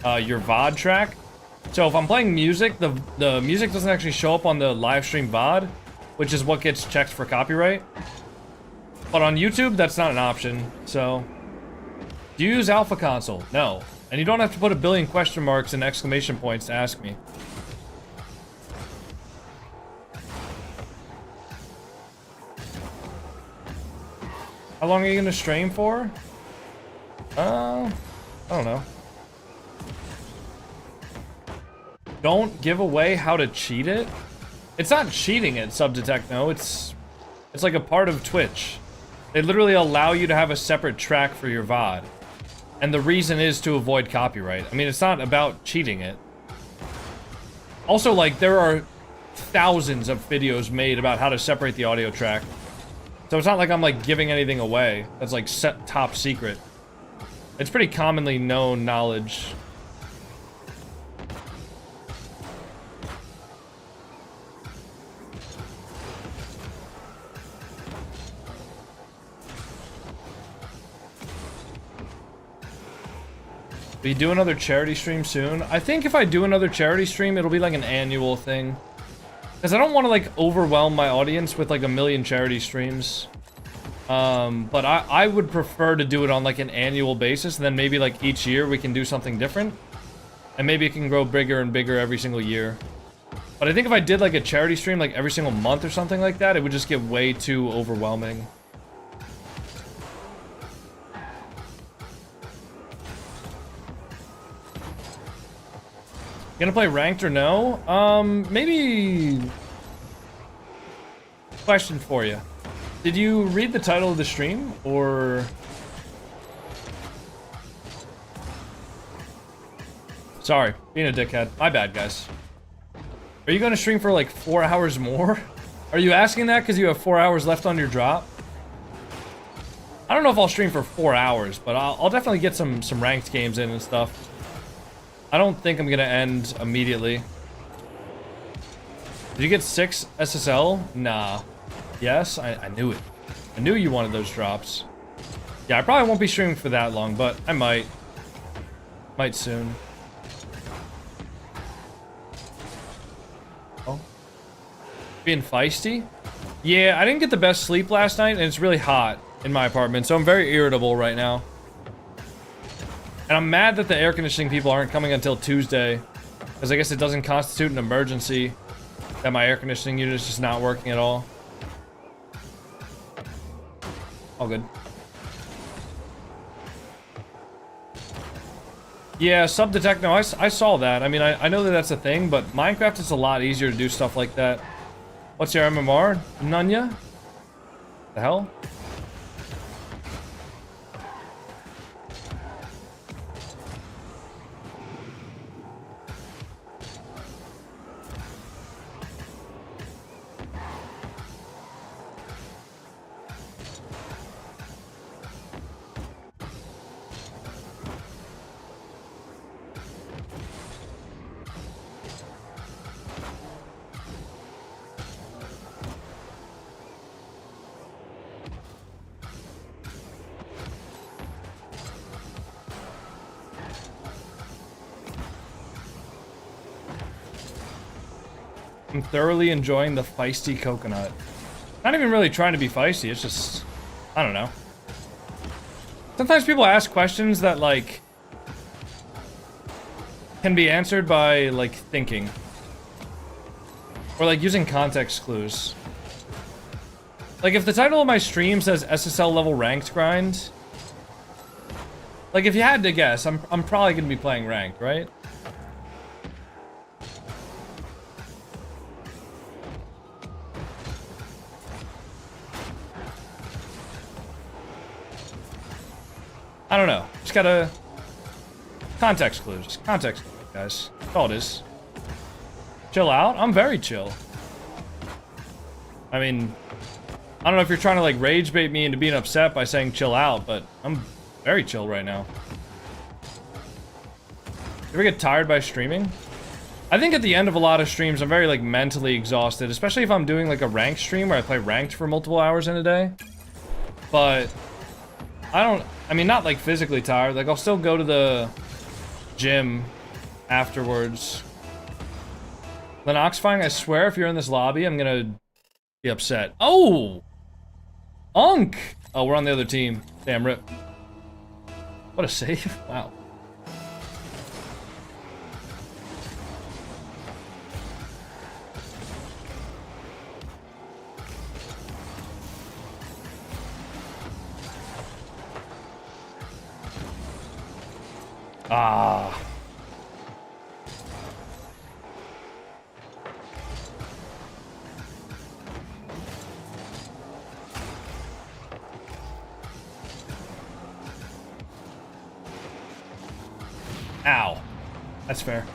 your VOD track. So if I'm playing music, the music doesn't actually show up on the live stream VOD, which is what gets checked for copyright. But on YouTube, that's not an option. So, do you use Alpha Console? No. And you don't have to put a billion question marks and exclamation points to ask me. How long are you gonna stream for? I don't know. Don't give away how to cheat it? It's not cheating it, Subdetecno. It's like a part of Twitch. They literally allow you to have a separate track for your VOD. And the reason is to avoid copyright. I mean, it's not about cheating it. Also, like, there are thousands of videos made about how to separate the audio track. So it's not like I'm, like, giving anything away that's, like, top secret. It's pretty commonly known knowledge. Will you do another charity stream soon? I think if I do another charity stream, it'll be like an annual thing. Because I don't want to like overwhelm my audience with like a million charity streams. But I would prefer to do it on like an annual basis. And then maybe like each year we can do something different. And maybe it can grow bigger and bigger every single year. But I think if I did like a charity stream like every single month or something like that, it would just get way too overwhelming. Gonna play ranked or no? Maybe... Question for you. Did you read the title of the stream, or... Sorry, being a dickhead. My bad, guys. Are you gonna stream for like 4 hours more? Are you asking that because you have 4 hours left on your drop? I don't know if I'll stream for 4 hours, but I'll definitely get some ranked games in and stuff. I don't think I'm gonna end immediately. Did you get 6 SSL? Nah. Yes, I knew it. I knew you wanted those drops. Yeah, I probably won't be streaming for that long, but I might. Might soon. Oh. Being feisty? Yeah, I didn't get the best sleep last night, and it's really hot in my apartment, so I'm very irritable right now. And I'm mad that the air conditioning people aren't coming until Tuesday, because I guess it doesn't constitute an emergency that my air conditioning unit is just not working at all. All good. Yeah, Subdetecno, I saw that. I mean, I know that that's a thing, but Minecraft is a lot easier to do stuff like that. What's your MMR, Nunya? The hell? I'm thoroughly enjoying the feisty coconut. Not even really trying to be feisty, it's just... I don't know. Sometimes people ask questions that, like... can be answered by, like, thinking. Or, like, using context clues. Like, if the title of my stream says SSL level ranked grind... like, if you had to guess, I'm probably gonna be playing ranked, right? I don't know. Just gotta... context clues. Just context clues, guys. That's all it is. Chill out? I'm very chill. I mean... I don't know if you're trying to, like, rage bait me into being upset by saying chill out, but I'm very chill right now. You ever get tired by streaming? I think at the end of a lot of streams, I'm very, like, mentally exhausted. Especially if I'm doing, like, a ranked stream where I play ranked for multiple hours in a day. But... I mean, not like physically tired. Like, I'll still go to the gym afterwards. Lenoxifying, I swear if you're in this lobby, I'm gonna be upset. Oh! Unk! Oh, we're on the other team. Damn, rip. What a save. Wow. Ah. Ow. That's fair.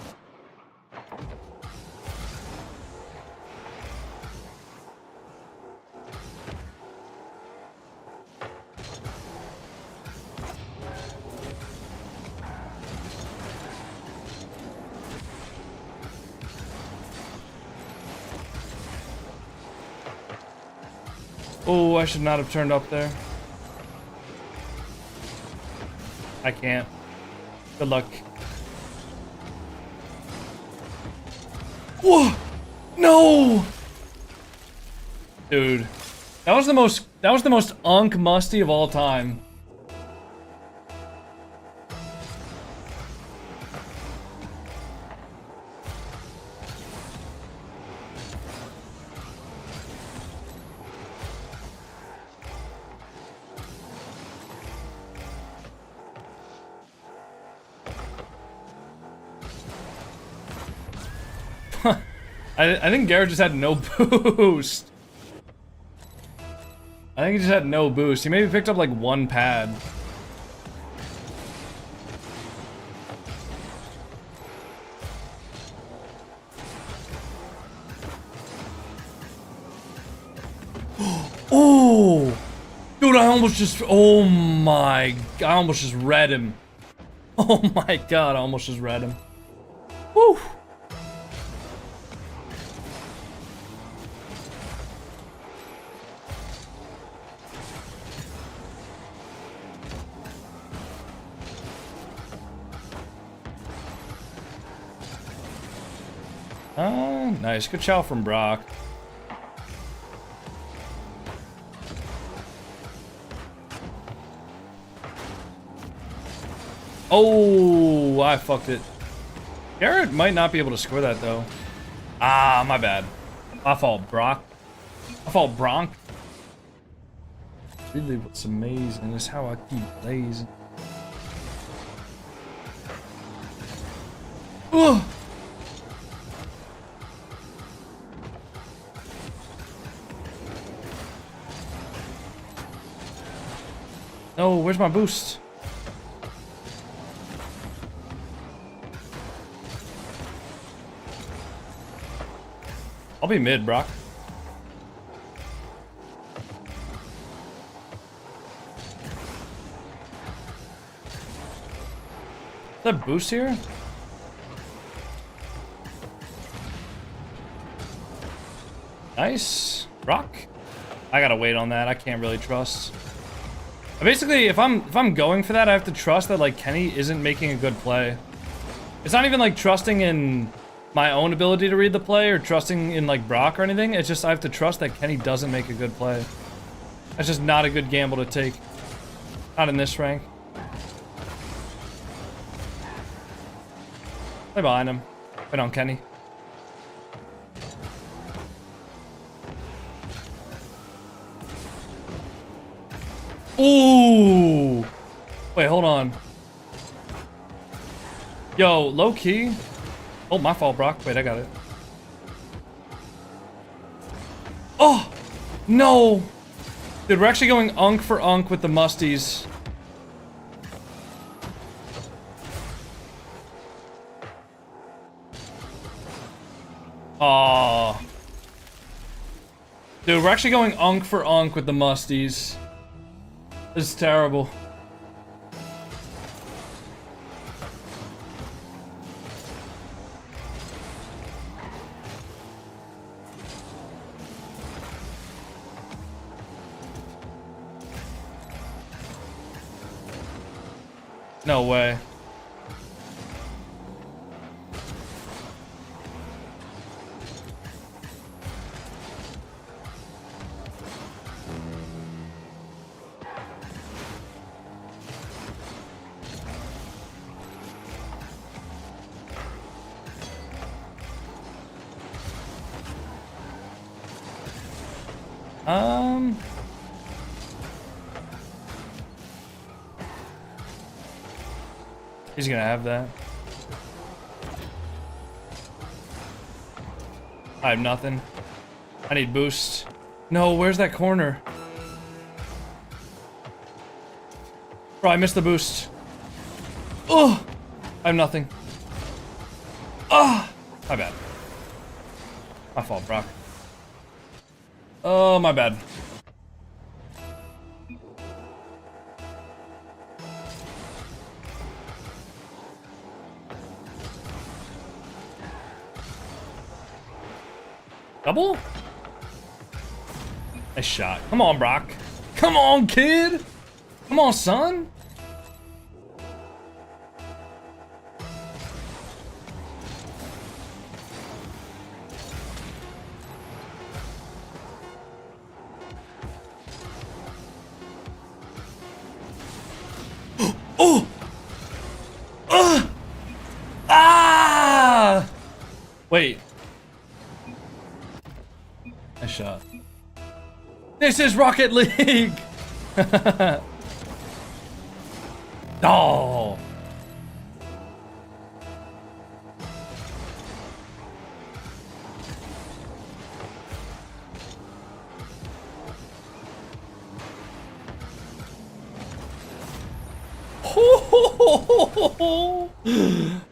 Oh, I should not have turned up there. I can't. Good luck. Whoa! No! Dude. That was the most unk musty of all time. I think Garrett just had no boost. I think he just had no boost. He maybe picked up like one pad. Oh! Dude, I almost just... Oh my... I almost just read him. Oh my god, I almost just read him. Woo! Oh, nice. Good chow from Brock. Oh, I fucked it. Garrett might not be able to score that, though. Ah, my bad. My fault, Brock. My fault, Bronk. Really, what's amazing is how I keep blazing. Ugh. No, where's my boost? I'll be mid, Brock. Is that boost here? Nice. Brock? I gotta wait on that. I can't really trust. Basically, if I'm going for that, I have to trust that like Kenny isn't making a good play. It's not even like trusting in my own ability to read the play or trusting in like Brock or anything. It's just I have to trust that Kenny doesn't make a good play. That's just not a good gamble to take. Not in this rank. Play behind him. Wait on Kenny. Ooh! Wait, hold on. Yo, low key. Oh, my fault, Brock. Wait, I got it. Oh! No! Dude, we're actually going unk for unk with the musties. Aw. Dude, we're actually going unk for unk with the musties. This is terrible. No way. He's gonna have that. I have nothing. I need boost. No, where's that corner? Bro, I missed the boost. Oh, I have nothing. Oh, my bad. My fault, Brock. Oh, my bad. Double? Nice shot. Come on, Brock. Come on, kid. Come on, son. Oh! Ah! Wait. Nice shot. This is Rocket League! Oh!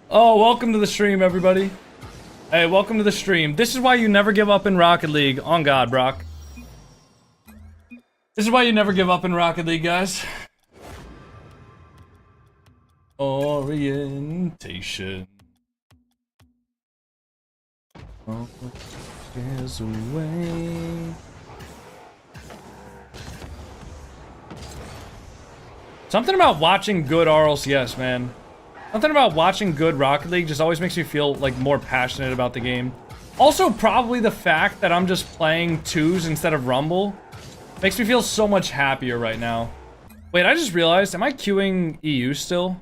Oh, welcome to the stream, everybody. Hey, welcome to the stream. This is why you never give up in Rocket League. On God, Brock. This is why you never give up in Rocket League, guys. Orientation. Oh, there's a way. Something about watching good RLCS, man. Something about watching good Rocket League just always makes me feel like more passionate about the game. Also, probably the fact that I'm just playing twos instead of Rumble makes me feel so much happier right now. Wait, I just realized, am I queuing EU still?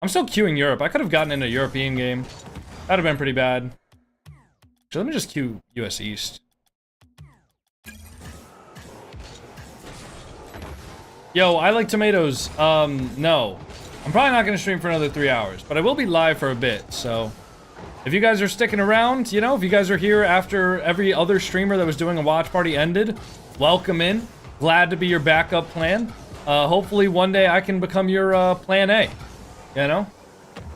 I'm still queuing Europe. I could have gotten in a European game. That'd have been pretty bad. So let me just queue US East. Yo, I like tomatoes. No. I'm probably not going to stream for another 3 hours, but I will be live for a bit, so if you guys are sticking around, you know, if you guys are here after every other streamer that was doing a watch party ended, welcome in. Glad to be your backup plan. Hopefully one day I can become your plan A, you know?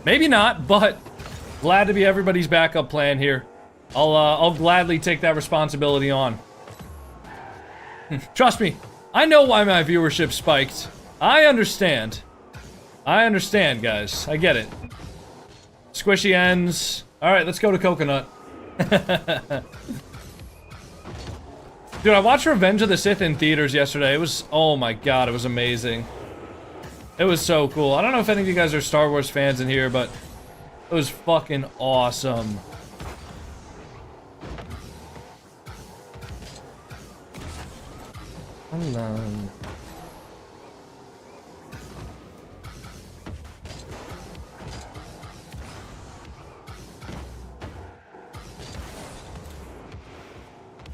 Maybe not, but glad to be everybody's backup plan here. I'll gladly take that responsibility on. Trust me, I know why my viewership spiked. I understand. I understand, guys. I get it. Squishy ends. Alright, let's go to Coconut. Dude, I watched Revenge of the Sith in theaters yesterday. It was, oh my god, it was amazing. It was so cool. I don't know if any of you guys are Star Wars fans in here, but it was fucking awesome. Hello.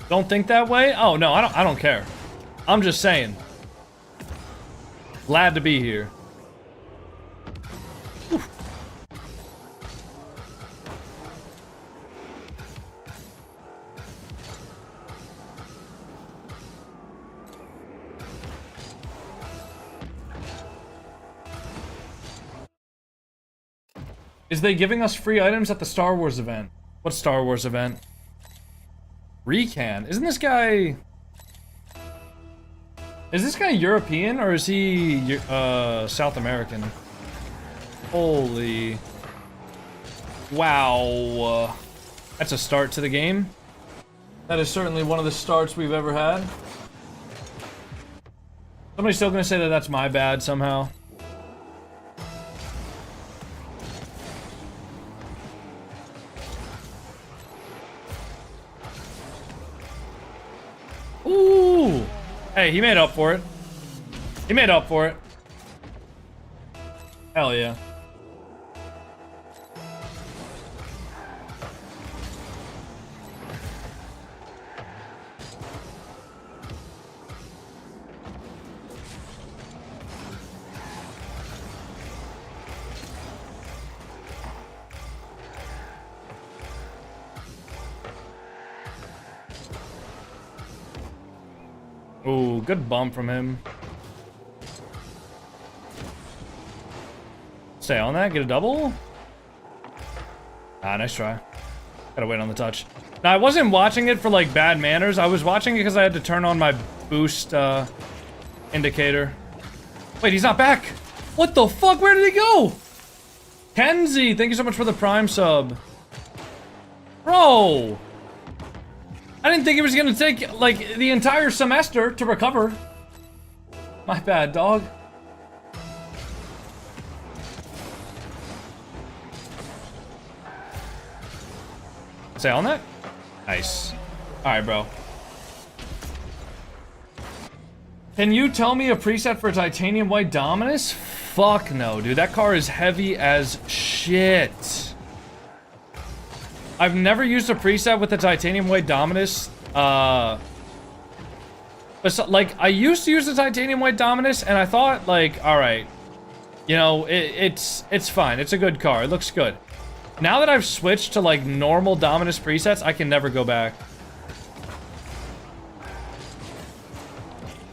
Don't think that way? Oh no, I don't care. I'm just saying. Glad to be here. Whew. Is they giving us free items at the Star Wars event? What Star Wars event? Recan. Isn't this guy... Is this guy European or is he South American? Holy... Wow. That's a start to the game. That is certainly one of the starts we've ever had. Somebody's still gonna say that that's my bad somehow. Ooh! Hey, he made up for it. He made up for it. Hell yeah. Ooh, good bump from him. Stay on that, get a double. Ah, nice try. Gotta wait on the touch. Now, I wasn't watching it for, like, bad manners. I was watching it because I had to turn on my boost, indicator. Wait, he's not back! What the fuck? Where did he go? Kenzie, thank you so much for the Prime sub. Bro! I didn't think it was gonna take, like, the entire semester to recover. My bad, dog. Stay on that? Nice. Alright, bro. Can you tell me a preset for Titanium White Dominus? Fuck no, dude. That car is heavy as shit. I've never used a preset with the Titanium White Dominus. But so, like, I used to use the Titanium White Dominus, and I thought, like, alright. You know, it's fine. It's a good car. It looks good. Now that I've switched to, like, normal Dominus presets, I can never go back.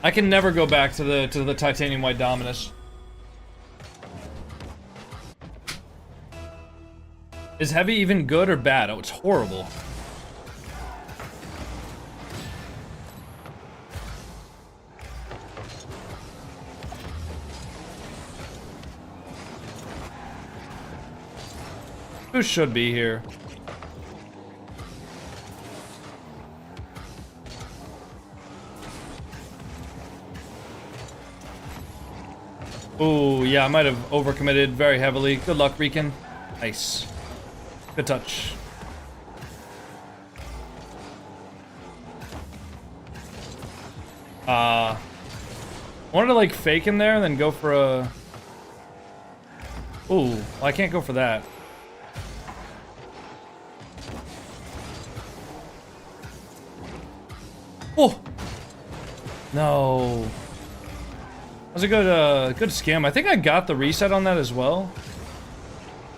I can never go back to the Titanium White Dominus. Is heavy even good or bad? Oh, it's horrible. Who should be here? Ooh, yeah, I might have overcommitted very heavily. Good luck, Rican. Nice. Good touch. I wanted to, like, fake in there and then go for a... Ooh, well, I can't go for that. Oh! No. That was a good, good scam. I think I got the reset on that as well.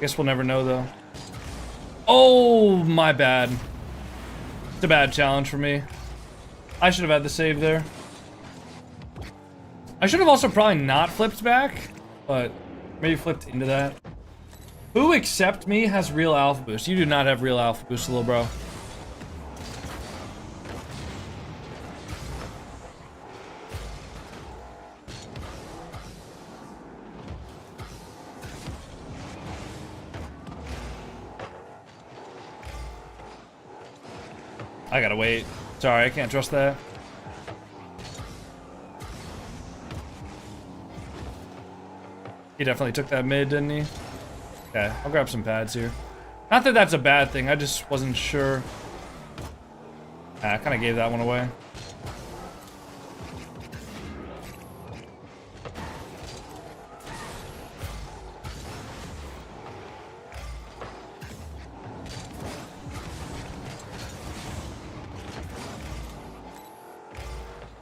Guess we'll never know, though. Oh, my bad. It's a bad challenge for me. I should have had the save there. I should have also probably not flipped back, but maybe flipped into that. Who except me has real alpha boost? You do not have real alpha boost, little bro. I gotta wait. Sorry, I can't trust that. He definitely took that mid, didn't he? Okay, I'll grab some pads here. Not that that's a bad thing, I just wasn't sure. I kind of gave that one away.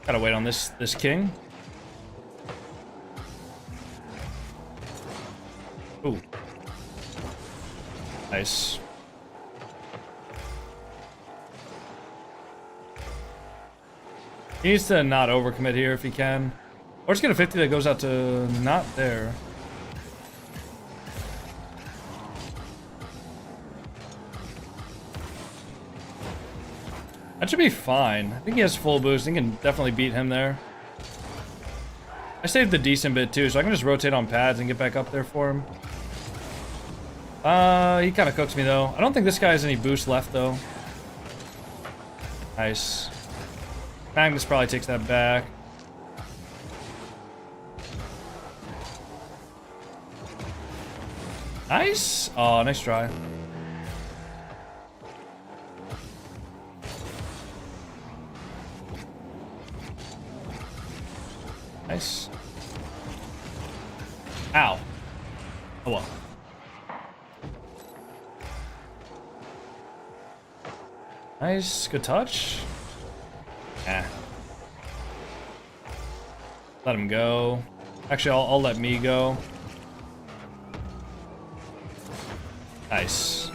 Gotta wait on this king. Ooh. Nice. He needs to not overcommit here if he can. Or just get a 50 that goes out to not there. That should be fine. I think he has full boost. He can definitely beat him there. I saved the decent bit too, so I can just rotate on pads and get back up there for him. He kind of cooks me though. I don't think this guy has any boost left though. Nice. Magnus probably takes that back. Nice. Oh, nice try. Nice. Ow. Oh well. Nice. Good touch. Eh. Let him go. Actually, I'll let me go. Nice.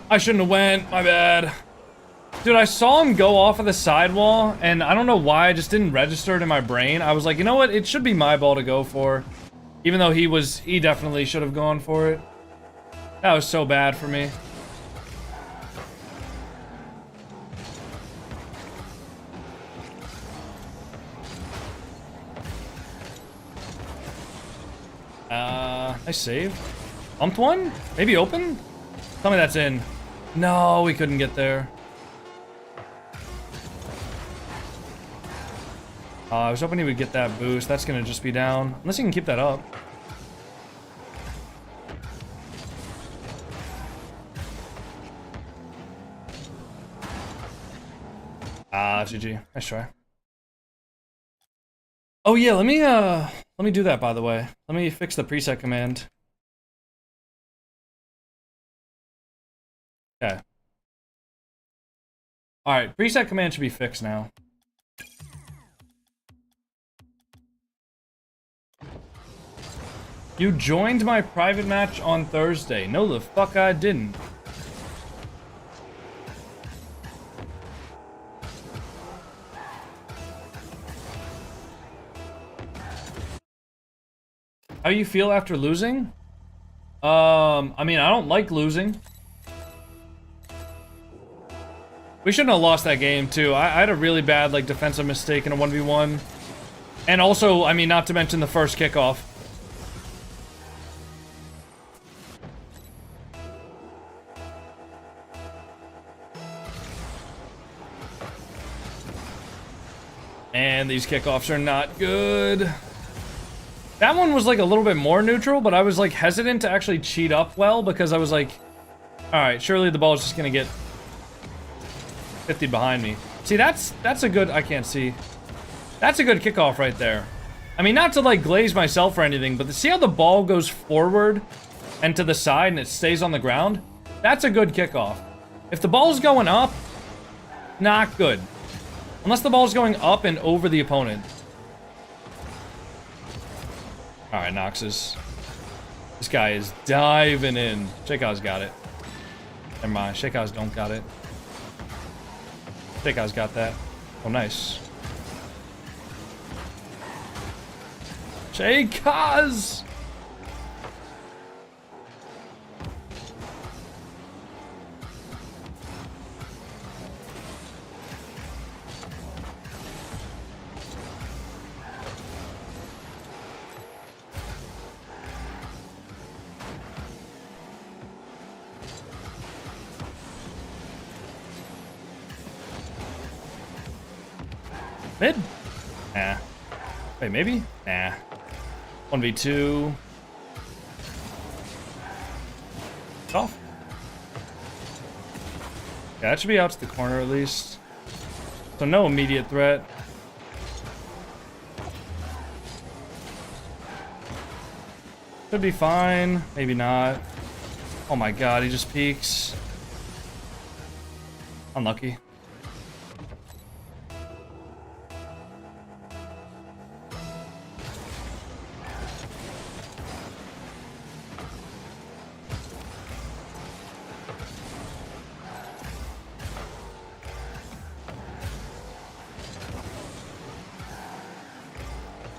I shouldn't have went. My bad. Dude, I saw him go off of the sidewall, and I don't know why, I just didn't register it in my brain. I was like, you know what? It should be my ball to go for. Even though he definitely should have gone for it. That was so bad for me. I saved. Bumped one? Maybe open? Tell me that's in. No, we couldn't get there. I was hoping he would get that boost. That's gonna just be down. Unless he can keep that up. GG. Nice try. Oh yeah, let me do that, by the way. Let me fix the preset command. Okay. Alright, preset command should be fixed now. You joined my private match on Thursday. No, the fuck I didn't. How you feel after losing? I mean, I don't like losing. We shouldn't have lost that game, too. I had a really bad, like, defensive mistake in a 1v1. And also, I mean, not to mention the first kickoff. And these kickoffs are not good. That one was like a little bit more neutral, but I was like hesitant to actually cheat up well because I was like, alright, surely the ball is just gonna get 50'd behind me. See, that's a good, I can't see. That's a good kickoff right there. I mean, not to like glaze myself or anything, but to see how the ball goes forward and to the side and it stays on the ground, that's a good kickoff. If the ball's going up, not good. Unless the ball's going up and over the opponent. Alright, Noxus. This guy is diving in. Shakeow's got it. Never mind, Shakeow's don't got it. Shakeow's got that. Oh, nice. Shakeow's! Mid? Nah. Wait, maybe? Nah. 1v2. Off. Yeah, that should be out to the corner at least. So no immediate threat. Should be fine. Maybe not. Oh my god, he just peeks. Unlucky.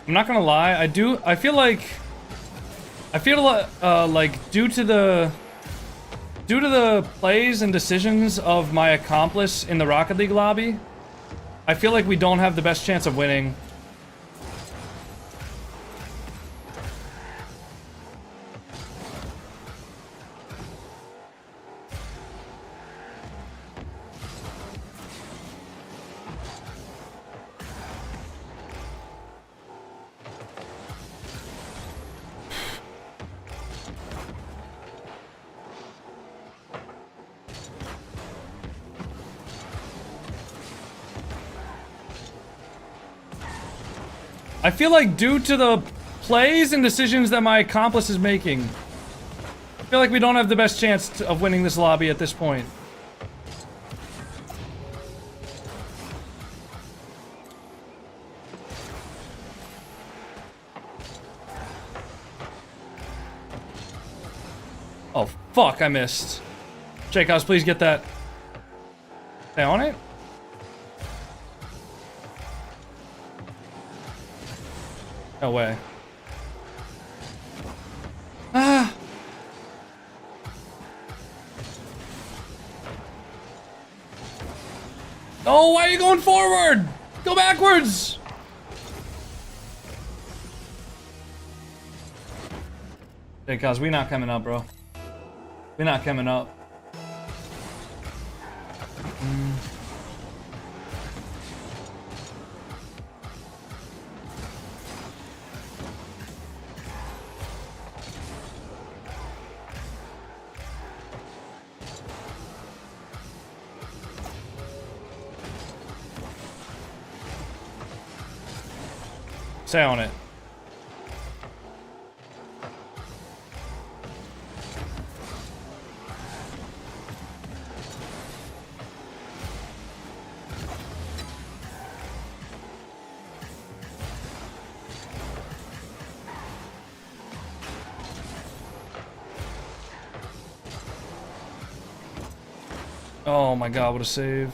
I'm not gonna lie, I feel like due to the plays and decisions of my accomplice in the Rocket League lobby, I feel like we don't have the best chance of winning. I feel like due to the plays and decisions that my accomplice is making, I feel like we don't have the best chance of winning this lobby at this point. Oh, fuck, I missed. Jake House, please get that. Stay on it. No way. Ah. Oh, why are you going forward? Go backwards. Hey, cuz we not coming up, bro. We're not coming up. Stay on it. Oh my god, what a save.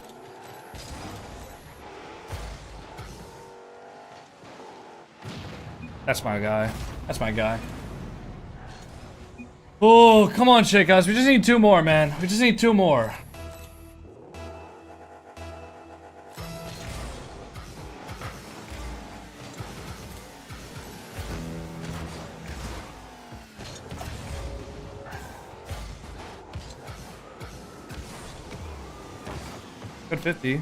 That's my guy. That's my guy. Oh, come on, Shake Guys. We just need 2 more, man. We just need 2 more. Good 50.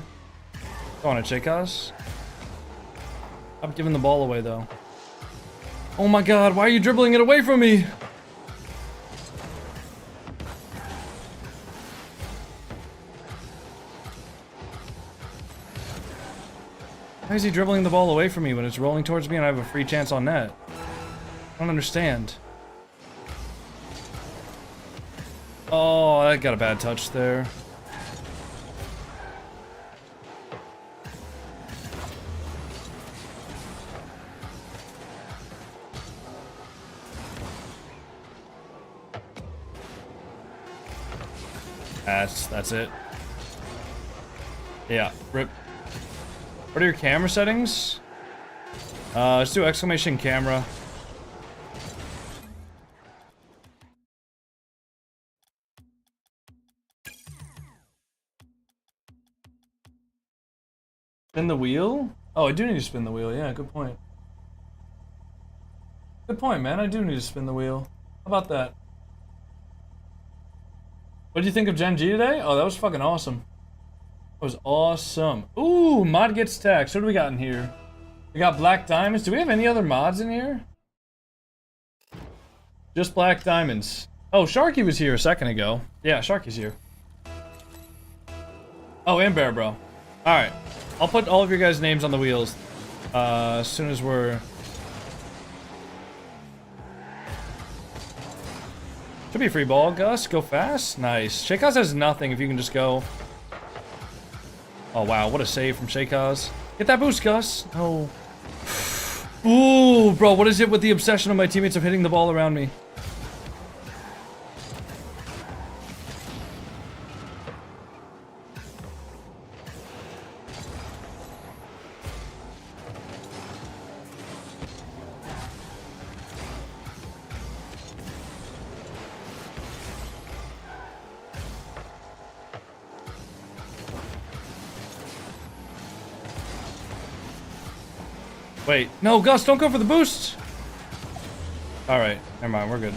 Go on it, Shake Guys. I'm giving the ball away, though. Oh my god, why are you dribbling it away from me? Why is he dribbling the ball away from me when it's rolling towards me and I have a free chance on net? I don't understand. Oh, I got a bad touch there. That's it. Yeah, rip. What are your camera settings? Let's do exclamation camera. Spin the wheel? Oh, I do need to spin the wheel. Yeah, good point. Good point, man. I do need to spin the wheel. How about that? What did you think of Gen G today? Oh, that was fucking awesome. That was awesome. Ooh, mod gets taxed. What do we got in here? We got black diamonds. Do we have any other mods in here? Just black diamonds. Oh, Sharky was here a second ago. Yeah, Sharky's here. Oh, and Bear Bro. Alright. I'll put all of your guys' names on the wheels. As soon as we're... Should be a free ball, Gus. Go fast. Nice. Shaykaz has nothing if you can just go. Oh, wow. What a save from Shaykaz. Get that boost, Gus. Oh. Ooh, bro. What is it with the obsession of my teammates of hitting the ball around me? Wait, no, Gus, don't go for the boost! Alright, never mind, we're good.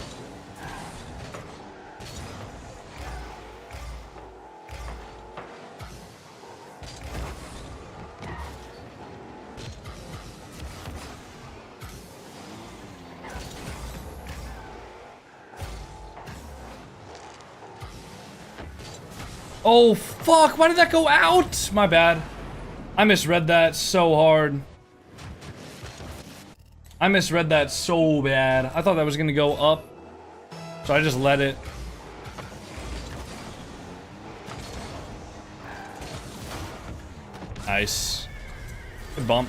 Oh, fuck, why did that go out? My bad. I misread that so hard. I misread that so bad. I thought that was gonna go up. So I just let it. Nice. Good bump.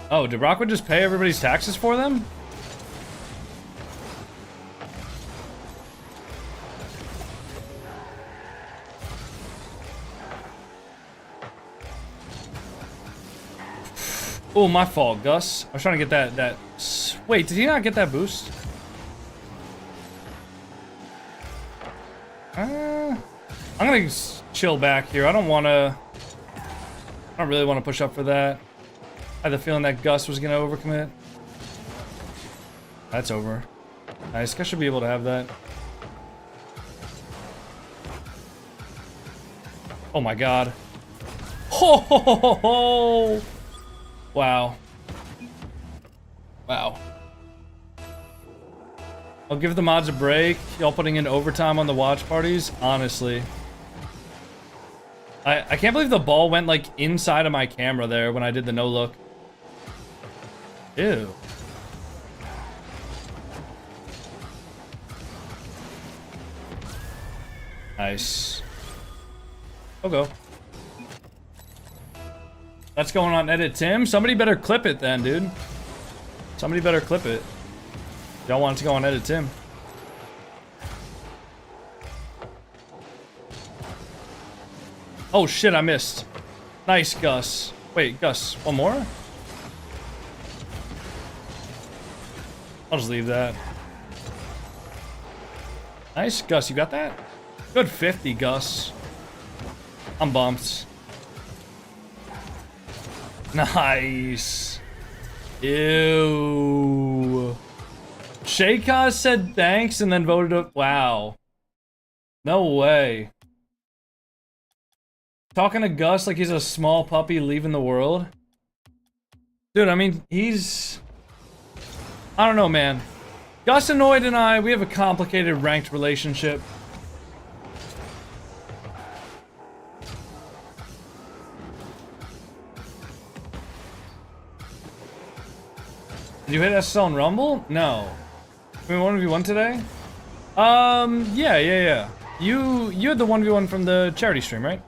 Oh, did Rockwood just pay everybody's taxes for them? Oh, my fault, Gus. I was trying to get that. Wait, did he not get that boost? I'm gonna chill back here. I don't really want to push up for that. I had the feeling that Gus was gonna overcommit. That's over. Nice. Gus should be able to have that. Oh my god. Ho ho ho ho ho! Wow. Wow. I'll give the mods a break. Y'all putting in overtime on the watch parties? Honestly. I can't believe the ball went like inside of my camera there when I did the no look. Ew. Nice. I'll go. That's going on edit Tim. Somebody better clip it then, dude. Somebody better clip it. Y'all want it to go on edit Tim. Oh shit, I missed. Nice, Gus. Wait, Gus, one more? I'll just leave that. Nice, Gus, you got that? Good 50, Gus. I'm bumped. Nice. Ew. Shaykaz said thanks and then voted up. Wow. No way. Talking to Gus like he's a small puppy leaving the world. Dude, I mean, I don't know, man. Gus Annoyed and I, we have a complicated ranked relationship. Did you hit SSL and Rumble? No. We 1v1 today? Yeah. You had the 1v1 from the charity stream, right?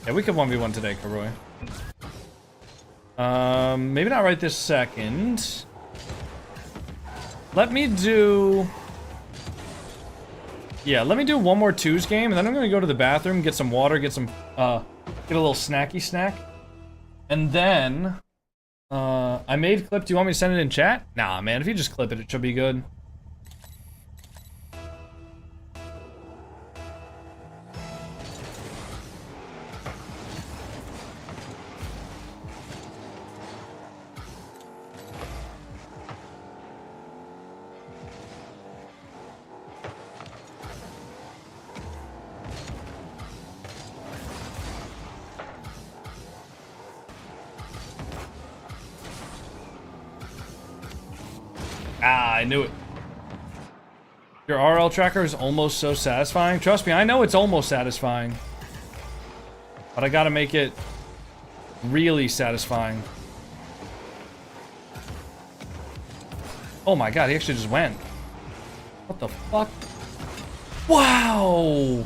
Yeah, we could 1v1 today, Karoy. Maybe not right this second. Let me do... Yeah, let me do one more twos game, and then I'm gonna go to the bathroom, get some water, get a little snacky snack. And then... I made clip. Do you want me to send it in chat? Nah, man. If you just clip it, it should be good. Ah, I knew it. Your RL tracker is almost so satisfying. Trust me, I know it's almost satisfying. But I gotta make it really satisfying. Oh my god, he actually just went. What the fuck? Wow!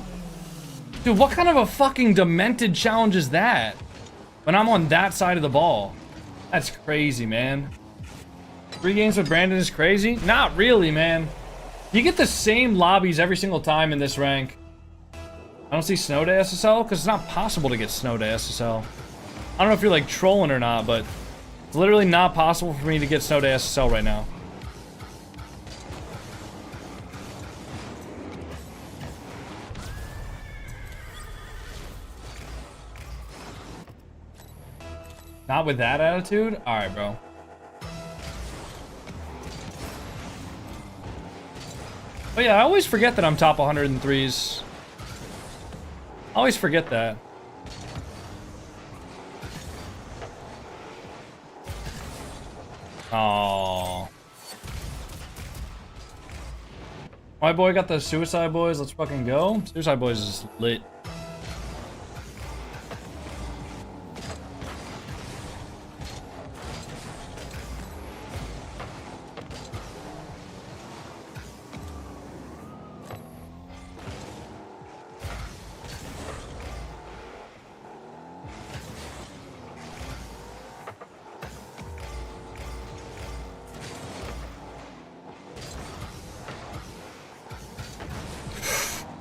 Dude, what kind of a fucking demented challenge is that? When I'm on that side of the ball. That's crazy, man. 3 games with Brandon is crazy? Not really, man. You get the same lobbies every single time in this rank. I don't see Snow to SSL because it's not possible to get Snow to SSL. I don't know if you're like trolling or not, but it's literally not possible for me to get Snow to SSL right now. Not with that attitude? Alright, bro. Oh yeah, I always forget that I'm top 103s. I always forget that. Oh. My boy got the Suicide Boys. Let's fucking go. Suicide Boys is lit.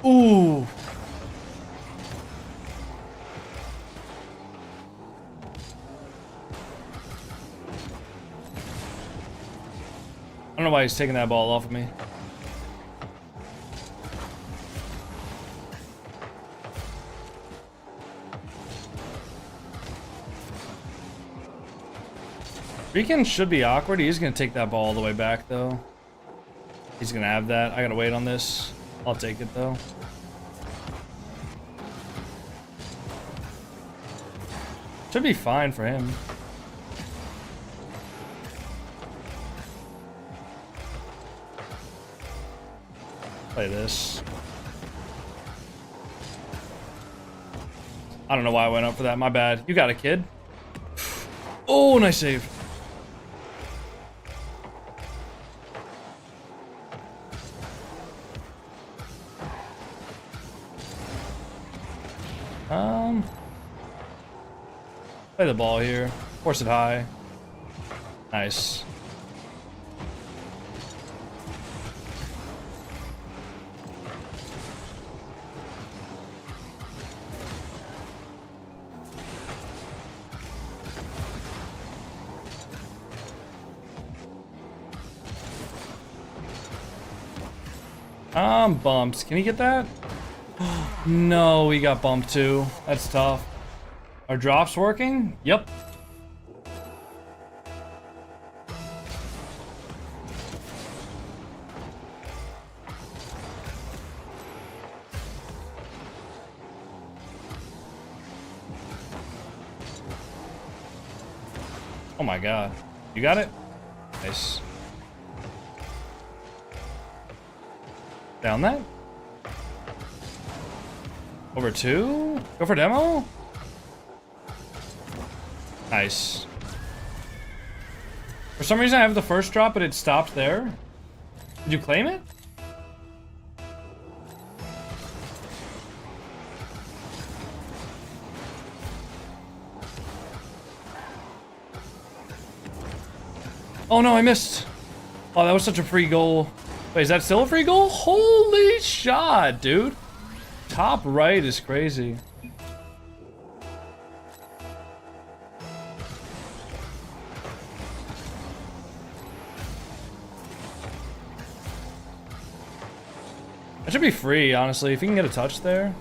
Ooh. know why he's taking that ball off of me. Rican should be awkward. He's gonna take that ball all the way back though. He's gonna have that. I gotta wait on this. I'll take it though. Should be fine for him. Play this. I don't know why I went up for that. My bad. You got it, kid. Oh, nice save. Play the ball here. Force it high. Nice. Bumped. Can he get that? No, we got bumped too. That's tough. Are drops working? Yep. Oh my god. You got it? Nice. Down that? Over 2? Go for demo? Nice. For some reason I have the first drop, but it stopped there. Did you claim it? Oh no, I missed. Oh, that was such a free goal. Wait, is that still a free goal? Holy shot, dude. Top right is crazy. That should be free, honestly, if you can get a touch there.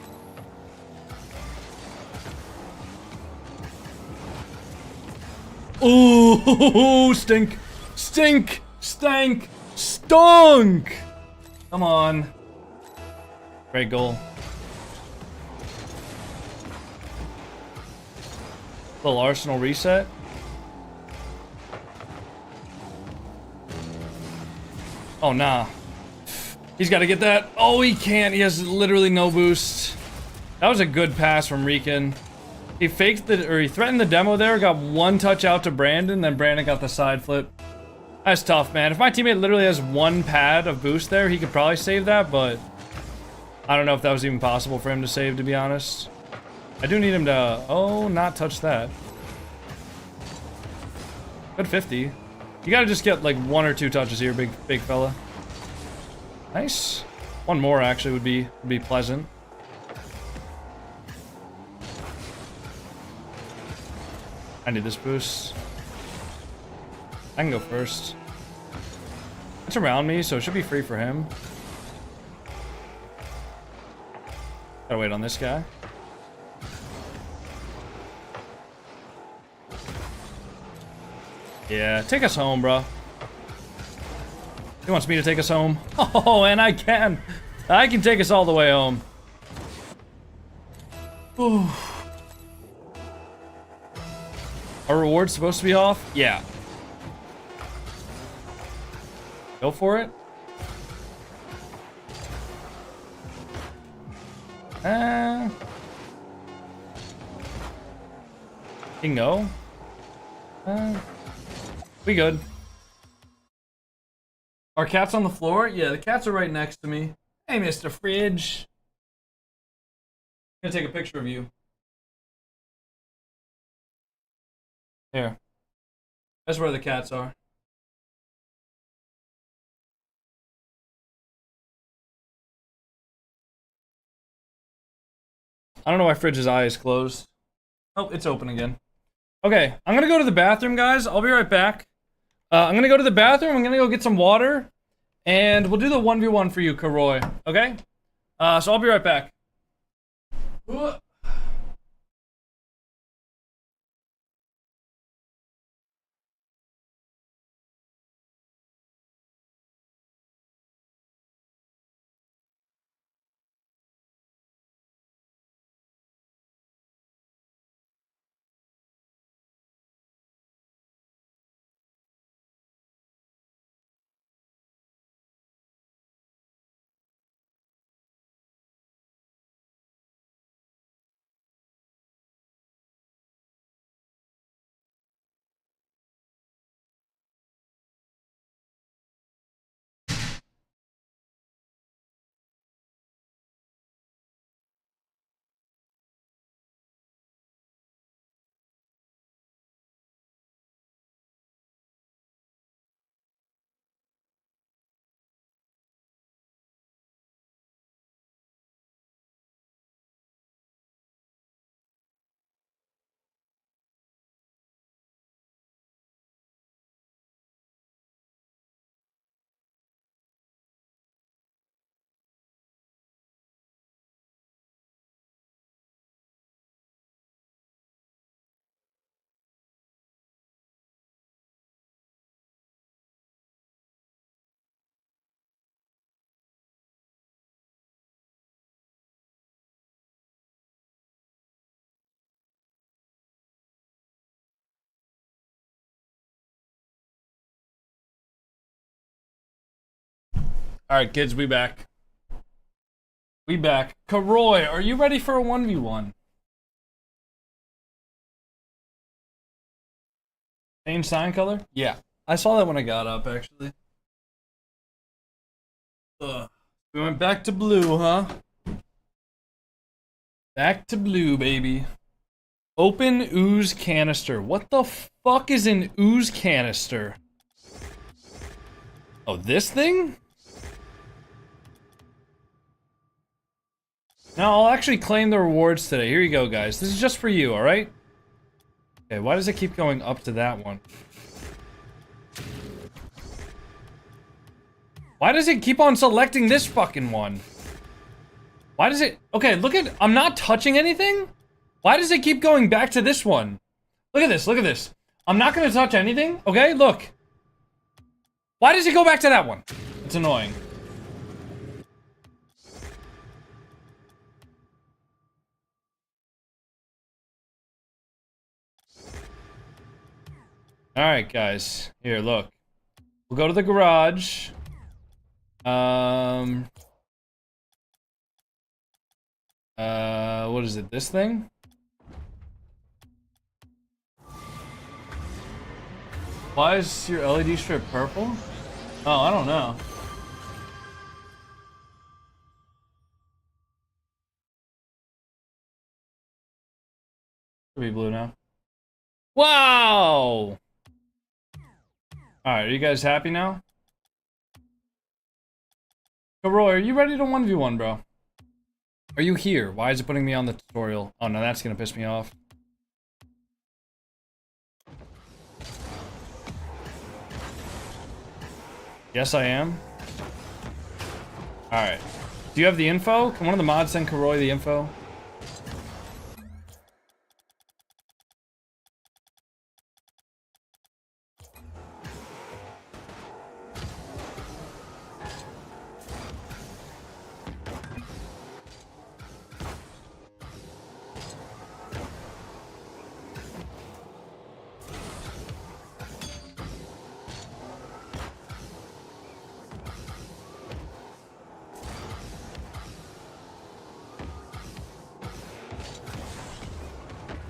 Ooh, stink. Stink. Stank. Stunk. Come on. Great goal. Little Arsenal reset. Oh, nah. He's got to get that. Oh, he can't. He has literally no boost. That was a good pass from Rican. He faked the, or he threatened the demo there, got one touch out to Brandon, then Brandon got the side flip. That's tough, man. If my teammate literally has one pad of boost there, he could probably save that, but I don't know if that was even possible for him to save, to be honest. I do need him to, oh, not touch that. Good 50. You gotta just get like 1 or 2 touches here, big fella. Nice. One more actually would be pleasant. I need this boost. I can go first. It's around me, so it should be free for him. Gotta wait on this guy. Yeah, take us home, bro. He wants me to take us home. Oh, and I can. I can take us all the way home. Ooh. Our reward's supposed to be off? Yeah. Go for it. He can go. We good. Our cat's on the floor? Yeah, the cats are right next to me. Hey, Mr. Fridge. I'm gonna take a picture of you. Here. That's where the cats are. I don't know why Fridge's eye is closed. Oh, it's open again. Okay, I'm gonna go to the bathroom, guys. I'll be right back. I'm gonna go to the bathroom. I'm gonna go get some water. And we'll do the 1v1 for you, Karoy. Okay? So I'll be right back. All right, kids, we back. We back. Karoy, are you ready for a 1v1? Change sign color? Yeah. I saw that when I got up, actually. We went back to blue, huh? Back to blue, baby. Open ooze canister. What the fuck is an ooze canister? Oh, this thing? Now, I'll actually claim the rewards today. Here you go, guys. This is just for you, alright? Okay, why does it keep going up to that one? Why does it keep on selecting this fucking one? Why does it... Okay, look at... I'm not touching anything? Why does it keep going back to this one? Look at this, look at this. I'm not gonna touch anything, okay? Look. Why does it go back to that one? It's annoying. Alright, guys. Here, look. We'll go to the garage. What is it? This thing? Why is your LED strip purple? Oh, I don't know. Could be blue now. Wow! Alright, are you guys happy now? Roy, are you ready to 1v1, bro? Are you here? Why is it putting me on the tutorial? Oh no, that's gonna piss me off. Yes, I am. Alright. Do you have the info? Can one of the mods send Karoy the info?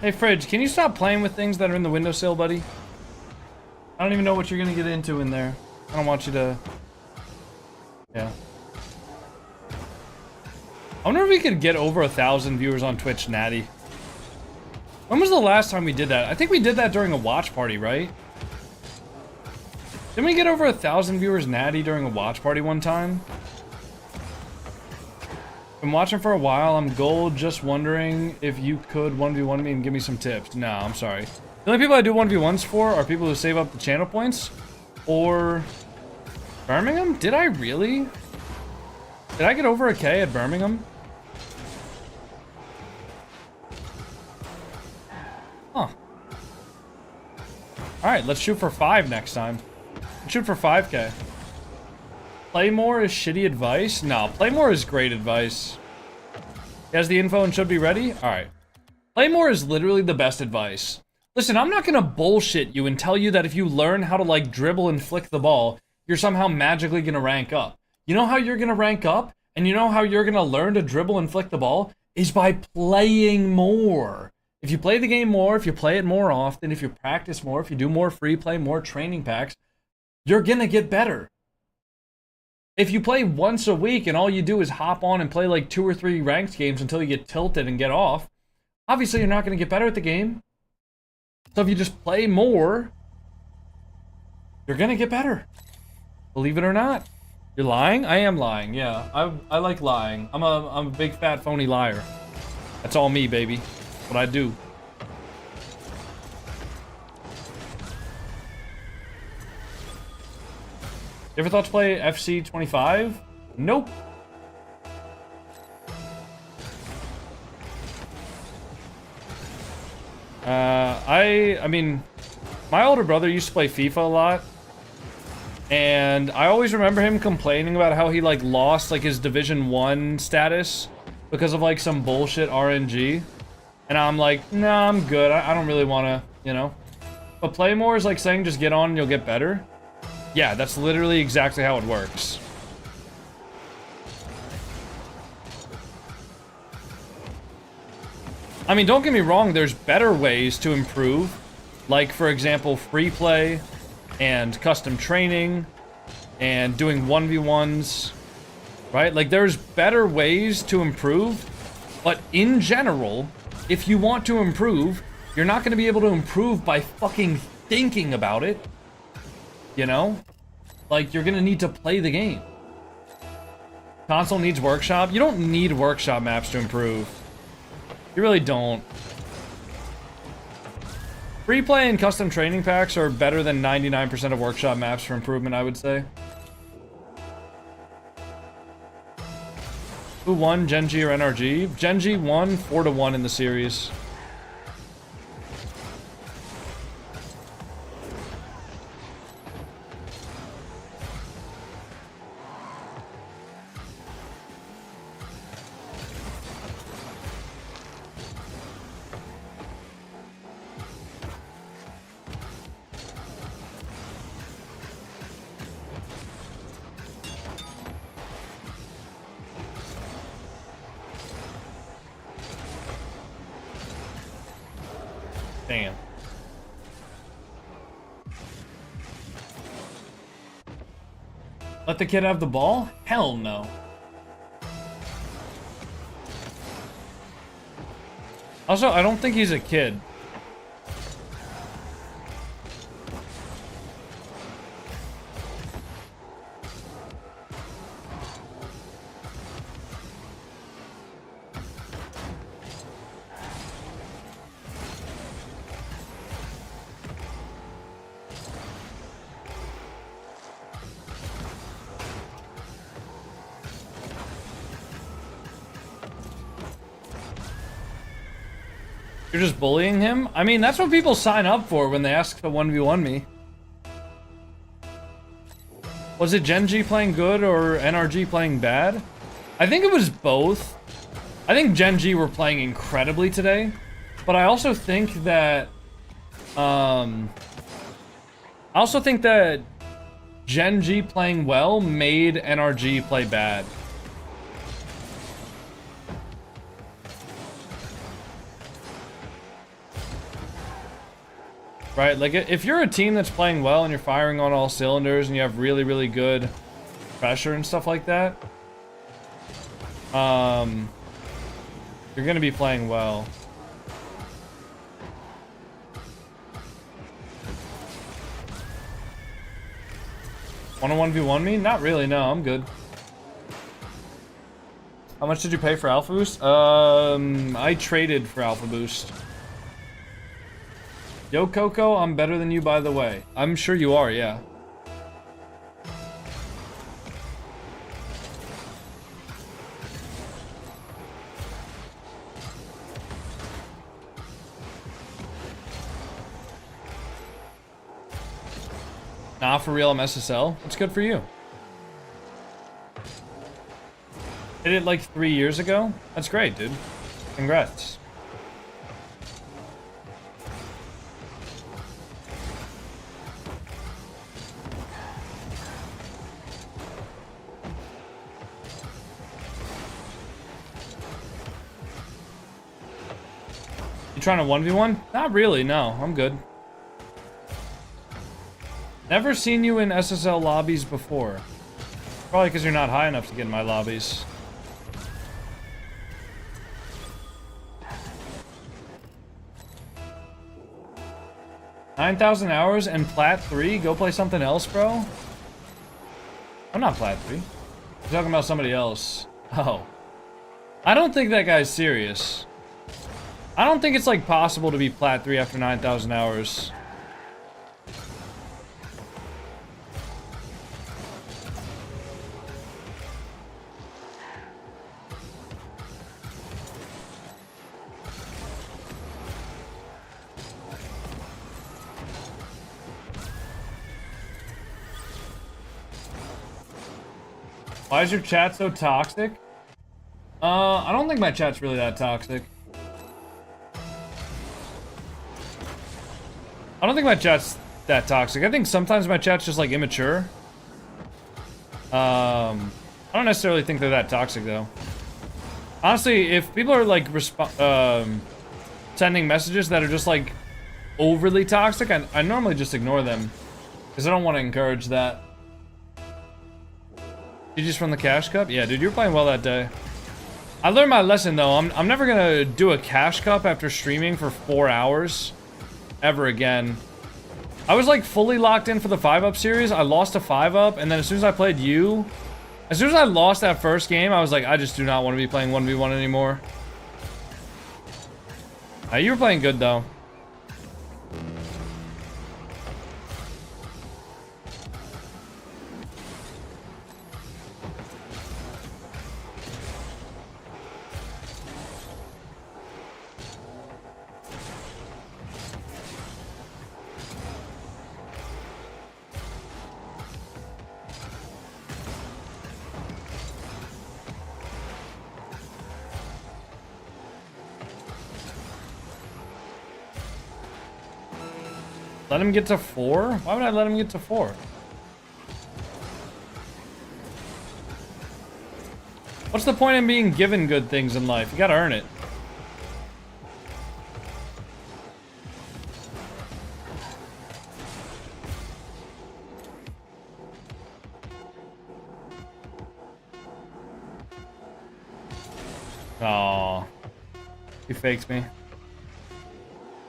Hey, Fridge, can you stop playing with things that are in the windowsill, buddy? I don't even know what you're gonna get into in there. I don't want you to... Yeah. I wonder if we could get over 1,000 viewers on Twitch, Natty. When was the last time we did that? I think we did that during a watch party, right? Didn't we get over 1,000 viewers, Natty, during a watch party one time? Been watching for a while. I'm gold. Just wondering if you could 1v1 me and give me some tips. No, I'm sorry. The only people I do 1v1s for are people who save up the channel points. or Birmingham? Did I really? Did I get over a K at Birmingham? Huh. Alright, let's shoot for 5 next time. Let's shoot for 5K. Play more is shitty advice? No, play more is great advice. He has the info and should be ready? Alright. Play more is literally the best advice. Listen, I'm not gonna bullshit you and tell you that if you learn how to, like, dribble and flick the ball, you're somehow magically gonna rank up. You know how you're gonna rank up? And you know how you're gonna learn to dribble and flick the ball? Is by playing more. If you play the game more, if you play it more often, if you practice more, if you do more free play, more training packs, you're gonna get better. If you play once a week and all you do is hop on and play like 2 or 3 ranked games until you get tilted and get off, obviously you're not gonna get better at the game. So if you just play more, you're gonna get better. Believe it or not. You're lying? I am lying, yeah. I like lying. I'm a big fat phony liar. That's all me, baby. That's what I do. You ever thought to play FC 25? Nope. I mean, my older brother used to play FIFA a lot. And I always remember him complaining about how he, like, lost, like, his Division 1 status because of, like, some bullshit RNG. And I'm like, nah, I'm good. I don't really want to, you know. But play more is like saying just get on and you'll get better. Yeah, that's literally exactly how it works. I mean, don't get me wrong, there's better ways to improve. Like, for example, free play and custom training and doing 1v1s, right? Like, there's better ways to improve, but in general, if you want to improve, you're not going to be able to improve by fucking thinking about it, you know? Like, you're going to need to play the game. Console needs workshop. You don't need workshop maps to improve. You really don't. Free play and custom training packs are better than 99% of workshop maps for improvement, I would say. Who won, Genji or NRG? Genji won 4-1 in the series. Damn. Let the kid have the ball? Hell no. Also, I don't think he's a kid. You're just bullying him? I mean, that's what people sign up for when they ask to 1v1 me. Was it Genji playing good or NRG playing bad? I think it was both. I think Genji were playing incredibly today, but I also think that Genji playing well made NRG play bad. Right, like, if you're a team that's playing well and you're firing on all cylinders and you have really, really good pressure and stuff like that, you're gonna be playing well. Wanna 1v1 me? Not really, no, I'm good. How much did you pay for Alpha Boost? I traded for Alpha Boost. Yo, Coco, I'm better than you, by the way. I'm sure you are, yeah. Nah, for real, I'm SSL. That's good for you. Did it like 3 years ago? That's great, dude. Congrats. You trying to 1v1? Not really, no. I'm good. Never seen you in SSL lobbies before. Probably because you're not high enough to get in my lobbies. $9,000 hours and Plat 3? Go play something else, bro? I'm not Plat 3. You're talking about somebody else. Oh. I don't think that guy's serious. I don't think it's like possible to be Plat 3 after 9,000 hours. Why is your chat so toxic? I don't think my chat's really that toxic. I don't think my chat's that toxic. I think sometimes my chat's just like immature. I don't necessarily think they're that toxic though. Honestly, if people are like sending messages that are just like overly toxic, I normally just ignore them because I don't want to encourage that. GG's from the Cash Cup? Yeah, dude, you were playing well that day. I learned my lesson, though. I'm never gonna do a Cash Cup after streaming for 4 hours. Ever again. I was, like, fully locked in for the 5-up series. I lost a 5-up, and then as soon as I played you... As soon as I lost that first game, I was like, I just do not want to be playing 1v1 anymore. You were playing good, though. Let him get to 4? Why would I let him get to 4? What's the point in being given good things in life? You gotta earn it. Aww. He fakes me.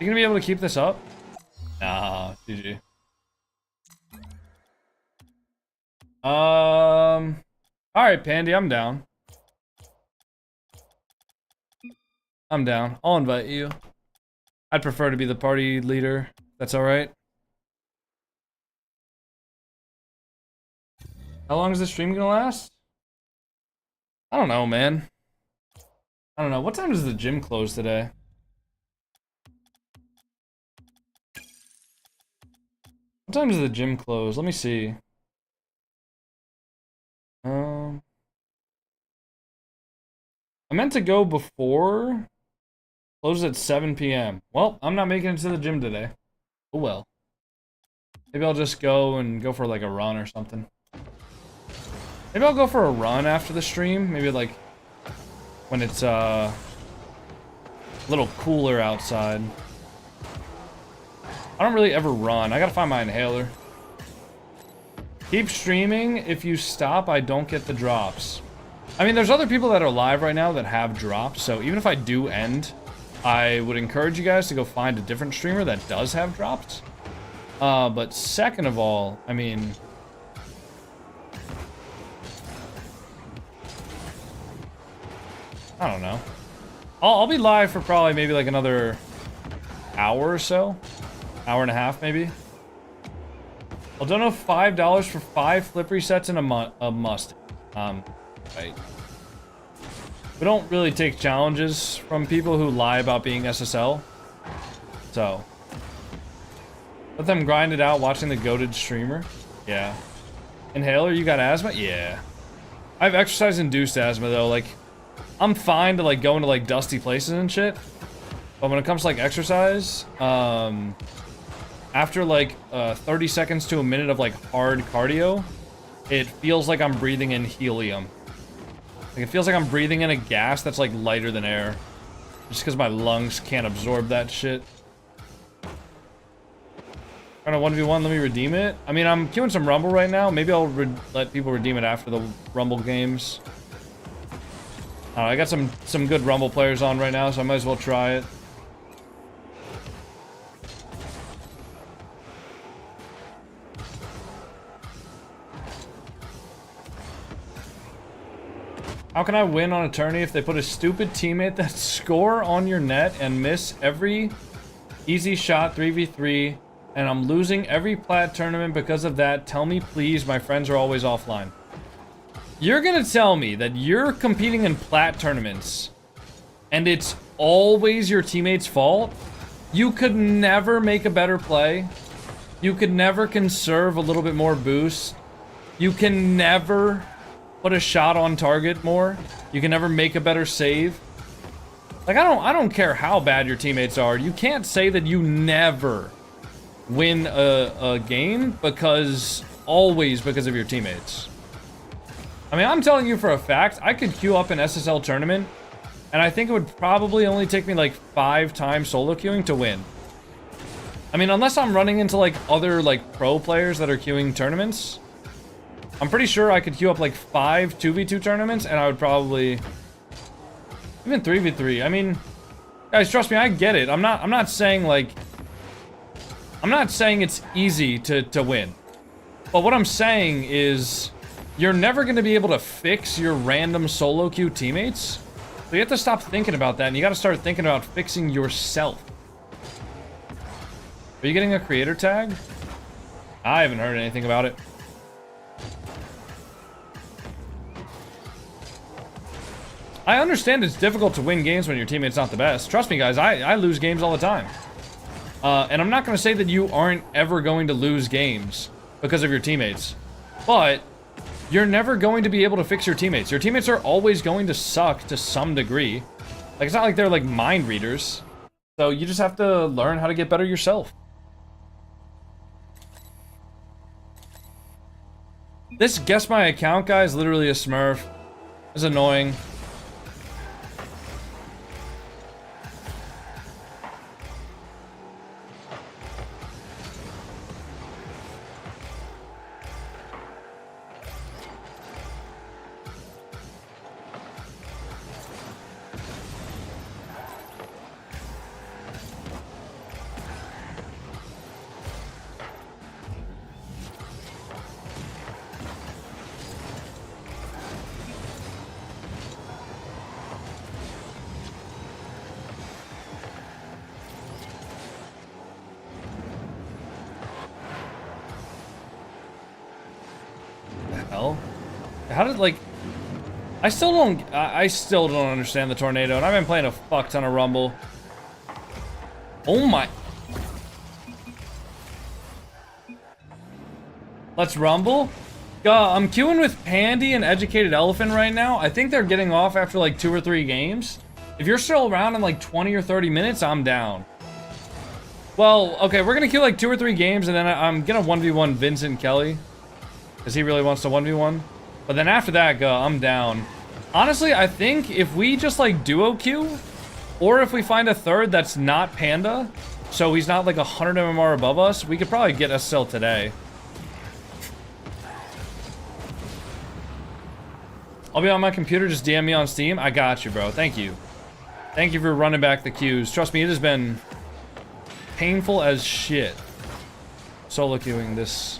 You gonna be able to keep this up? Nah, GG. Alright, Pandy, I'm down. I'm down. I'll invite you. I'd prefer to be the party leader. That's alright. How long is this stream gonna last? I don't know, man. I don't know. What time does the gym close today? What time does the gym close? Let me see. I meant to go before. Closes at 7 p.m. Well, I'm not making it to the gym today. Oh well. Maybe I'll just go and go for like a run or something. Maybe I'll go for a run after the stream. Maybe like when it's a little cooler outside. I don't really ever run. I gotta find my inhaler. Keep streaming. If you stop, I don't get the drops. I mean, there's other people that are live right now that have drops, so even if I do end, I would encourage you guys to go find a different streamer that does have drops. But second of all, I mean... I don't know. I'll be live for probably maybe like another hour or so. Hour and a half, maybe. I'll donate $5 for 5 flip resets in a must. Right. We don't really take challenges from people who lie about being SSL. So. Let them grind it out watching the goated streamer. Yeah. Inhaler, you got asthma? Yeah. I have exercise-induced asthma, though. Like, I'm fine to, like, go into, like, dusty places and shit. But when it comes to, like, exercise, after, like, 30 seconds to a minute of, like, hard cardio, it feels like I'm breathing in helium. Like, it feels like I'm breathing in a gas that's, like, lighter than air. Just because my lungs can't absorb that shit. Trying to 1v1, let me redeem it. I mean, I'm queuing some Rumble right now. Maybe I'll let people redeem it after the Rumble games. I got some good Rumble players on right now, so I might as well try it. How can I win on a tourney if they put a stupid teammate that score on your net and miss every easy shot 3v3? And I'm losing every plat tournament because of that. Tell me, please. My friends are always offline. You're gonna tell me that you're competing in plat tournaments and it's always your teammate's fault? You could never make a better play. You could never conserve a little bit more boost. You can never put a shot on target more. You can never make a better save. Like, I don't care how bad your teammates are. You can't say that you never win a game always because of your teammates. I mean, I'm telling you for a fact, I could queue up an SSL tournament, and I think it would probably only take me like 5 times solo queuing to win. I mean, unless I'm running into like other like pro players that are queuing tournaments, I'm pretty sure I could queue up like 5 2v2 tournaments, and I would probably even 3v3. I mean, guys, trust me, I get it. I'm not saying like I'm not saying it's easy to win. But what I'm saying is you're never going to be able to fix your random solo queue teammates. So you have to stop thinking about that, and you got to start thinking about fixing yourself. Are you getting a creator tag? I haven't heard anything about it. I understand it's difficult to win games when your teammate's not the best. Trust me, guys, I lose games all the time. And I'm not going to say that you aren't ever going to lose games because of your teammates. But you're never going to be able to fix your teammates. Your teammates are always going to suck to some degree. Like, it's not like they're like mind readers. So you just have to learn how to get better yourself. This guess my account guy is literally a smurf. It's annoying. How did, like, I still don't understand the tornado, and I've been playing a fuck ton of Rumble. Oh my. Let's Rumble? I'm queuing with Pandy and Educated Elephant right now. I think they're getting off after like 2 or 3 games. If you're still around in like 20 or 30 minutes, I'm down. Well, okay, we're gonna queue like 2 or 3 games, and then I'm gonna 1v1 Vincent Kelly, because he really wants to 1v1. But then after that, I'm down. Honestly, I think if we just like duo queue, or if we find a third that's not Panda, so he's not like 100 MMR above us, we could probably get SL today. I'll be on my computer, just DM me on Steam. I got you, bro. Thank you. Thank you for running back the queues. Trust me, it has been painful as shit solo queuing this.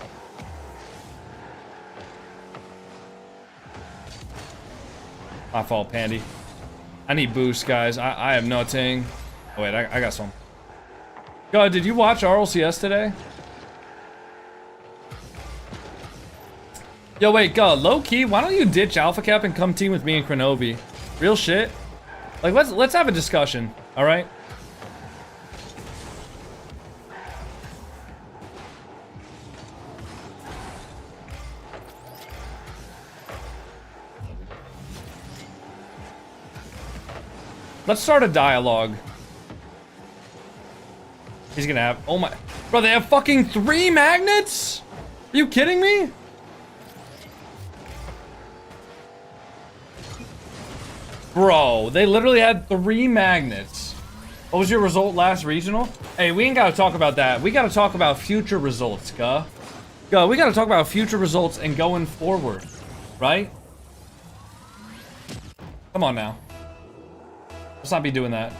My fault, Pandy. I need boost, guys. I have no ting. Oh, wait, I got some. God, did you watch RLCS today? Yo, wait, God, low-key, why don't you ditch Alpha Cap and come team with me and Kronovi? Real shit. Like, let's have a discussion, all right? Let's start a dialogue. He's gonna have, oh my, bro, they have fucking 3 magnets? Are you kidding me? Bro, they literally had 3 magnets. What was your result last regional? Hey, we ain't gotta talk about that. We gotta talk about future results, guh. Guh, we gotta talk about future results and going forward, right? Come on now. Let's not be doing that.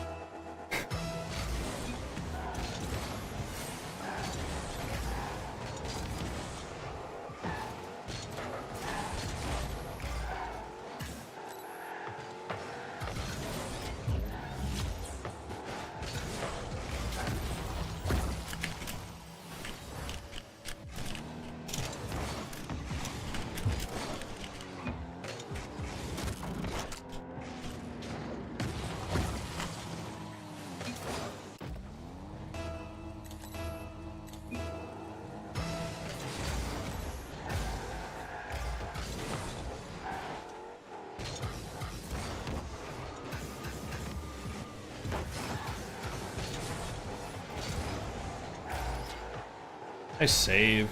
Nice save.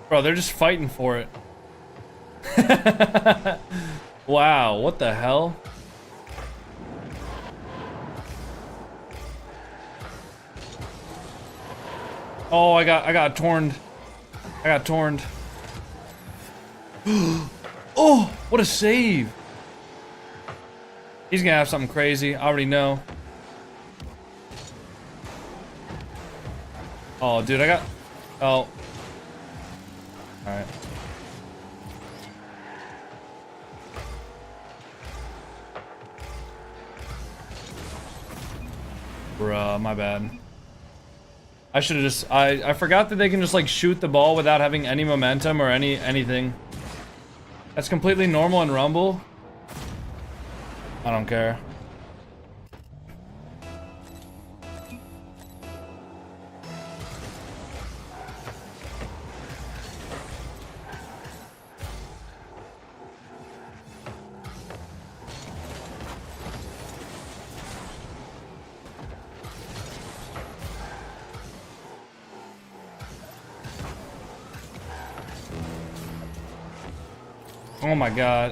Bro, they're just fighting for it. Wow, what the hell? Oh, I got torned. I got torned. Oh, what a save. He's gonna have something crazy. I already know. Oh, dude, I got... Oh. Alright. Bruh, my bad. I should have just... I forgot that they can just, like, shoot the ball without having any momentum or anything. That's completely normal in Rumble. I don't care. Oh my god,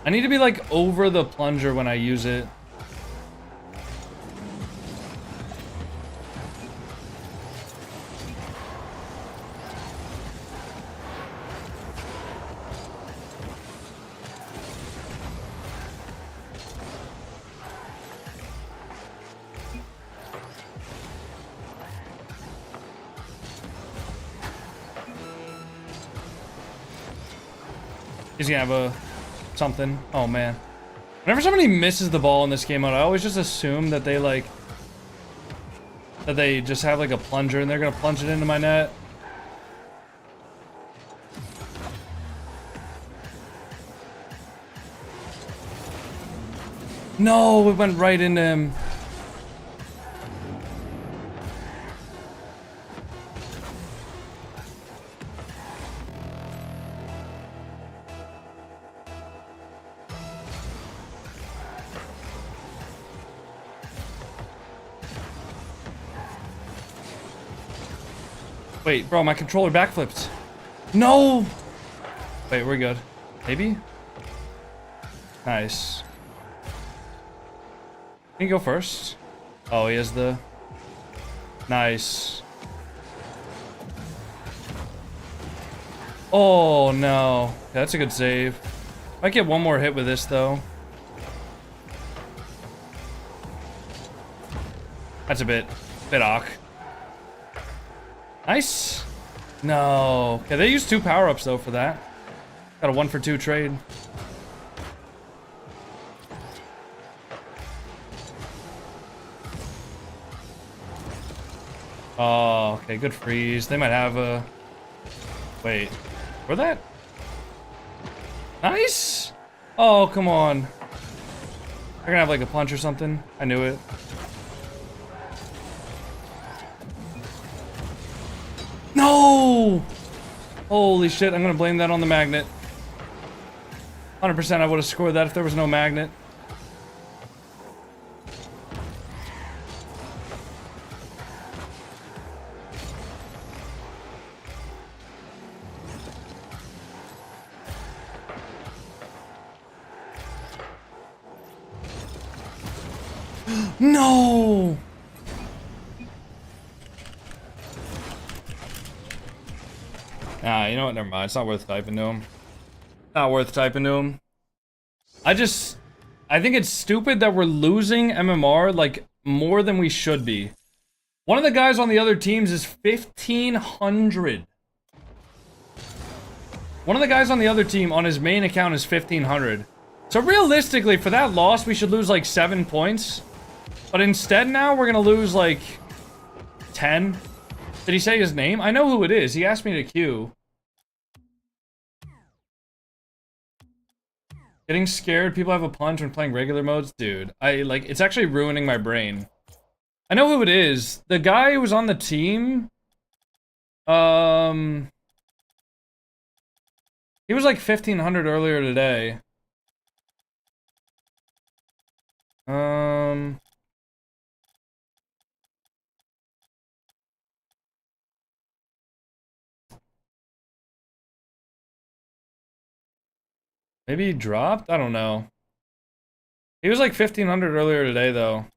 I need to be like over the plunger when I use it. He's gonna have a something. Oh man. Whenever somebody misses the ball in this game mode, I always just assume that they like that they just have like a plunger and they're gonna plunge it into my net. No, it went right into him. Wait, bro, my controller backflipped. No! Wait, we're good. Maybe? Nice. Can you go first? Oh, he has the... Nice. Oh, no. Yeah, that's a good save. Might get one more hit with this, though. That's a bit awk. Nice. No. Okay, they used 2 power-ups though for that. Got a 1-for-2 trade. Oh, okay, good freeze. They might have a... Wait, where that? Nice! Oh, come on. They're gonna have like a punch or something. I knew it. No! Holy shit, I'm gonna blame that on the magnet. 100% I would have scored that if there was no magnet. No! Ah, you know what? Never mind. It's not worth typing to him. Not worth typing to him. I think it's stupid that we're losing MMR, like, more than we should be. One of the guys on the other teams is 1,500. One of the guys on the other team on his main account is 1,500. So realistically, for that loss, we should lose like 7 points. But instead now, we're gonna lose like 10. Did he say his name? I know who it is. He asked me to queue. Getting scared, people have a punch when playing regular modes? Dude, it's actually ruining my brain. I know who it is. The guy who was on the team... He was like 1,500 earlier today. Maybe he dropped? I don't know. He was like 1,500 earlier today, though.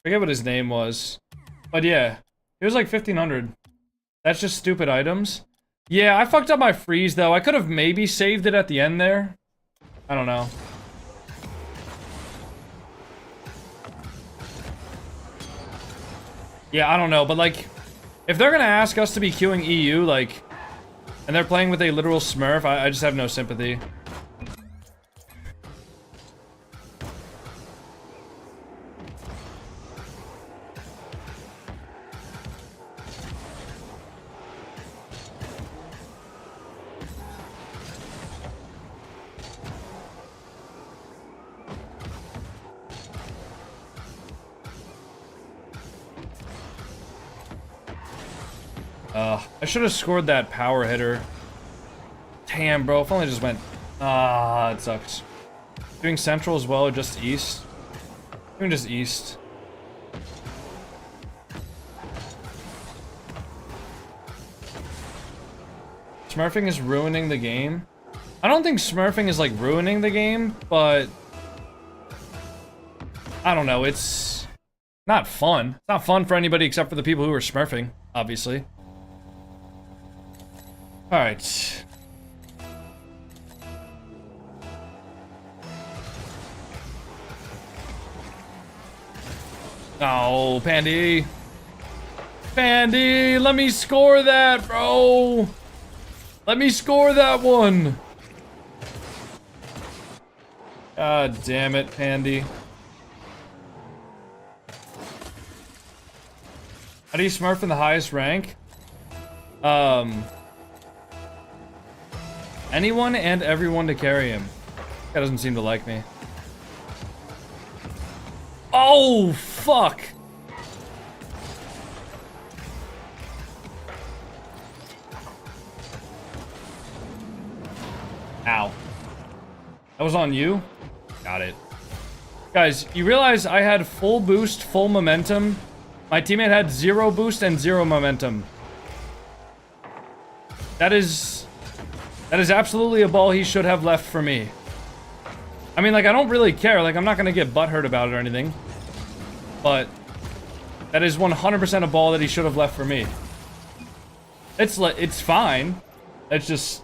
Forget what his name was. But yeah, he was like 1,500. That's just stupid items. Yeah, I fucked up my freeze, though. I could have maybe saved it at the end there. I don't know. Yeah, I don't know, but like, if they're gonna ask us to be queuing EU, like... And they're playing with a literal smurf. I just have no sympathy. I should have scored that power hitter. Damn, bro. If only I just went... Ah, it sucks. Doing central as well, or just east? Doing just east. Smurfing is ruining the game. I don't think smurfing is like ruining the game, but... I don't know, it's... not fun. It's not fun for anybody except for the people who are smurfing, obviously. Alright. Oh, Pandy. Pandy, let me score that, bro. Let me score that one. God damn it, Pandy. How do you smurf in the highest rank? Anyone and everyone to carry him. That doesn't seem to like me. Oh, fuck! Ow. That was on you? Got it. Guys, you realize I had full boost, full momentum? My teammate had 0 boost and 0 momentum. That is absolutely a ball he should have left for me. I mean, like, I don't really care. Like, I'm not gonna get butthurt about it or anything. But that is 100% a ball that he should have left for me. It's fine. It's just...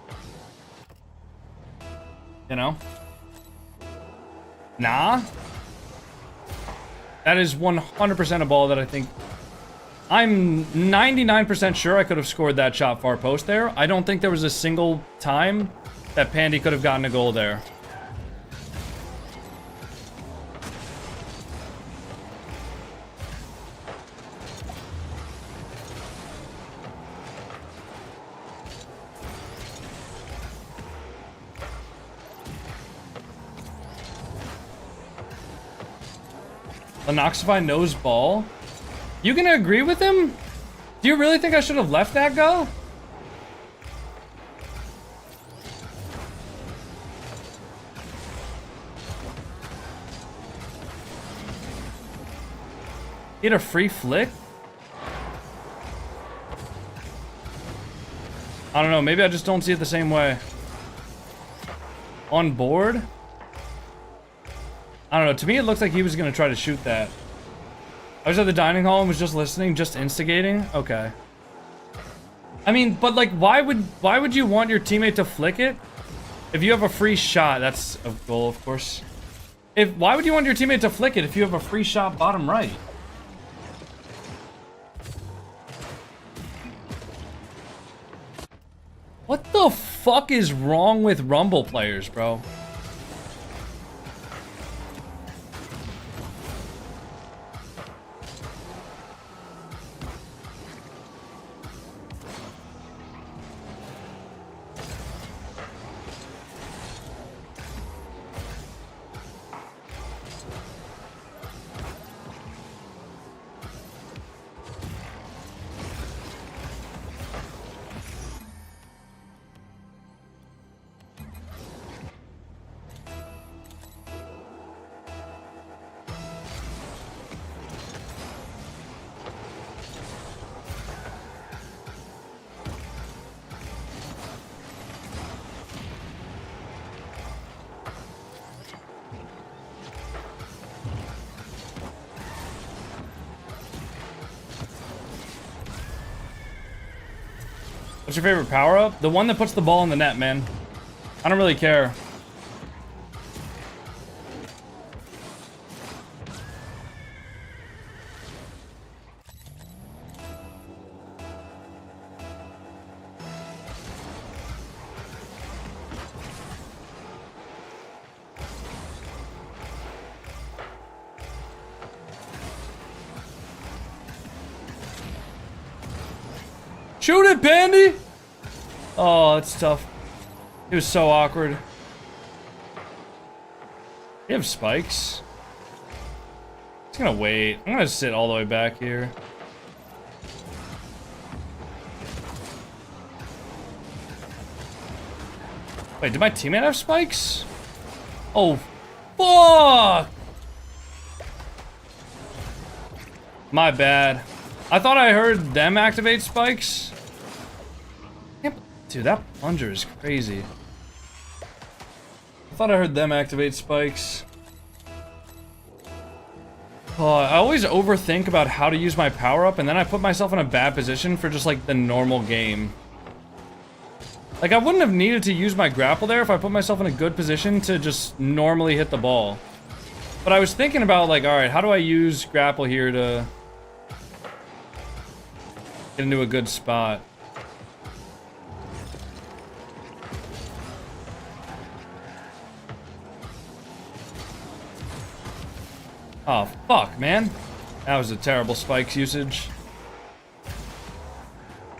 You know? Nah. That is 100% a ball that I think... I'm 99% sure I could have scored that shot far post there. I don't think there was a single time that Pandy could have gotten a goal there. Lenoxify knows ball. You gonna agree with him? Do you really think I should have left that go? Get a free flick? I don't know, maybe I just don't see it the same way. On board? I don't know, to me it looks like he was gonna try to shoot that. I was at the dining hall and was just listening, just instigating? Okay. I mean, but like, why would you want your teammate to flick it? If you have a free shot, that's a goal, of course. Why would you want your teammate to flick it if you have a free shot bottom right? What the fuck is wrong with Rumble players, bro? What's your favorite power-up? The one that puts the ball in the net, man. I don't really care. Shoot it, Bandy! Oh, that's tough. It was so awkward. You have spikes. I'm just gonna wait. I'm gonna sit all the way back here. Wait, did my teammate have spikes? Oh, fuck! My bad. I thought I heard them activate spikes. Dude, that plunger is crazy. I thought I heard them activate spikes. Oh, I always overthink about how to use my power-up, and then I put myself in a bad position for just, like, the normal game. Like, I wouldn't have needed to use my grapple there if I put myself in a good position to just normally hit the ball. But I was thinking about, like, alright, how do I use grapple here to get into a good spot? Oh, fuck, man. That was a terrible spikes usage.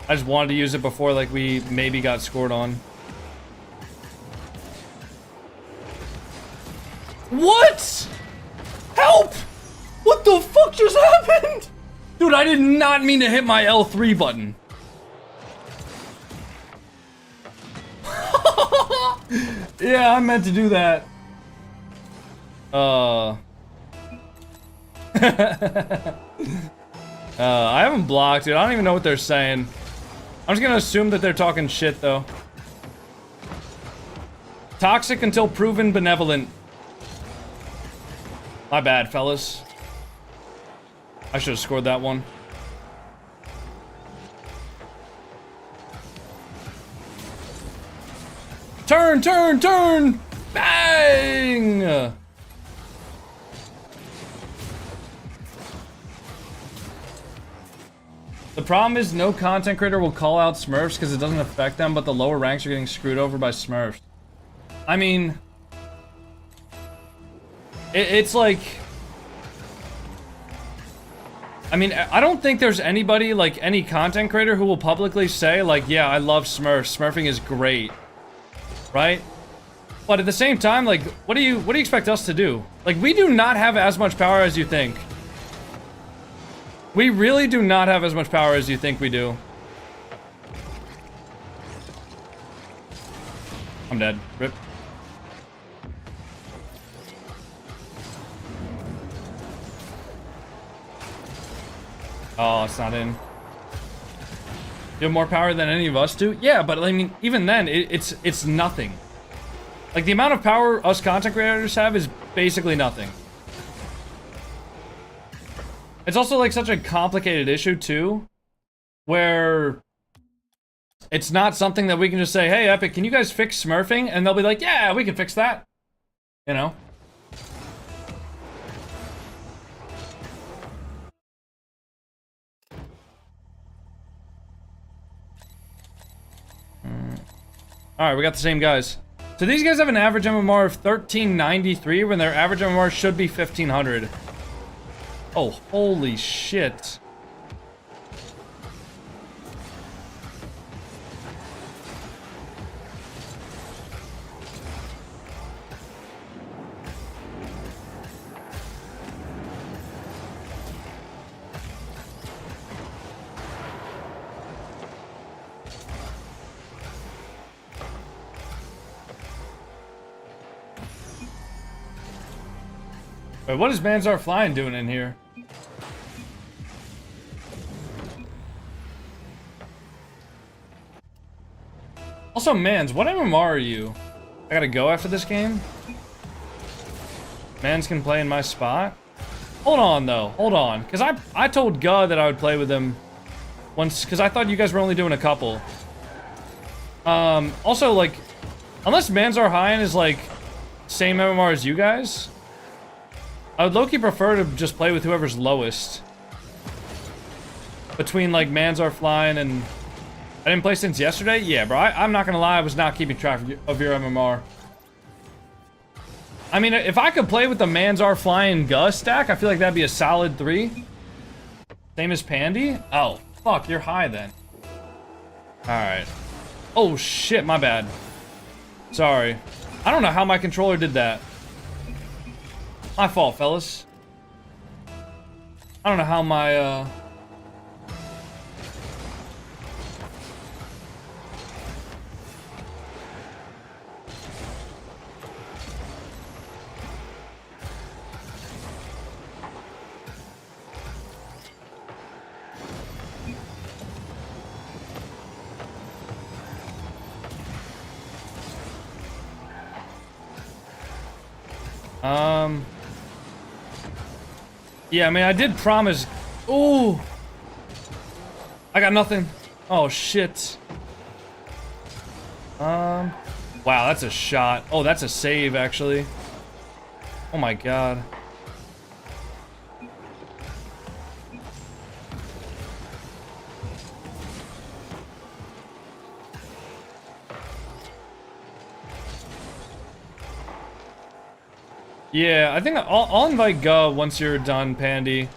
I just wanted to use it before, like, we maybe got scored on. What? Help! What the fuck just happened? Dude, I did not mean to hit my L3 button. Yeah, I meant to do that. I haven't blocked, dude. I don't even know what they're saying. I'm just gonna assume that they're talking shit, though. Toxic until proven benevolent. My bad, fellas. I should have scored that one. Turn, turn, turn! Bang! The problem is no content creator will call out Smurfs because it doesn't affect them, but the lower ranks are getting screwed over by Smurfs. I mean, it's like, I mean, I don't think there's anybody, like any content creator, who will publicly say, like, yeah, I love Smurfs. Smurfing is great, right? But at the same time, like, what do you expect us to do? Like, we do not have as much power as you think. We really do not have as much power as you think we do. I'm dead. Rip. Oh, it's not in. You have more power than any of us do? Yeah, but I mean, even then, it's nothing. Like, the amount of power us content creators have is basically nothing. It's also, like, such a complicated issue, too, where it's not something that we can just say, hey, Epic, can you guys fix smurfing? And they'll be like, yeah, we can fix that. You know? Alright, we got the same guys. So these guys have an average MMR of 1393 when their average MMR should be 1500. Oh, holy shit. Wait, what is Manzar Flying doing in here? Also, Mans, what MMR are you? I gotta go after this game? Mans can play in my spot? Hold on, though. Hold on. Because I told Guh that I would play with him once, because I thought you guys were only doing a couple. Also, like, unless Manzar Hyan is, like, same MMR as you guys, I would low-key prefer to just play with whoever's lowest. Between, like, Manzar Flying and... I didn't play since yesterday? Yeah, bro. I'm not gonna lie, I was not keeping track of your MMR. I mean, if I could play with the Manzar Flying Guh stack, I feel like that'd be a solid 3. Same as Pandy? Oh, fuck, you're high then. Alright. Oh, shit, my bad. Sorry. I don't know how my controller did that. My fault, fellas. I don't know how my, yeah, I mean, I did promise... Ooh! I got nothing. Oh, shit. Wow, that's a shot. Oh, that's a save, actually. Oh my god. Yeah, I think I'll invite Guh once you're done, Pandy.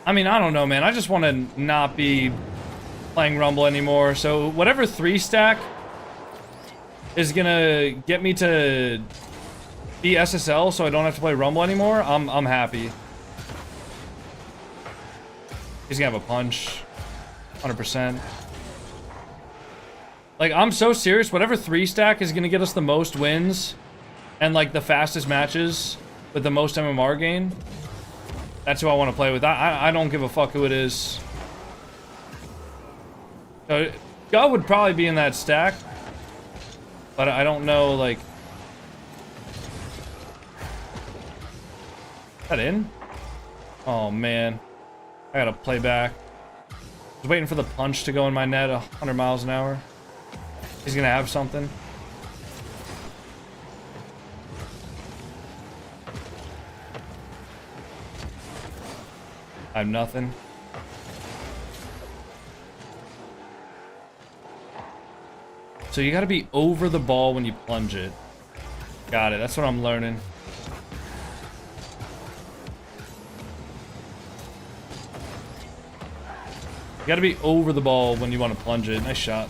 I mean, I don't know, man. I just want to not be playing Rumble anymore. So whatever 3 stack is gonna get me to be SSL so I don't have to play Rumble anymore, I'm happy. He's gonna have a punch. 100%. Like, I'm so serious. Whatever 3 stack is gonna get us the most wins and, like, the fastest matches with the most MMR gain, that's who I want to play with. I don't give a fuck who it is. Guh would probably be in that stack, but I don't know, like... Is that in? Oh, man. I gotta play back. I was waiting for the punch to go in my net 100 miles an hour. He's gonna have something. I have nothing. So you gotta be over the ball when you plunge it. Got it, that's what I'm learning. You gotta be over the ball when you want to plunge it. Nice shot.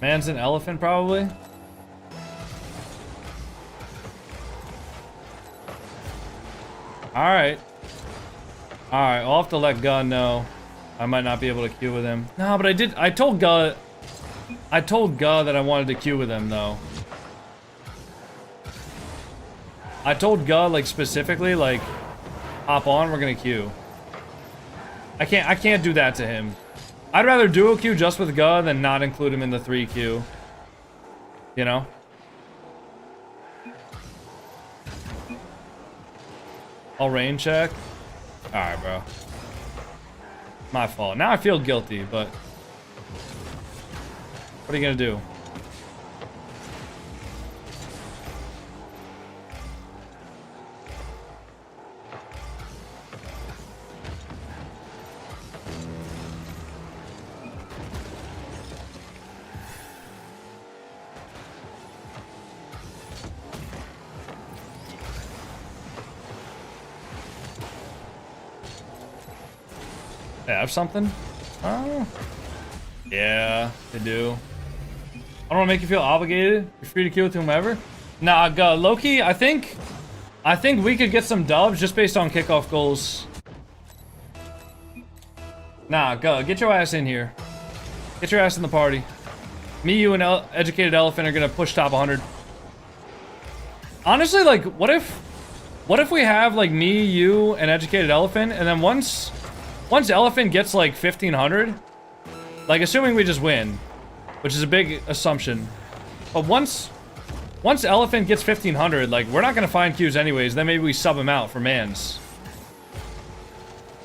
Man's an elephant, probably. Alright. Alright, I'll have to let Gun know. I might not be able to queue with him. No, but I told Gun that I wanted to queue with him, though. I told Gun, like, specifically, like, hop on, we're gonna queue. I can't do that to him. I'd rather duo queue just with Gun than not include him in the 3 queue. You know? I'll rain check. Alright, bro. My fault. Now I feel guilty, but... What are you gonna do? They have something? Oh. Yeah, they do. I don't want to make you feel obligated. You're free to queue with whomever. Nah, Loki, I think we could get some dubs just based on kickoff goals. Nah, get your ass in here. Get your ass in the party. Me, you, and Educated Elephant are gonna push top 100. Honestly, like, what if we have, like, me, you, and Educated Elephant, and then once Elephant gets, like, 1,500, like, assuming we just win, which is a big assumption, but once Elephant gets 1,500, like, we're not gonna find queues anyways, then maybe we sub him out for mans.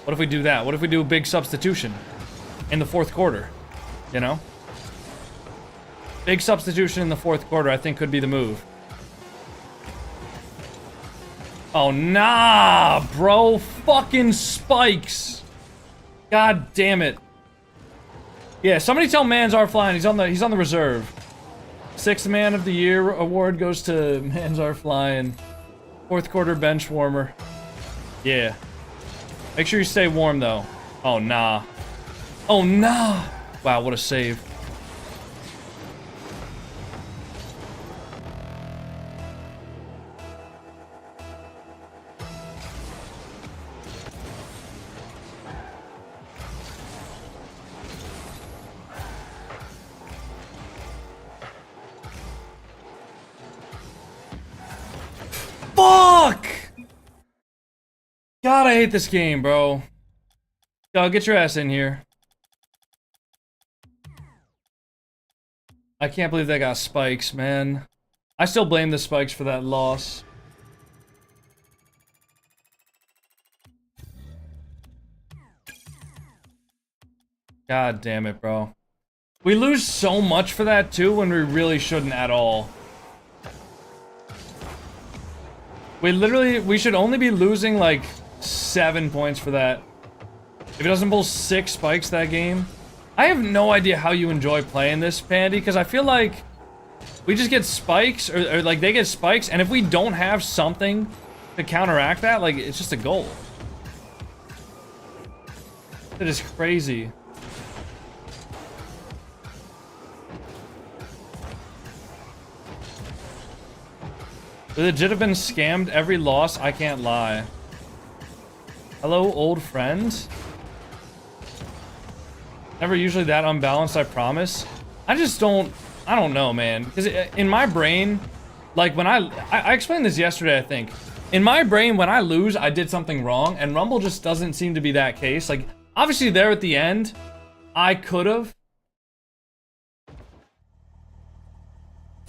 What if we do that? What if we do a big substitution in the 4th quarter, you know? Big substitution in the 4th quarter, I think, could be the move. Oh, nah, bro. Fucking spikes. God damn it. Yeah, somebody tell Manzar flying. He's on the reserve. 6th Man of the Year award goes to Manzar flying. 4th quarter bench warmer. Yeah. Make sure you stay warm though. Oh nah. Oh nah. Wow, what a save. Fuck! God, I hate this game, bro. Yo, get your ass in here. I can't believe they got spikes, man. I still blame the spikes for that loss. God damn it, bro. We lose so much for that, too, when we really shouldn't at all. We should only be losing, like, 7 points for that. If it doesn't pull 6 spikes that game. I have no idea how you enjoy playing this, Pandy, because I feel like we just get spikes, or like, they get spikes, and if we don't have something to counteract that, like, it's just a goal. That is crazy. We legit have been scammed every loss, I can't lie. Hello, old friend. Never usually that unbalanced, I promise. I don't know, man. Because in my brain, like when I explained this yesterday, I think. In my brain, when I lose, I did something wrong, and Rumble just doesn't seem to be that case. Like, obviously there at the end, I could have.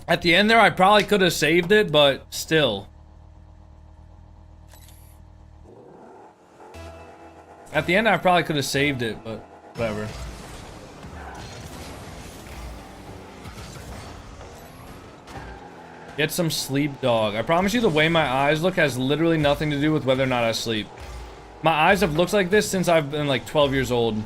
At the end there, I probably could have saved it, but still. At the end, I probably could have saved it, but whatever. Get some sleep, dog. I promise you the way my eyes look has literally nothing to do with whether or not I sleep. My eyes have looked like this since I've been like 12 years old.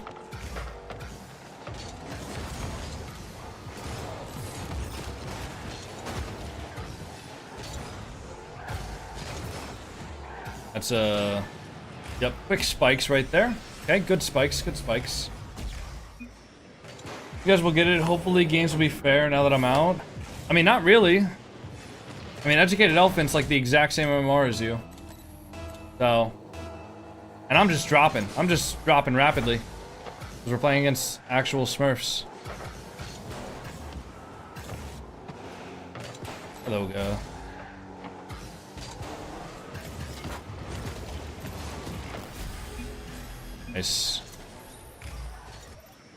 That's yep, quick spikes right there. Okay, good spikes, good spikes. You guys will get it. Hopefully games will be fair now that I'm out. I mean, not really. I mean, Educated Elephant's like the exact same MMR as you. So. And I'm just dropping. I'm just dropping rapidly. Because we're playing against actual Smurfs. Hello, go. Nice.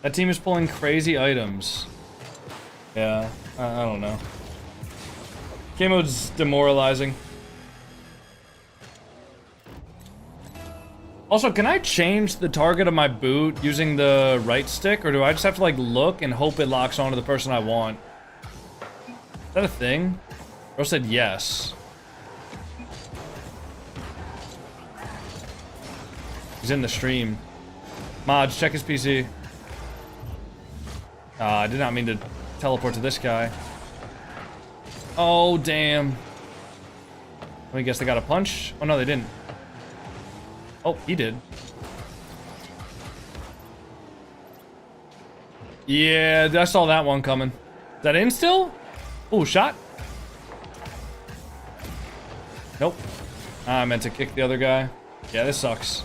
That team is pulling crazy items. Yeah, I don't know. Game mode's demoralizing. Also, can I change the target of my boot using the right stick, or do I just have to like look and hope it locks onto the person I want? Is that a thing? Bro said yes. He's in the stream. Mods, check his PC. I did not mean to teleport to this guy. Oh, damn. Let me guess they got a punch? Oh, no, they didn't. Oh, he did. Yeah, I saw that one coming. Is that in still? Oh, shot. Nope. I meant to kick the other guy. Yeah, this sucks.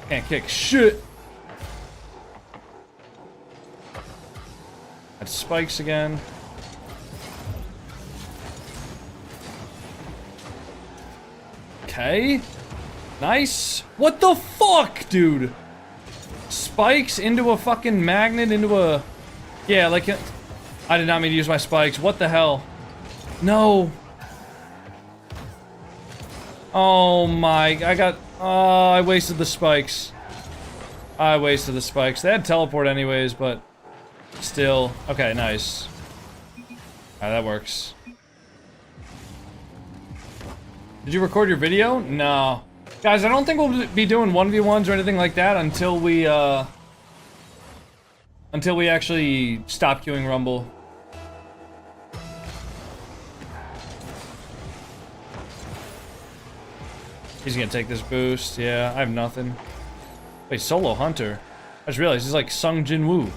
Can't kick shit. That's spikes again. Okay. Nice. What the fuck, dude? Spikes into a fucking magnet into a... Yeah, like... I did not mean to use my spikes. What the hell? No. Oh my... I got... Oh, I wasted the spikes. I wasted the spikes. They had teleport anyways, but... Still. Okay, nice. Alright, that works. Did you record your video? No. Guys, I don't think we'll be doing 1v1s or anything like that until we actually stop queuing Rumble. He's gonna take this boost. Yeah, I have nothing. Wait, Solo Hunter. I just realized he's like Sung Jin Woo.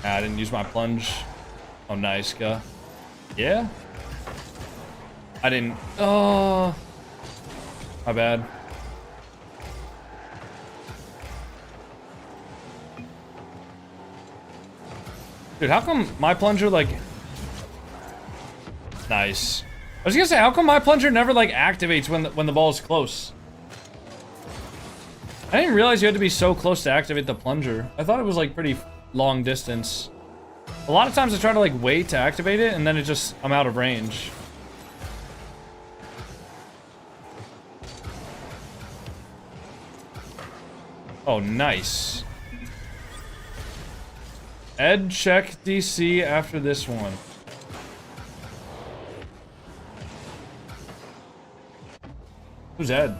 I didn't use my plunge. Oh, nice, guy. Yeah? I didn't... Oh... My bad. Dude, how come my plunger, like... Nice. I was gonna say, how come my plunger never, like, activates when the ball is close? I didn't realize you had to be so close to activate the plunger. I thought it was, like, pretty long distance. A lot of times I try to, like, wait to activate it, and then it just... I'm out of range. Oh, nice. Ed, check DC after this one. Who's Ed?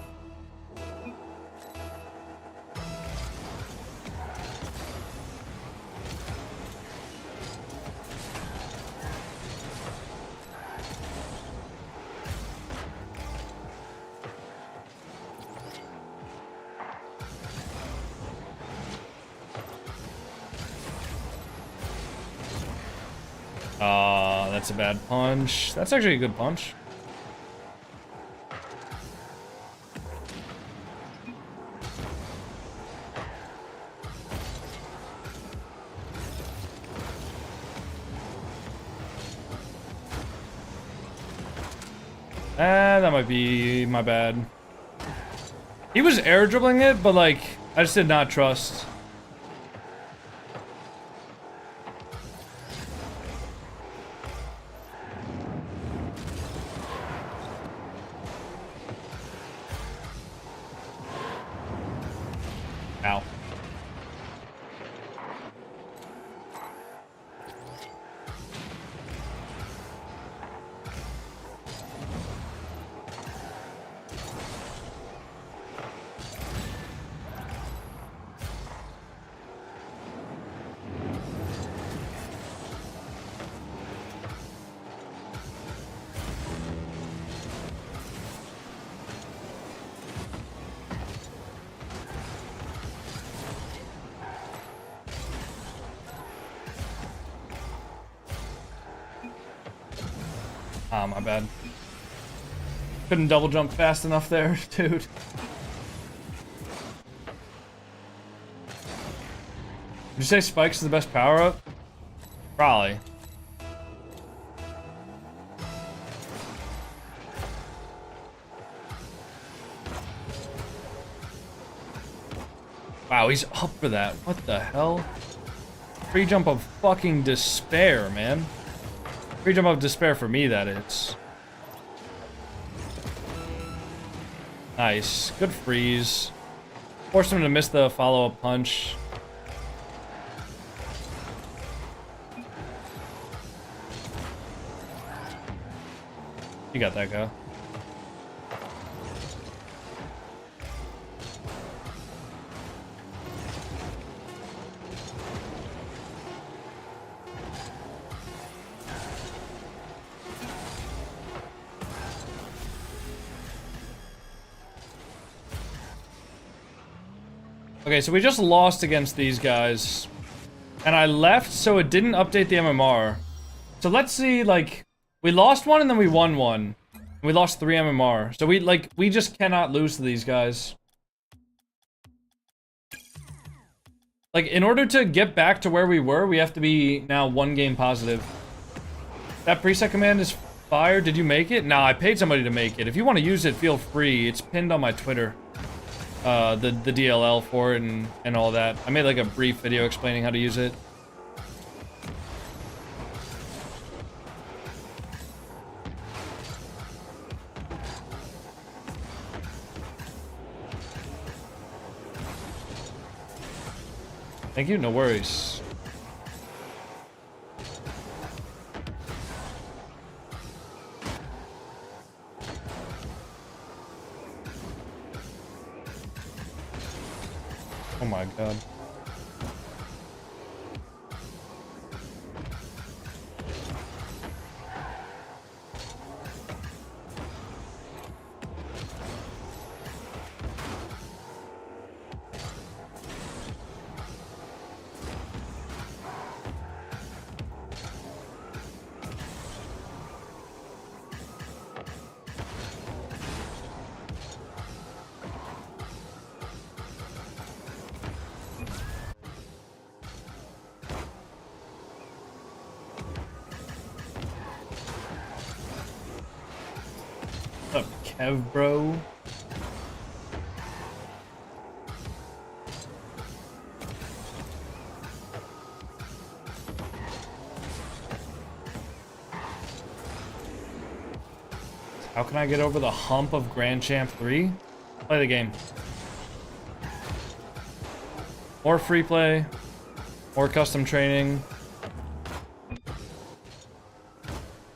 That's a bad punch. That's actually a good punch. That might be my bad. He was air dribbling it, but like, I just did not trust. Ow. Ah, my bad. Couldn't double jump fast enough there, dude. Would you say Spikes is the best power-up? Probably. Wow, he's up for that. What the hell? Free jump of fucking despair, man. Free jump of despair for me, that is. Nice. Good freeze. Forced him to miss the follow-up punch. You got that guy. Okay, so we just lost against these guys. And I left, so it didn't update the MMR. So let's see, like, we lost one and then we won one. We lost 3 MMR. So we just cannot lose to these guys. Like, in order to get back to where we were, we have to be now 1 game positive. That preset command is fire. Did you make it? Nah, I paid somebody to make it. If you want to use it, feel free. It's pinned on my Twitter. The DLL for it and all that. I made like a brief video explaining how to use it. Thank you, no worries. Oh my god. What's up, Kev, bro? How can I get over the hump of Grand Champ 3? Play the game. More free play. More custom training.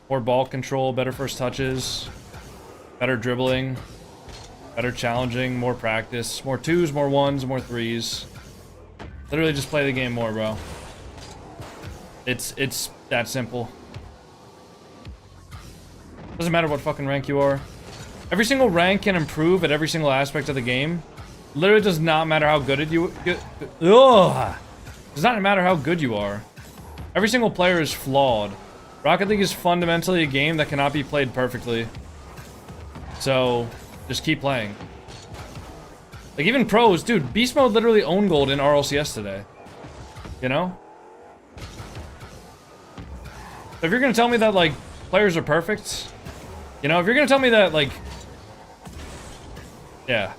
More ball control, better first touches. Better dribbling. Better challenging, more practice. More 2s, more 1s, more 3s. Literally just play the game more, bro. It's that simple. Doesn't matter what fucking rank you are. Every single rank can improve at every single aspect of the game. Literally does not matter how good you ugh. Does not matter how good you are. Every single player is flawed. Rocket League is fundamentally a game that cannot be played perfectly. So, just keep playing. Like, even pros, dude, Beast Mode literally owned gold in RLCS today. You know? So if you're gonna tell me that, like, players are perfect, you know, if you're gonna tell me that, like, yeah.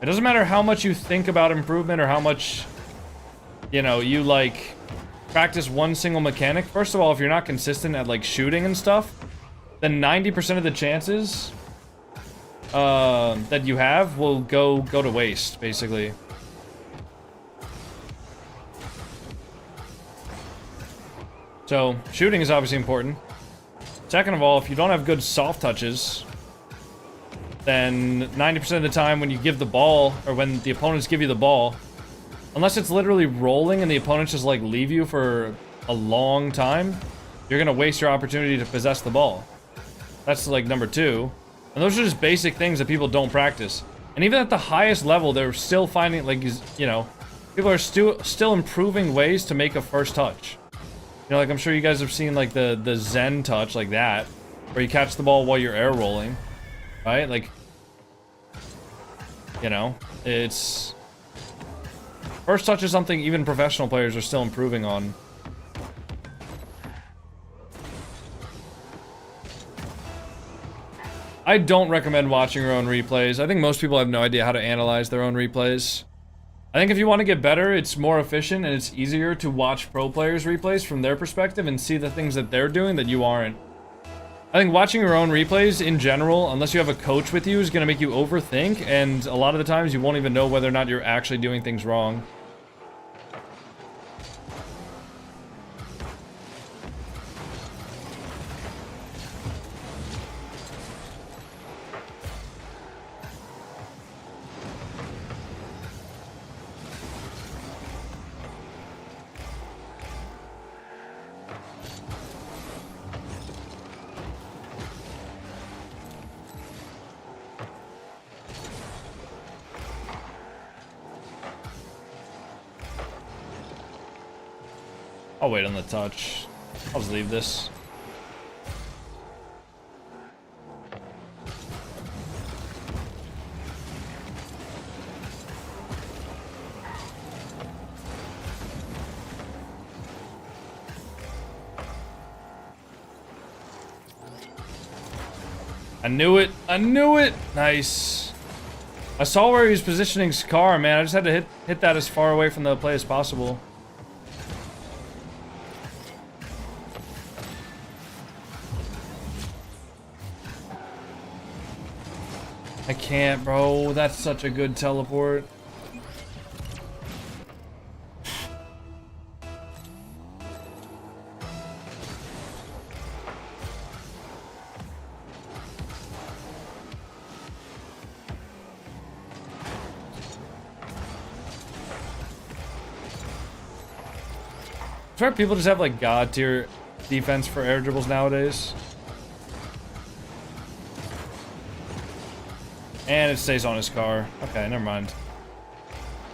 It doesn't matter how much you think about improvement or how much, you know, you, like, practice one single mechanic. First of all, if you're not consistent at, like, shooting and stuff, then 90% of the chances that you have will go to waste, basically. So, shooting is obviously important. Second of all, if you don't have good soft touches, then 90% of the time when you give the ball, or when the opponents give you the ball, unless it's literally rolling and the opponents just, like, leave you for a long time, you're gonna waste your opportunity to possess the ball. That's, like, number 2. And those are just basic things that people don't practice. And even at the highest level, they're still finding, like, you know, People are still improving ways to make a first touch. You know, like I'm sure you guys have seen like the Zen touch like that, where you catch the ball while you're air rolling, right? Like, you know, it's first touch is something even professional players are still improving on. I don't recommend watching your own replays. I think most people have no idea how to analyze their own replays. I think if you want to get better, it's more efficient and it's easier to watch pro players' replays from their perspective and see the things that they're doing that you aren't. I think watching your own replays in general, unless you have a coach with you, is going to make you overthink, and a lot of the times you won't even know whether or not you're actually doing things wrong. I'll wait on the touch. I'll just leave this. I knew it. I knew it. Nice. I saw where he was positioning Scar, man. I just had to hit that as far away from the play as possible. I can't, bro. That's such a good teleport. I swear people just have like god tier defense for air dribbles nowadays. And it stays on his car. Okay, never mind.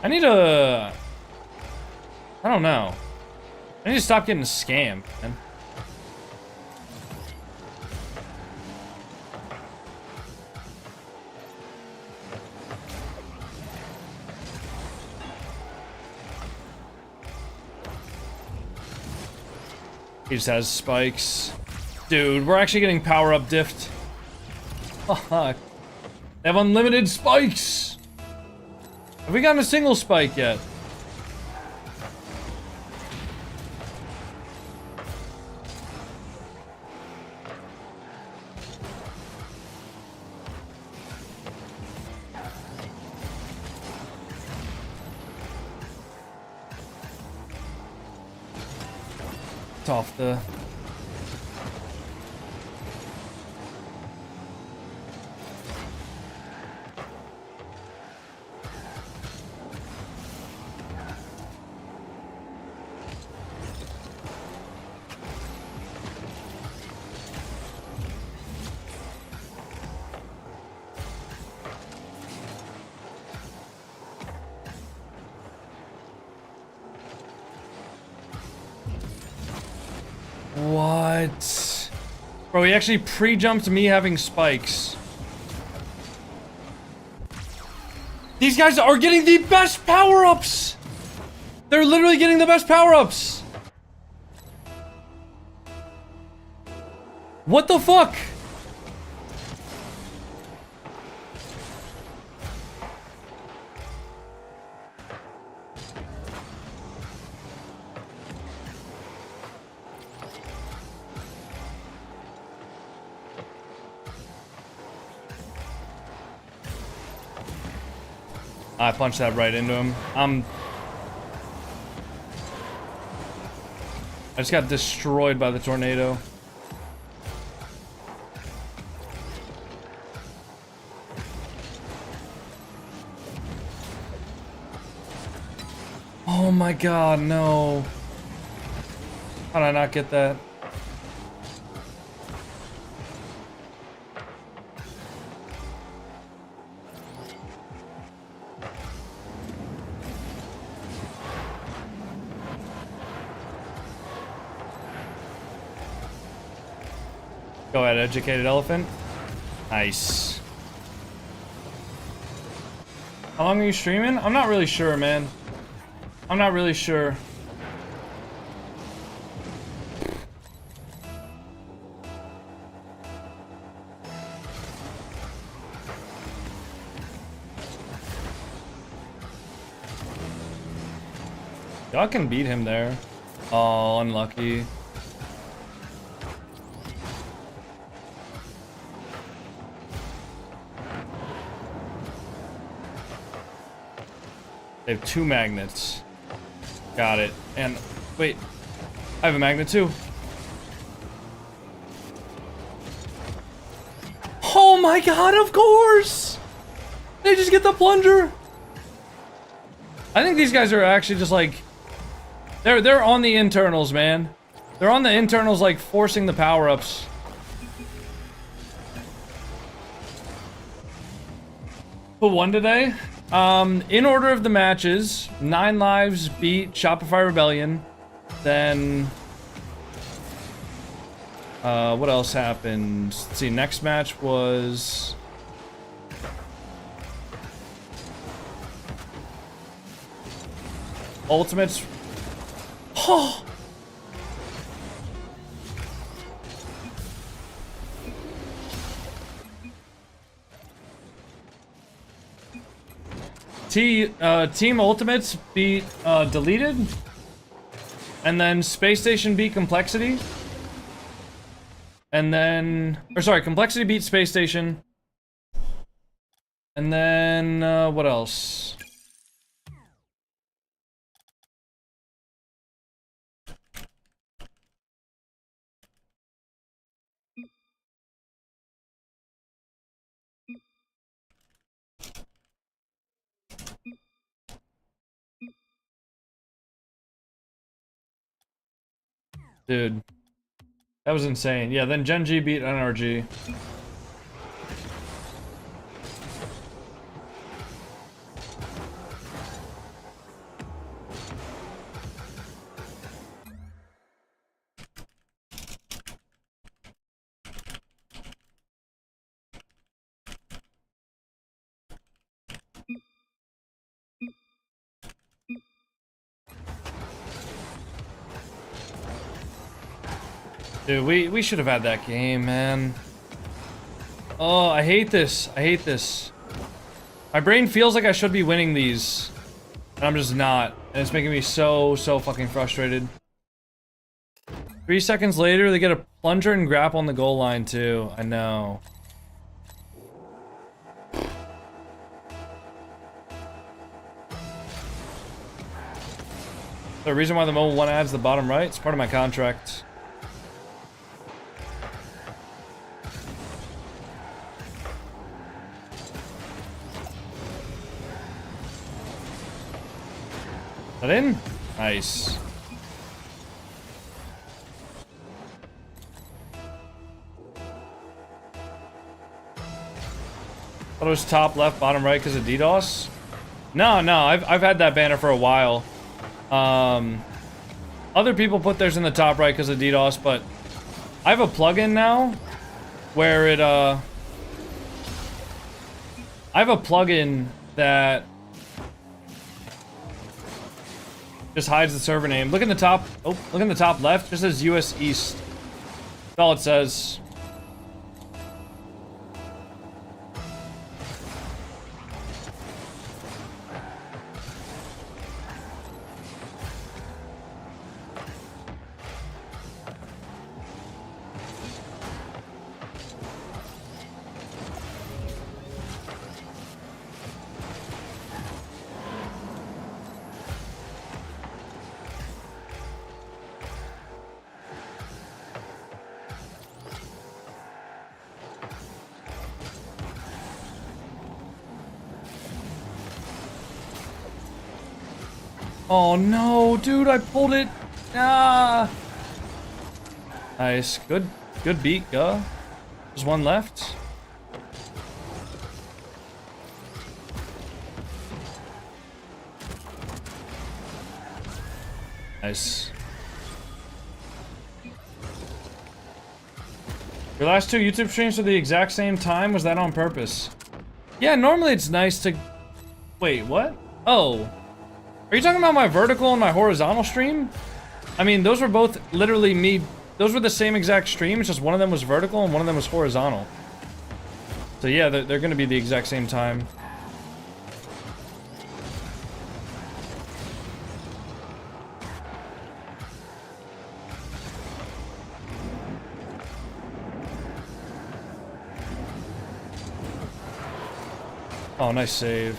I need to... I don't know. I need to stop getting scammed, man. He just has spikes. Dude, we're actually getting power-up diffed. Fuck. They have unlimited spikes! Have we gotten a single spike yet? It's off the... What? Bro, he actually pre-jumped me having spikes. These guys are getting the best power-ups! They're literally getting the best power-ups! What the fuck? I punched that right into him. I just got destroyed by the tornado. Oh my god, no. How did I not get that? Go ahead, educated elephant. Nice. How long are you streaming? I'm not really sure, man. I'm not really sure. Y'all can beat him there. Oh, unlucky. They have 2 magnets. Got it. And wait, I have a magnet too. Oh my god, of course! They just get the plunger. I think these guys are actually just like they're on the internals, man. They're on the internals, like forcing the power-ups. Who won today? In order of the matches, 9 Lives beat Shopify Rebellion. Then what else happened? Let's see, next match was Ultimates. Oh! Team Ultimates beat Deleted, and then Space Station beat Complexity, and then, or sorry, Complexity beat Space Station, and then what else? Dude, that was insane. Yeah, then Gen G beat NRG. Dude, we should have had that game, man. Oh, I hate this. I hate this. My brain feels like I should be winning these, and I'm just not. And it's making me so fucking frustrated. 3 seconds later, they get a plunger and grapple on the goal line, too. I know. The reason why the mobile 1 adds the bottom right, it's part of my contract. That in? Nice. Thought it was top left, bottom right because of DDoS? No, I've had that banner for a while. Other people put theirs in the top right because of DDoS, but I have a plugin now where it I have a plugin that just hides the server name. Look in the top. Oh, look in the top left. Just says US East. That's all it says. Oh no, dude, I pulled it. Ah. Nice. Good beat, Guh. There's one left. Nice. Your last 2 YouTube streams were the exact same time? Was that on purpose? Yeah, normally it's nice to... Wait, what? Oh. Are you talking about my vertical and my horizontal stream? I mean, those were both literally me. Those were the same exact stream. It's just one of them was vertical and one of them was horizontal. So yeah, they're going to be the exact same time. Oh, nice save.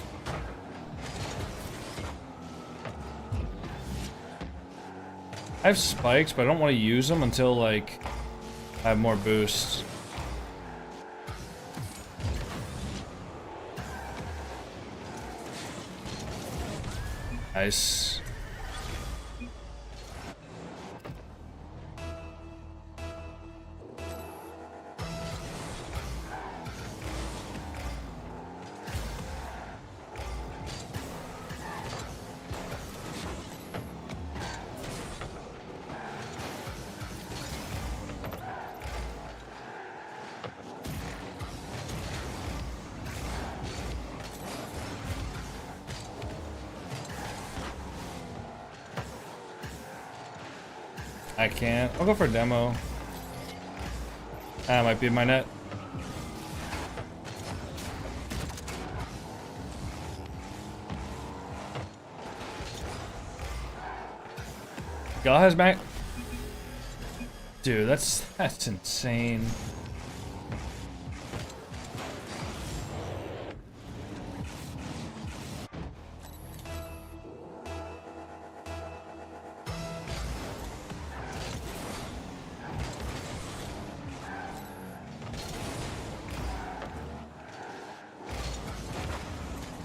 I have spikes, but I don't want to use them until, like, I have more boosts. Nice. I can't. I'll go for a demo. That might be my net. Gal has back. Dude, that's insane.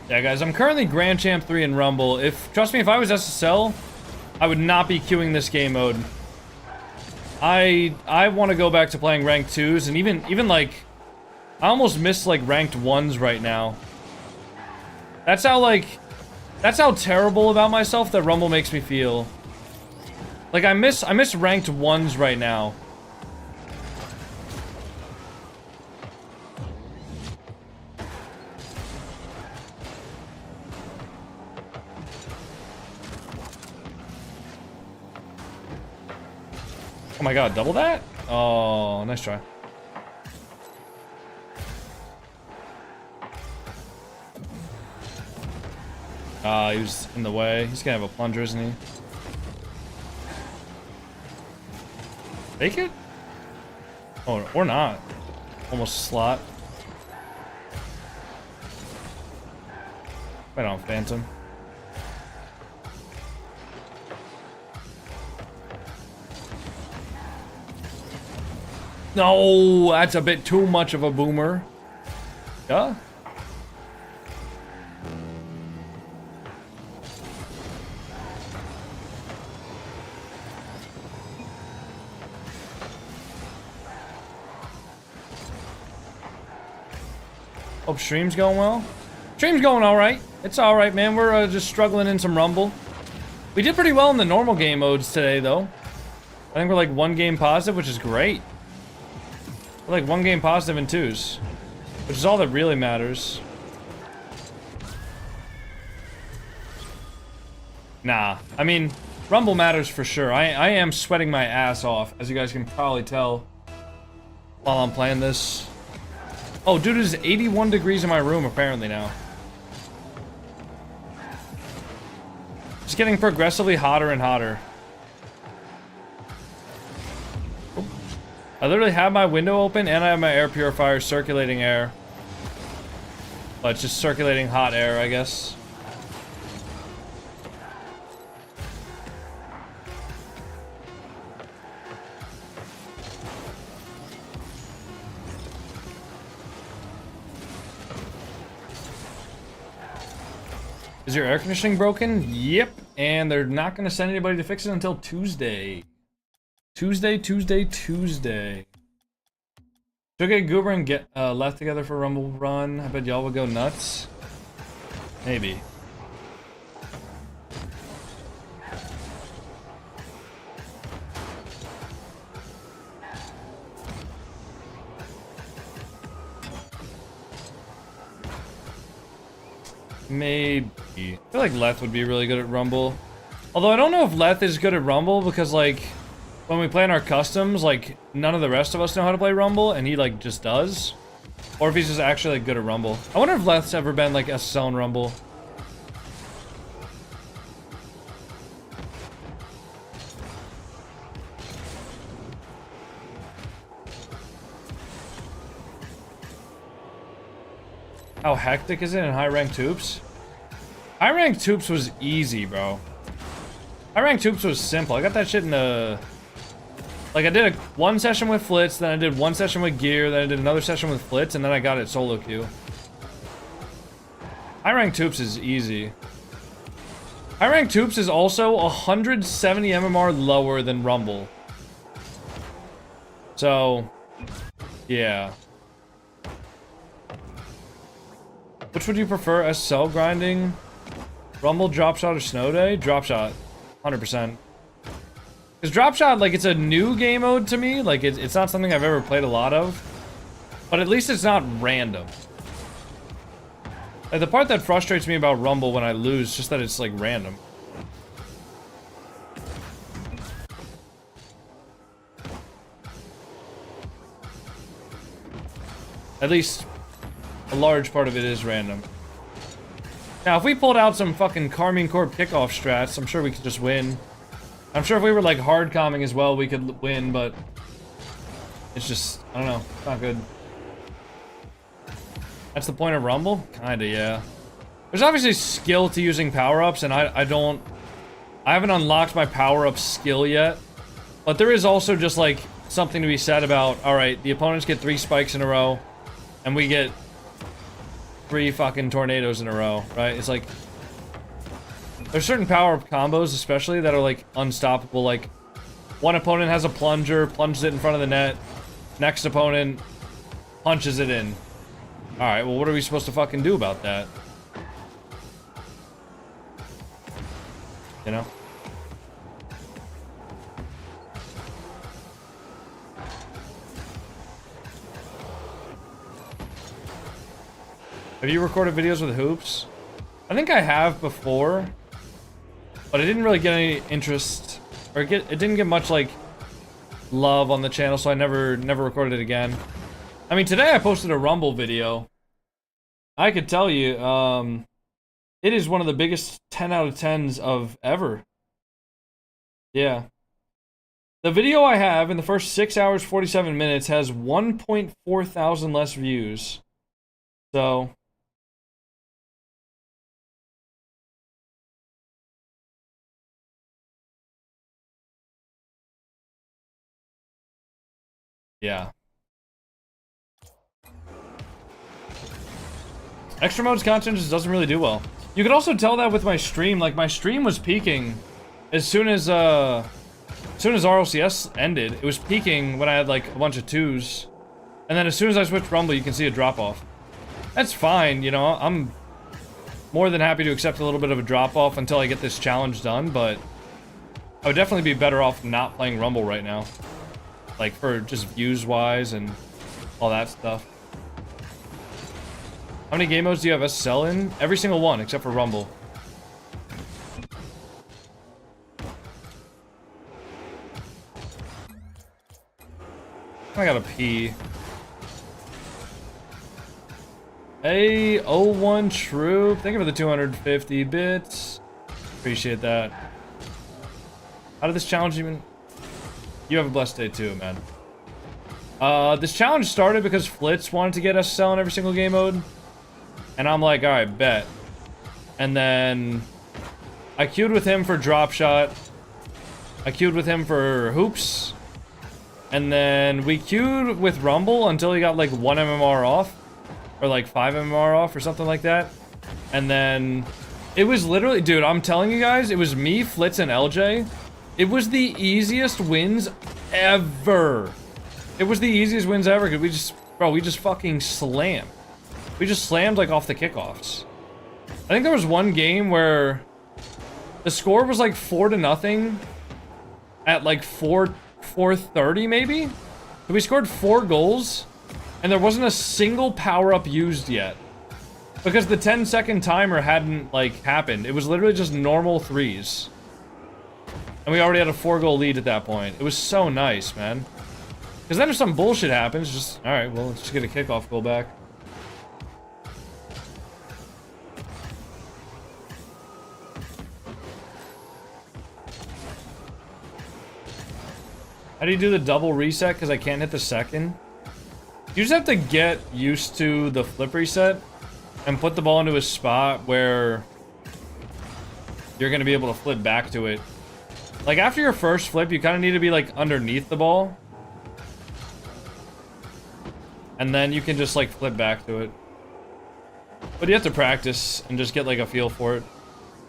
Yeah, guys, I'm currently Grand Champ 3 in Rumble. Trust me, if I was SSL, I would not be queuing this game mode. I want to go back to playing ranked 2s, and even like, I almost miss like ranked 1s right now. That's how terrible about myself that Rumble makes me feel. Like I miss ranked 1s right now. Oh my god, double that? Oh, nice try. He was in the way. He's gonna have a plunger, isn't he? Fake it? Oh, or not. Almost slot. Right on, Phantom. No, that's a bit too much of a boomer. Yeah. Hope stream's going well. Stream's going all right. It's all right, man. We're just struggling in some Rumble. We did pretty well in the normal game modes today, though. I think we're like 1 game positive, which is great. We're like 1 game positive in 2s, which is all that really matters. Nah, I mean, Rumble matters for sure. I am sweating my ass off, as you guys can probably tell while I'm playing this. Oh, dude, it is 81 degrees in my room apparently now. It's getting progressively hotter and hotter. I literally have my window open and I have my air purifier circulating air. But it's just circulating hot air, I guess. Is your air conditioning broken? Yep. And they're not going to send anybody to fix it until Tuesday. Tuesday. Should we get Goober and get left together for a Rumble run? I bet y'all would go nuts. Maybe. Maybe. I feel like Leth would be really good at Rumble. Although I don't know if Leth is good at Rumble because, like, when we play in our customs, like, none of the rest of us know how to play Rumble, and he, like, just does. Or if he's just actually, like, good at Rumble. I wonder if Leth's ever been, like, SSL in Rumble. How hectic is it in high-ranked hoops? High-ranked hoops was easy, bro. High-ranked hoops was simple. I got that shit in a... Like, I did one session with Flitz, then I did one session with Gear, then I did another session with Flitz, and then I got it solo queue. High-ranked hoops is easy. High-ranked hoops is also 170 MMR lower than Rumble. So, yeah. Which would you prefer, SSL grinding? Rumble, drop shot, or snow day? Drop shot. 100%. Because drop shot, like, it's a new game mode to me. Like, it's not something I've ever played a lot of. But at least it's not random. Like, the part that frustrates me about Rumble when I lose is just that it's, like, random. At least a large part of it is random. Now, if we pulled out some fucking Carmine Corp kickoff strats, I'm sure we could just win. I'm sure if we were, like, hard calming as well, we could win, but... It's just, I don't know, it's not good. That's the point of Rumble? Kinda, yeah. There's obviously skill to using power-ups, and I haven't unlocked my power-up skill yet. But there is also just, like, something to be said about, alright, the opponents get 3 spikes in a row, and we get 3 fucking tornadoes in a row, right? It's like... There's certain power-up combos, especially, that are, like, unstoppable. Like, one opponent has a plunger, plunges it in front of the net. Next opponent punches it in. Alright, well, what are we supposed to fucking do about that? You know? Have you recorded videos with hoops? I think I have before, but I didn't really get any interest, or it didn't get much, like, love on the channel, so I never recorded it again. I mean, today I posted a Rumble video. I could tell you, it is one of the biggest 10 out of 10s of ever. Yeah. The video I have in the first 6 hours, 47 minutes has 1.4 thousand less views. So... yeah. Extra modes content just doesn't really do well. You could also tell that with my stream. Like, my stream was peaking as soon as RLCS ended. It was peaking when I had, like, a bunch of 2s. And then as soon as I switched Rumble, you can see a drop-off. That's fine, you know, I'm more than happy to accept a little bit of a drop-off until I get this challenge done, but I would definitely be better off not playing Rumble right now. Like, for just views-wise and all that stuff. How many game modes do you have SSL in? Every single one, except for Rumble. I gotta pee. Hey, 01 Troop. Thank you for the 250 bits. Appreciate that. How did this challenge even... You have a blessed day too, man. This challenge started because Flitz wanted to get SSL in every single game mode. And I'm like, alright, bet. And then... I queued with him for drop shot. I queued with him for hoops. And then we queued with Rumble until he got like 1 MMR off. Or like 5 MMR off or something like that. And then... It was literally... Dude, I'm telling you guys, it was me, Flitz, and LJ. It was the easiest wins ever. It was the easiest wins ever, because we just... Bro, we just fucking slammed. We just slammed, like, off the kickoffs. I think there was one game where... The score was like 4-0 at like 4:30 maybe? So we scored 4 goals, and there wasn't a single power-up used yet. Because the 10-second timer hadn't, like, happened. It was literally just normal 3s. And we already had a 4-goal lead at that point. It was so nice, man. Because then if some bullshit happens, just... Alright, well, let's just get a kickoff goal back. How do you do the double reset? Because I can't hit the second. You just have to get used to the flip reset and put the ball into a spot where you're going to be able to flip back to it. Like, after your first flip, you kind of need to be, like, underneath the ball. And then you can just, like, flip back to it. But you have to practice and just get, like, a feel for it.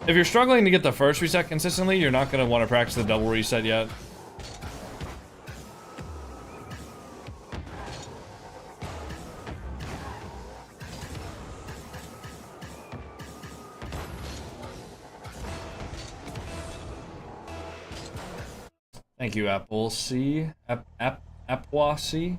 If you're struggling to get the first reset consistently, you're not going to want to practice the double reset yet. Thank you, Apple C. Apwasi.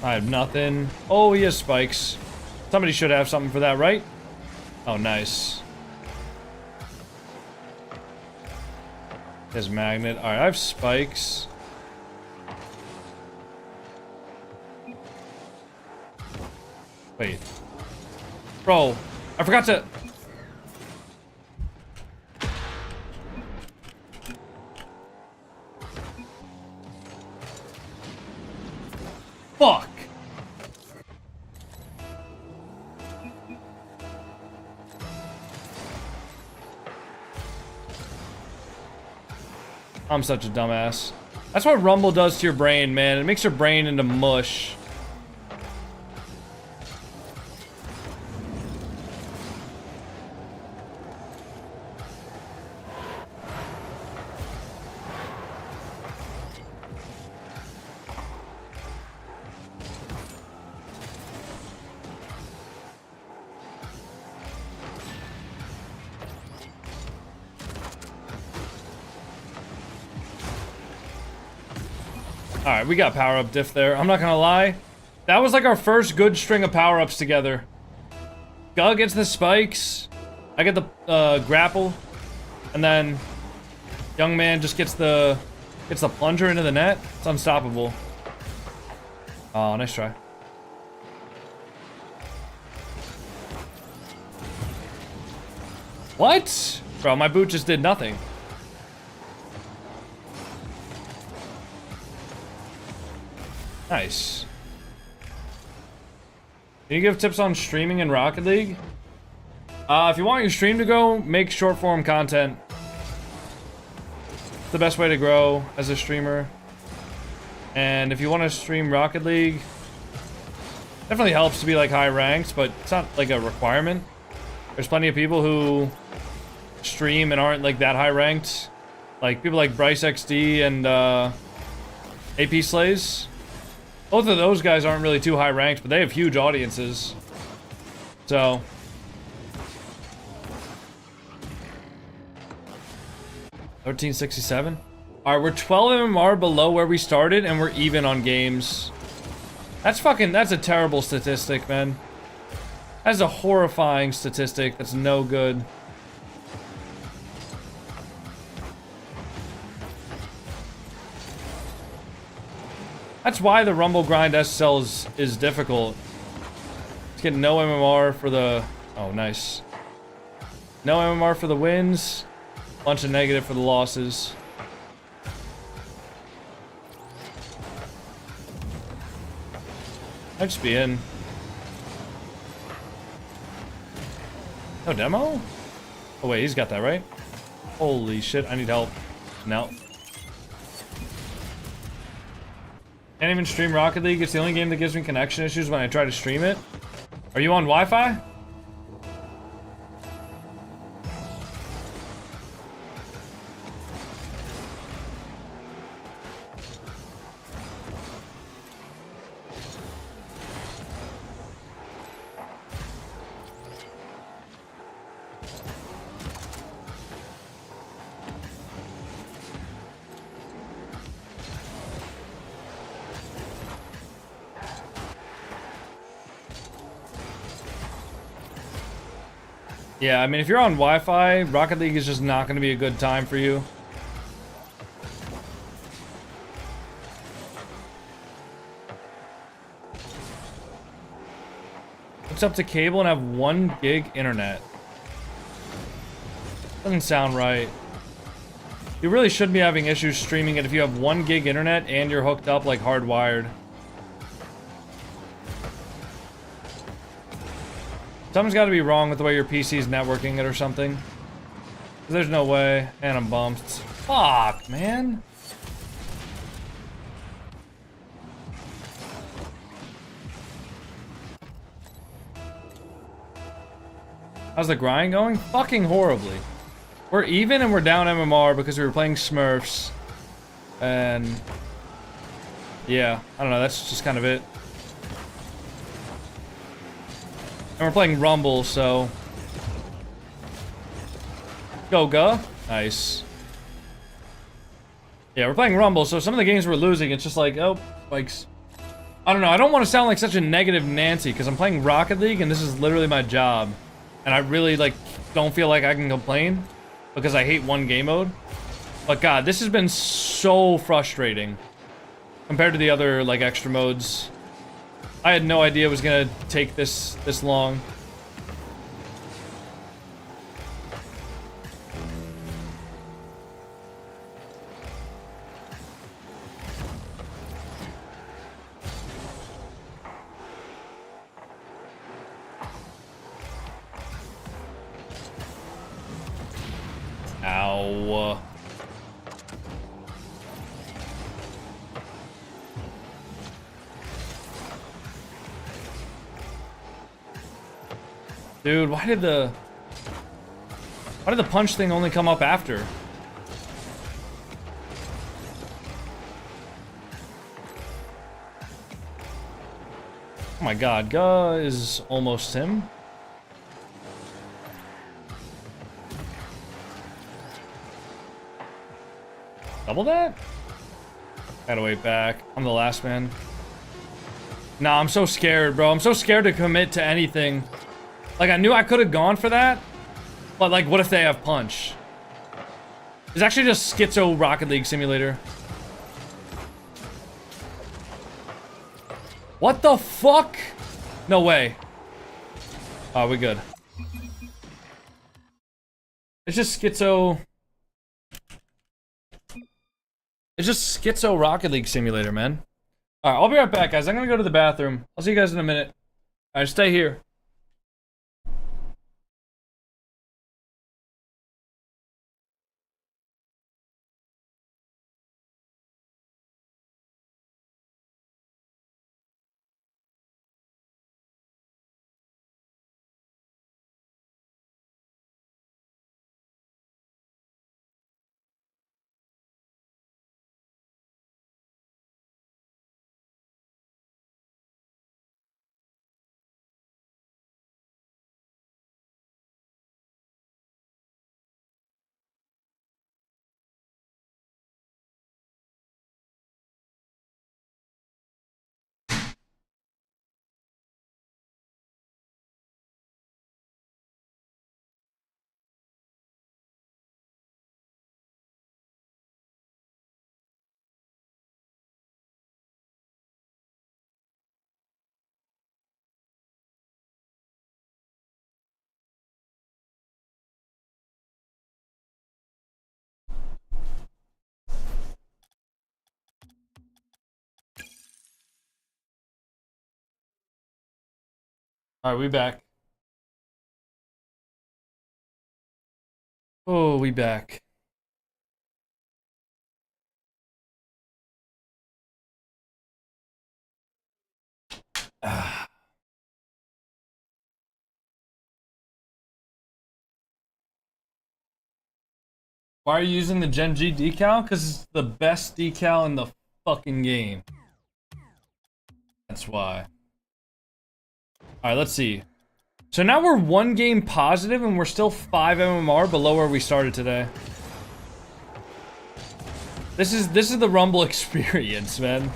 I have nothing. Oh, he has spikes. Somebody should have something for that, right? Oh, nice. His magnet. Alright, I have spikes. Wait. Bro, I forgot to... Fuck! I'm such a dumbass. That's what Rumble does to your brain, man. It makes your brain into mush. Alright, we got power-up diff there. I'm not gonna lie. That was like our first good string of power-ups together. Gug gets the spikes. I get the grapple. And then young man just gets the plunger into the net. It's unstoppable. Oh, nice try. What? Bro, my boot just did nothing. Nice. Can you give tips on streaming in Rocket League? If you want your stream to go, make short form content. It's the best way to grow as a streamer. And if you want to stream Rocket League, definitely helps to be like high ranked, but it's not like a requirement. There's plenty of people who stream and aren't like that high ranked. Like people like Bryce XD and AP Slays. Both of those guys aren't really too high ranked, but they have huge audiences. So. $13.67. Alright, we're 12 MMR below where we started, and we're even on games. That's a terrible statistic, man. That's a horrifying statistic. That's no good. That's why the Rumble grind SSL is difficult. Let's get no MMR for the... Oh, nice. No MMR for the wins. Bunch of negative for the losses. I'd just be in. No demo? Oh, wait, he's got that, right? Holy shit, I need help. No. Can't even stream Rocket League. It's the only game that gives me connection issues when I try to stream it. Are you on Wi-Fi? Yeah, I mean, if you're on Wi-Fi, Rocket League is just not going to be a good time for you. Hooks up to cable and have 1 gig internet. Doesn't sound right. You really shouldn't be having issues streaming it if you have 1 gig internet and you're hooked up like hardwired. Something's got to be wrong with the way your PC's networking it or something. There's no way. And I'm bumped. Fuck, man. How's the grind going? Fucking horribly. We're even and we're down MMR because we were playing Smurfs. And... yeah, I don't know, that's just kind of it. And we're playing Rumble, so... Goga. Nice. Yeah, we're playing Rumble, so some of the games we're losing, it's just like, oh, spikes. I don't know, I don't want to sound like such a negative Nancy, because I'm playing Rocket League, and this is literally my job. And I really, like, don't feel like I can complain, because I hate 1 game mode. But god, this has been so frustrating, compared to the other, like, extra modes. I had no idea it was gonna take this long. Ow. Dude, why did the punch thing only come up after? Oh my god, Ga is almost him. Double that? Gotta wait back. I'm the last man. Nah, I'm so scared, bro. I'm so scared to commit to anything. Like, I knew I could have gone for that, but, like, what if they have punch? It's actually just Schizo Rocket League Simulator. What the fuck? No way. Oh, we're good. It's just Schizo... it's just Schizo Rocket League Simulator, man. Alright, I'll be right back, guys. I'm gonna go to the bathroom. I'll see you guys in a minute. Alright, stay here. Alright, we back. Oh, we back. Why are you using the Gen G decal? Because it's the best decal in the fucking game. That's why. Alright, let's see. So now we're 1 game positive and we're still 5 MMR below where we started today. This is the Rumble experience, man.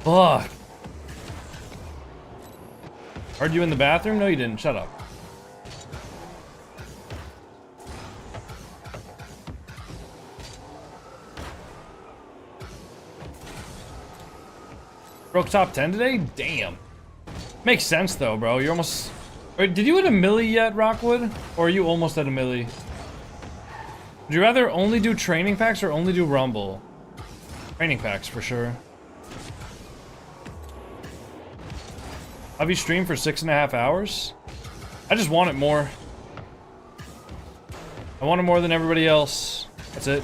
Fuck. Heard you in the bathroom? No, you didn't. Shut up. Broke top 10 today? Damn. Makes sense though, bro. You're almost... Wait, did you hit a milli yet, Rockwood? Or are you almost at a milli? Would you rather only do training packs or only do Rumble? Training packs for sure. Have you streamed for 6.5 hours? I just want it more. I want it more than everybody else. That's it.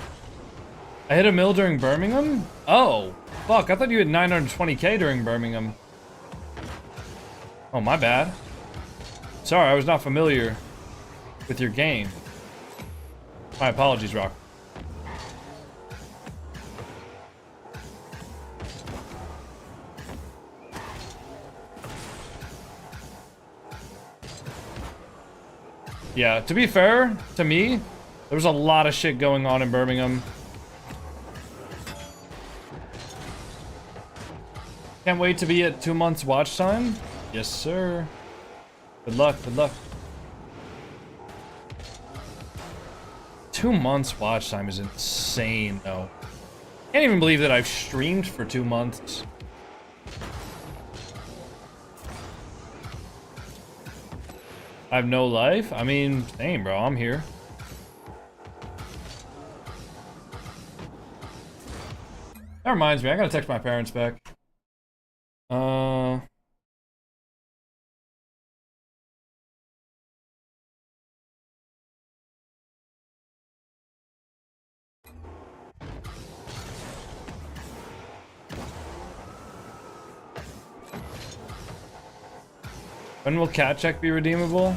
I hit a mil during Birmingham? Oh, fuck. I thought you had 920k during Birmingham. Oh, my bad. Sorry, I was not familiar with your game. My apologies, Rock. Yeah, to be fair, to me, there was a lot of shit going on in Birmingham. Can't wait to be at 2 months watch time. Yes, sir. Good luck, good luck. 2 months watch time is insane, though. Can't even believe that I've streamed for 2 months. I have no life? I mean, same, bro. I'm here. That reminds me, I gotta text my parents back. When will cat check be redeemable?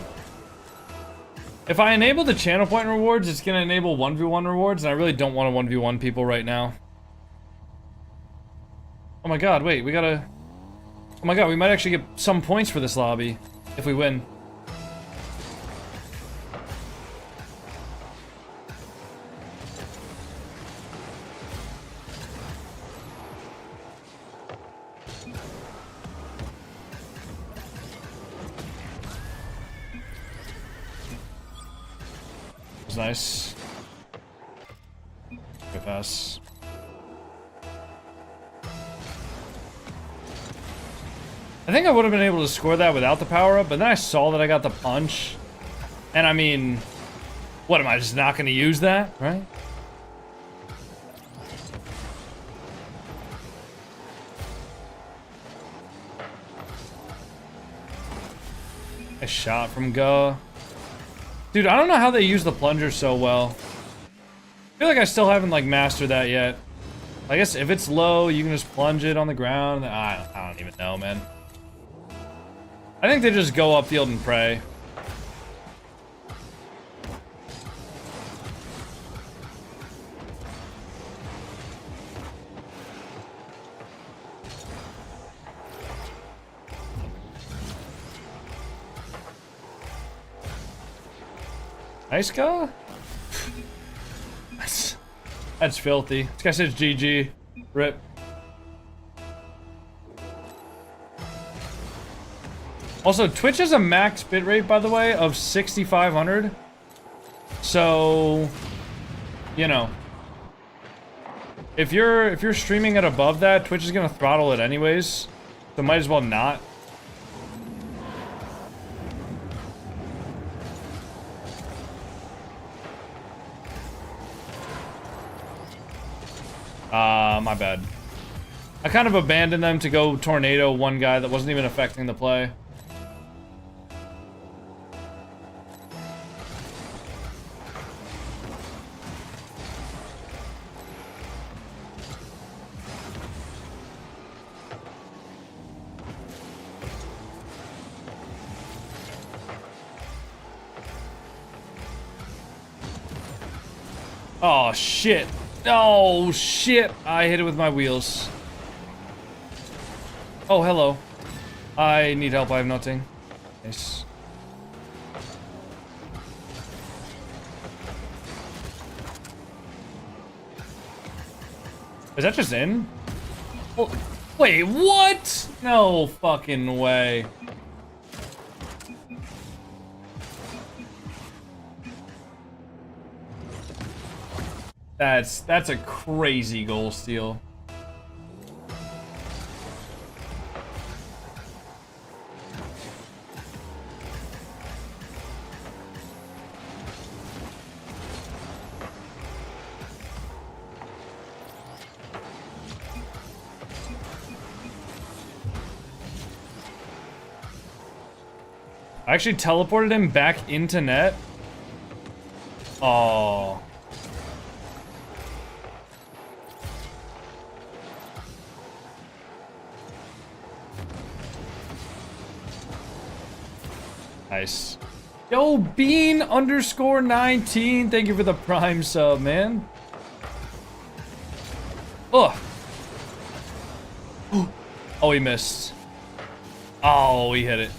If I enable the channel point rewards, it's gonna enable 1v1 rewards, and I really don't want to 1v1 people right now. Oh my god, wait, we gotta... Oh my god, we might actually get some points for this lobby, if we win. Was nice. Good pass. I think I would have been able to score that without the power-up, but then I saw that I got the punch. And I mean, what, am I just not going to use that, right? A shot from Go. Dude, I don't know how they use the plunger so well. I feel like I still haven't, like, mastered that yet. I guess if it's low, you can just plunge it on the ground. I don't even know, man. I think they just go upfield and pray. Nice go. That's filthy. This guy says GG. Rip. Also, Twitch has a max bitrate, by the way, of 6,500. So, you know, if you're streaming at above that, Twitch is gonna throttle it anyways. So might as well not. My bad. I kind of abandoned them to go tornado one guy that wasn't even affecting the play. Oh, shit. Oh, shit. I hit it with my wheels. Oh, hello. I need help. I have nothing. Nice. Is that just in? Oh, wait, what? No fucking way. That's a crazy goal steal. I actually teleported him back into net. Oh. Nice. Yo, Bean _19. Thank you for the Prime sub, man. Ugh. Oh, he missed. Oh, he hit it.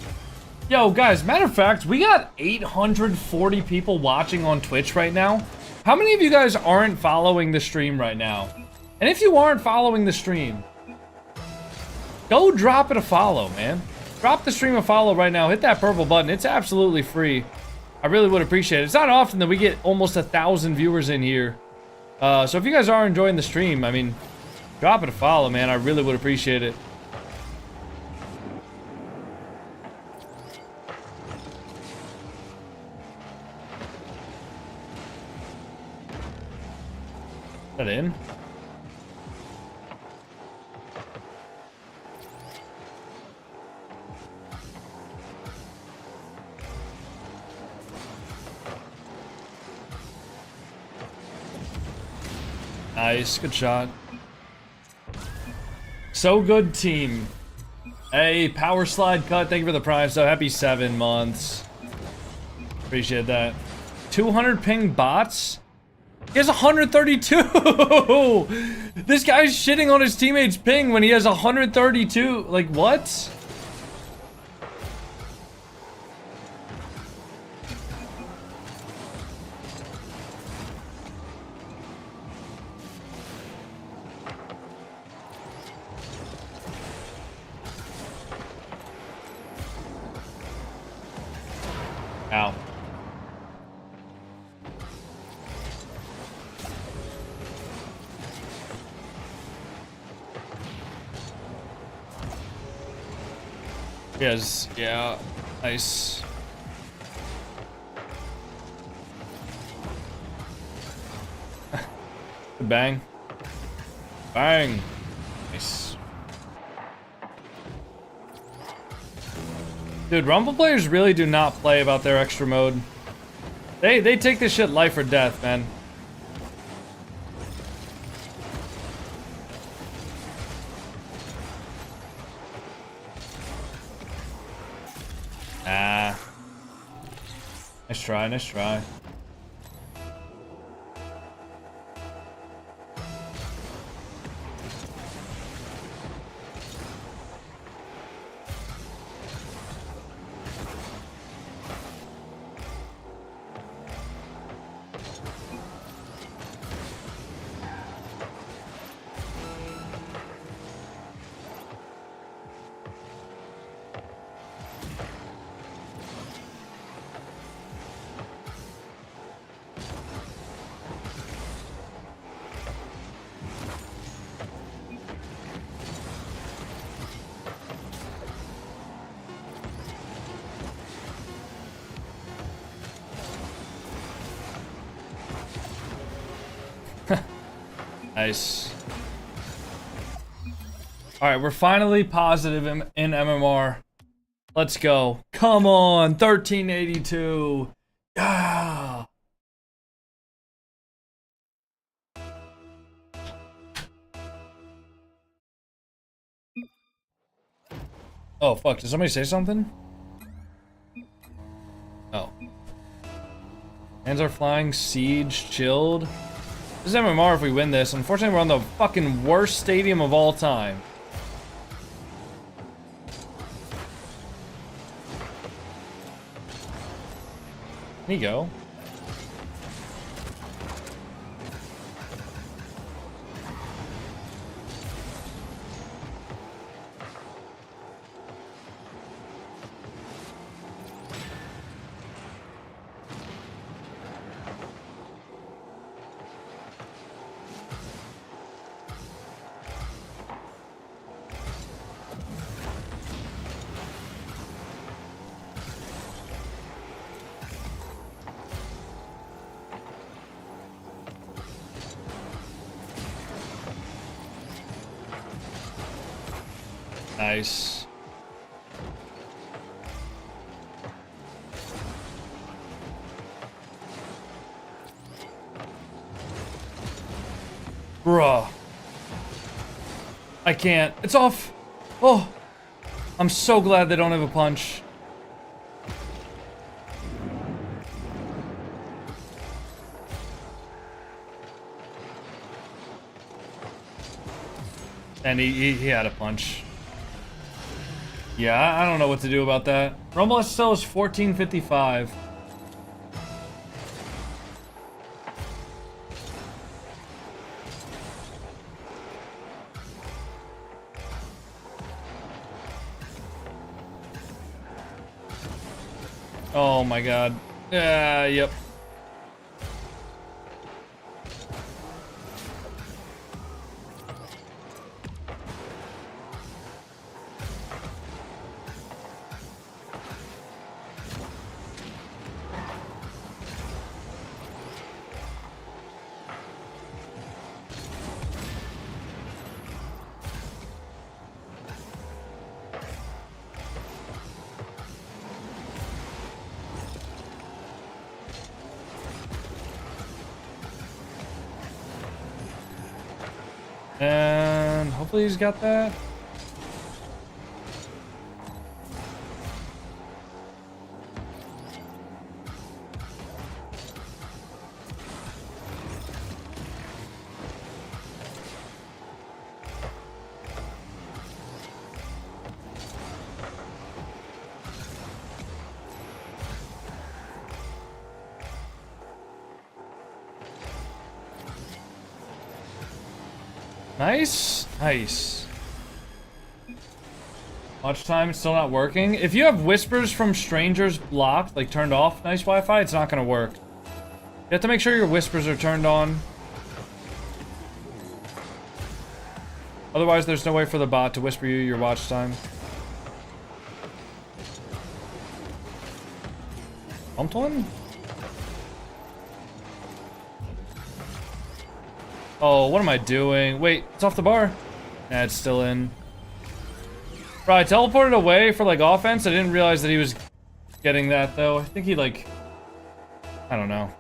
Yo, guys, matter of fact, we got 840 people watching on Twitch right now. How many of you guys aren't following the stream right now? And if you aren't following the stream, go drop it a follow, man. Drop the stream a follow right now. Hit that purple button. It's absolutely free. I really would appreciate it. It's not often that we get almost 1,000 viewers in here. So if you guys are enjoying the stream, I mean, drop it a follow, man. I really would appreciate it. Is that in? Nice, good shot. So good, team. Hey, power slide cut. Thank you for the prime. So happy 7 months. Appreciate that. 200 ping bots. He has 132. This guy's shitting on his teammates' ping when he has 132. Like what? Ow. Yes, yeah, nice. Bang. Bang. Nice. Dude, Rumble players really do not play about their extra mode. They take this shit life or death, man. Ah. Nice try, nice try. Nice. Alright, we're finally positive in MMR. Let's go. Come on, 1382. Yeah. Oh, fuck. Did somebody say something? Oh. Hands are flying, siege, chilled. This is MMR if we win this. Unfortunately, we're on the fucking worst stadium of all time. There you go. Nice. Bruh. I can't. It's off. Oh. I'm so glad they don't have a punch. And he had a punch. Yeah, I don't know what to do about that. Rumble SSL is 1455. Oh my god. Yep. And hopefully he's got that. Nice. Nice. Watch time, it's still not working. If you have whispers from strangers blocked, like turned off, nice Wi-Fi, it's not gonna work. You have to make sure your whispers are turned on. Otherwise, there's no way for the bot to whisper you your watch time. Bumped one? Oh, what am I doing? Wait, it's off the bar. Nah, it's still in. Bro, I teleported away for, like, offense. I didn't realize that he was getting that, though. I think he, like... I don't know.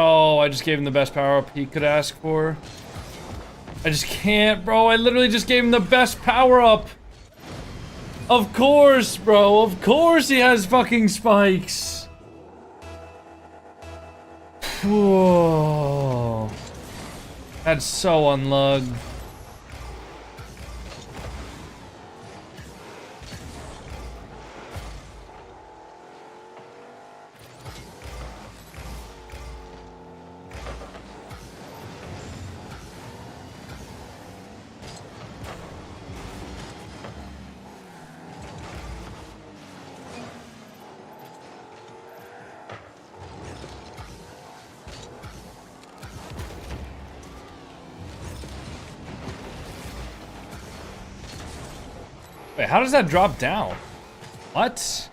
Oh, I just gave him the best power-up he could ask for. I just can't, bro. I literally just gave him the best power-up. Of course, bro. Of course he has fucking spikes. Whoa. That's so unlugged. Wait, how does that drop down? What?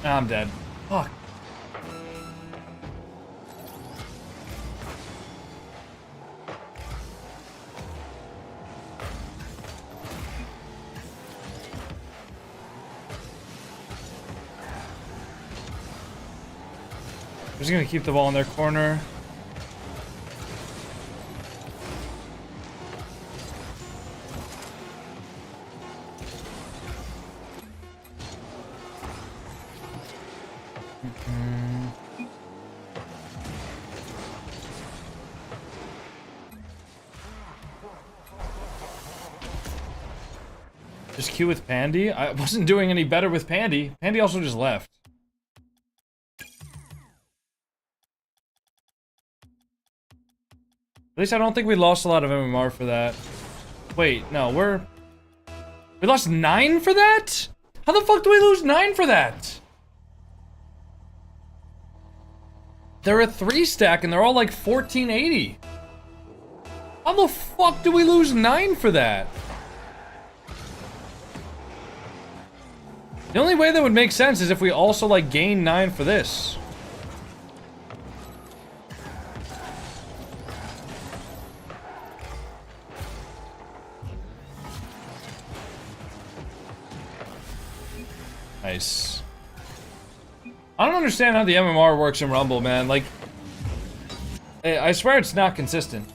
I'm dead. Fuck. I'm just gonna keep the ball in their corner. Just queue with Pandy? I wasn't doing any better with Pandy. Pandy also just left. least I don't think we lost a lot of MMR for that. Wait, no, we lost 9 for that? How the fuck do we lose 9 for that? They're a 3-stack and they're all like 1480. How the fuck do we lose 9 for that? The only way that would make sense is if we also like gain 9 for this. Nice. I don't understand how the MMR works in Rumble, man. Like, I swear it's not consistent.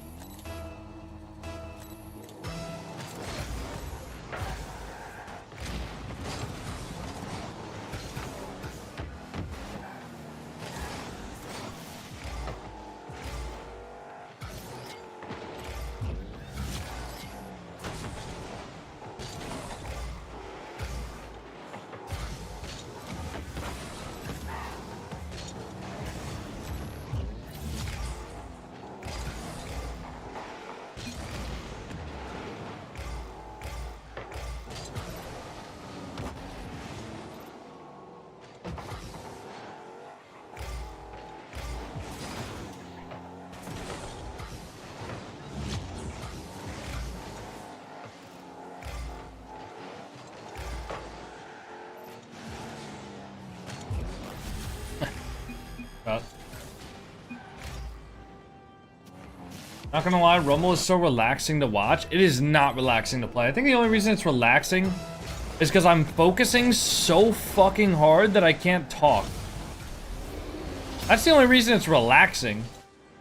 Not gonna lie, Rumble is so relaxing to watch. It is not relaxing to play. I think the only reason it's relaxing is because I'm focusing so fucking hard that I can't talk. That's the only reason it's relaxing.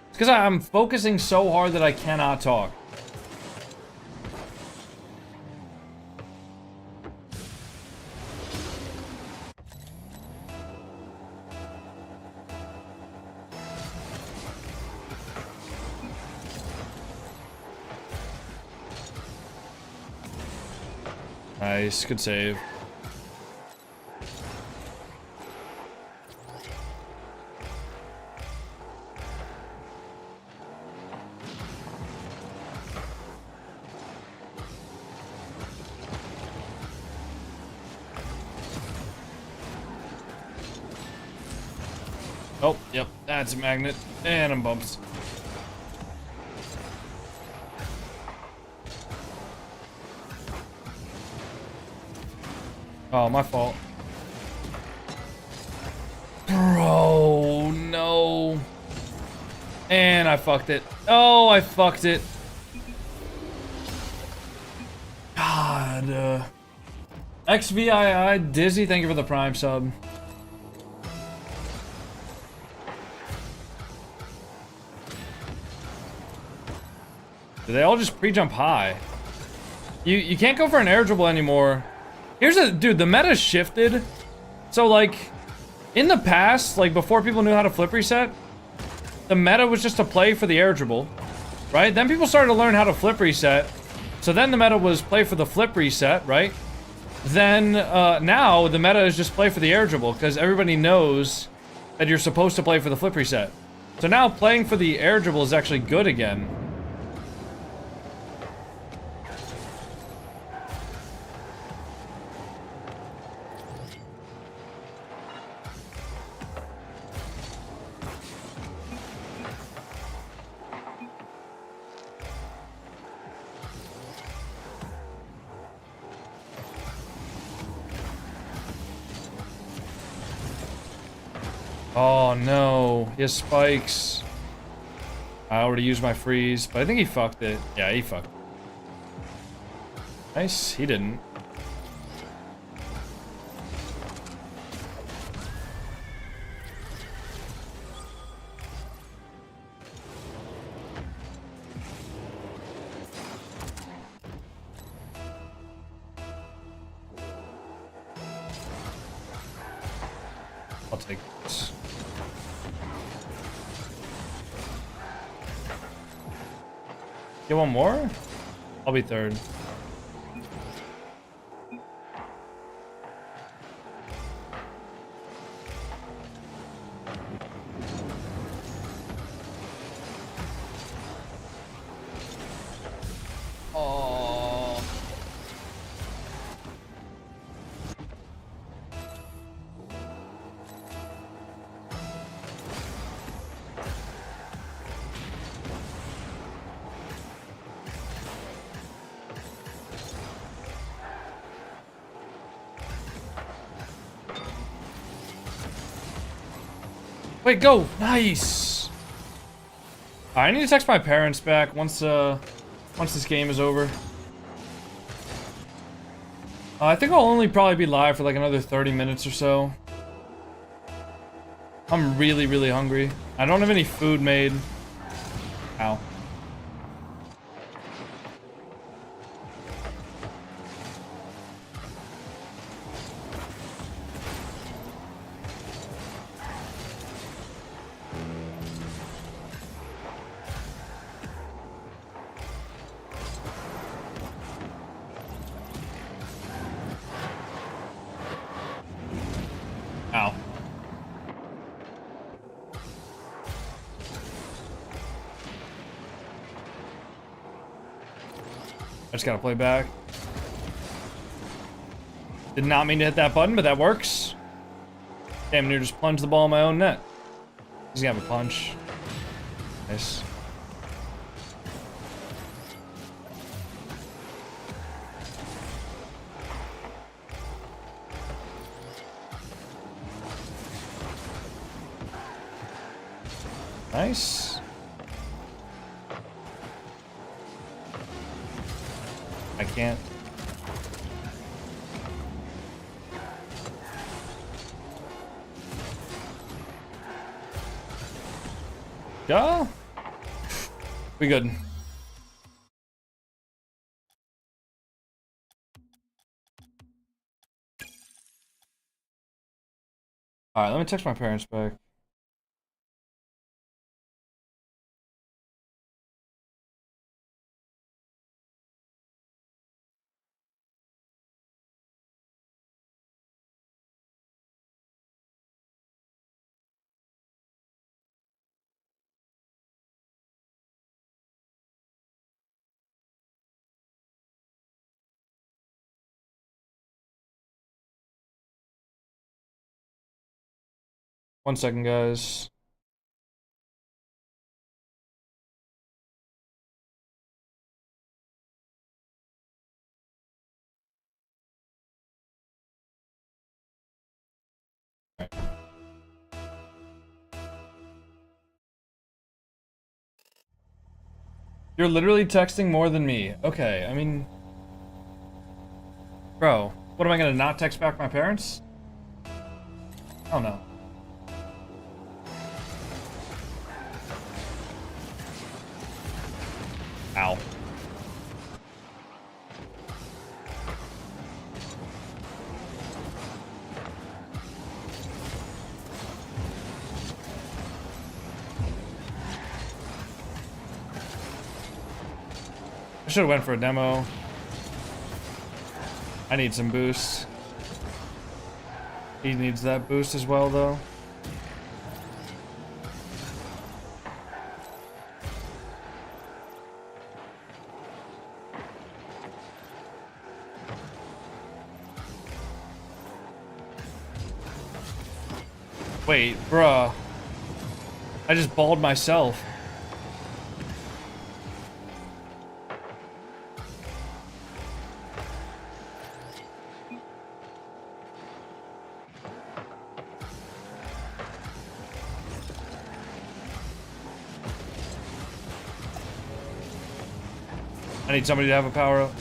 It's because I'm focusing so hard that I cannot talk. Nice, good save. Oh, yep, that's a magnet. And I'm bumped. Oh, my fault. Bro, no. And I fucked it. Oh, I fucked it. God. XVII Dizzy, thank you for the Prime sub. Do they all just pre-jump high? You can't go for an air dribble anymore. Here's the dude, the meta shifted. So like in the past, like before people knew how to flip reset, the meta was just to play for the air dribble, right? Then people started to learn how to flip reset. So then the meta was play for the flip reset, right? Then now the meta is just play for the air dribble because everybody knows that you're supposed to play for the flip reset. So now playing for the air dribble is actually good again. Oh no, he has spikes. I already used my freeze, but I think he fucked it. Yeah, he fucked it. Nice, he didn't. I'll take this. Get one more? I'll be third. Wait, go. Nice. I need to text my parents back once this game is over. I think I'll only probably be live for like another 30 minutes or so. I'm really, really hungry. I don't have any food made. Ow. Ow. I just gotta play back. Did not mean to hit that button, but that works. Damn near just plunged the ball in my own net. He's gonna have a punch. Nice. Nice. I can't. Yeah. We good. All right, let me text my parents back. One second, guys. All right. You're literally texting more than me. Okay, I mean... Bro, what am I gonna not text back my parents? Oh no. Ow. I should have went for a demo. I need some boost. He needs that boost as well, though. Wait, bruh. I just balled myself. I need somebody to have a power up.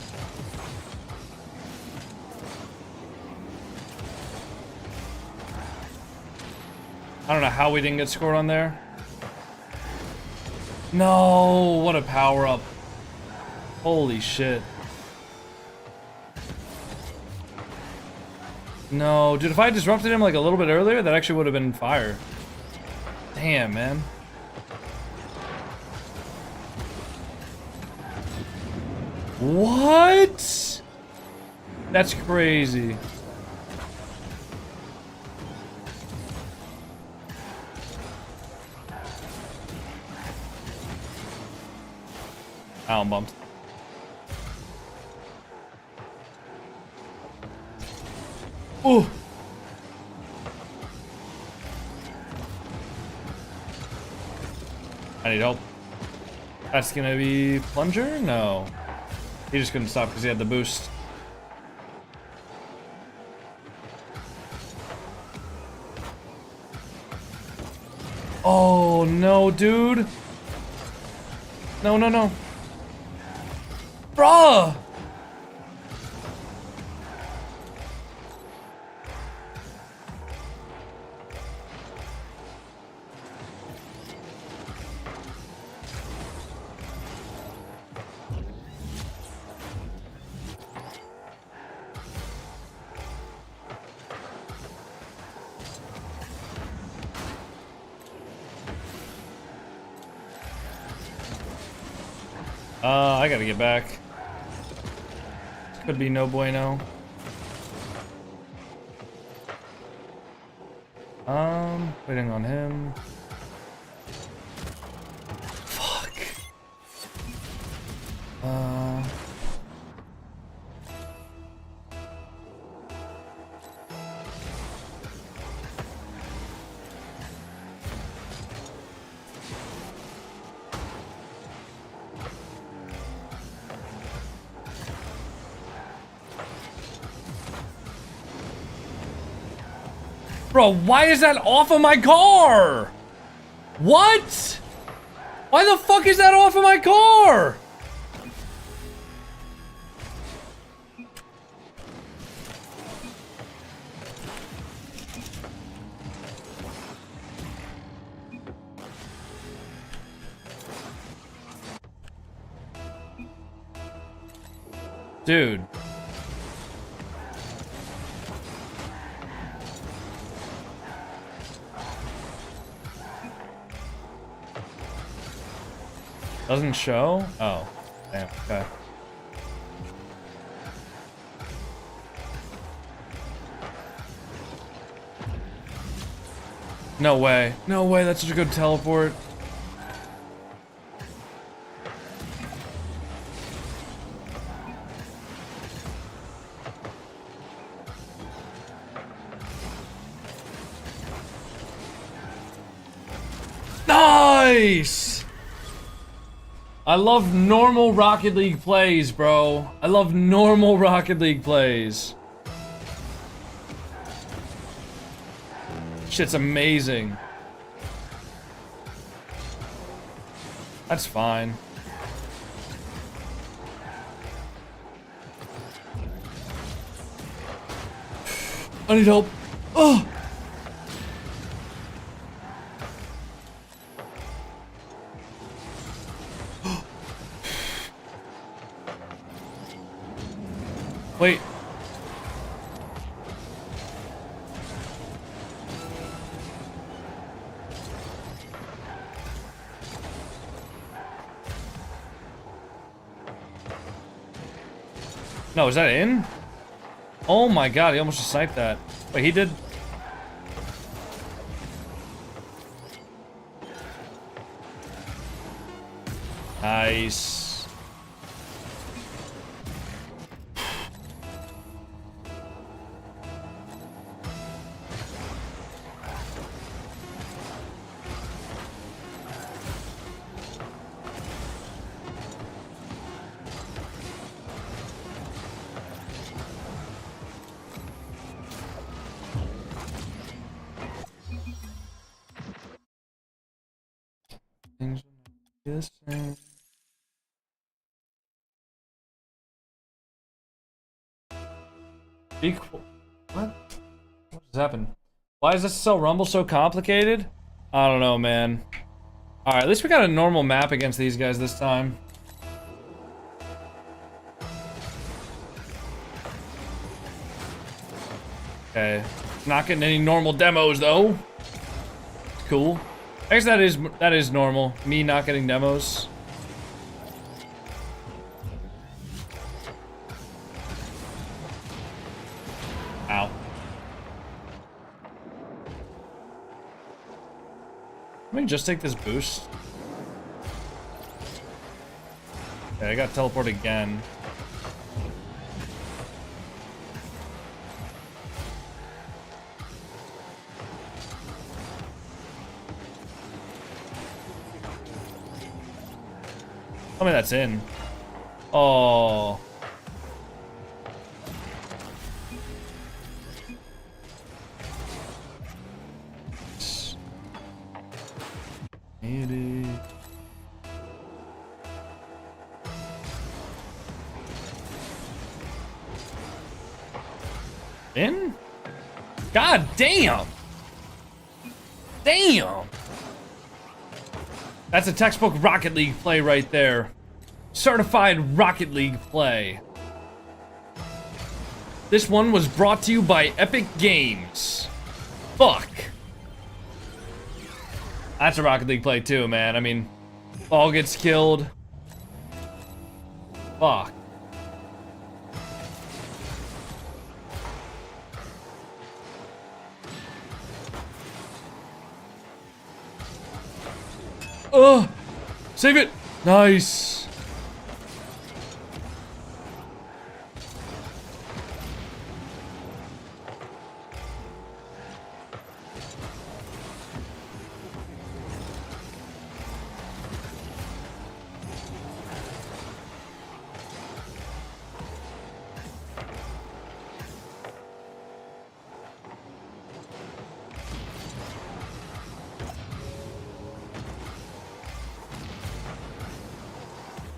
I don't know how we didn't get scored on there. No, what a power up. Holy shit. No, dude, if I disrupted him like a little bit earlier, that actually would have been fire. Damn, man. What? That's crazy. Ow, I'm bumped. Ooh. I need help. That's gonna be plunger? No. He just couldn't stop because he had the boost. Oh, no, dude. No, no, no. Bruh! I gotta get back. Could be no bueno. Waiting on him. Fuck. Bro, why is that off of my car? What? Why the fuck is that off of my car? Dude. Doesn't show? Oh, damn, okay. No way. No way, that's such a good teleport. Nice! I love normal Rocket League plays, bro. I love normal Rocket League plays. Shit's amazing. That's fine. I need help. Oh! Wait. No, is that in? Oh my god, he almost just sniped that. Wait, he did. Nice. Things are not the same. What? What just happened? Why is this Rumble so complicated? I don't know, man. Alright, at least we got a normal map against these guys this time. Okay. Not getting any normal demos, though. Cool. I guess that is normal. Me not getting demos. Ow. Let me just take this boost. Okay, I got teleported again. Tell me that's in. Oh. Hit it. In? God damn! Damn! That's a textbook Rocket League play right there. Certified Rocket League play. This one was brought to you by Epic Games. Fuck. That's a Rocket League play too, man. I mean, ball gets killed. Fuck. Oh, save it. Nice.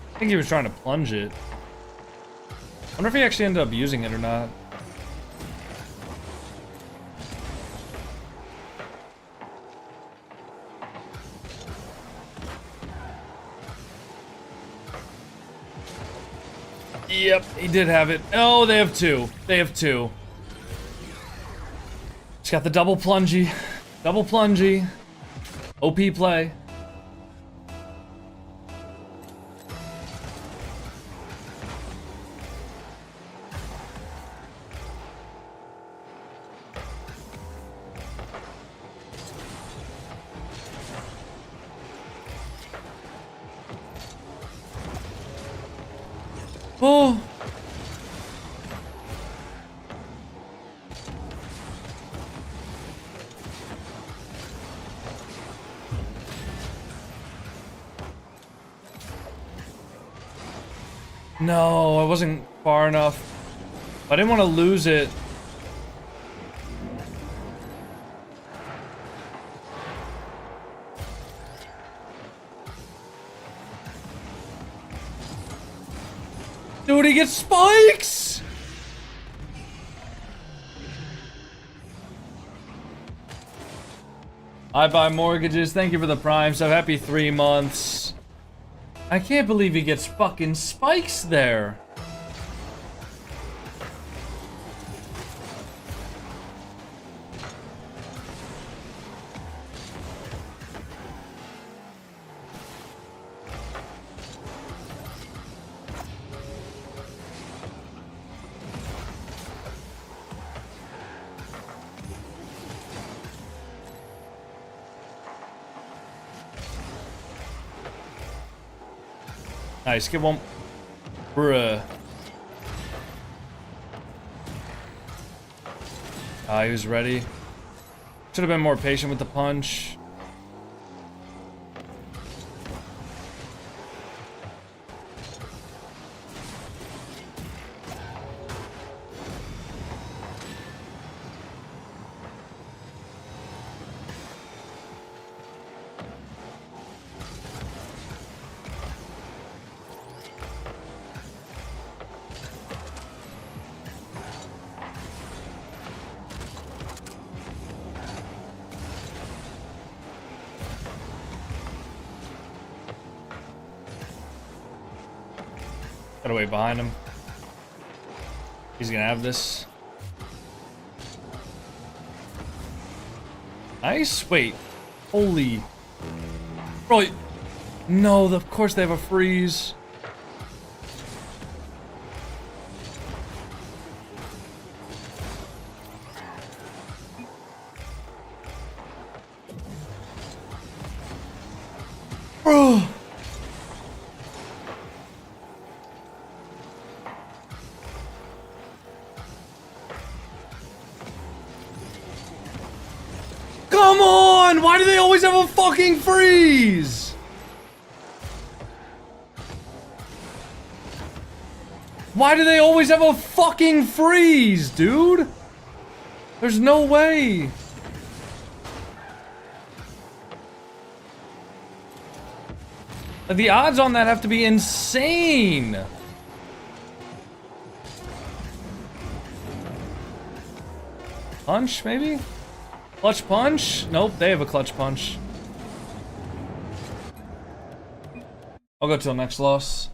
I think he was trying to plunge it. I wonder if he actually ended up using it or not. Yep, he did have it. Oh, they have two. They have two. He's got the double plungy. Double plungy. OP play. Oh. No, I wasn't far enough. I didn't want to lose it. Dude, he gets spikes! I buy mortgages. Thank you for the prime sub. Happy 3 months. I can't believe he gets fucking spikes there. Nice, get one. Bruh. He was ready. Should have been more patient with the punch. Gotta wait behind him. He's gonna have this. Nice. Wait. Holy. Bro. No, of course they have a freeze. Bro. Come on! Why do they always have a fucking freeze? Why do they always have a fucking freeze, dude? There's no way. Like, the odds on that have to be insane. Punch, maybe? Clutch punch? Nope, they have a clutch punch. I'll go till next loss.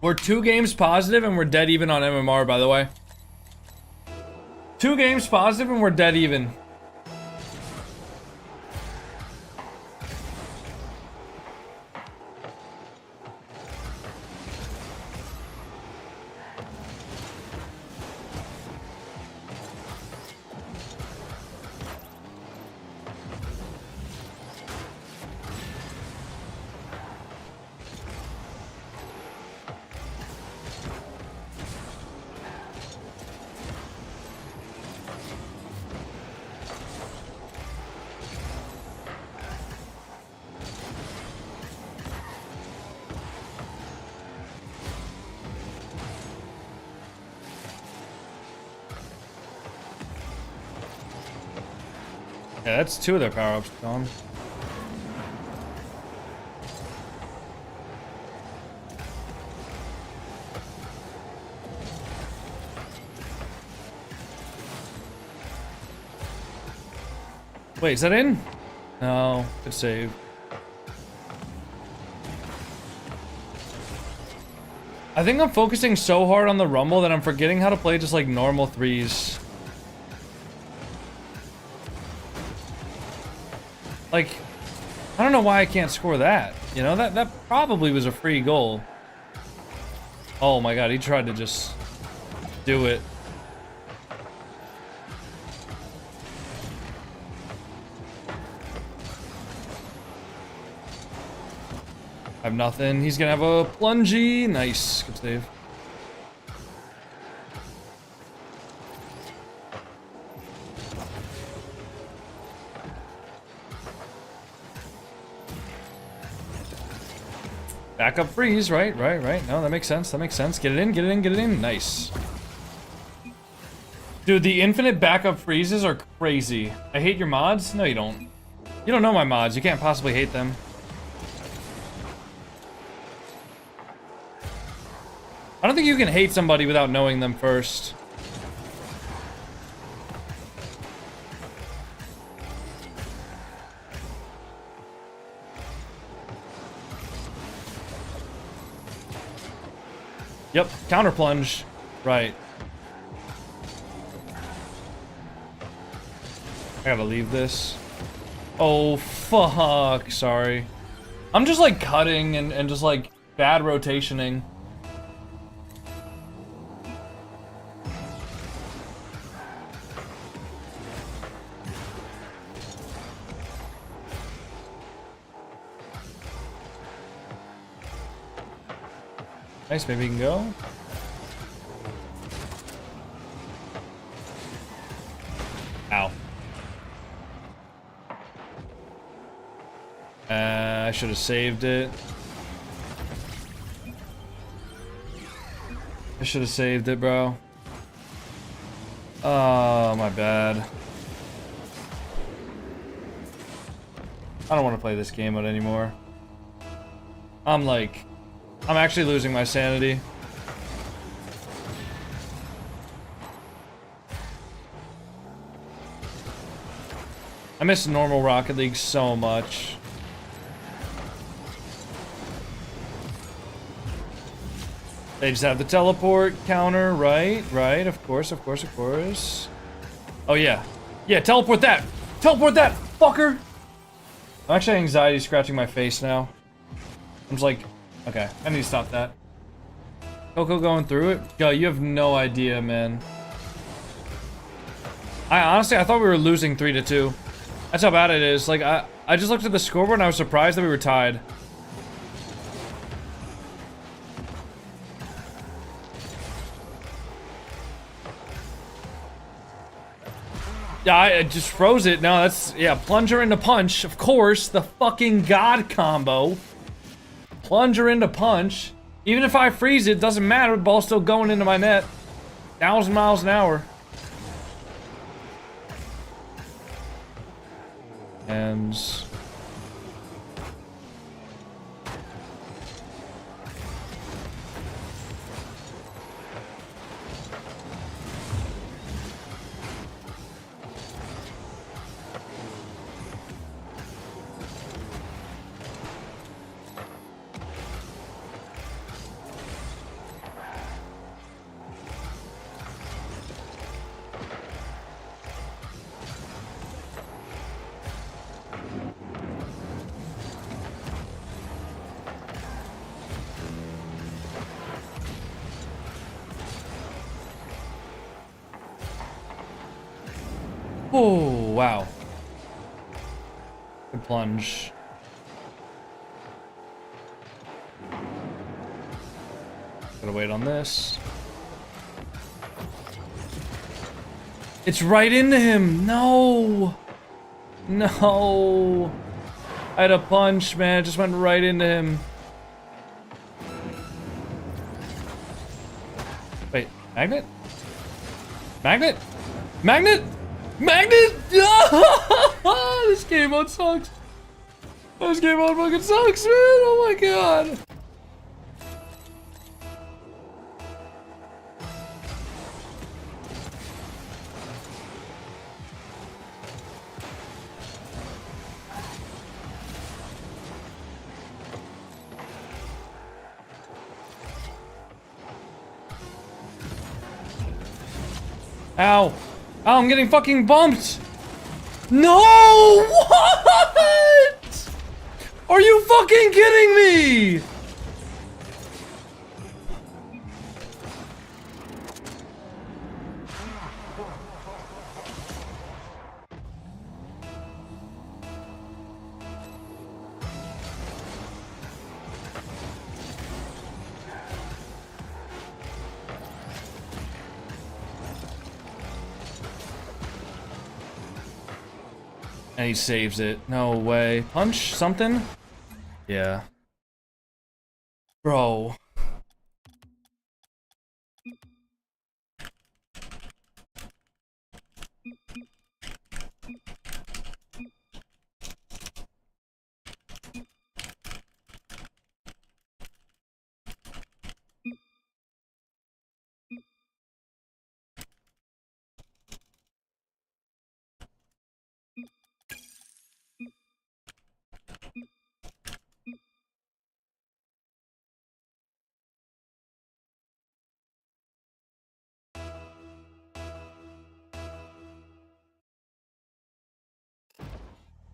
We're 2 games positive and we're dead even on MMR, by the way. 2 games positive and we're dead even. Yeah, that's 2 of their power-ups gone. Wait, is that in? No, good save. I think I'm focusing so hard on the Rumble that I'm forgetting how to play just like normal 3s. Like, I don't know why I can't score that. You know, that probably was a free goal. Oh my god, he tried to just do it. I have nothing. He's gonna have a plungy. Nice. Good save. Backup freeze, right. No, that makes sense. Get it in. Nice. Dude, the infinite backup freezes are crazy. I hate your mods? No, you don't. You don't know my mods. You can't possibly hate them. I don't think you can hate somebody without knowing them first. Yep, counter plunge. Right. I gotta leave this. Oh, fuck. Sorry. I'm just like cutting and just like bad rotationing. Nice, maybe he can go. Ow. I should have saved it. I should have saved it, bro. Oh, my bad. I don't want to play this game mode anymore. I'm actually losing my sanity. I miss normal Rocket League so much. They just have the teleport counter, right? Right, of course. Oh yeah. Yeah, teleport that! Teleport that, fucker! I'm actually anxiety scratching my face now. I'm just like, okay, I need to stop that. Coco going through it? Yo, you have no idea, man. I thought we were losing 3-2. That's how bad it is. Like, I just looked at the scoreboard and I was surprised that we were tied. Yeah, I just froze it. No, that's, yeah, plunger into punch. Of course, the fucking god combo. plunger into punch. Even if I freeze it, doesn't matter. The ball's still going into my net. 1,000 miles an hour. And... oh, wow. Good plunge. Gotta wait on this. It's right into him. No. No. I had a punch, man. It just went right into him. Wait, magnet? Magnet? Magnet? Magnet! This game mode sucks. This game mode fucking sucks, man. Oh my god. Ow. Oh, I'm getting fucking bumped! No! What? Are you fucking kidding me? And he saves it. No way. Punch something? Yeah. Bro.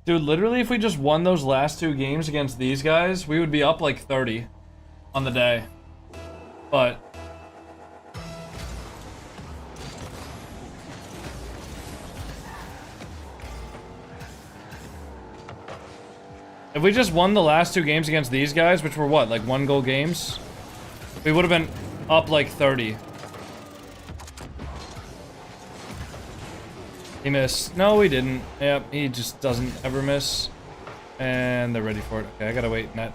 Dude, literally, if we just won those last two games against these guys, we would be up like 30 on the day. But... if we just won the last two games against these guys, which were what, like 1-goal games? We would have been up like 30. He missed. No, he didn't. Yep, he just doesn't ever miss. And they're ready for it. Okay, I gotta wait, net.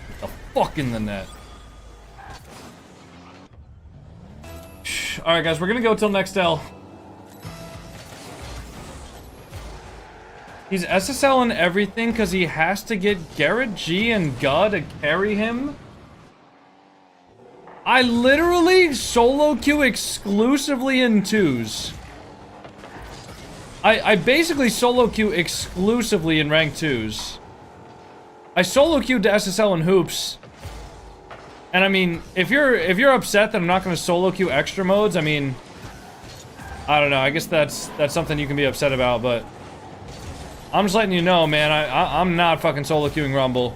What the fuck in the net? Alright guys, we're gonna go till next L. He's SSL in everything because he has to get Garrett G and Guh to carry him. I literally solo queue exclusively in 2s. I basically solo queue exclusively in rank 2s. I solo queued to SSL in hoops. And I mean, if you're upset that I'm not going to solo queue extra modes, I mean, I don't know. I guess that's something you can be upset about, but I'm just letting you know, man. I'm not fucking solo queuing Rumble.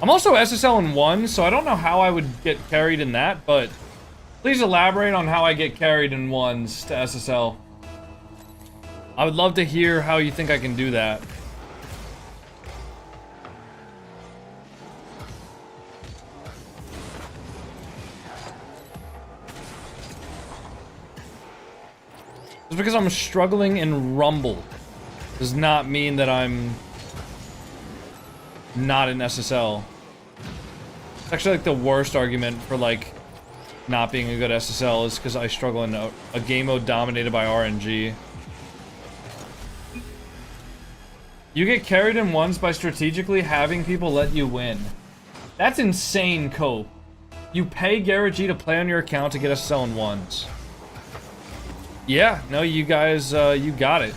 I'm also SSL in 1, so I don't know how I would get carried in that, but please elaborate on how I get carried in 1s to SSL. I would love to hear how you think I can do that. Just because I'm struggling in Rumble does not mean that I'm not in SSL. It's actually like the worst argument for like not being a good SSL is because I struggle in a game mode dominated by RNG. You get carried in ones by strategically having people let you win. That's insane, Cope. You pay Garrett G to play on your account to get us selling ones. Yeah, no, you guys, you got it.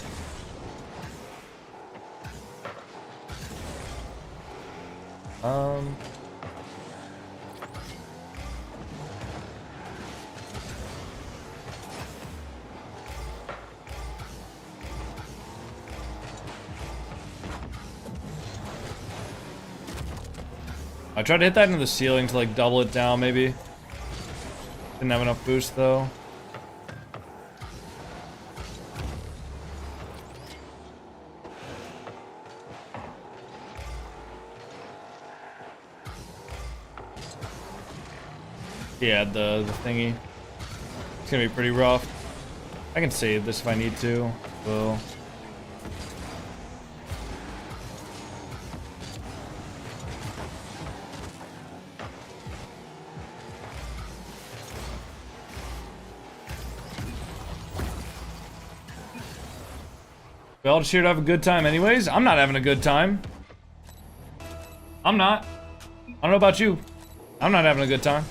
I tried to hit that into the ceiling to like double it down maybe. Didn't have enough boost though. Yeah, the thingy. It's gonna be pretty rough. I can save this if I need to. So. We all just here to have a good time anyways. I'm not having a good time. I'm not. I don't know about you. I'm not having a good time.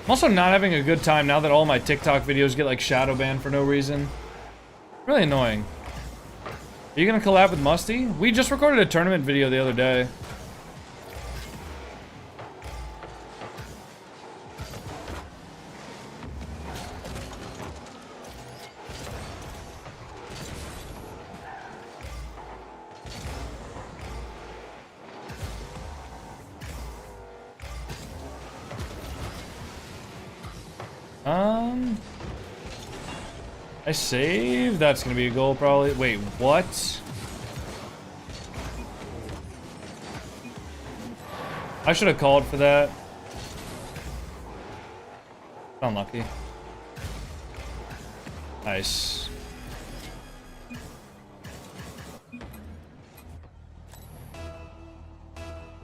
I'm also not having a good time now that all my TikTok videos get like shadow banned for no reason. Really annoying. Are you gonna collab with Musty? We just recorded a tournament video the other day. I save. That's gonna be a goal probably. Wait, what? I should have called for that. Unlucky. Nice.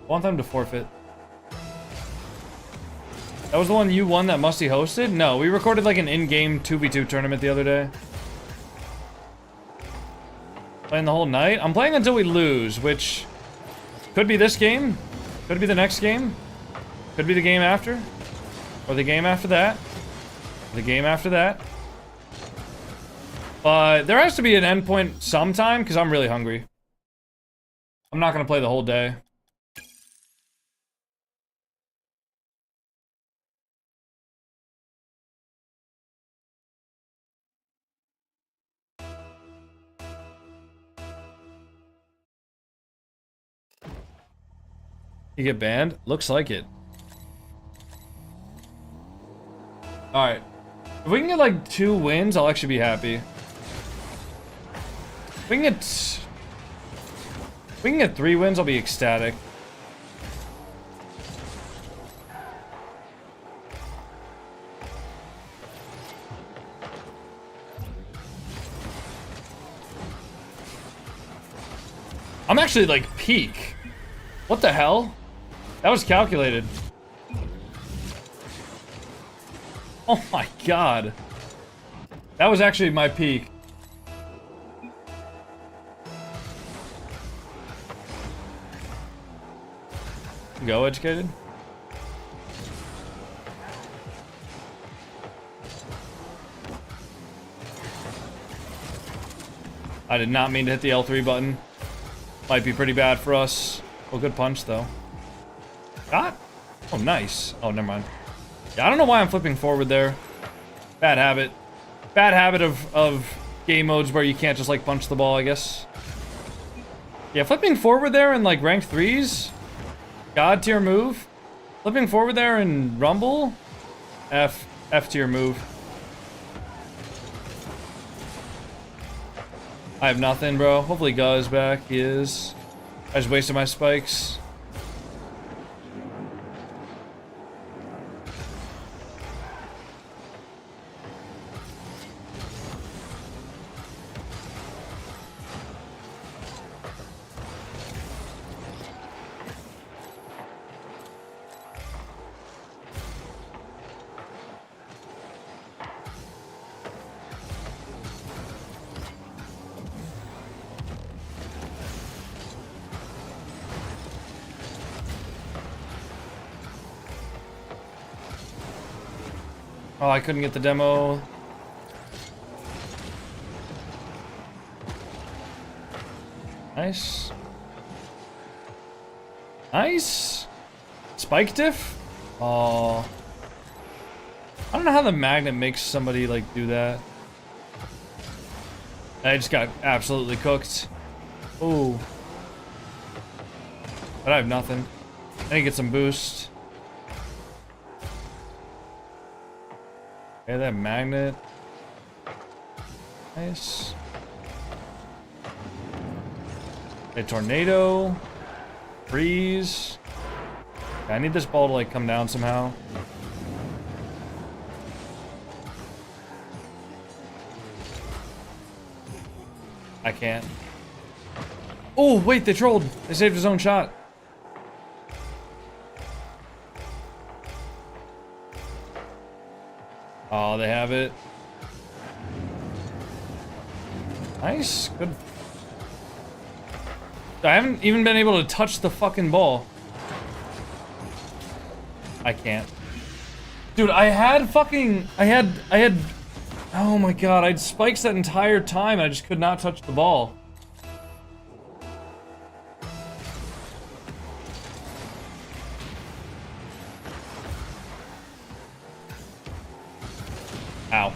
Want them to forfeit. That was the one you won that Musty hosted? No, we recorded like an in-game 2v2 tournament the other day. Playing the whole night? I'm playing until we lose, which could be this game, could be the next game, could be the game after, or the game after that, the game after that. But there has to be an endpoint sometime, because I'm really hungry. I'm not going to play the whole day. You get banned? Looks like it. Alright. If we can get like 2 wins, I'll actually be happy. If we can get 3 wins, I'll be ecstatic. I'm actually like peak. What the hell? That was calculated. Oh my god. That was actually my peak. Go, educated. I did not mean to hit the L3 button. Might be pretty bad for us. Oh, good punch, though. Got? Oh, nice. Oh, never mind. Yeah, I don't know why I'm flipping forward there. Bad habit. Bad habit of game modes where you can't just, like, punch the ball, I guess. Yeah, flipping forward there in, like, ranked 3s. God tier move. Flipping forward there in Rumble. F tier move. I have nothing, bro. Hopefully Ga is back. He is. I just wasted my spikes. Oh, I couldn't get the demo. Nice. Nice. Spike diff? Oh. I don't know how the magnet makes somebody like do that. I just got absolutely cooked. Ooh. But I have nothing. I need to get some boost. Okay, that magnet. Nice. A tornado. Freeze. Okay, I need this ball to like come down somehow. I can't. Oh, wait, they trolled. They saved his own shot. Oh, they have it. Nice. Good. I haven't even been able to touch the fucking ball. I can't. Dude, I had fucking... I had... Oh my god, I had spikes that entire time. I just could not touch the ball. Ow.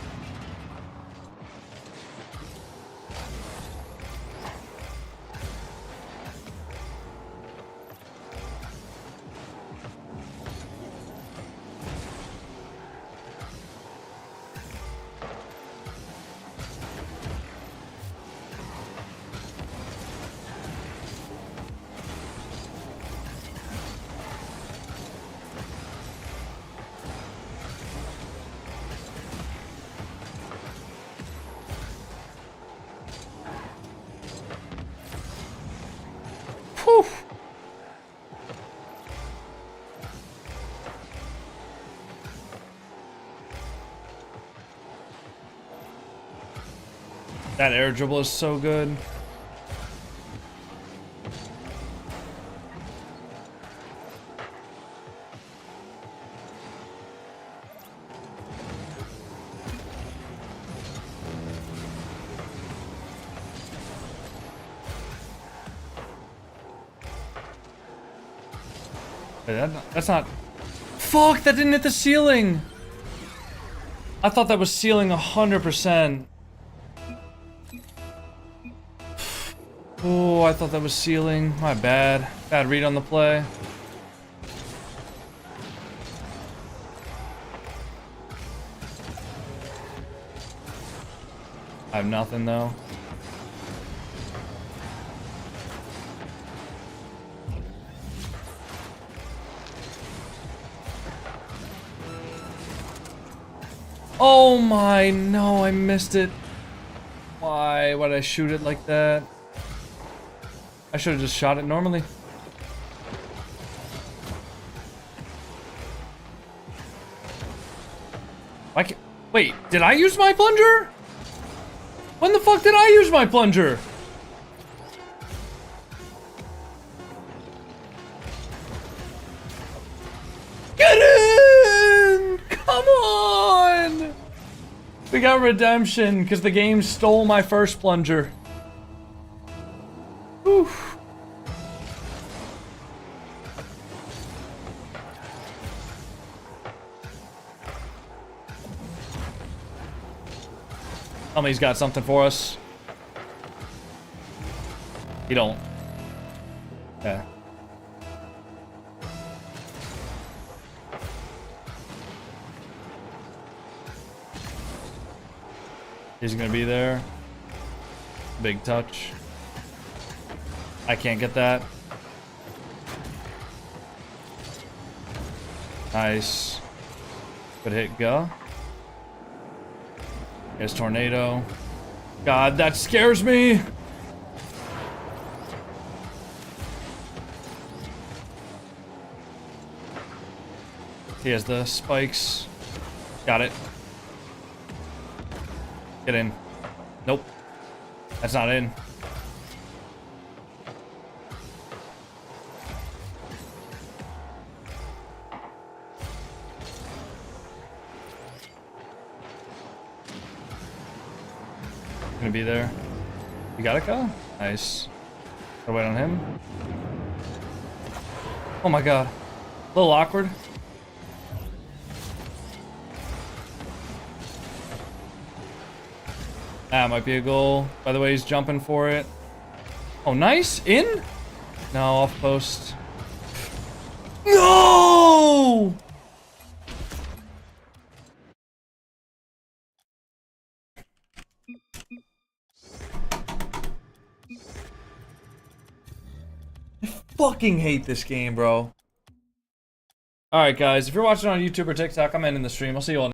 Whew. That air dribble is so good. That's not... Fuck, that didn't hit the ceiling! I thought that was ceiling 100%. Oh, I thought that was ceiling. My bad. Bad read on the play. I have nothing though. Oh my, no, I missed it. Why would I shoot it like that? I should have just shot it normally. I can't, wait, did I use my plunger? When the fuck did I use my plunger? Get in! Come on! We got redemption because the game stole my first plunger. Oof. Tell me he's got something for us. He don't. Yeah. He's gonna be there. Big touch. I can't get that. Nice. Good hit, go. Here's tornado. God, that scares me. He has the spikes. Got it. Get in. Nope. That's not in. Gonna be there. You got it, Kyle? Nice. Gotta wait on him. Oh my god. A little awkward. That might be a goal. By the way, he's jumping for it. Oh, nice. In? No, off post. No! I fucking hate this game, bro. Alright, guys. If you're watching on YouTube or TikTok, I'm ending the stream. I'll see you all